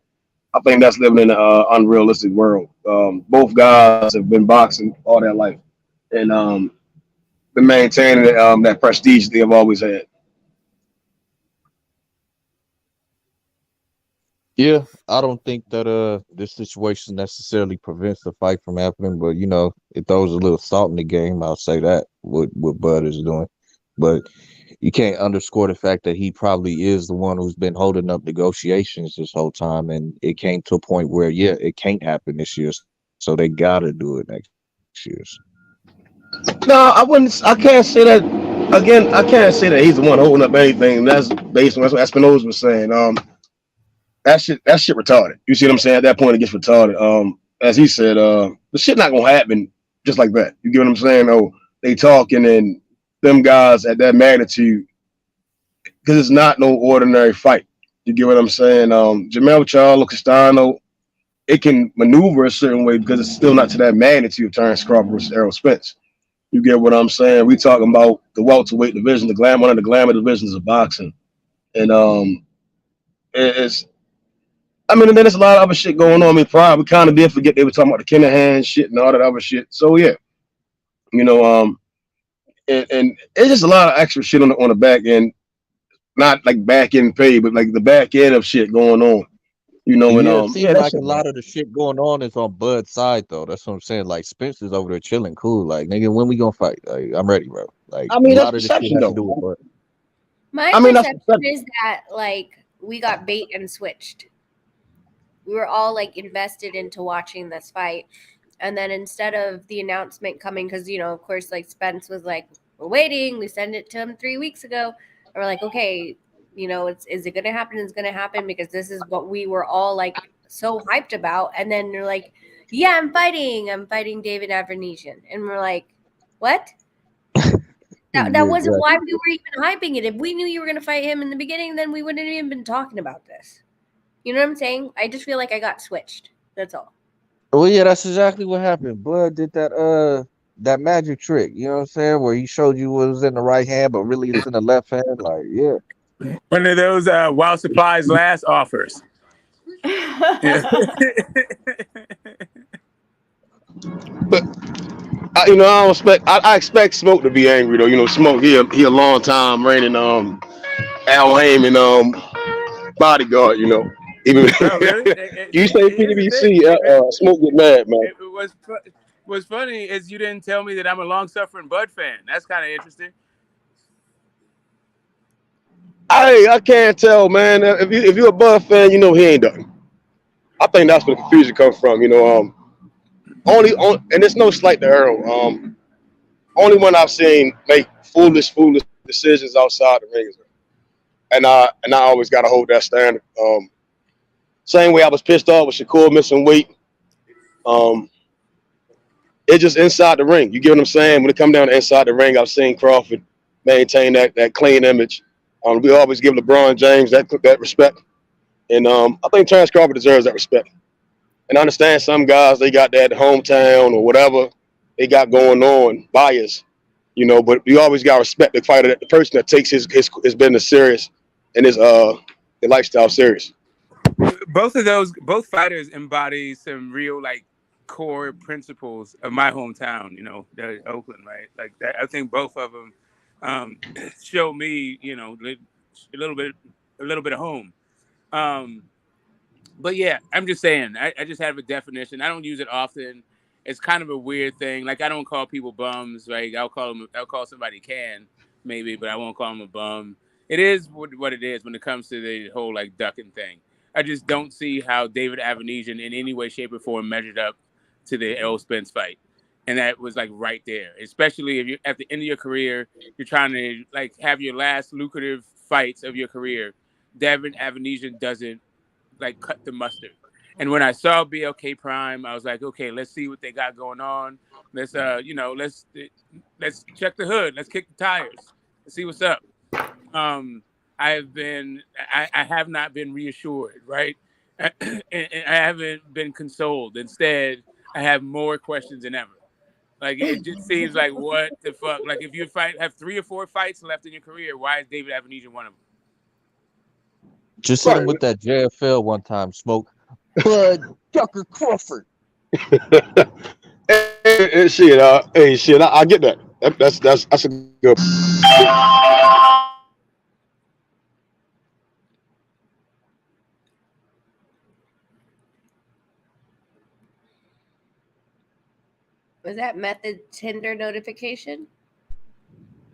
I think that's living in an unrealistic world. Both guys have been boxing all their life, and been maintaining that prestige they have always had. Yeah, I don't think that this situation necessarily prevents the fight from happening, but it throws a little salt in the game. I'll say that what Bud is doing, but you can't underscore the fact that he probably is the one who's been holding up negotiations this whole time, and it came to a point where it can't happen this year, so they gotta do it next year. No, I wouldn't. I can't say that. Again, I can't say that he's the one holding up anything. That's based on what Espinosa was saying. That shit retarded. You see what I'm saying? At that point, it gets retarded. As he said, the shit not gonna happen just like that. You get what I'm saying? Oh, they talking, and them guys at that magnitude, because it's not no ordinary fight. You get what I'm saying? Jamel Charlo Castano, it can maneuver a certain way because it's still not to that magnitude of Terrence Crawford versus Errol Spence. You get what I'm saying? We talking about the welterweight division, one of the glamour divisions of boxing, and and then there's a lot of other shit going on. I mean, we kind of did forget they were talking about the Kinahan shit and all that other shit. So yeah, and it's just a lot of extra shit on the back end, not like back end pay, but like the back end of shit going on. It seems like a lot of the shit going on is on Bud's side, though. That's what I'm saying. Like Spencer's over there chilling, cool. Like nigga, when we gonna fight? Like I'm ready, bro. Like I mean, a lot of that's this shit perception, has to do with though. Bud. My perception is that like we got bait and switched. We were all like invested into watching this fight, and then instead of the announcement coming, because of course, like Spence was like, "We're waiting. We sent it to him 3 weeks ago," and we're like, "Okay, is it gonna happen? It's gonna happen because this is what we were all like so hyped about." And then they're like, "Yeah, I'm fighting David Avenesian," and we're like, "What?" That wasn't why we were even hyping it. If we knew you were gonna fight him in the beginning, then we wouldn't have even been talking about this. You know what I'm saying? I just feel like I got switched. That's all. Well, yeah, that's exactly what happened. Bud did that magic trick. You know what I'm saying? Where he showed you what was in the right hand, but really it's in the left hand. Like, yeah. One of those while supplies last offers. Yeah. But I expect Smoke to be angry though. Smoke he a long time reigning Al Heyman bodyguard. Even Oh, really? you say PWC, Smoke get mad, man. What's funny is you didn't tell me that I'm a long-suffering Bud fan. That's kind of interesting. I can't tell, man. If you're a Bud fan, he ain't done. I think that's where the confusion comes from. And it's no slight to Earl. Only one I've seen make foolish decisions outside the ring is Earl. And I always gotta hold that standard. Same way I was pissed off with Shakur missing weight. It's just inside the ring. You get what I'm saying? When it comes down to inside the ring, I've seen Crawford maintain that clean image. We always give LeBron James that respect, and I think Terrence Crawford deserves that respect. And I understand some guys, they got that hometown or whatever they got going on bias, but you always got to respect the fighter, the person that takes his business serious and his lifestyle serious. Both fighters embody some real like core principles of my hometown, the Oakland, right? Like that, I think both of them show me, a little bit of home. But yeah, I'm just saying, I just have a definition. I don't use it often. It's kind of a weird thing. Like I don't call people bums, right? I'll call somebody can maybe, but I won't call them a bum. It is what it is when it comes to the whole like ducking thing. I just don't see how David Avenesian in any way, shape, or form measured up to the Errol Spence fight. And that was like right there, especially if you're at the end of your career, you're trying to like have your last lucrative fights of your career. David Avenesian doesn't like cut the mustard. And when I saw BLK Prime, I was like, okay, let's see what they got going on. Let's let's check the hood. Let's kick the tires. Let's see what's up. I have not been reassured, right? And I haven't been consoled. Instead, I have more questions than ever. Like it just seems like what the fuck? Like if you have 3 or 4 fights left in your career, why is David Avenesian one of them? Just hit him with that JFL one time, Smoke. Bud Crawford. Hey, shit, I get that. That's a good. Was that Method Tinder notification?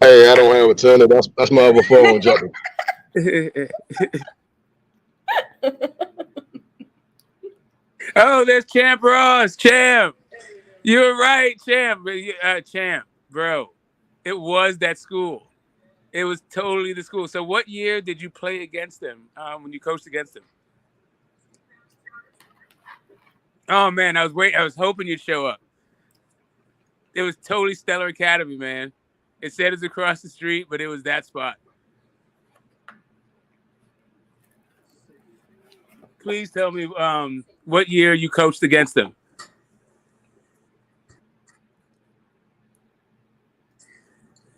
Hey, I don't have a Tinder. That's my other phone, jumping. Oh, there's Champ Ross. Champ. You're right, Champ. Champ, bro. It was that school. It was totally the school. So what year did you play against them when you coached against them? Oh, man, I was hoping you'd show up. It was totally Stellar Academy, man. It said it's across the street, but it was that spot. Please tell me what year you coached against them.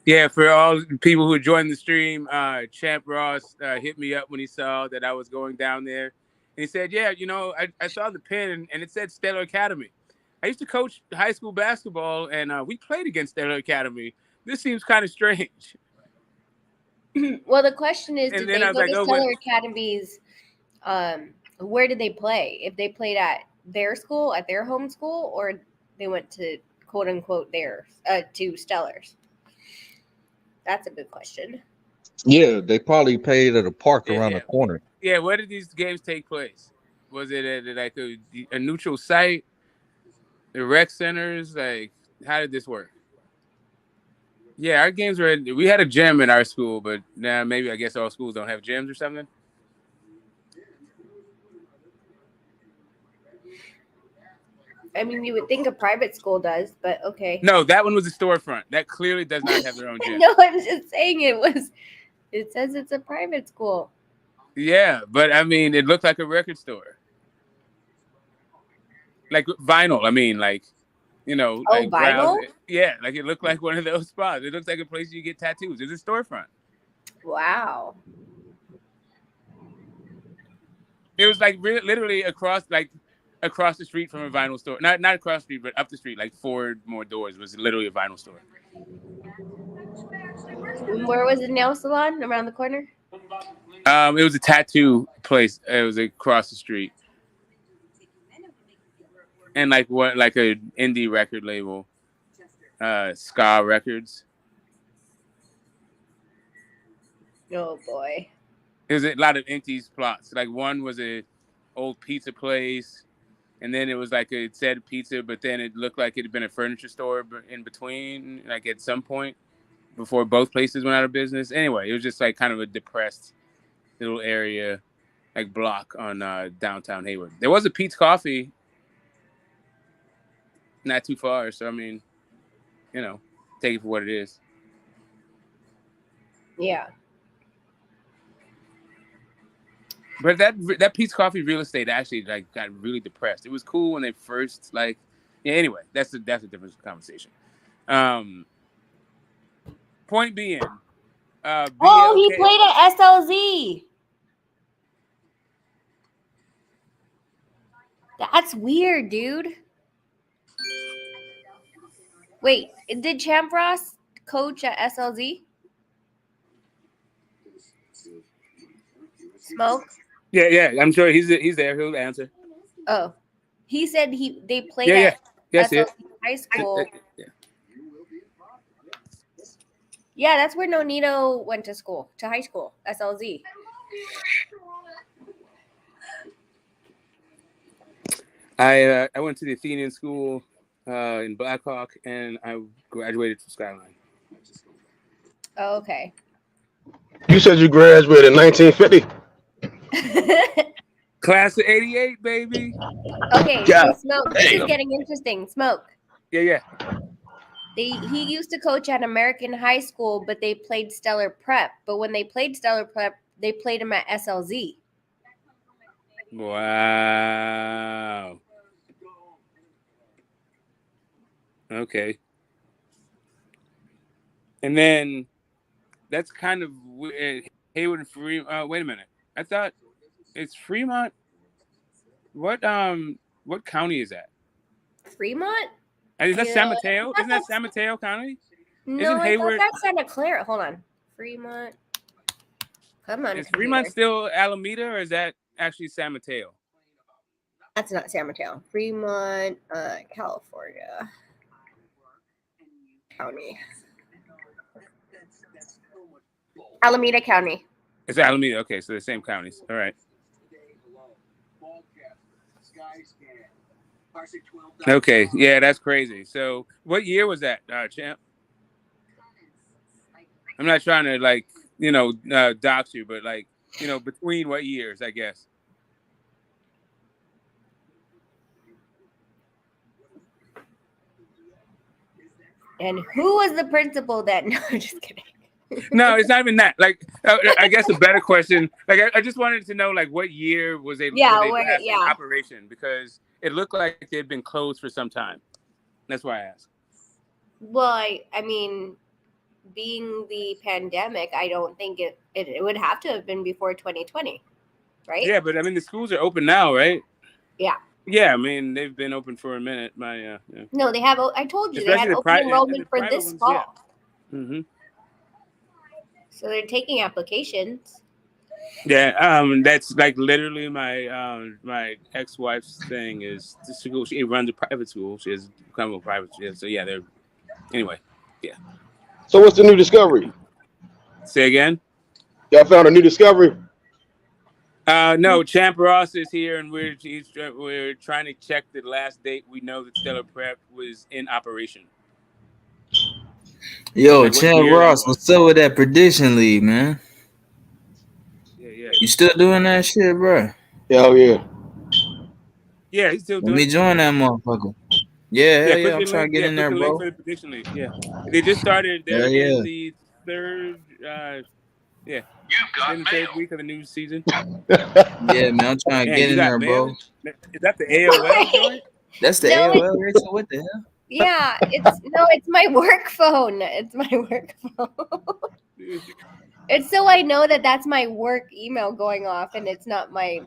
Yeah, for all people who joined the stream, Champ Ross hit me up when he saw that I was going down there. And he said, yeah, I saw the pin and it said Stellar Academy. I used to coach high school basketball, and we played against Stellar Academy. This seems kind of strange. Well, the question is, did they go to Stellar Academies? Where did they play? If they played at their school, at their home school, or they went to quote unquote theirs to Stellars? That's a good question. Yeah, they probably played at a park around the corner. Yeah, where did these games take place? Was it at like a neutral site? The rec centers? Like, how did this work? Yeah, our games we had a gym in our school, but now maybe I guess all schools don't have gyms or something. I mean, you would think a private school does, but okay. No, that one was a storefront. That clearly does not have their own gym. No, I'm just saying it says it's a private school. Yeah, but I mean, it looked like a record store. Like vinyl, I mean, like, like vinyl? Yeah, like it looked like one of those spots. It looks like a place you get tattoos. It's a storefront. Wow. It was like literally across the street from a vinyl store. Not across the street, but up the street, like 4 more doors. It was literally a vinyl store. Where was the nail salon? Around the corner? It was a tattoo place. It was across the street. And like an indie record label, Ska Records. Oh boy. It was a lot of empty spots. Like one was a old pizza place, and then it was like it said pizza, but then it looked like it had been a furniture store in between, like at some point before both places went out of business. Anyway, it was just like kind of a depressed little area, like block on downtown Hayward. There was a Pete's Coffee not too far, so I mean, take it for what it is. Yeah. But that Pete's Coffee real estate actually like got really depressed. It was cool when they first like. Yeah. Anyway, that's a different conversation. Point being, BLK. Oh, he played at SLZ. That's weird, dude. Wait, did Champ Ross coach at SLZ? Smoke? Yeah. I'm sure he's there. He'll answer. Oh, he said they played Yeah. at Yes, SLZ high school. Yeah. Yeah, that's where Nonito went to school, to high school, SLZ. I went to the Athenian School in Blackhawk, and I graduated from Skyline. Oh, okay. You said you graduated in 1950. Class of '88, baby. Okay, God so Smoke, this is damn. getting interesting. Smoke. Yeah. He used to coach at American High School, but they played Stellar Prep. But when they played Stellar Prep, they played him at SLZ. Wow. Okay. And then that's kind of Hayward and Fremont. Wait a minute. I thought it's Fremont. What county is that? Fremont? And is that San Mateo? Isn't that San Mateo County? No, Isn't Hayward? I thought that's Santa Clara. Hold on. Fremont. Come on. Is Fremont still Alameda, or is that actually San Mateo? That's not San Mateo. Fremont, California. County. Alameda County. It's Alameda. Okay, so the same counties. All right. Okay, yeah, that's crazy. So, what year was that, Champ? I'm not trying to dox you, but between what years, I guess. And who was the principal that? No, I'm just kidding. No, it's not even that. I guess a better question. I just wanted to know, what year was they? Yeah, in operation, because it looked like they'd been closed for some time. That's why I asked. Well, I mean, being the pandemic, I don't think it would have to have been before 2020, right? Yeah, but I mean, the schools are open now, right? Yeah. Yeah, I mean, they've been open for a minute. Yeah. No, they have. I told you, Especially they had open enrollment for this fall. Yeah. Mm-hmm. So they're taking applications. Yeah, that's literally my ex-wife's thing is the school. She runs a private school. She has become a private. So yeah, they're anyway. Yeah. So what's the new discovery? Say again. Y'all found a new discovery? No, Champ Ross is here, and we're trying to check the last date. We know that Stellar Prep was in operation. Yo, Champ Ross, what's up with that prediction league, man? Yeah. You still doing that shit, bro? Hell yeah. Yeah, he's still doing. Let me join that motherfucker. Yeah, hell yeah, I'm trying to get in there, bro. For the prediction league. Yeah, they just started. They're in the third. In the third week of the new season. Yeah, man, I'm trying to get in there, bro. Is that the AOL joint? That's the AOL, Rachel. What the hell? Yeah, it's my work phone. It's my work phone. It's so I know that that's my work email going off, and it's not my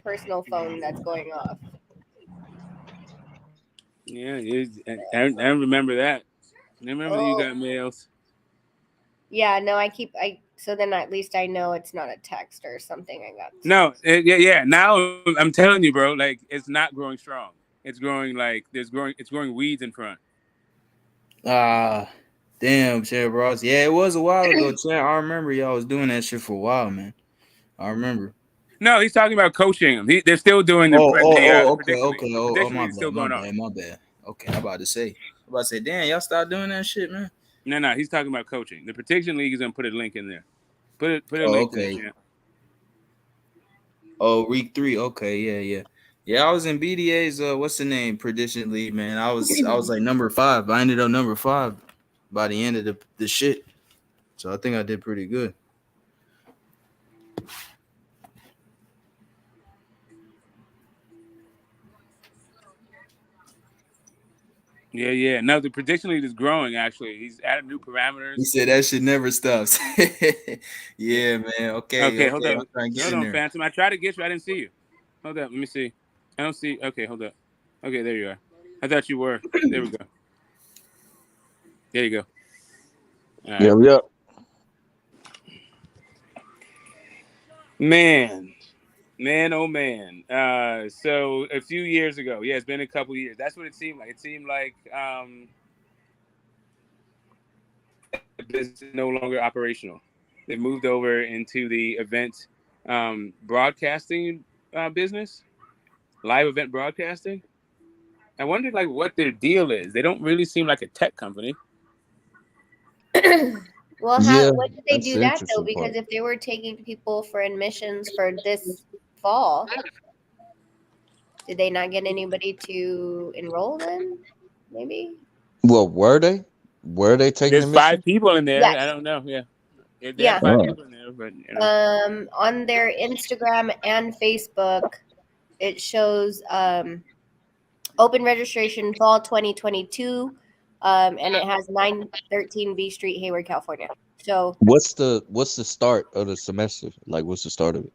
personal phone that's going off. Yeah, I remember that. I remember you got mails. Yeah, no, so then at least I know it's not a text or something I got. No, yeah. Now I'm telling you, bro, it's not growing strong. It's growing it's growing weeds in front. Damn, Champ Ross. Yeah, it was a while ago, Champ. I remember y'all was doing that shit for a while, man. I remember. No, he's talking about coaching. They're still doing okay. My bad. Okay, I'm about to say, damn, y'all start doing that shit, man. No, he's talking about coaching. The prediction league is gonna put a link in there. Put a link in there. Oh, week 3. Okay, yeah. I was in BDA's what's the name prediction league, man. I was like number 5. I ended up number 5 by the end of the shit. So I think I did pretty good. Yeah. No, the prediction lead is growing. Actually, he's added new parameters. He said that shit never stops. Yeah, man. Okay. Hold I'm up. trying to get Hold in on, there. Phantom. I tried to get you. I didn't see you. Hold up. Let me see. I don't see. Okay, hold up. Okay, there you are. I thought you were. There we go. There you go. All right. Yeah. Man, oh man. So a few years ago, it's been a couple years. That's what it seemed like. It seemed like the business is no longer operational. They moved over into the event broadcasting business, live event broadcasting. I wondered like what their deal is. They don't really seem like a tech company. Well, Yeah, when did they that's do the that though? interesting Because part. if they were taking people for admissions for this fall, did they not get anybody to enroll then? Maybe. Well, were they taking There's 5 admission? people in there. Yes. I don't know. Yeah. They Yeah. have 5 Oh. people in there, but you know. On their Instagram and Facebook, it shows open registration fall 2022, and it has 913 B Street, Hayward, California. So What's the start of the semester? Like, what's the start of it?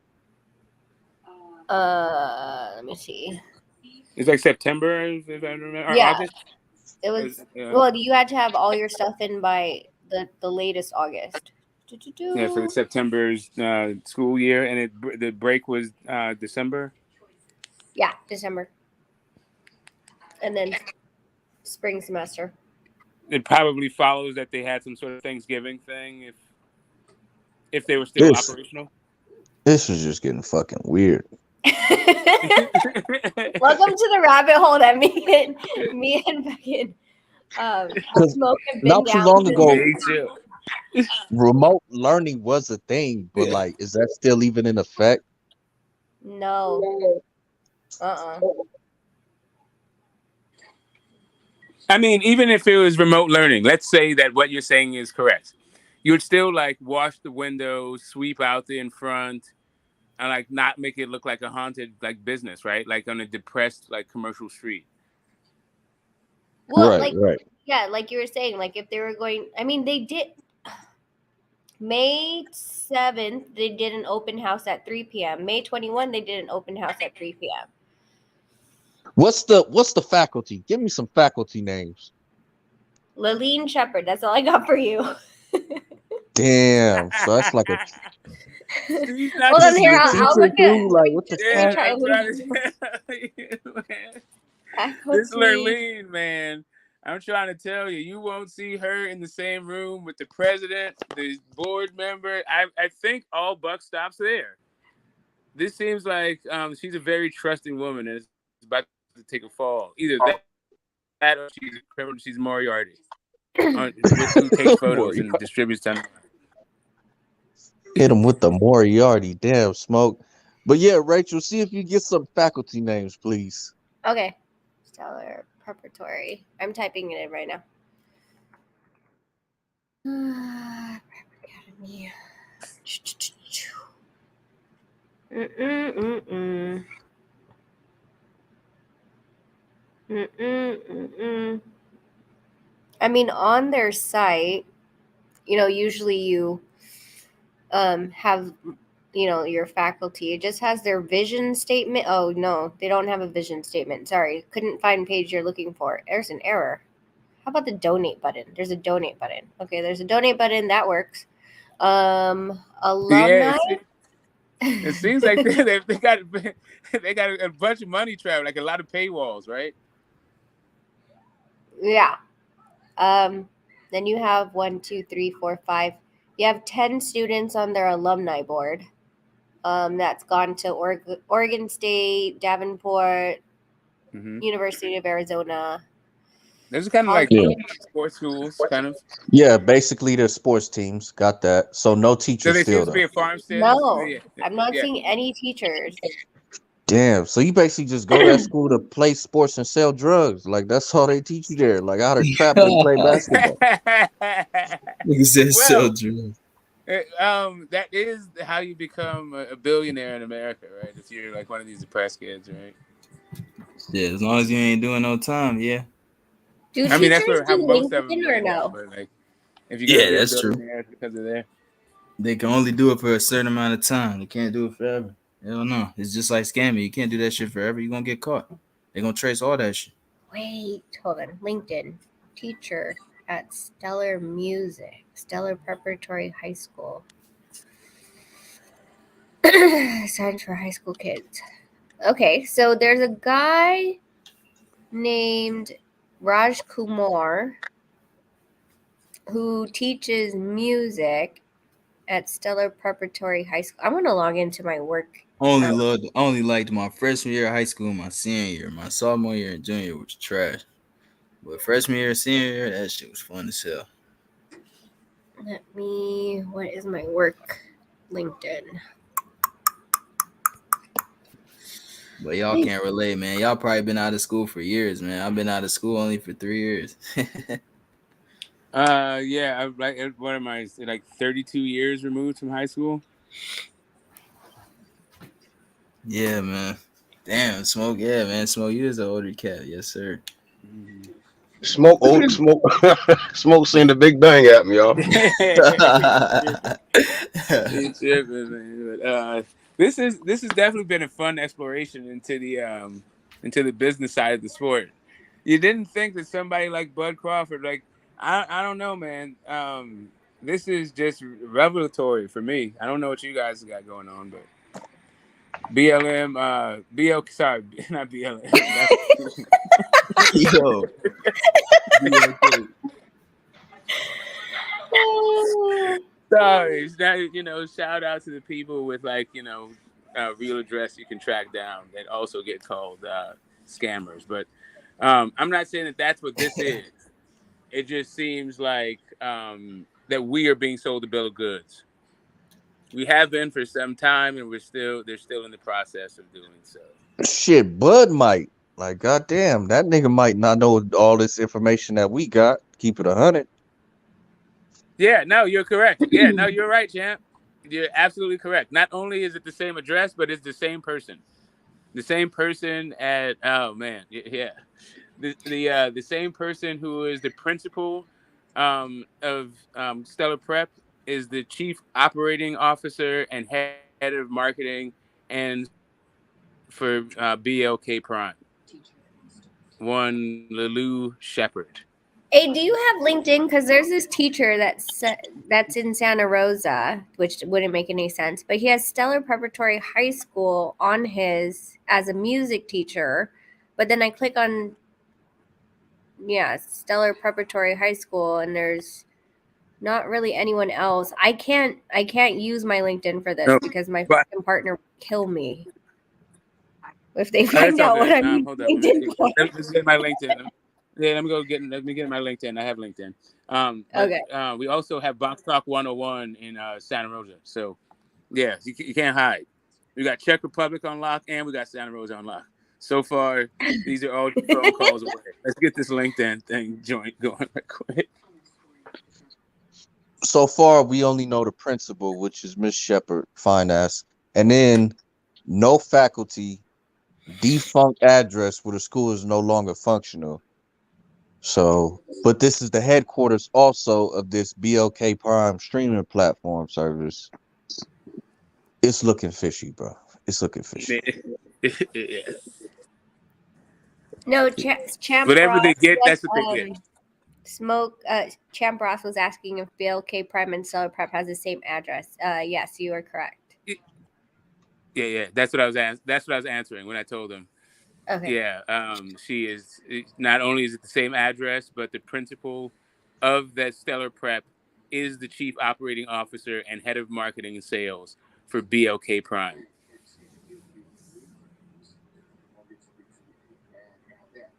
let me see. It's like September, if I remember, or Yeah. August. It was well, you had to have all your stuff in by the latest August. Yeah, for the September's school year, and the break was December. Yeah, December, and then spring semester. It probably follows that they had some sort of Thanksgiving thing, if they were still operational. This is just getting fucking weird. Welcome to the rabbit hole that me and fucking Smoke have been Not too down. long ago, Me too. remote learning was a thing, but like, is that still even in effect? No. I mean, even if it was remote learning, let's say that what you're saying is correct. You would still like wash the windows, sweep out the in front, and like not make it look like a haunted like business, right? Like on a depressed like commercial street. Well, Right. Yeah, like you were saying, like if they were going, I mean, they did. May 7th, they did an open house at 3 p.m. May 21, they did an open house at 3 p.m. What's the faculty? Give me some faculty names. Laline Shepard, that's all I got for you. Damn. So that's like a. Hold on here, I'll look at. Like, what the Yeah, fuck? I'm trying to tell you, man. This Lurleen, man. I'm trying to tell you, you won't see her in the same room with the president, the board member. I think all buck stops there. This seems like she's a very trusting woman and is about to take a fall. Either that or she's a criminal. She's Moriarty. Who takes photos and distributes them. Hit him with the Moriarty. Damn, Smoke. But yeah, Rachel, see if you get some faculty names, please. Okay. Stellar Preparatory. I'm typing it in right now. Academy. I mean, on their site, usually you have, your faculty. It just has their vision statement. Oh, no, they don't have a vision statement. Sorry, couldn't find page you're looking for. There's an error. How about the donate button? There's a donate button. Okay, there's a donate button. That works. Alumni? Yeah, it seems like they got a bunch of money trapped, like a lot of paywalls, right? Yeah. Then you have 1, 2, 3, 4, 5. You have 10 students on their alumni board. That's gone to Oregon State, Davenport, University of Arizona. Those are kind of like sports schools, kind of. Yeah, basically they're sports teams. Got that. So no teachers So they still seem to be a farm state. No, Yeah. I'm not seeing any teachers. Damn. So you basically just go to that school to play sports and sell drugs. Like that's all they teach you there. Like how to trap and play basketball. Nigga said so Well, true. that is how you become a billionaire in America, right? If you're like one of these depressed kids, right? Yeah, as long as you ain't doing no time, yeah. Do I mean, that's teachers how do most of them LinkedIn or end up. no? But like, if you're gonna Yeah, be a that's true. billionaire, it's because of there. They can only do it for a certain amount of time. They can't do it forever. Hell no. It's just like scamming. You can't do that shit forever. You're gonna get caught. They're gonna trace all that shit. Wait, hold on. LinkedIn teacher at Stellar Preparatory High School. Signed for high school kids. Okay, so there's a guy named Raj Kumar who teaches music at Stellar Preparatory High School. I'm gonna log into my work. Only liked my freshman year of high school, my senior year, my sophomore year and junior year was trash. But freshman year, senior year, that shit was fun as hell. What is my work LinkedIn? But y'all can't relate, man. Y'all probably been out of school for years, man. I've been out of school only for 3 years. Yeah, I'm like, what am I, like 32 years removed from high school? Yeah, man. Damn, Smoke. Yeah, man. Smoke, you is an older cat. Yes, sir. Smoke seen the Big Bang at me, y'all. It's tripping, man. But, this has definitely been a fun exploration into the business side of the sport. You didn't think that somebody like Bud Crawford, like I don't know, man. This is just revelatory for me. I don't know what you guys got going on, but sorry, not BLM. Yo. BLK. Sorry, shout out to the people with real address you can track down that also get called scammers. But I'm not saying that that's what this is. It just seems like that we are being sold a bill of goods. We have been for some time, and they're still in the process of doing so. Shit, Bud might. Like, goddamn, that nigga might not know all this information that we got. Keep it 100. Yeah, no, you're correct. Yeah, no, you're right, champ. You're absolutely correct. Not only is it the same address, but it's the same person. The same person at the same person who is the principal of Stellar Prep is the chief operating officer and head of marketing and for BLK Prime. One Lulu Shepard. Hey, do you have LinkedIn? Because there's this teacher that's in Santa Rosa, which wouldn't make any sense, but he has Stellar Preparatory High School on his as a music teacher. But then I click on Stellar Preparatory High School, and there's not really anyone else. I can't use my LinkedIn for this because my fucking partner will kill me if they find out what I'm hold up. Let me get my LinkedIn. Yeah, let me get my LinkedIn. I have LinkedIn. Okay. We also have Box Talk 101 in Santa Rosa. So, yeah, you can't hide. We got Czech Republic on lock, and we got Santa Rosa on lock. So far, these are all phone calls away. Let's get this LinkedIn thing joint going right quick. So far, we only know the principal, which is Miss Shepard, fine ass, and then no faculty, defunct address where the school is no longer functional. So, but this is the headquarters also of this BLK Prime streaming platform service. It's looking fishy, bro. It's looking fishy. Yeah. No, Champ Whatever Ross they get, that's what they get. Champ Ross was asking if BLK Prime and Stellar Prep has the same address. Yes, you are correct. Yeah. That's what I was answering when I told him. Okay. Yeah. She is not only is it the same address, but the principal of that Stellar Prep is the chief operating officer and head of marketing and sales for BLK Prime.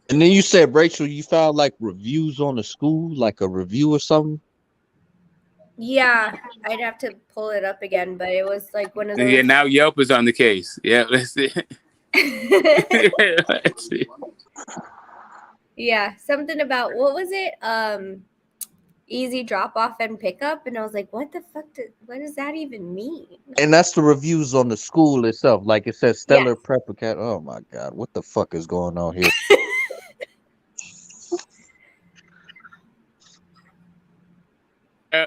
And then you said, Rachel, you found like reviews on the school, like a review or something? Yeah, I'd have to pull it up again, but it was like one of those. Yeah, now Yelp is on the case. Yeah, let's see. Let's see. Yeah, something about what was it? Easy drop off and pickup, and I was like, what the fuck? What does that even mean? And that's the reviews on the school itself. Like it says Stellar Yes. Prep Academy. Oh my God, what the fuck is going on here?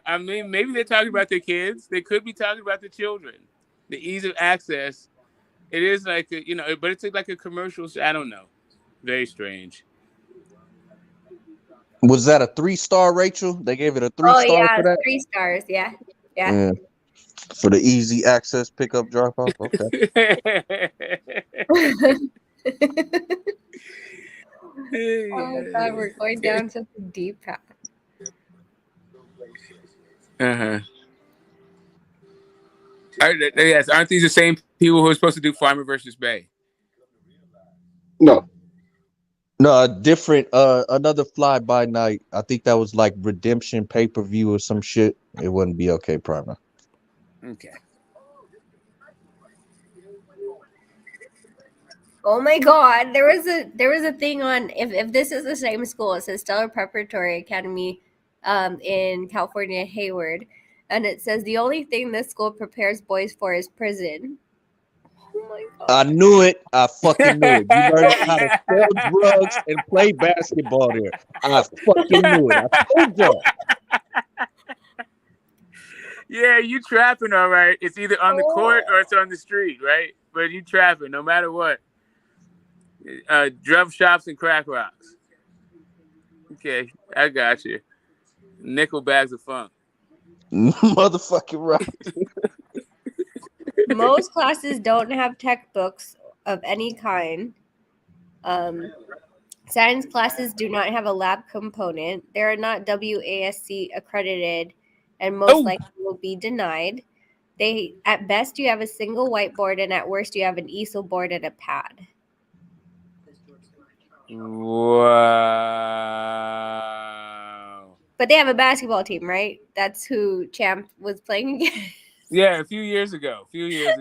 I mean, maybe they're talking about their kids. They could be talking about the children. The ease of access. It is like but it's like a commercial. I don't know. Very strange. Was that a 3-star, Rachel? They gave it a 3-star yeah, for that? 3 stars. Yeah. For the easy access pickup drop off. Okay. Oh God, we're going down such a deep path. Yes, aren't these the same people who are supposed to do Farmer versus Bay? No. No, a different another fly by night. I think that was like Redemption pay-per-view or some shit. It wouldn't be BLK Prime. Okay. Oh my God, there was a thing on if this is the same school, it says Stellar Preparatory Academy in California, Hayward, and it says the only thing this school prepares boys for is prison. Oh my God. I knew it. I fucking knew it. You learned how to sell drugs and play basketball there. I fucking knew it. I told y'all. Yeah, you trapping, all right. It's either on the court or it's on the street, right? But you trapping no matter what. Drum shops and crack rocks. Okay, I got you. Nickel bags of funk. Motherfucking right. Most classes don't have textbooks of any kind. Science classes do not have a lab component. They are not WASC accredited and most likely will be denied. At best, you have a single whiteboard, and at worst, you have an easel board and a pad. Wow. But they have a basketball team, right? That's who Champ was playing against. Yeah, a few years ago. Yeah.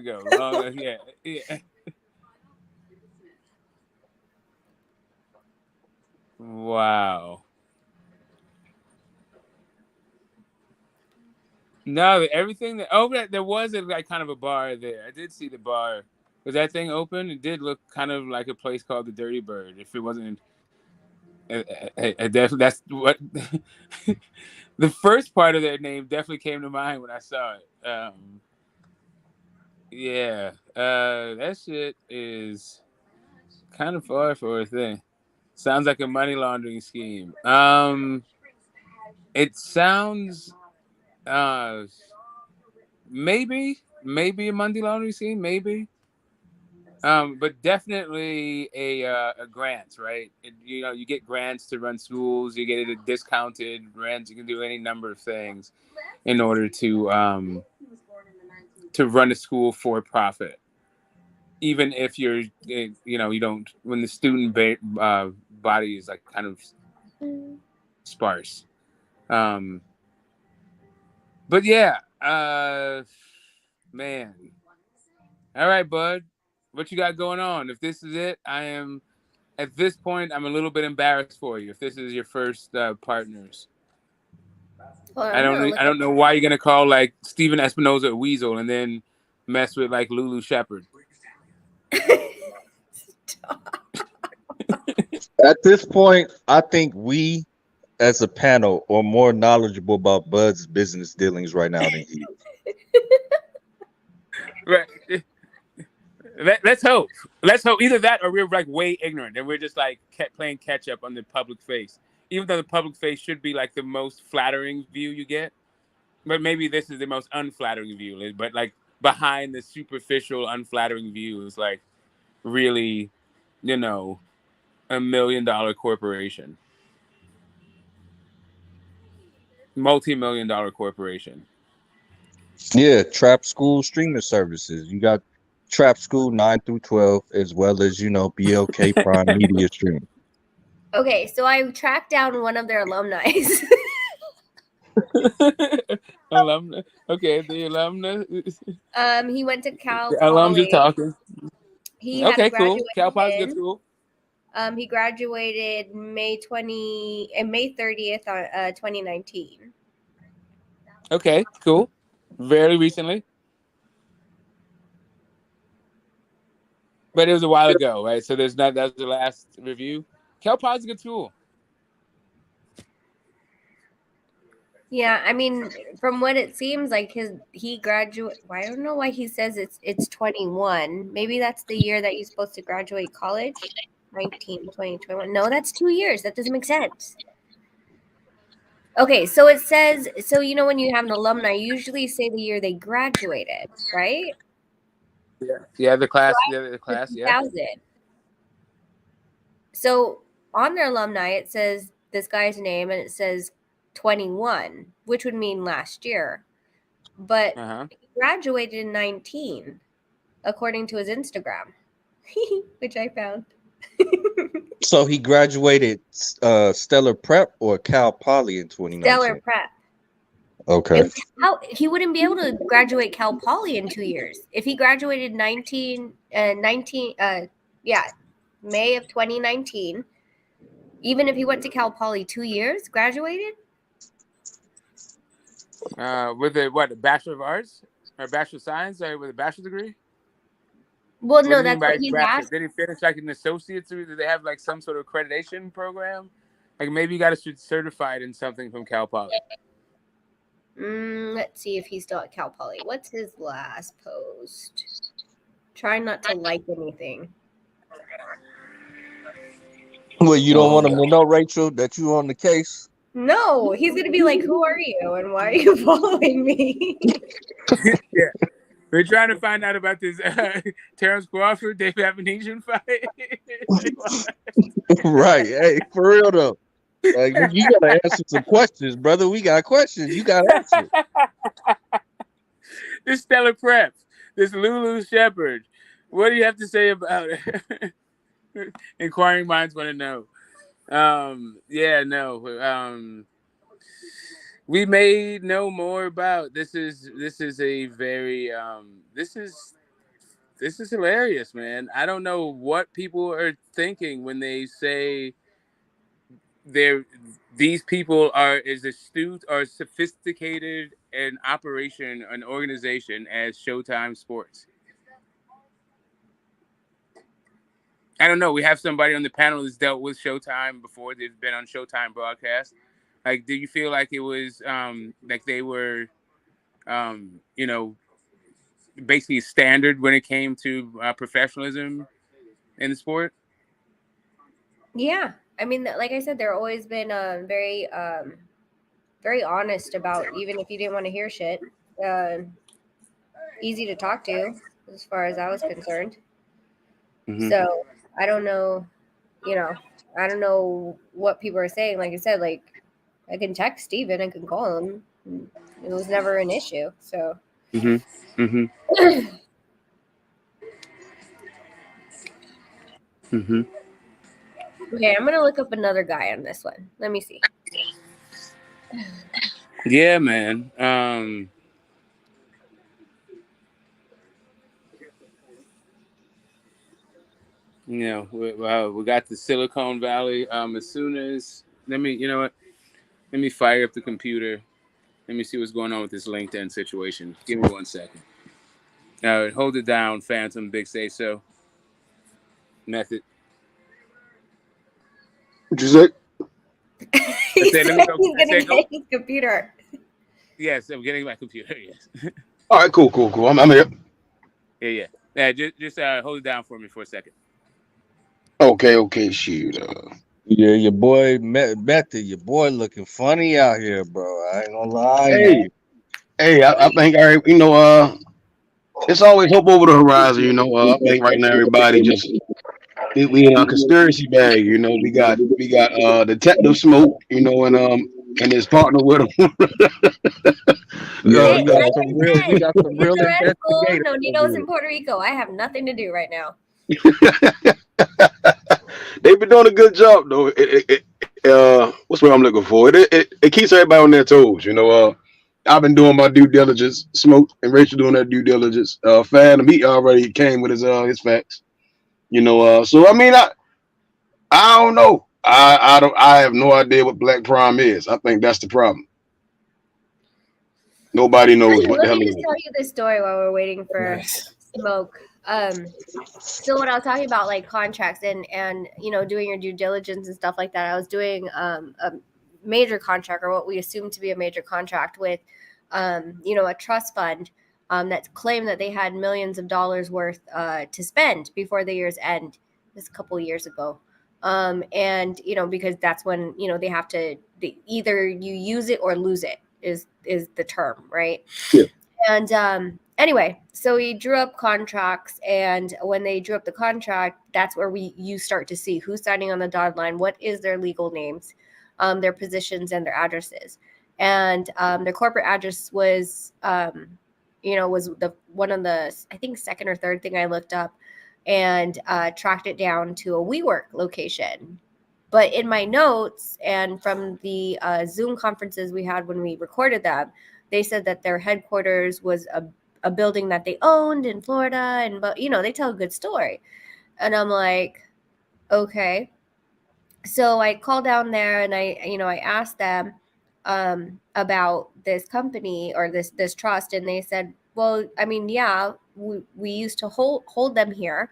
Wow. No, everything that there was like kind of a bar there. I did see the bar. Was that thing open? It did look kind of like a place called the Dirty Bird. If it wasn't, that's what the first part of that name definitely came to mind when I saw it. Yeah, that shit is kind of far for a thing. Sounds like a money laundering scheme. It sounds maybe a money laundering scheme, maybe. But definitely a grant, right? You get grants to run schools. You get a discounted rent. You can do any number of things in order to run a school for profit. Even if you don't, when the student body is like kind of sparse. But yeah, man. All right, Bud. What you got going on? If this is it, at this point, I'm a little bit embarrassed for you. If this is your first partners, I don't know why you're gonna call like Steven Espinoza a weasel and then mess with like Lulu Shepard. At this point, I think we, as a panel, are more knowledgeable about Bud's business dealings right now than he is. Right. Let's hope. Either that or we're like way ignorant and we're just like playing catch up on the public face. Even though the public face should be like the most flattering view you get, but maybe this is the most unflattering view. But like behind the superficial, unflattering view is like really, $1 million corporation, multi-million-dollar corporation. Yeah, Trap School streaming services. You got Trap School 9 through 12, as well as BLK Prime Media Stream. Okay, so I tracked down one of their alumni. Alumni. Okay, the alumni. He went to Cal The alums are Poly. talking. He had a Okay, cool. Cal Poly's a good graduation. school. He graduated May 30th on 2019. Okay, cool. Very recently. But it was a while ago, right? So that's the last review. Cal Poly's a good school. Yeah, I mean, from what it seems like, he graduate. I don't know why he says it's 21. Maybe that's the year that you're supposed to graduate college. 19, 20, 21. No, that's 2 years. That doesn't make sense. Okay, so it says, so you know when you have an alumni, you usually say the year they graduated, right? Yeah, the class, yeah. 2000. So on their alumni, it says this guy's name and it says 21, which would mean last year. But he graduated in 19, according to his Instagram, which I found. So he graduated Stellar Prep or Cal Poly in 2019? Stellar Prep. Okay. He wouldn't be able to graduate Cal Poly in 2 years. If he graduated May of 2019, even if he went to Cal Poly 2 years, graduated? With a Bachelor of Arts or Bachelor of Science, or with a bachelor's degree? Well, no, that's what he's asked. Did he finish like an associate's, or do they have like some sort of accreditation program? Like maybe you got to get certified in something from Cal Poly. Let's see if he's still at Cal Poly. What's his last post? Try not to like anything. Well, you don't want them to know, Rachel, that you on the case? No, he's going to be like, who are you and why are you following me? Yeah. We're trying to find out about this Terrence Crawford, Dave Avenesian fight. Right. Hey, for real though. Like, you gotta answer some questions, brother. We got questions. You gotta answer. This Stellar Prep, this Lulu Shepherd. What do you have to say about it? Inquiring minds want to know. We may know more about this. Is a very this is hilarious, man. I don't know what people are thinking when they say these people are as astute or sophisticated an operation, an organization as Showtime Sports. I don't know. We have somebody on the panel that's dealt with Showtime before. They've been on Showtime broadcast. Like, do you feel like it was like they were, basically standard when it came to professionalism in the sport? Yeah. I mean, like I said, they're always been very honest about, even if you didn't want to hear shit, easy to talk to as far as I was concerned. Mm-hmm. So I don't know, I don't know what people are saying. Like I said, like I can text Steven, I can call him. It was never an issue. So. Mm-hmm. Mm-hmm. Mm-hmm. Okay, I'm gonna look up another guy on this one. Let me see. Yeah, man. We got the Silicon Valley. As soon as let me fire up the computer. Let me see what's going on with this LinkedIn situation. Give me 1 second. Hold it down, Phantom. Big say so. Method. What'd you say? He's gonna get his computer. Yes, I'm getting my computer. Yes. All right, cool. I'm here. Yeah. Just hold it down for me for a second. Okay, shoot. Yeah, your boy Method, your boy looking funny out here, bro. I ain't gonna lie. Hey, I think it's always hope over the horizon. I think right now everybody just we in a conspiracy bag. We got Detective Smoke. And his partner with him. We got some real investigators. No, Nino's in Puerto Rico. I have nothing to do right now. They've been doing a good job, though. What's what I'm looking for? It keeps everybody on their toes. I've been doing my due diligence. Smoke and Rachel doing their due diligence. Phantom, he already came with his facts. So I mean, I don't know. I have no idea what Black Prime is. I think that's the problem. Nobody knows what the Let hell me it just is. tell you this story while we're waiting for smoke. So when I was talking about like contracts and doing your due diligence and stuff like that, I was doing a major contract, or what we assumed to be a major contract with a trust fund that claimed that they had millions of dollars worth to spend before the year's end. This a couple of years ago. And because that's when they have to either you use it or lose it is the term, right? Yeah. And anyway, so we drew up contracts, and when they drew up the contract, that's where you start to see who's signing on the dotted line, what is their legal names, their positions, and their addresses. And their corporate address was was the one of the, I think, second or third thing I looked up, and tracked it down to a WeWork location. But in my notes and from the Zoom conferences we had when we recorded them, they said that their headquarters was a building that they owned in Florida, and they tell a good story. And I'm like, okay. So I called down there and I asked them about this company or this trust, and they said, well, I mean, yeah, we used to hold them here.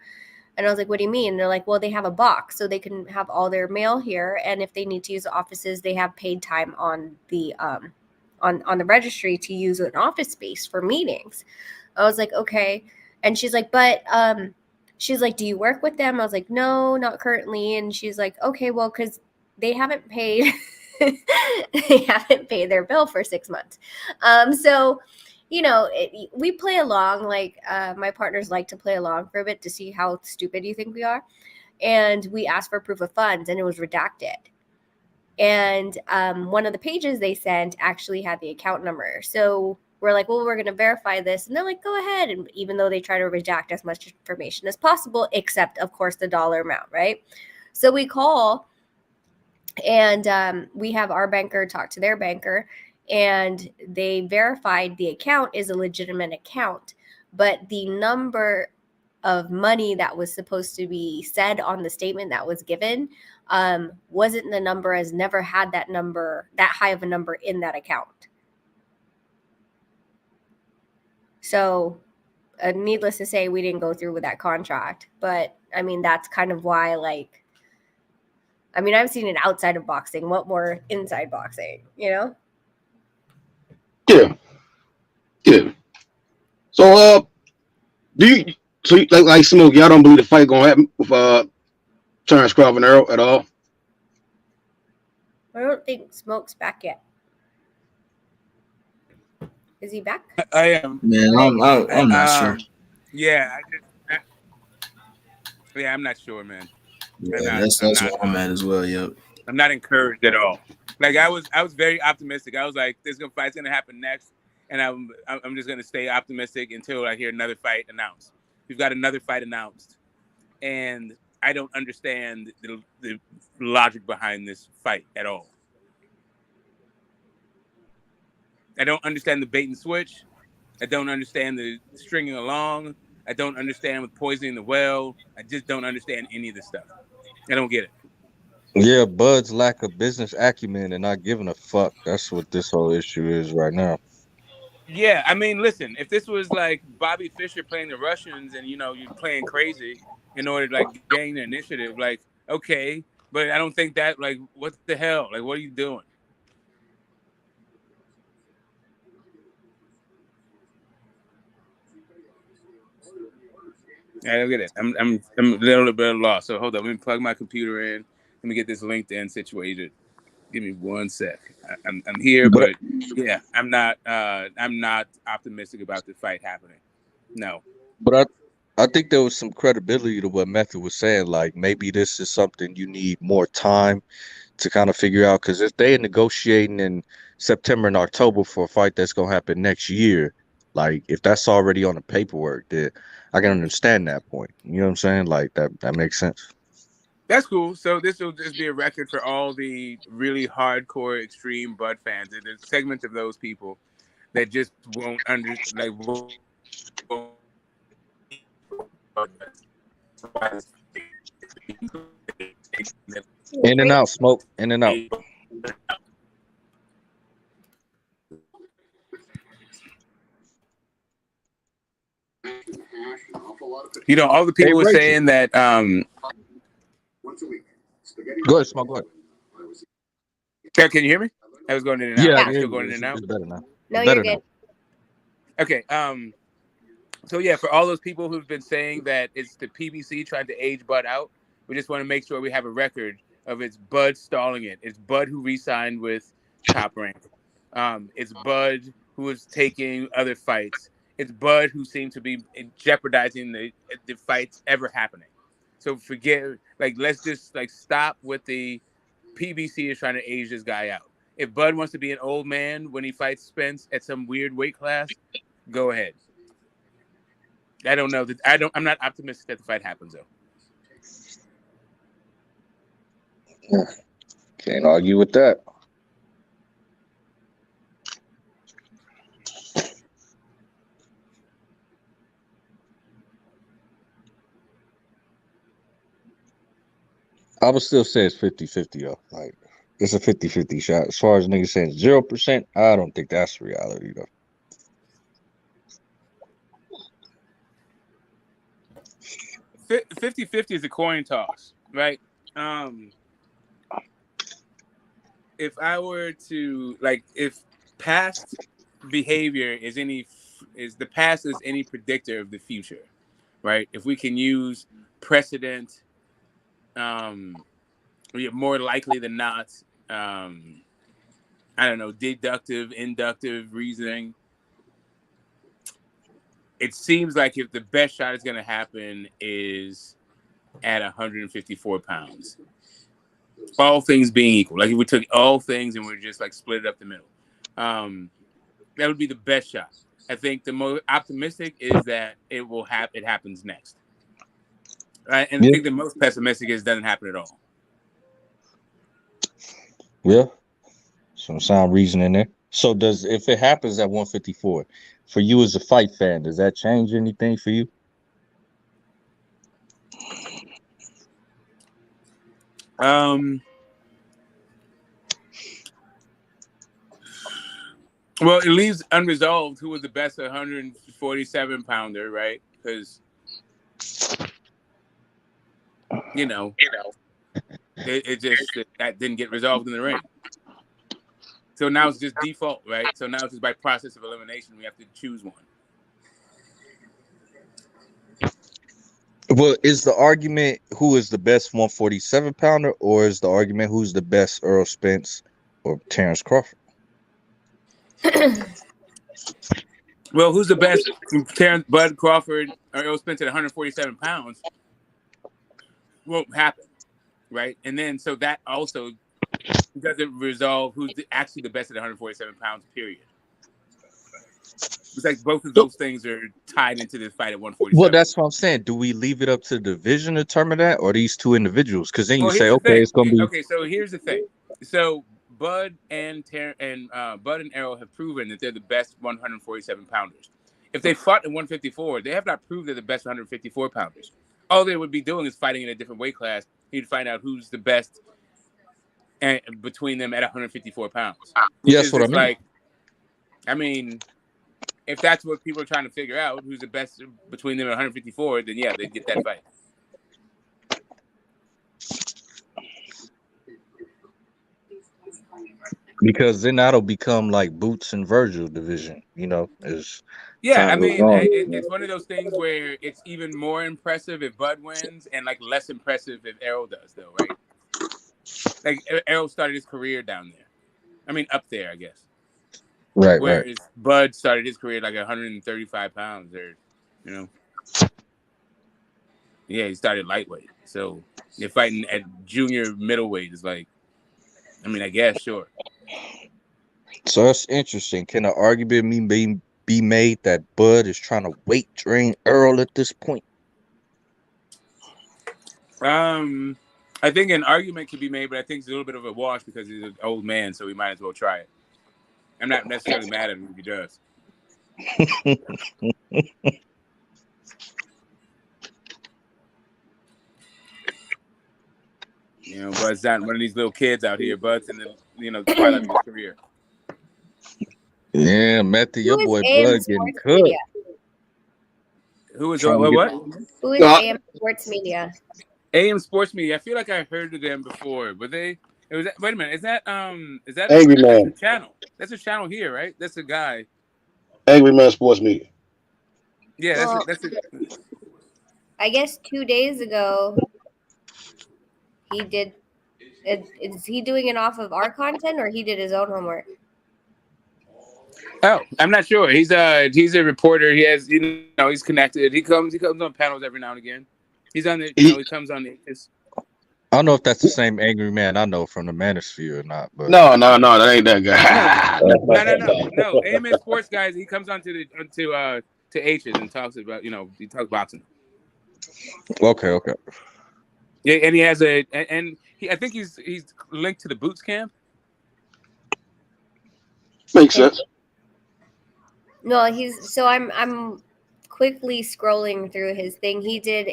And I was like, what do you mean? And they're like, well, they have a box so they can have all their mail here, and if they need to use the offices, they have paid time on the on the registry to use an office space for meetings. I was like, okay. And she's like, but she's like, do you work with them? I was like, no, not currently. And she's like, okay, well, because they haven't paid they haven't paid their bill for 6 months. So we play along, like my partners like to play along for a bit to see how stupid you think we are. And we asked for proof of funds, and it was redacted. And one of the pages they sent actually had the account number. So we're like, well, we're going to verify this. And they're like, go ahead. And even though they try to redact as much information as possible, except, of course, the dollar amount, right? So we call, and we have our banker talk to their banker, and they verified the account is a legitimate account. But the number of money that was supposed to be said on the statement that was given wasn't the number, as never had that high of a number in that account. So needless to say, we didn't go through with that contract. But I mean, that's kind of why, like, I mean, I've seen it outside of boxing. What more inside boxing, Yeah. So like Smoke, y'all don't believe the fight gonna happen with Terrence Crawford and Earl at all? I don't think Smoke's back yet. Is he back? I am. Man, I'm not sure. Yeah, I'm not sure, man. Yeah, that's where I'm at as well. Yep. I'm not encouraged at all. Like I was very optimistic. I was like, this fight's gonna happen next, and I'm just gonna stay optimistic until I hear another fight announced. We've got another fight announced, and I don't understand the logic behind this fight at all. I don't understand the bait and switch. I don't understand the stringing along. I don't understand with poisoning the well. I just don't understand any of this stuff. I don't get it. Yeah, Bud's lack of business acumen and not giving a fuck. That's what this whole issue is right now. Yeah, I mean, listen, if this was like Bobby Fischer playing the Russians and, you're playing crazy in order to, like, gain the initiative, like, okay, but I don't think that, like, what the hell? Like, what are you doing? I don't get it. I'm a little bit lost. So hold on, let me plug my computer in. Let me get this LinkedIn situated. Give me 1 sec. I'm here, but yeah, I'm not optimistic about the fight happening. No. But I think there was some credibility to what Method was saying. Like, maybe this is something you need more time to kind of figure out. Because if they're negotiating in September and October for a fight that's gonna happen next year, like if that's already on the paperwork, then I can understand that point. You know what I'm saying? Like that makes sense. That's cool. So this will just be a record for all the really hardcore, extreme Bud fans. There's segments of those people that just won't understand. Like, In and out, smoke. In and out. You know, all the people were Rachel. saying that. Go ahead, smoke. Go ahead. Can you hear me? I was going in and out. Yeah, I'm still going in and out. It's better now. No, Better you're good. now. Okay. So yeah, for all those people who've been saying that it's the PBC trying to age Bud out, we just want to make sure we have a record of it's Bud stalling it. It's Bud who re-signed with Top Rank. It's Bud who is taking other fights. It's Bud who seemed to be jeopardizing the fights ever happening. So forget, let's just stop with the PBC is trying to age this guy out. If Bud wants to be an old man when he fights Spence at some weird weight class, go ahead. I don't know that I'm not optimistic that the fight happens though. Can't argue with that. I would still say it's 50-50 though. It's a 50-50 shot. As far as niggas saying 0%, I don't think that's reality though. F- 50-50 is a coin toss, right? If I were to if past behavior is the past is any predictor of the future, right? If we can use precedent, more likely than not, I don't know, deductive, inductive reasoning. It seems like if the best shot is going to happen is at 154 pounds. All things being equal. If we took all things and we're just split it up the middle. That would be the best shot. I think the most optimistic is that it happens next. Right? And I think the most pessimistic is it doesn't happen at all. Yeah. Some sound reasoning there. So if it happens at 154, for you as a fight fan, does that change anything for you? Well, it leaves unresolved who was the best 147 pounder, right? Because it just that didn't get resolved in the ring. So now it's just default, right? So now it's just by process of elimination, we have to choose one. Well, is the argument who is the best 147 pounder, or is the argument who's the best Earl Spence or Terrence Crawford? Well, who's the best Bud Crawford or Earl Spence at 147 pounds won't happen, right? And then so that also doesn't resolve who's actually the best at 147 pounds, period. It's both of those things are tied into this fight at 147. Well, that's what I'm saying. Do we leave it up to the division to determine that, or these two individuals? Because then you say, okay, it's going to be... Okay, so here's the thing. So Bud and Errol have proven that they're the best 147 pounders. If they fought in 154, they have not proved they're the best 154 pounders. All they would be doing is fighting in a different weight class. You'd find out who's the best between them at 154 pounds. Yes, what I mean. If that's what people are trying to figure out, who's the best between them at 154, then yeah, they'd get that fight. Because then that'll become like Boots and Virgil division, it's one of those things where it's even more impressive if Bud wins and less impressive if Errol does, though, right? Errol started his career down there. I mean, up there, I guess. Right, Whereas Bud started his career 135 pounds, or he started lightweight. So you're fighting at junior middleweight is I guess, sure. So that's interesting. Can an argument be made that Bud is trying to weight drain Earl at this point? I think an argument could be made, but I think it's a little bit of a wash because he's an old man, so we might as well try it. I'm not necessarily mad at him if he does. You know, Bud's not one of these little kids out here. Bud's in the twilight of his career. Yeah, Matthew, your Who is boy AM Bud getting Sports cooked. Media? Who is Trying to what? Who is No, AM Sports Media? AM Sports Media. I feel like I heard of them before, but wait a minute. Is that Angry that's Man. a channel? That's a channel here, right? That's a guy. Angry Man Sports Media. Yeah, Well, I guess 2 days ago he did. Is he doing it off of our content, or he did his own homework? Oh, I'm not sure. He's a reporter. He has he's connected. He comes on panels every now and again. He's on the he comes on the. I don't know if that's the same Angry Man I know from the Manosphere or not, but No, that ain't that guy. No. AMA Sports guys. He comes on to H's and talks about he talks boxing. Okay. Yeah, and he has I think he's linked to the Boots Camp. Makes sense. No, I'm quickly scrolling through his thing. He did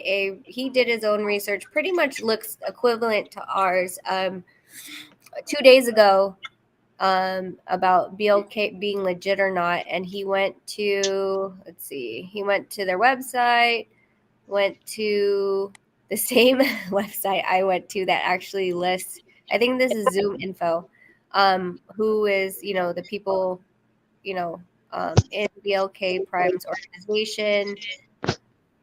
his own research. Pretty much looks equivalent to ours. 2 days ago, about BLK being legit or not, and he went to their website, went to the same website I went to that actually lists. I think this is Zoom Info. Who is the people in BLK Prime's organization.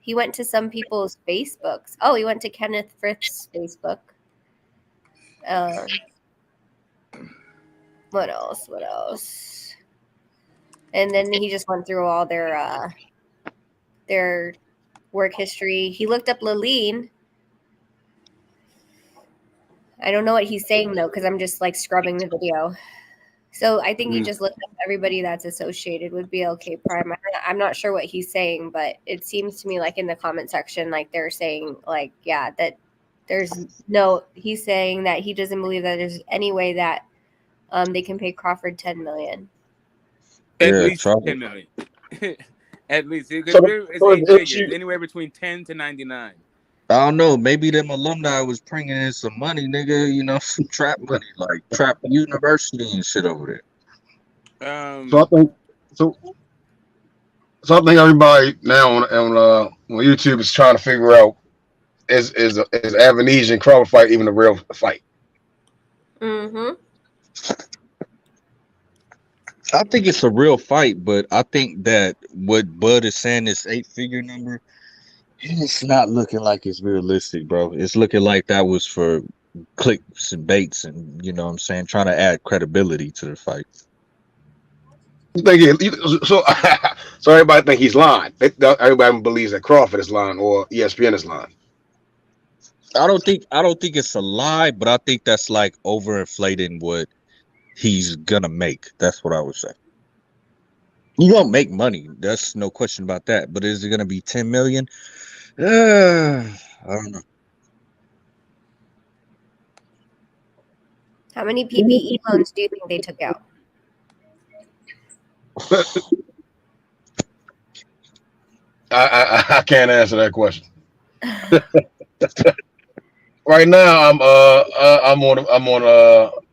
He went to some people's Facebooks. Oh, he went to Kenneth Frith's Facebook. What else? And then he just went through all their work history. He looked up Laline. I don't know what he's saying though, because I'm just like scrubbing the video. So I think he just looked up everybody that's associated with BLK Prime. I'm not sure what he's saying, but it seems to me like in the comment section, like they're saying like, yeah, that he's saying that he doesn't believe that there's any way that they can pay Crawford $10 million. At least $10 million. At least. It's anywhere between 10 to 99. I don't know. Maybe them alumni was bringing in some money, nigga. Some trap money, like Trap University and shit over there. So I think everybody now on YouTube is trying to figure out is Avenesian Crawford fight even a real fight? Mm-hmm. I think it's a real fight, but I think that what Bud is saying, this 8-figure number, it's not looking like it's realistic, bro. It's looking like that was for clicks and baits and, trying to add credibility to the fight. So everybody think he's lying. Everybody believes that Crawford is lying or ESPN is lying. I don't think it's a lie, but I think that's like overinflating what he's gonna make. That's what I would say. You gonna make money. That's no question about that. But is it gonna be 10 million? I don't know. How many PPE loans do you think they took out? I can't answer that question. Right now,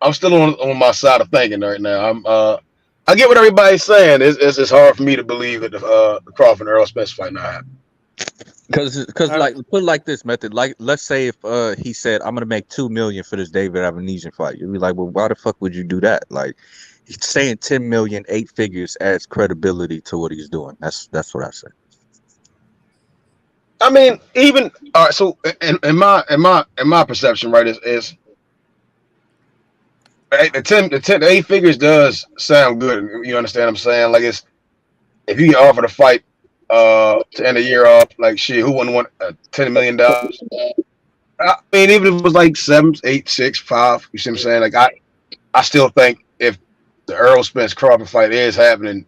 I'm still on my side of thinking right now. I get what everybody's saying. It's hard for me to believe that the Crawford and Earl Spence fight not happening. Because like put it like this, Method. Like let's say if he said I'm gonna make $2 million for this David Avenesian fight, you'd be like, well, why the fuck would you do that? Like he's saying 10 million, 8 figures adds credibility to what he's doing. That's what I say. I mean, even all right. So in my perception, right, is the 8 figures does sound good. You understand what I'm saying? Like it's if you get offered a fight to end the year off, like shit, who wouldn't want $10 million? I mean, even if it was like 7, 8, 6, 5, you see what I'm saying? Like I still think if the Earl Spence Crawford fight is happening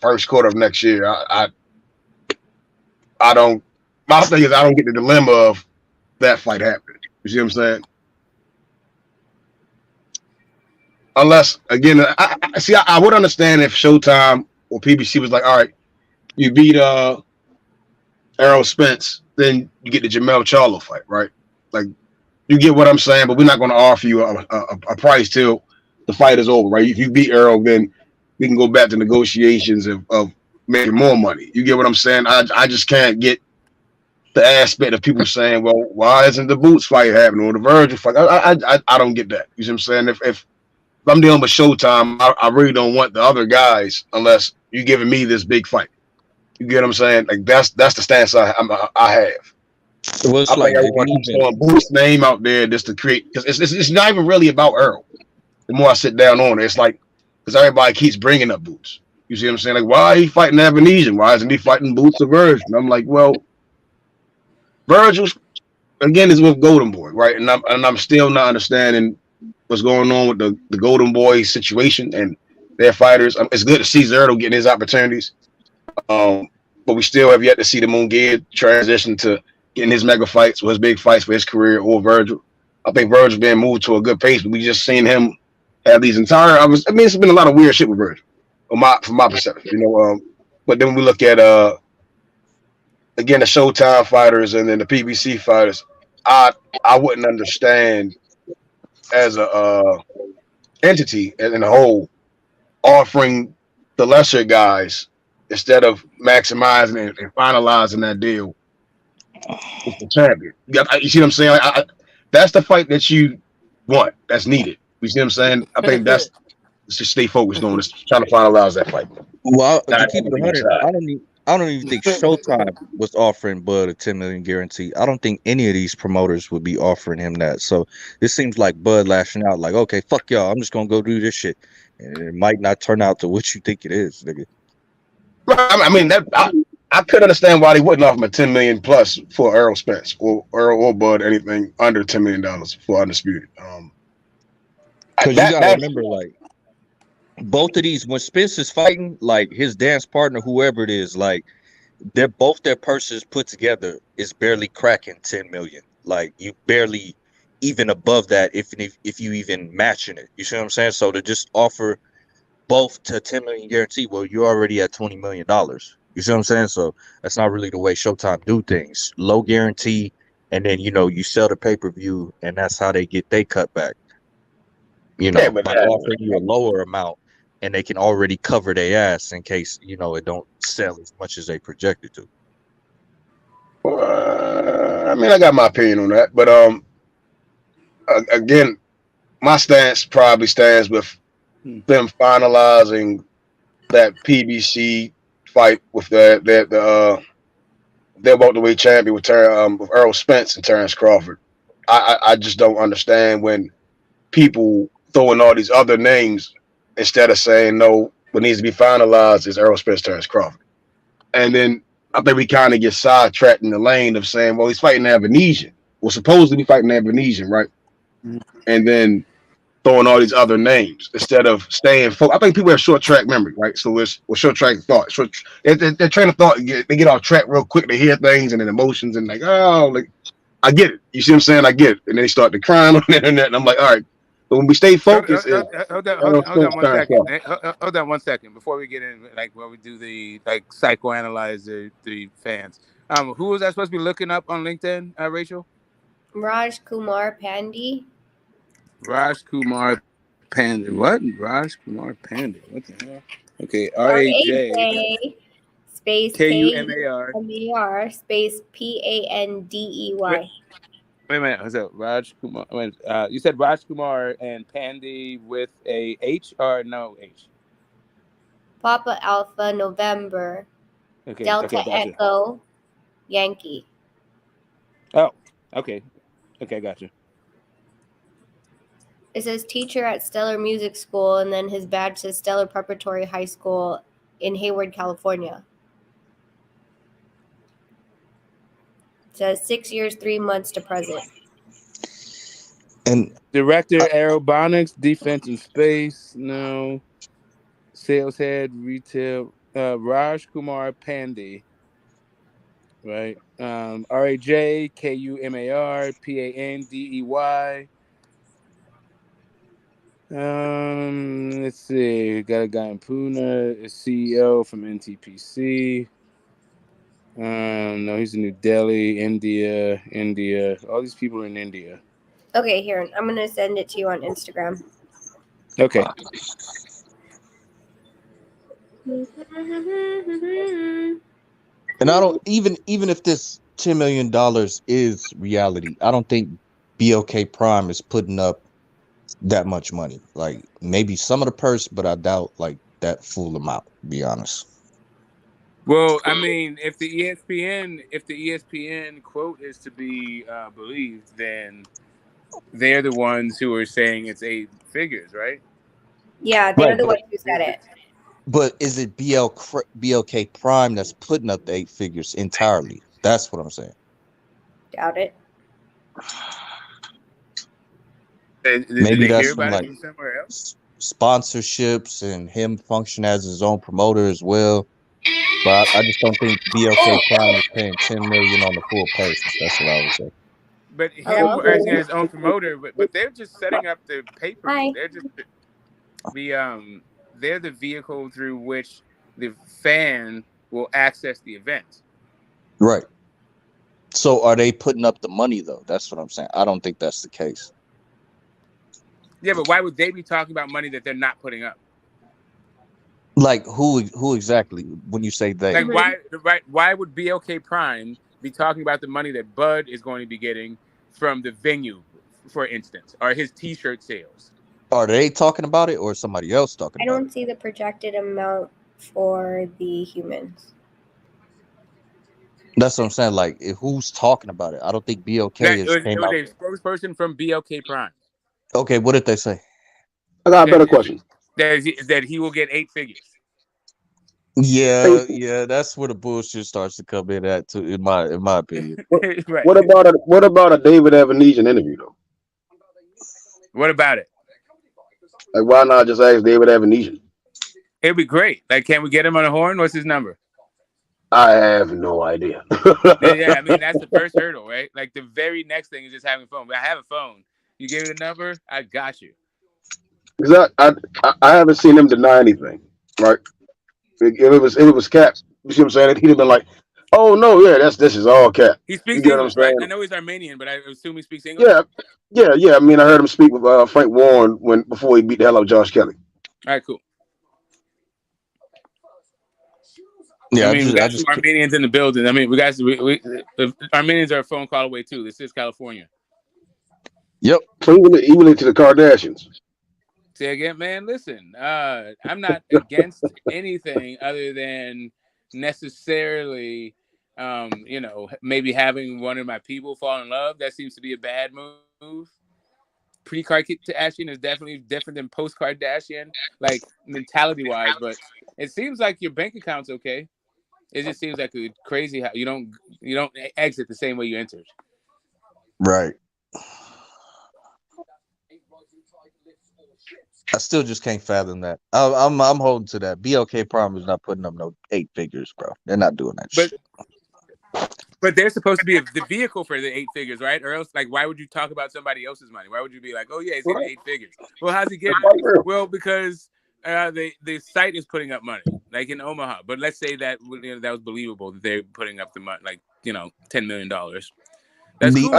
first quarter of next year, I don't. My thing is I don't get the dilemma of that fight happening. You see what I'm saying? Unless again, I would understand if Showtime or PBC was like, all right, you beat Errol Spence, then you get the Jamel Charlo fight, right? Like You get what I'm saying? But we're not going to offer you a price till the fight is over, right? If you beat Earl, then we can go back to negotiations of making more money. You get what I'm saying? I just can't get the aspect of people saying, well, why isn't the Boots fight happening or the Virgil fight? I don't get that. You see what I'm saying? If I'm dealing with Showtime, I really don't want the other guys unless you're giving me this big fight. You get what I'm saying? Like that's the stance I have. Well, I it's think like, did everyone he keeps even? throwing Boots' name out there just to create because it's not even really about Earl. The more I sit down on it, it's like because everybody keeps bringing up Boots. You see what I'm saying? Like, why are he fighting Avenesian? Why isn't he fighting Boots or Virgil? And I'm like, well, Virgil's again is with Golden Boy, right? And I'm still not understanding what's going on with the Golden Boy situation and their fighters. It's good to see Zerto getting his opportunities, but we still have yet to see the Munguia transition to getting his mega fights or his big fights for his career or Virgil. I think Virgil's being moved to a good pace, but we just seen him have these entire. It's been a lot of weird shit with Virgil, from my perception, you know. But then we look at again the Showtime fighters and then the PBC fighters. I wouldn't understand as a entity and in a whole offering the lesser guys instead of maximizing and finalizing that deal with the champion. You see what I'm saying? That's the fight that you want. That's needed. You see what I'm saying? I think that's to stay focused on is trying to finalize that fight. Well, to Not keep it anything 100, inside. I don't even think Showtime was offering Bud a 10 million guarantee. I don't think any of these promoters would be offering him that. So this seems like Bud lashing out, like, okay, fuck y'all, I'm just gonna go do this shit, and it might not turn out to what you think it is, nigga. I mean that I could understand why they wouldn't offer him a 10 million plus for Earl Spence or Earl or Bud anything under $10 million for undisputed. Because you gotta That remember, like, both of these, when Spence is fighting, like his dance partner, whoever it is, like they're both their purses put together is barely cracking 10 million. Like you barely even above that if you even matching it. You see what I'm saying? So to just offer both to 10 million guarantee, well, you're already at $20 million. You see what I'm saying? So that's not really the way Showtime do things. Low guarantee, and then you sell the pay-per-view, and that's how they get they cut back. yeah, but By offering you a lower amount, and they can already cover their ass in case it don't sell as much as they projected to. I mean, I got my opinion on that, but again, my stance probably stands with them finalizing that PBC fight with their welterweight champion with Earl Spence and Terrence Crawford. I just don't understand when people throwing all these other names instead of saying no. What needs to be finalized is Earl Spence, Terrence Crawford, and then I think we kind of get sidetracked in the lane of saying, well, he's fighting Avenesian. Well, supposed to be fighting Avenesian, right? And then throwing all these other names instead of staying focused. I think people have short track memory, right? So it's short track thought. Their train of thought, they get off track real quick. They hear things and then emotions and I get it. You see what I'm saying? I get it. And then they start to cry on the internet. And I'm like, all right. But when we stay focused, Hold on 1 second. Hold on 1 second before we get in, like where we do the psychoanalyze the fans. Who was I supposed to be looking up on LinkedIn, Rachel? Raj Kumar Pandey. Raj Kumar Pandey. What? Raj Kumar Pandey. What the hell? Okay, RAJ space KUMAR space PANDEY. Wait a minute. What's up? Raj Kumar. Wait, you said Raj Kumar and Pandey with a H or no H? Papa Alpha November. Okay. Delta Okay, gotcha. Echo Yankee. Oh, okay. Okay, gotcha. It says teacher at Stellar Music School, and then his badge says Stellar Preparatory High School in Hayward, California. It says 6 years, 3 months to present. And Director Aerobonics, Defense and Space, no. Sales head, retail, Raj Kumar Pandey. Right. RAJ KUMAR PANDEY. Let's see. Got a guy in Pune, a CEO from NTPC. No, he's in New Delhi, India. All these people are in India. Okay, here, I'm gonna send it to you on Instagram. Okay. And I don't even if this $10 million is reality, I don't think BLK Prime is putting up that much money. Like maybe some of the purse, but I doubt like that full amount, to be honest. Well, I mean, if the ESPN quote is to be believed, then they're the ones who are saying it's 8 figures, right? Yeah, they're Right, the ones who said it. But is it BLK Prime that's putting up the 8 figures entirely? That's what I'm saying. Doubt it. Did Maybe they hear that's from about like it from somewhere else? sponsorships and him function as his own promoter as well. But I just don't think BLK Prime is paying 10 million on the full purse. That's what I would say. But him Hello? as his own promoter, but they're just setting up the pay-per-view. Hi. They're just they're the vehicle through which the fan will access the event. Right. So are they putting up the money though? That's what I'm saying. I don't think that's the case. Yeah, but why would they be talking about money that they're not putting up? Like who exactly when you say they? Like why would BLK Prime be talking about the money that Bud is going to be getting from the venue, for instance, or his T-shirt sales? Are they talking about it or is somebody else talking I about don't see the projected amount for the humans. it? That's what I'm saying. Like who's talking about it? I don't think BLK It was came out. a spokesperson from BLK Prime. Okay, what did they say? I got a better question. That he will get 8 figures. Yeah, that's where the bullshit starts to come in at, too, in my opinion. Right. What about a David Evanesian interview though? What about it? Like, why not just ask David Evanesian? It'd be great. Like, can we get him on the horn? What's his number? I have no idea. Yeah, I mean that's the first hurdle, right? Like the very next thing is just having a phone. But I have a phone. You give me the number, I got you. Because I haven't seen him deny anything, right? If it was cap, you see what I'm saying? He'd have been like, "Oh no, yeah, this is all cap." He You speaks get what I'm English, right? saying? I know he's Armenian, but I assume he speaks English. Yeah. I mean, I heard him speak with Frank Warren before he beat the hell out of Josh Kelly. All right, cool. Yeah, I mean, we got some Armenians in the building. I mean, the Armenians are a phone call away too. This is California. Yep. So he related to the Kardashians. Say again, man. Listen, I'm not against anything other than necessarily, maybe having one of my people fall in love. That seems to be a bad move. Pre-Kardashian is definitely different than post-Kardashian, like mentality-wise. But it seems like your bank account's okay. It just seems like crazy how you don't exit the same way you entered. Right. I still just can't fathom that. I'm holding to that. BLK Prime is not putting up no 8 figures, bro. They're not doing that shit. But they're supposed to be the vehicle for the 8 figures, right? Or else, like, why would you talk about somebody else's money? Why would you be like, oh yeah, he's getting 8 figures? Well, how's he getting it? Well, because the site is putting up money, like in Omaha. But let's say that that was believable that they're putting up the money, like $10 million. That's cool.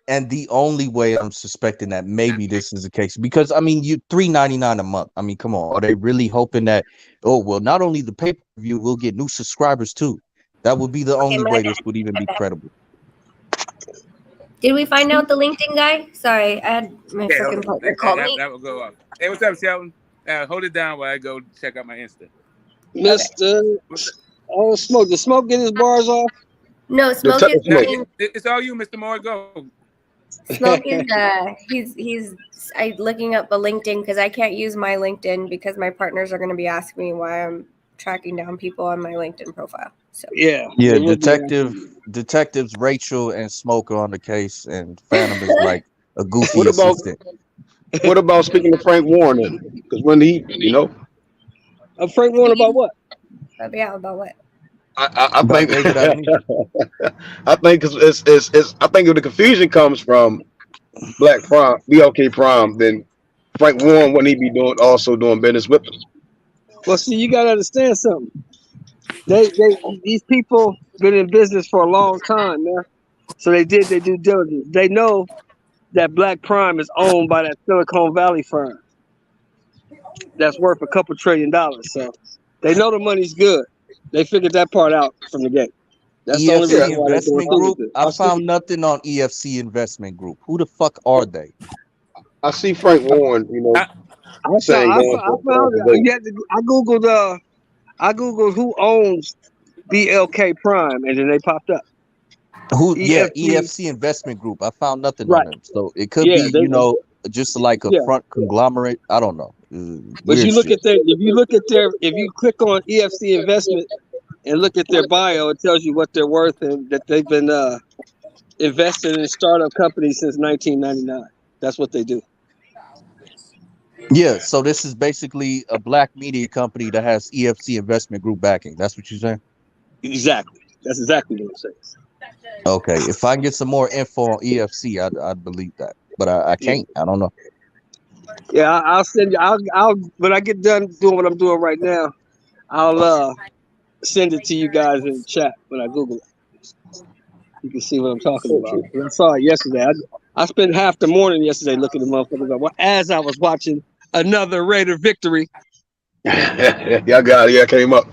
The only way I'm suspecting that maybe this is the case, because I mean, you $3.99 a month. I mean, come on, are they really hoping that? Oh well, not only the pay-per-view, we'll get new subscribers too. That would be the only way this would even be credible. Did we find out the LinkedIn guy? Sorry, I had my freaking partner call me. That will go up. Hey, what's up, Sheldon? Hold it down while I go check out my Insta. Mr. Smoke. Did Smoke get his bars off? No, Smoke is it's all you, Mr. Moore. Go. Smoke is he's looking up a LinkedIn because I can't use my LinkedIn because my partners are going to be asking me why I'm tracking down people on my LinkedIn profile. So detectives Rachel and Smoke are on the case, and Phantom is like a goofy assistant. What about speaking to Frank Warren? Because when he, Frank Warren about what? Yeah, about what? I think I think it's I think if the confusion comes from Black Prime, BLK Prime, then Frank Warren wouldn't he be doing business with them? Well, see, you gotta understand something. These people been in business for a long time, man. So they did their due diligence. They know that Black Prime is owned by that Silicon Valley firm that's worth a couple $1 trillion. So they know the money's good. They figured that part out from the gate. That's the only EFC reason why they're going Investment through Group. with it. I found nothing on EFC Investment Group. Who the fuck are they? I see Frank Warren, you know, I saying going found for it. vote. You had to, I googled who owns BLK Prime, and then they popped up. Who? Yeah, EFC. EFC Investment Group. I found nothing Right. on them. So it could Yeah, be, they, you know, just like a yeah. front conglomerate. I don't know. But Weird you look shit. at if you click on EFC Investment and look at their bio, it tells you what they're worth and that they've been invested in startup companies since 1999. That's what they do. Yeah, so this is basically a black media company that has EFC Investment Group backing. That's what you're saying? Exactly. That's exactly what I'm saying. Okay, if I can get some more info on EFC, I'd believe that, but I can't. I don't know. Yeah, I'll send you. I'll when I get done doing what I'm doing right now, I'll send it to you guys in the chat when I Google it. You can see what I'm talking about. I saw it yesterday. I spent half the morning yesterday looking at motherfuckers up as I was watching another Raider victory. Y'all got it. Yeah, came up.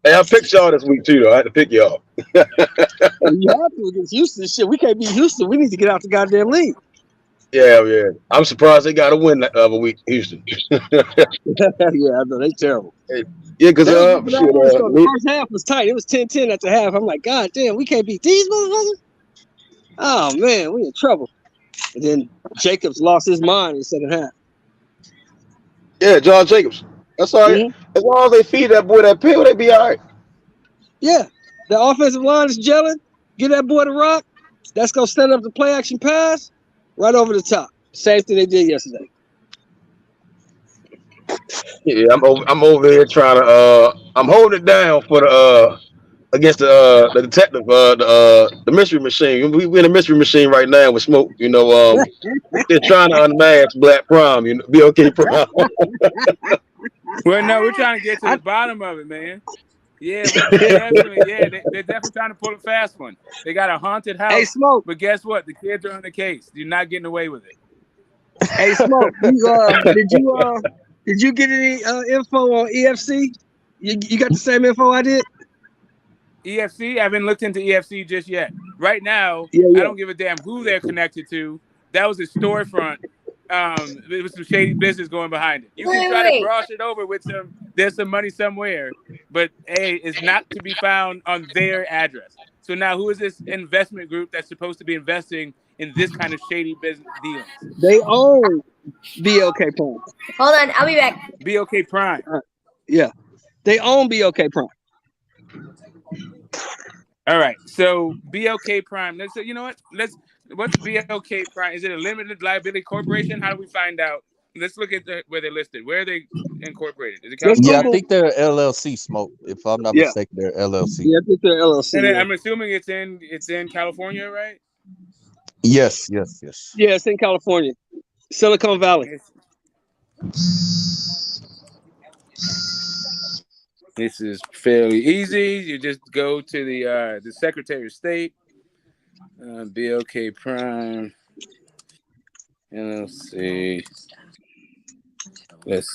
Hey, I picked y'all this week too, though. I had to pick y'all. You have to against Houston. Shit, we can't beat Houston. We need to get out the goddamn league. Yeah. I'm surprised they got a win that other week, Houston. Yeah, I know they terrible. Yeah, because the first half was tight. It was 10-10 at the half. I'm like, God damn, we can't beat these motherfuckers. Oh man, we in trouble. And then Jacobs lost his mind in the second half. Yeah, John Jacobs. That's all right. As long as they feed that boy that pill, they be all right. Yeah, the offensive line is gelling. Get that boy the rock. That's gonna stand up the play action pass right over the top. Same thing they did yesterday. Yeah, I'm over here trying to I'm holding it down for the against the detective the mystery machine. We in a mystery machine right now with Smoke. You know, they're trying to unmask Black Prime. You know, BLK Prime. Well, no, we're trying to get to the bottom of it, man. Yeah, they're definitely trying to pull a fast one. They got a haunted house. Hey, Smoke. But guess what? The kids are on the case. You're not getting away with it. Hey, Smoke. Did you get any info on EFC? You got the same info I did? EFC? I haven't looked into EFC just yet. Right now, I don't give a damn who they're connected to. That was a storefront. There was some shady business going behind it. You can try to brush it over with there's some money somewhere, but hey, it's not to be found on their address. So now who is this investment group that's supposed to be investing in this kind of shady business dealings? They own BLK Prime. Hold on, I'll be back. BLK Prime. Yeah. They own BLK Prime. All right. So BLK Prime. You know what? What's BLK Prime? Is it a limited liability corporation? How do we find out? Let's look at where they're listed. Where are they incorporated? Is it California? Yeah, I think they're LLC, Smoke. If I'm not mistaken, they're LLC. Yeah, I think they're LLC. And I'm assuming it's in California, right? Yes. Yeah, it's in California, Silicon Valley. This is fairly easy. You just go to the Secretary of State, BLK Prime, and let's see. There's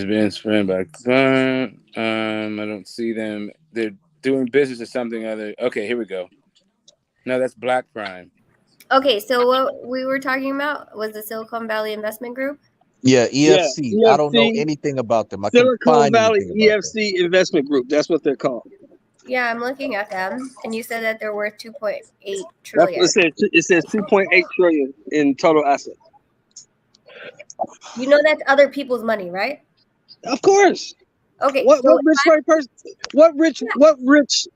been spent by Prime. I don't see them. They're doing business or something other. Okay, here we go. No, that's Black Prime. Okay, so what we were talking about was the Silicon Valley Investment Group. Yeah, EFC. I don't know anything about them. I Silicon Valley EFC Investment Group. That's what they're called. Yeah, I'm looking at them, and you said that they're worth 2.8 trillion. It says 2.8 trillion in total assets. You know that's other people's money, right? Of course. Okay. What rich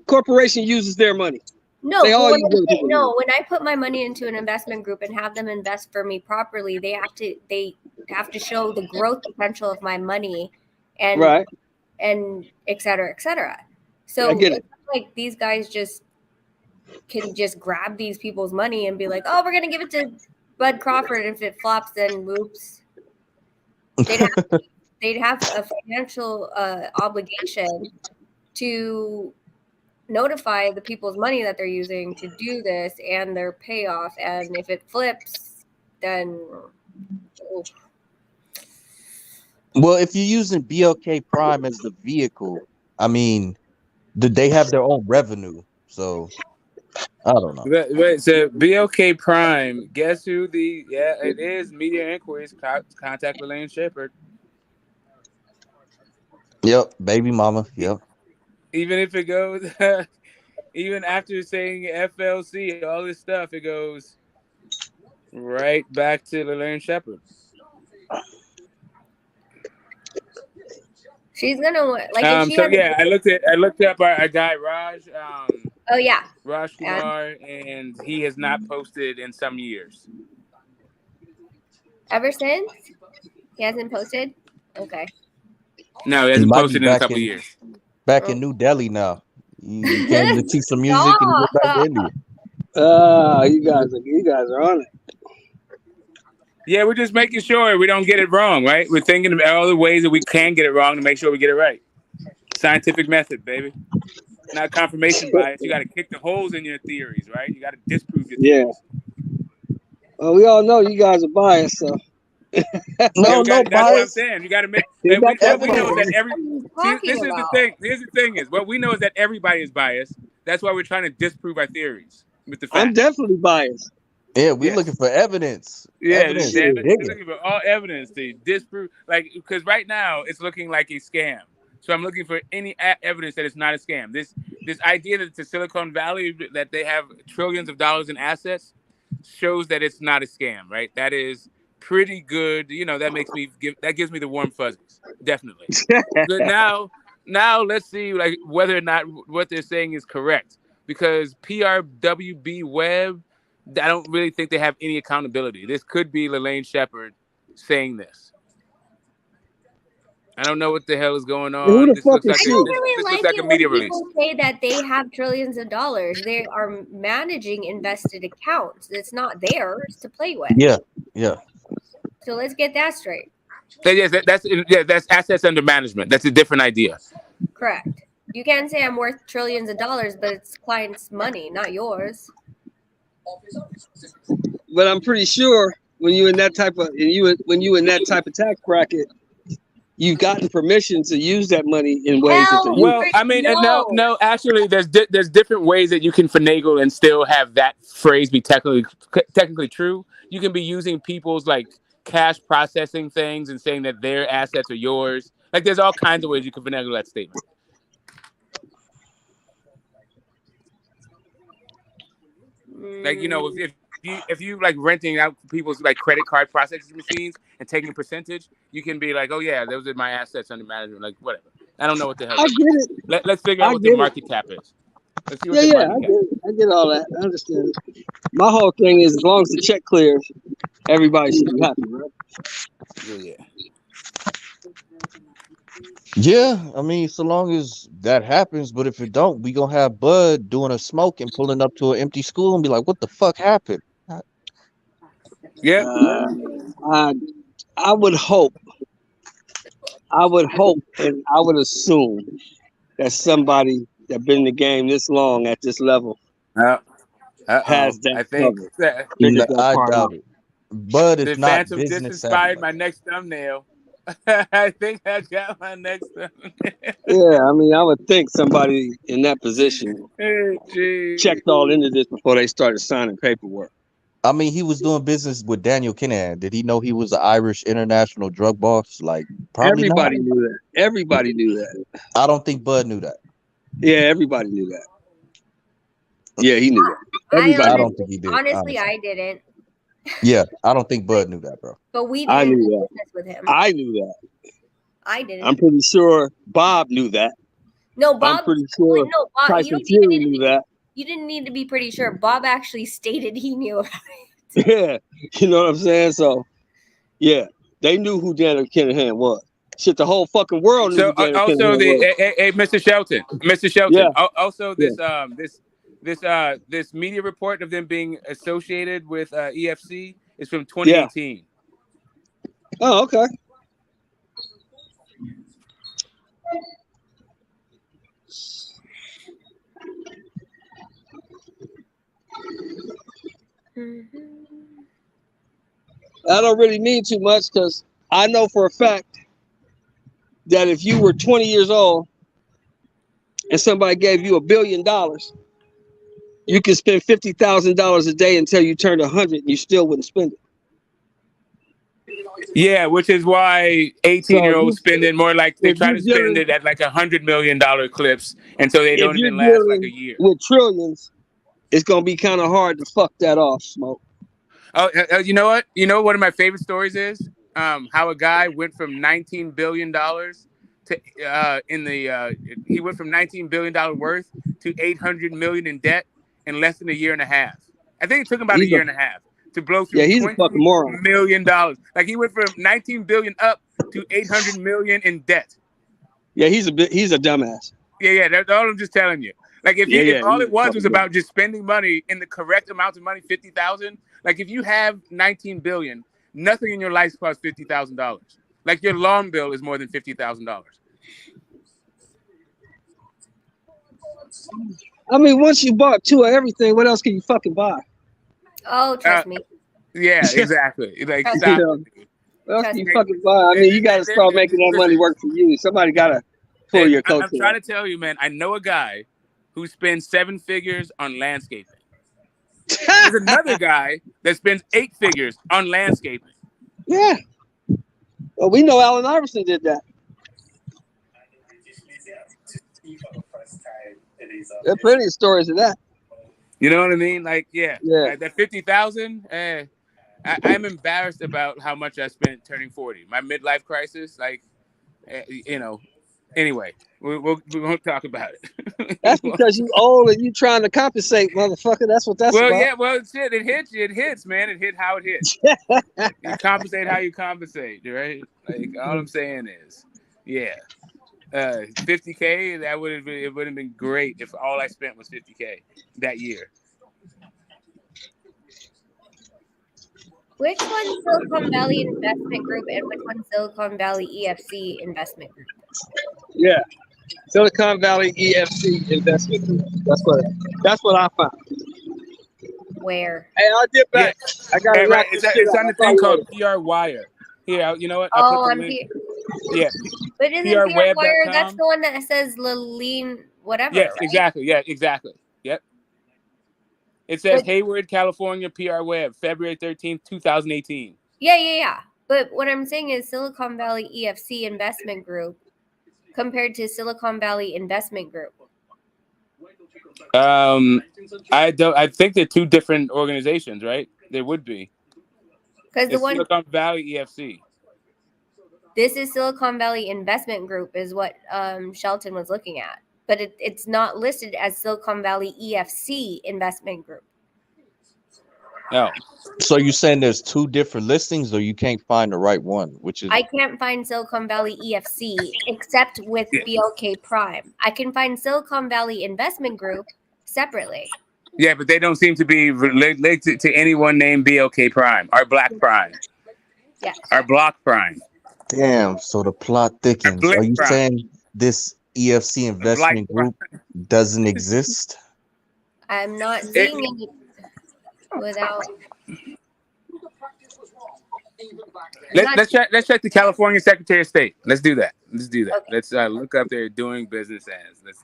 corporation uses their money? No, when I put my money into an investment group and have them invest for me properly, they have to show the growth potential of my money, and et cetera. So it's not like these guys can just grab these people's money and be like, oh, we're gonna give it to Bud Crawford, and if it flops, then whoops. They'd have a financial obligation to notify the people's money that they're using to do this and their payoff. And if it flips, then Well, if you're using BLK Prime as the vehicle, I mean, they have their own revenue, so I don't know. Wait, so BLK Prime, guess who it is Media Inquiries, contact Elaine Shepherd. Yep, baby mama. Yep. Even if it goes, even after saying FLC, all this stuff, it goes right back to Elaine Shepherd. she's gonna like. I looked up our guy Raj. Oh yeah, Raj Kumar, and he has not posted in some years. Ever since he hasn't posted. Okay. No, he hasn't posted in a couple years. Back in New Delhi now. You came to teach some music and go back to India. You guys are on it. Yeah, we're just making sure we don't get it wrong, right? We're thinking of all the ways that we can get it wrong to make sure we get it right. Scientific method, baby. Not confirmation bias. You got to kick the holes in your theories, right? You got to disprove your theories. Well, we all know you guys are biased, so. That's what I'm saying. You got to make. What we know is that this is the thing. Here's the thing: is what we know is that everybody is biased. That's why we're trying to disprove our theories with the facts. I'm definitely biased. Yeah, we're looking for evidence. Yeah, we're looking for all evidence to disprove. Like, because right now it's looking like a scam. So I'm looking for any evidence that it's not a scam. This idea that the Silicon Valley, that they have trillions of dollars in assets, shows that it's not a scam, right? That is pretty good. You know, that gives me the warm fuzzies, definitely. But now let's see like whether or not what they're saying is correct, because PRWB Web, I don't really think they have any accountability. This could be Elaine Shepherd saying this. I don't know what the hell is going on. Who the This fuck looks is like she? this looks like a media release. People say that they have trillions of dollars. They are managing invested accounts. It's not theirs to play with. Yeah. So let's get that straight. That's assets under management. That's a different idea. Correct. You can't say I'm worth trillions of dollars, but it's clients' money, not yours. But I'm pretty sure when you in that type of tax bracket, you've gotten permission to use that money in ways that they're well, I mean, no. Actually, there's different ways that you can finagle and still have that phrase be technically true. You can be using people's like cash processing things and saying that their assets are yours. Like, there's all kinds of ways you can finagle that statement. Like, you know, if you like renting out people's like credit card processing machines and taking a percentage, you can be like, oh yeah, those are my assets under management, like whatever. I don't know what the hell. I get it. Let's figure out what the market cap is. Let's see what the market cap is. I get all that. I understand. My whole thing is, as long as the check clears, everybody should be happy, right? Yeah, I mean, so long as that happens, but if it don't, we gonna have Bud doing a smoke and pulling up to an empty school and be like, what the fuck happened? Yeah. I would hope, and I would assume that somebody that been in the game this long at this level has that. I think covered. I doubt it. Bud is not Phantom business just inspired my next thumbnail. I think I got my next thumbnail. Yeah, I mean, I would think somebody in that position checked all into this before they started signing paperwork. I mean, he was doing business with Daniel Kinahan. Did he know he was an Irish international drug boss? Like, probably everybody not. knew that. Everybody knew that. I don't think Bud knew that. Yeah, everybody knew that. Yeah, he knew that. Everybody. I don't think he did. Honestly, I didn't. Yeah, I don't think Bud knew that, bro. But we I didn't knew do that. business with him. I knew that. I didn't. I'm pretty sure Bob knew that. No, Bob. I'm pretty sure Bob, Tyson Fury knew that. You didn't need to be pretty sure. Bob actually stated he knew about it. Yeah, you know what I'm saying? So, yeah, they knew who Daniel Kinahan was. Shit, the whole fucking world knew who Daniel also Kinahan was. Mr. Shelton. Yeah. Also, this media report of them being associated with EFC is from 2018. Yeah. Oh, okay. I don't really mean too much because I know for a fact that if you were 20 years old and somebody gave you $1 billion, you could spend $50,000 a day until you turned 100 and you still wouldn't spend it. Yeah, which is why 18-year-olds spend it more like they try to spend it at like $100 million clips, and so they don't even last like a year. With trillions, it's gonna be kind of hard to fuck that off, Smoke. Oh, you know what? You know one of my favorite stories is how a guy went from $19 billion to he went from $19 billion worth to $800 million in debt in less than a year and a half. I think it took him about a year and a half to blow through $20 million. Like he went from 19 billion up to 800 million in debt. Yeah, he's a dumbass. Yeah, that's all I'm just telling you. Like if all it was about just spending money in the correct amount of money, 50,000. Like if you have 19 billion, nothing in your life costs $50,000. Like your lawn bill is more than $50,000. I mean, once you bought two of everything, what else can you fucking buy? Oh, trust me. Yeah, exactly. Like Trust stop. What else can you fucking buy? I mean, you got to start making that money work for you. Somebody got to pull your coat. I'm trying to tell you, man. I know a guy who spends 7 figures on landscaping. There's another guy that spends 8 figures on landscaping. Yeah. Well, we know Allen Iverson did that. There are plenty of stories of that. You know what I mean? Like, yeah. That 50,000. I'm embarrassed about how much I spent turning 40. My midlife crisis, like, you know. Anyway, we won't talk about it. That's because you old and you trying to compensate, motherfucker. That's what that's about. Yeah, well, shit, it hits, man. It hit how it hits. You compensate how you compensate, right? Like, all I'm saying is, yeah, 50K. It would have been great if all I spent was 50K that year. Which one's Silicon Valley Investment Group and which one's Silicon Valley EFC Investment Group? Yeah, Silicon Valley EFC Investment Group. That's what I found. Where? Hey, I'll get back. I got it. Right. It's on the thing called PR Wire. Here, you know what? I'll put the link. Yeah. But isn't PR Wire? That's the one that says Laline whatever. Yes, right? exactly. Yeah, exactly. Yep. It says Hayward, California, PR Web, February 13th, 2018. Yeah. But what I'm saying is Silicon Valley EFC Investment Group compared to Silicon Valley Investment Group. I think they're two different organizations, right? They would be. Because the one Silicon Valley EFC. This is Silicon Valley Investment Group is what Shelton was looking at. But it's not listed as Silicon Valley EFC Investment Group. No. So you're saying there's two different listings, or you can't find the right one? Which is I can't find Silicon Valley EFC except with BLK Prime. I can find Silicon Valley Investment Group separately. Yeah, but they don't seem to be related to anyone named BLK Prime or Black Prime. Yeah. Or Block Prime. Damn. So the plot thickens. Are you saying this EFC investment group doesn't exist? I'm not seeing it without. Let's check the California Secretary of State. Let's do that. Okay. Let's look up their doing business as. Let's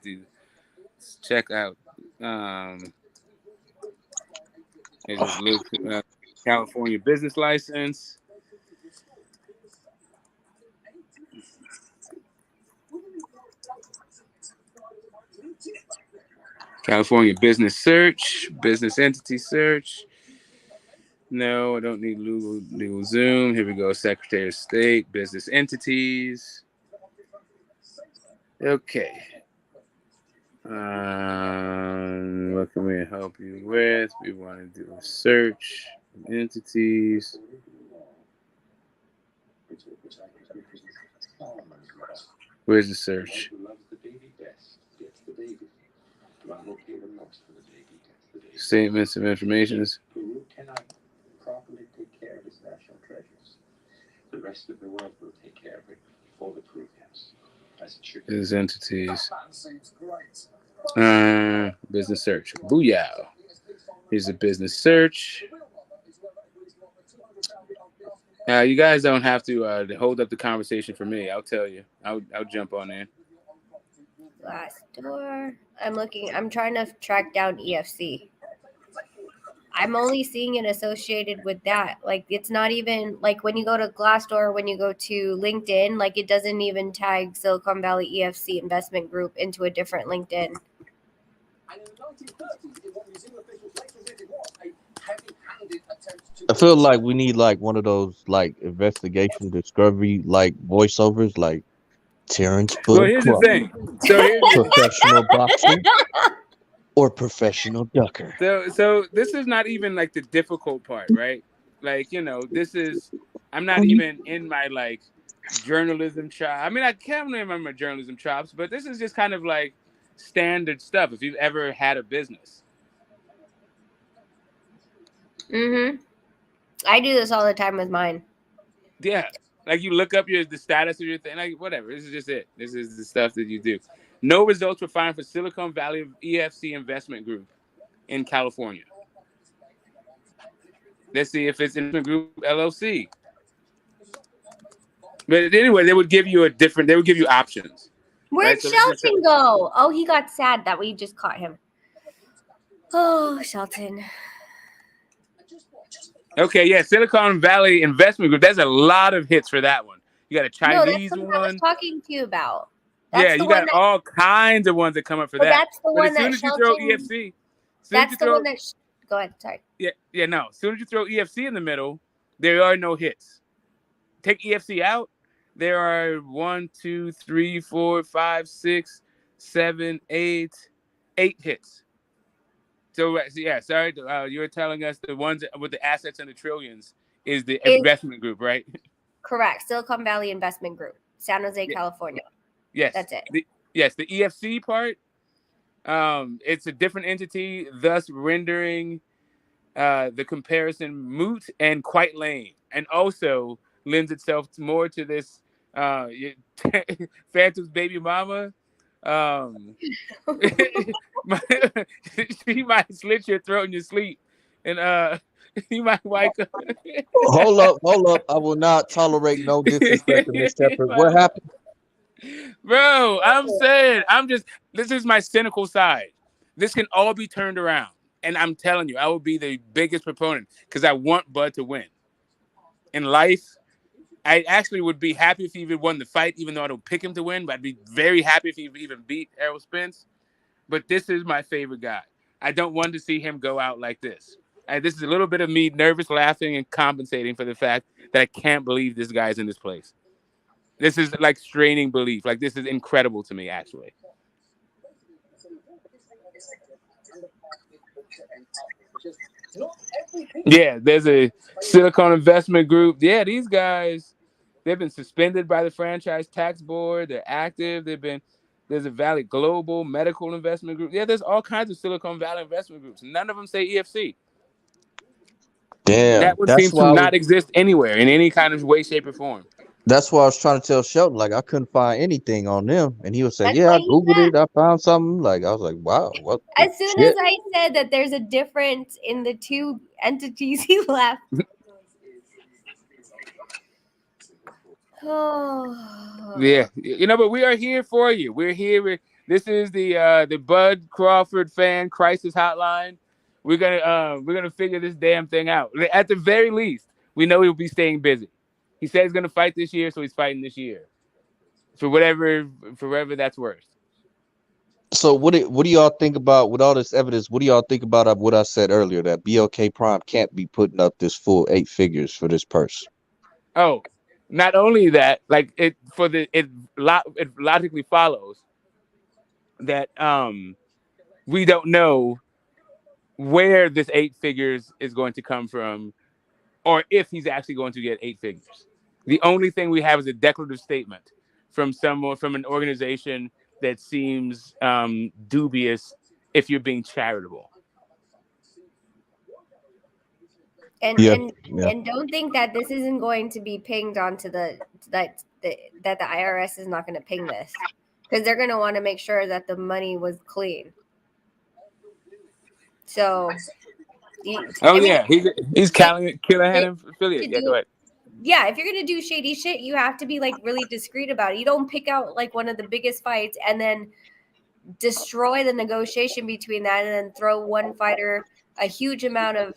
check out. Just look California business license. California business search, business entity search. No, I don't need legal Zoom. Here we go. Secretary of State, business entities. Okay. What can we help you with? We want to do a search, entities. Where's the search? Statements of information. Peru cannot properly take care of its national treasures. The rest of the world will take care of it for the Peruvians. These entities. Business search. Booyah. Here's a business search. You guys don't have to hold up the conversation for me. I'll tell you. I'll jump on in. Glassdoor. I'm trying to track down EFC. I'm only seeing it associated with that. Like, it's not even like when you go to Glassdoor, when you go to LinkedIn, like it doesn't even tag Silicon Valley EFC Investment Group into a different LinkedIn. I feel like we need like one of those like investigation discovery like voiceovers like Terrence Well, Bud here's the Crawford, thing. So here's professional boxer or professional ducker. so this is not even like the difficult part, right? Like, this is I'm not even in my like journalism chop. I mean, I can't remember my journalism chops, but this is just kind of like standard stuff if you've ever had a business. I do this all the time with mine. Yeah. Like you look up the status of your thing, like whatever. This is just it. This is the stuff that you do. No results were found for Silicon Valley EFC Investment Group in California. Let's see if it's Investment Group LLC. But anyway, they would give you options. Where'd Right? So Shelton go? Oh, he got sad that we just caught him. Oh, Shelton. Okay, yeah, Silicon Valley Investment Group. There's a lot of hits for that one. You got a Chinese that's the one I was one. talking to you about. That's You got all kinds of ones that come up for that. That's the one as soon that as you throw Shelton. EFC, That's the one that. Go ahead. Sorry. Yeah, no. As soon as you throw EFC in the middle, there are no hits. Take EFC out, there are 1, 2, 3, 4, 5, 6, 7, 8 hits. So yeah, sorry, you were telling us the ones with the assets in the trillions is the investment group, right? Correct. Silicon Valley Investment Group, San Jose, California. Yes, that's it. The EFC part, it's a different entity, thus rendering the comparison moot and quite lame, and also lends itself more to this Phantom's baby mama. She might slit your throat in your sleep, and you might wake up. Hold up! I will not tolerate no disrespect to Miss Shepherd. What happened, bro? I'm saying, this is my cynical side. This can all be turned around, and I'm telling you, I will be the biggest proponent because I want Bud to win. In life, I actually would be happy if he even won the fight, even though I don't pick him to win. But I'd be very happy if he even beat Errol Spence. But this is my favorite guy. I don't want to see him go out like this. This is a little bit of me nervous laughing and compensating for the fact that I can't believe this guy's in this place. This is like straining belief. Like, this is incredible to me, actually. Yeah, there's a Silicon Investment Group. Yeah, these guys, they've been suspended by the Franchise Tax Board. They're active. There's a Valley Global Medical Investment Group. Yeah, there's all kinds of Silicon Valley investment groups. None of them say EFC. Damn, that one seems to not exist anywhere in any kind of way, shape, or form. That's why I was trying to tell Shelton, like, I couldn't find anything on them, and he was saying, "Yeah, I googled it, I found something." Like, I was like, "Wow, what?" As soon as I said that there's a difference in the two entities, he left. Yeah, but we are here for you. We're here. This is the Bud Crawford fan crisis hotline. We're gonna figure this damn thing out. At the very least, we know he'll be staying busy. He said he's gonna fight this year, so he's fighting this year. For whatever that's worth. So what do y'all think about, with all this evidence, what do y'all think about what I said earlier, that BLK Prime can't be putting up this full 8 figures for this purse? Oh, not only that, like it logically follows that we don't know where this 8 figures is going to come from, or if he's actually going to get 8 figures. The only thing we have is a declarative statement from an organization that seems dubious if you're being charitable. And don't think that this isn't going to be pinged onto that the IRS is not going to ping this, because they're going to want to make sure that the money was clean. So, he's Callahan affiliate. Yeah, go ahead. yeah, if you're gonna do shady shit, you have to be like really discreet about it. You don't pick out like one of the biggest fights and then destroy the negotiation between that, and then throw one fighter a huge amount of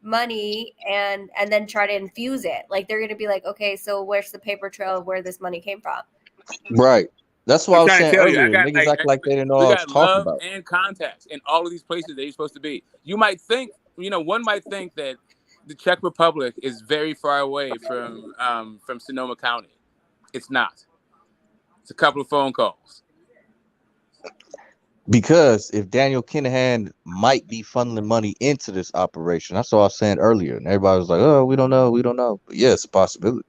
money and then try to infuse it. Like they're gonna be like, okay, so where's the paper trail of where this money came from? Right. That's what I I'm was trying to saying tell you, I earlier. got Niggas act like they didn't know we what I was got talking love about. and contacts in all of these places that you're supposed to be. You might think, one might think that the Czech Republic is very far away from Sonoma County. It's not. It's a couple of phone calls. Because if Daniel Kinahan might be funneling money into this operation, that's what I was saying earlier. And everybody was like, oh, we don't know. But yeah, it's a possibility.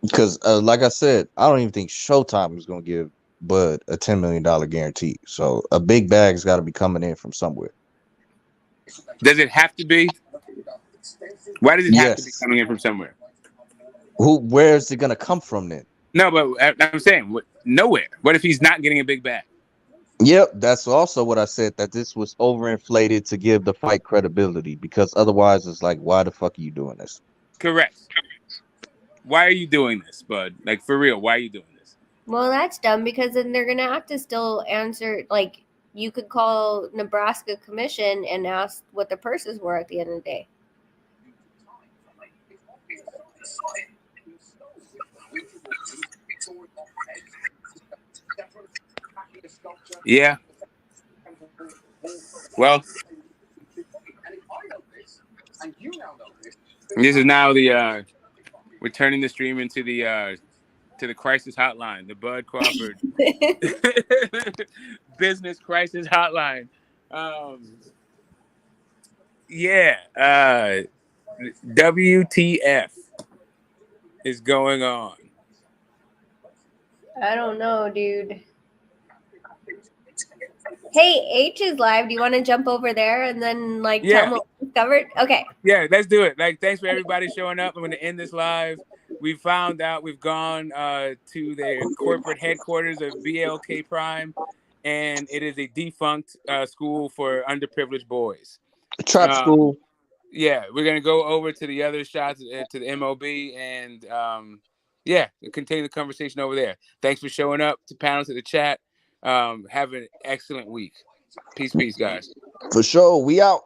Because, like I said, I don't even think Showtime is going to give Bud a $10 million guarantee. So a big bag's got to be coming in from somewhere. Does it have to be? Why does it have to be coming in from somewhere? Where is it going to come from then? No, but I'm saying nowhere. What if he's not getting a big bag? Yep, that's also what I said, that this was overinflated to give the fight credibility, because otherwise it's like, why the fuck are you doing this? Correct. Why are you doing this, Bud? Like, for real, why are you doing this? Well, that's dumb, because then they're gonna have to still answer. Like, you could call Nebraska Commission and ask what the purses were at the end of the day. Yeah. Well, this is now the we're turning the stream into the crisis hotline, the Bud Crawford business crisis hotline. WTF is going on? I don't know, dude. Hey, H is live. Do you want to jump over there and then tell them what we discovered? Okay. Yeah, let's do it. Thanks for everybody showing up. I'm going to end this live. We found out we've gone to the corporate headquarters of BLK Prime, and it is a defunct school for underprivileged boys. Trap school. Yeah, we're going to go over to the other shots, to the MOB, and continue the conversation over there. Thanks for showing up, to panels, to the chat. Have an excellent week. Peace, guys. For sure. We out.